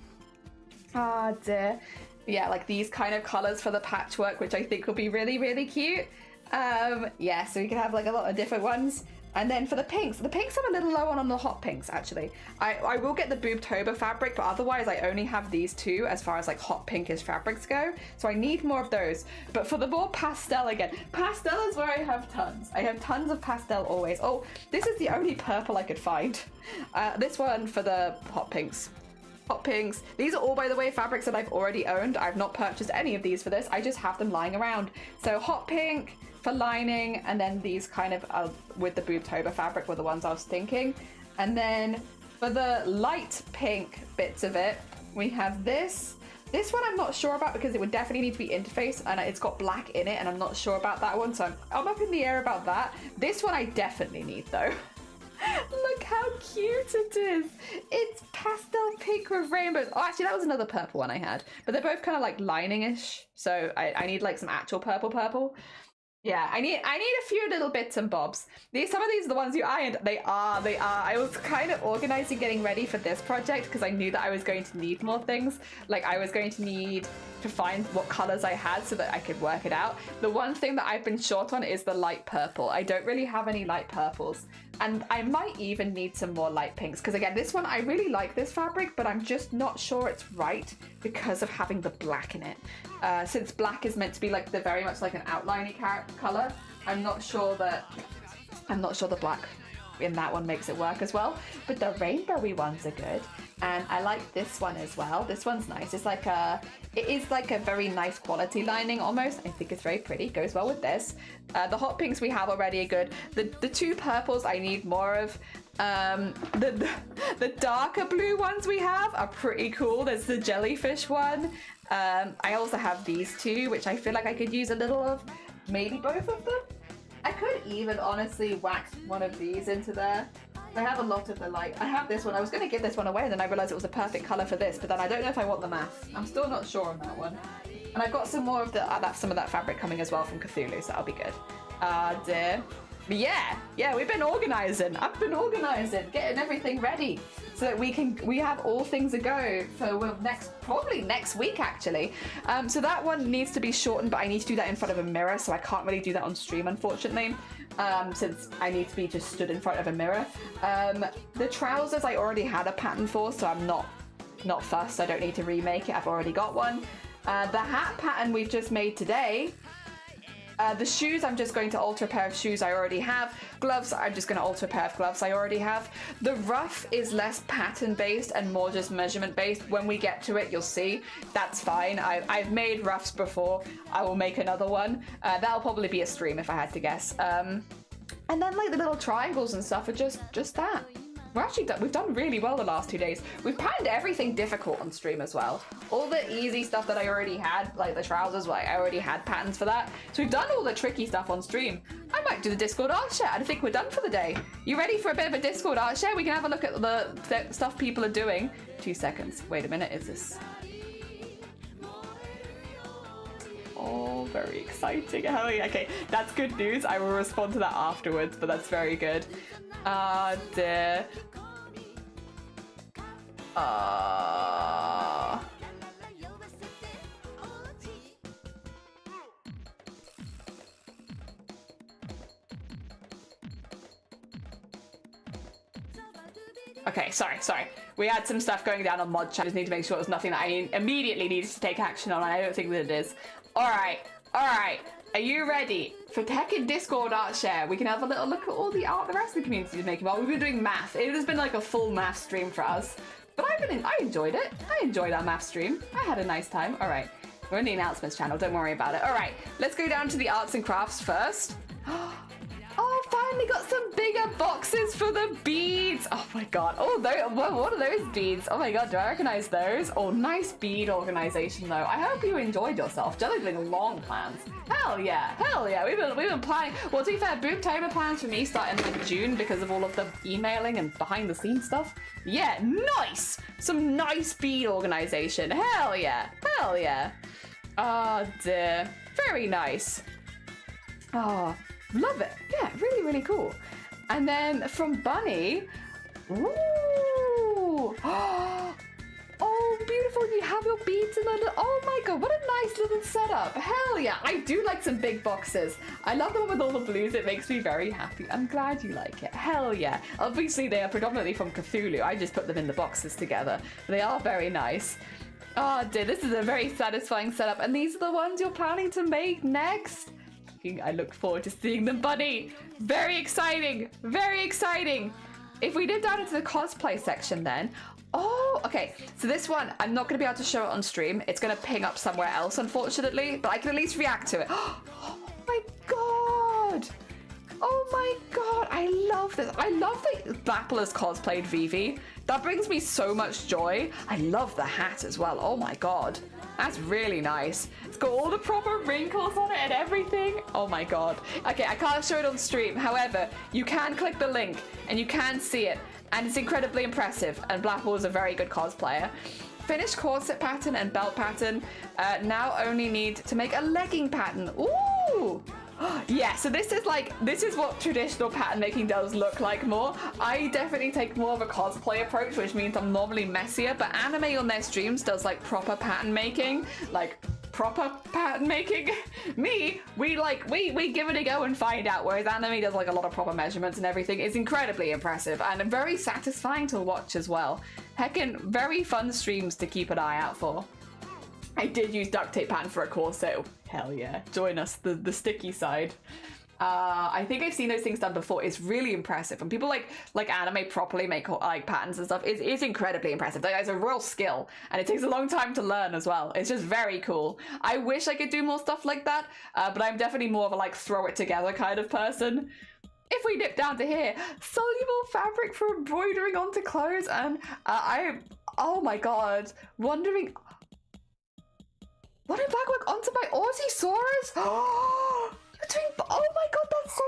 Speaker 1: Ah, dear. Yeah, like these kind of colors for the patchwork, which I think will be really, really cute. Yeah, so we can have like a lot of different ones. And then for the pinks I'm a little low on the hot pinks actually. I will get the BOOBTOBER fabric, but otherwise I only have these two as far as like hot pinkish fabrics go. So I need more of those. But for the more pastel again, pastel is where I have tons. I have tons of pastel always. Oh, this is the only purple I could find. This one for the hot pinks. Hot pinks. These are all, by the way, fabrics that I've already owned. I've not purchased any of these for this. I just have them lying around. So hot pink for lining, and then these kind of with the BOOBTOBER fabric were the ones I was thinking. And then for the light pink bits of it, we have this. This one I'm not sure about because it would definitely need to be interfaced, and it's got black in it, and I'm not sure about that one, so I'm up in the air about that. This one I definitely need though. Look how cute it is. It's pastel pink with rainbows. Oh, actually, that was another purple one I had. But they're both kind of like lining-ish. So I need like some actual purple. Yeah, I need a few little bits and bobs. Some of these are the ones you ironed. They are. I was kind of organizing getting ready for this project because I knew that I was going to need more things. Like I was going to need to find what colors I had so that I could work it out. The one thing that I've been short on is the light purple. I don't really have any light purples. And I might even need some more light pinks because again, this one, I really like this fabric, but I'm just not sure it's right because of having the black in it. Since black is meant to be like very much like an outliney color, I'm not sure the black in that one makes it work as well. But the rainbowy ones are good. And I like this one as well. This one's nice. It is like a very nice quality lining almost. I think it's very pretty. Goes well with this. The hot pinks we have already are good. The two purples I need more of. The darker blue ones we have are pretty cool. There's the jellyfish one. I also have these two, which I feel like I could use a little of. Maybe both of them. I could even honestly wax one of these into there. I have a lot of the I have this one. I was going to give this one away and then I realized it was a perfect color for this, but then I don't know if I want the math. I'm still not sure on that one. And I've got some more of the some of that fabric coming as well from Cthulhu, so that'll be good. Dear. But yeah, we've been organizing. I've been organizing, getting everything ready so that we have all things a go for probably next week actually. So that one needs to be shortened, but I need to do that in front of a mirror, so I can't really do that on stream unfortunately. Since I need to be just stood in front of a mirror. The trousers I already had a pattern for, so I'm not fussed. I don't need to remake it. I've already got one. The hat pattern we've just made today. The shoes, I'm just going to alter a pair of shoes I already have. Gloves, I'm just going to alter a pair of gloves I already have. The ruff is less pattern based and more just measurement based. When we get to it, you'll see. That's fine. I've made ruffs before. I will make another one. That'll probably be a stream if I had to guess. And then like the little triangles and stuff are just that. We've done really well the last 2 days. We've patterned everything difficult on stream as well. All the easy stuff that I already had, like the trousers, I already had patterns for that. So we've done all the tricky stuff on stream. I might do the Discord art share. I think we're done for the day. You ready for a bit of a Discord art share? We can have a look at the stuff people are doing. 2 seconds. Wait a minute, is this? Oh, very exciting. Hell yeah. Okay, that's good news. I will respond to that afterwards, but that's very good. Dear. Okay, sorry. We had some stuff going down on mod chat. I just need to make sure it was nothing that I immediately needed to take action on, and I don't think that it is. Alright. Are you ready for Tech and Discord art share? We can have a little look at all the art the rest of the community is making. Well, we've been doing math. It has been like a full math stream for us. But I enjoyed it. I enjoyed our math stream. I had a nice time. Alright. We're in the announcements channel. Don't worry about it. Alright. Let's go down to the arts and crafts first. Oh, finally got some bigger boxes for the beads. Oh my god. Oh, what are those beads? Oh my god, do I recognize those? Oh, nice bead organization though. I hope you enjoyed yourself. Jelly's been long plans. Hell yeah. We've been planning. Well, to be fair, BOOBTOBER plans for me start in like June because of all of the emailing and behind the scenes stuff. Yeah, nice. Some nice bead organization. Hell yeah. Oh dear. Very nice. Oh. Love it. Yeah, really, really cool. And then from Bunny, ooh, oh, beautiful. You have your beads in the, oh my god, what a nice little setup. Hell yeah. I do like some big boxes. I love the one with all the blues. It makes me very happy. I'm glad you like it. Hell yeah. Obviously, they are predominantly from Cthulhu. I just put them in the boxes together. They are very nice. Oh dear, this is a very satisfying setup. And these are the ones you're planning to make next? I look forward to seeing them, Bunny. Very exciting. If we dip down into the cosplay section then. Oh, okay. So this one, I'm not going to be able to show it on stream. It's going to ping up somewhere else, unfortunately. But I can at least react to it. Oh my god. Oh my god. I love this. I love that Dapple has cosplayed Vivi. That brings me so much joy. I love the hat as well. Oh my god. That's really nice. It's got all the proper wrinkles on it and everything. Oh my god. Okay, I can't show it on stream. However, you can click the link and you can see it. And it's incredibly impressive. And Blackpool is a very good cosplayer. Finished corset pattern and belt pattern. Now only need to make a legging pattern. Ooh! Yeah, so this is what traditional pattern making does look like more. I definitely take more of a cosplay approach, which means I'm normally messier, but anime on their streams does like proper pattern making. Me, we give it a go and find out, whereas anime does like a lot of proper measurements and everything. It's incredibly impressive and very satisfying to watch as well. Heckin' very fun streams to keep an eye out for. I did use duct tape pattern for a corset. Hell yeah. Join us, the sticky side. I think I've seen those things done before. It's really impressive. And people like anime properly make like patterns and stuff. It's incredibly impressive. Like, it's a real skill. And it takes a long time to learn as well. It's just very cool. I wish I could do more stuff like that. But I'm definitely more of a like throw it together kind of person. If we dip down to here, soluble fabric for embroidering onto clothes. And oh my god, wondering... What in blackwork onto my Arty Saurus? Oh my god, that's so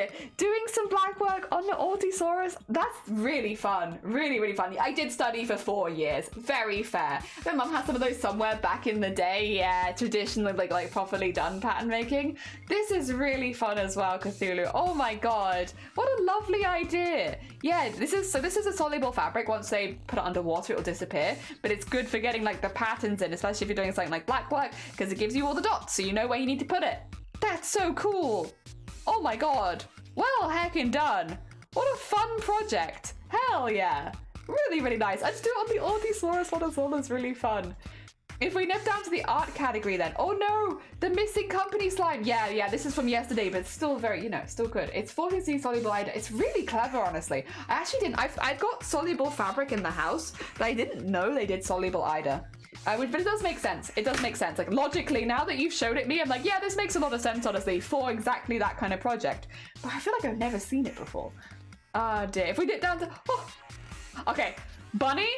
Speaker 1: idea. Doing some black work on the Ortisaurus, that's really fun. Really, really fun. I did study for 4 years. Very fair. My mum had some of those somewhere back in the day. Yeah, traditionally like properly done pattern making. This is really fun as well, Cthulhu. Oh my god. What a lovely idea. Yeah, this is a soluble fabric. Once they put it underwater, it'll disappear. But it's good for getting like the patterns in, especially if you're doing something like black work, because it gives you all the dots so you know where you need to put it. That's so cool. Oh my god. Well heckin' done. What a fun project. Hell yeah. Really, really nice. I just do it on the Ortisaurus one as well. It's really fun. If we nip down to the art category then. Oh no, the missing company slime. Yeah, this is from yesterday, but it's still very, you know, still good. It's 4C soluble Ida. It's really clever, honestly. I actually didn't, I've got soluble fabric in the house, but I didn't know they did soluble Ida. But it does make sense. It does make sense. Like logically, now that you've showed it me, I'm like, yeah, this makes a lot of sense, honestly, for exactly that kind of project. But I feel like I've never seen it before. Ah, dear. If we dip down to, okay, bunny.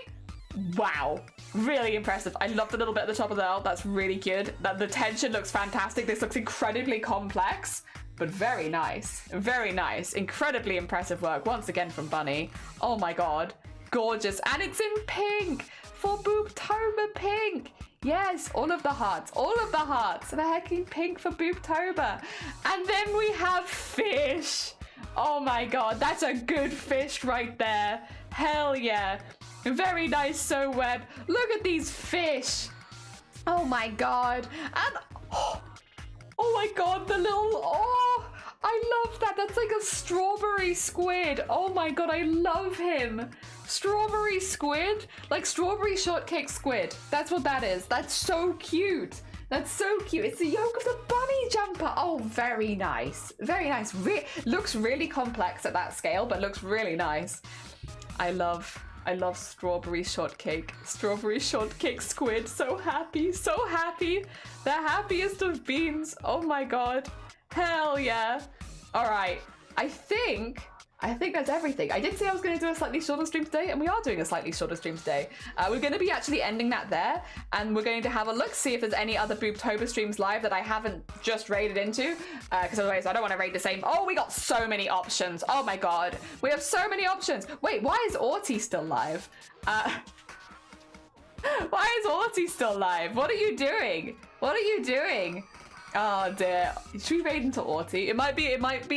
Speaker 1: Wow, really impressive. I love the little bit at the top of the L. That's really good. That the tension looks fantastic. This looks incredibly complex, but very nice. Very nice. Incredibly impressive work once again from Bunny. Oh my god, gorgeous. And it's in pink for BOOBTOBER pink. Yes, all of the hearts, all of the hearts. The hecking pink for BOOBTOBER. And then we have fish. Oh my god, that's a good fish right there. Hell yeah. Very nice sew web. Look at these fish. Oh my god. And oh my god, the little, I love that. That's like a strawberry squid. Oh my god, I love him. Strawberry squid? Like strawberry shortcake squid. That's what that is. That's so cute. That's so cute. It's the yolk of the bunny jumper. Oh, very nice. Very nice. Looks really complex at that scale, but looks really nice. I love strawberry shortcake. Strawberry shortcake squid. So happy. So happy. The happiest of beans. Oh my god. Hell yeah. All right. I think that's everything. I did say I was going to do a slightly shorter stream today, and we are doing a slightly shorter stream today. We're going to be actually ending that there, and we're going to have a look, see if there's any other BOOBTOBER streams live that I haven't just raided into, because otherwise I don't want to raid the same. Oh, we got so many options. Oh my god. We have so many options. Wait, why is Arty still live? Why is Arty still live? What are you doing? What are you doing? Oh dear. Should we raid into Arty? It might be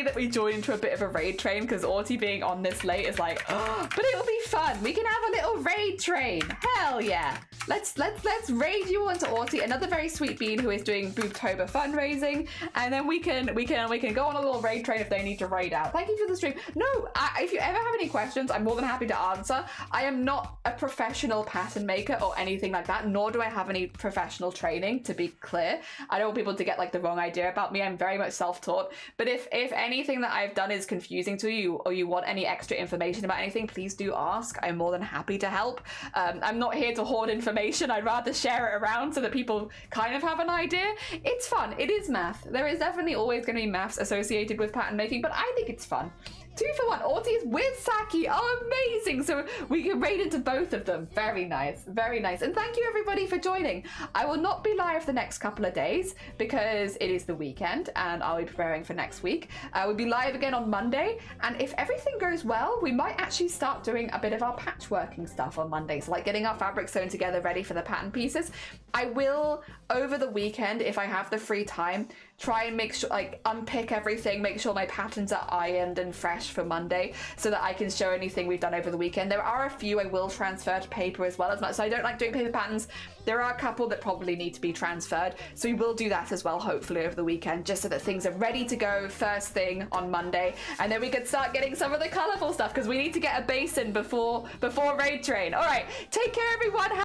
Speaker 1: that we join into a bit of a raid train, because Arty being on this late is like, but it'll be fun. We can have a little raid train. Hell yeah. Let's raid you onto Arty, another very sweet bean who is doing BOOBTOBER fundraising, and then we can go on a little raid train if they need to raid out. Thank you for the stream. No, if you ever have any questions, I'm more than happy to answer. I am not a professional pattern maker or anything like that, nor do I have any professional training, to be clear. I don't want people to get like the wrong idea about me. I'm very much self-taught, but if anything that I've done is confusing to you, or you want any extra information about anything, please do ask. I'm more than happy to help. I'm not here to hoard information. I'd rather share it around so that people kind of have an idea. It's fun. It is math. There is definitely always going to be maths associated with pattern making, but I think it's fun. 2 for 1. Arty is with Saki. Oh, amazing. So we can raid into both of them. Very nice. Very nice. And thank you everybody for joining. I will not be live the next couple of days because it is the weekend and I'll be preparing for next week. We'll be live again on Monday. And if everything goes well, we might actually start doing a bit of our patchworking stuff on Monday. So like getting our fabric sewn together ready for the pattern pieces. I will, over the weekend, if I have the free time, try and make sure, like, unpick everything, make sure my patterns are ironed and fresh for Monday so that I can show anything we've done over the weekend. There are a few I will transfer to paper as well, as much as I don't like doing paper patterns. There are a couple that probably need to be transferred, so we will do that as well, hopefully over the weekend, just so that things are ready to go first thing on Monday, and then we can start getting some of the colourful stuff, because we need to get a basin before raid train. All right, take care everyone.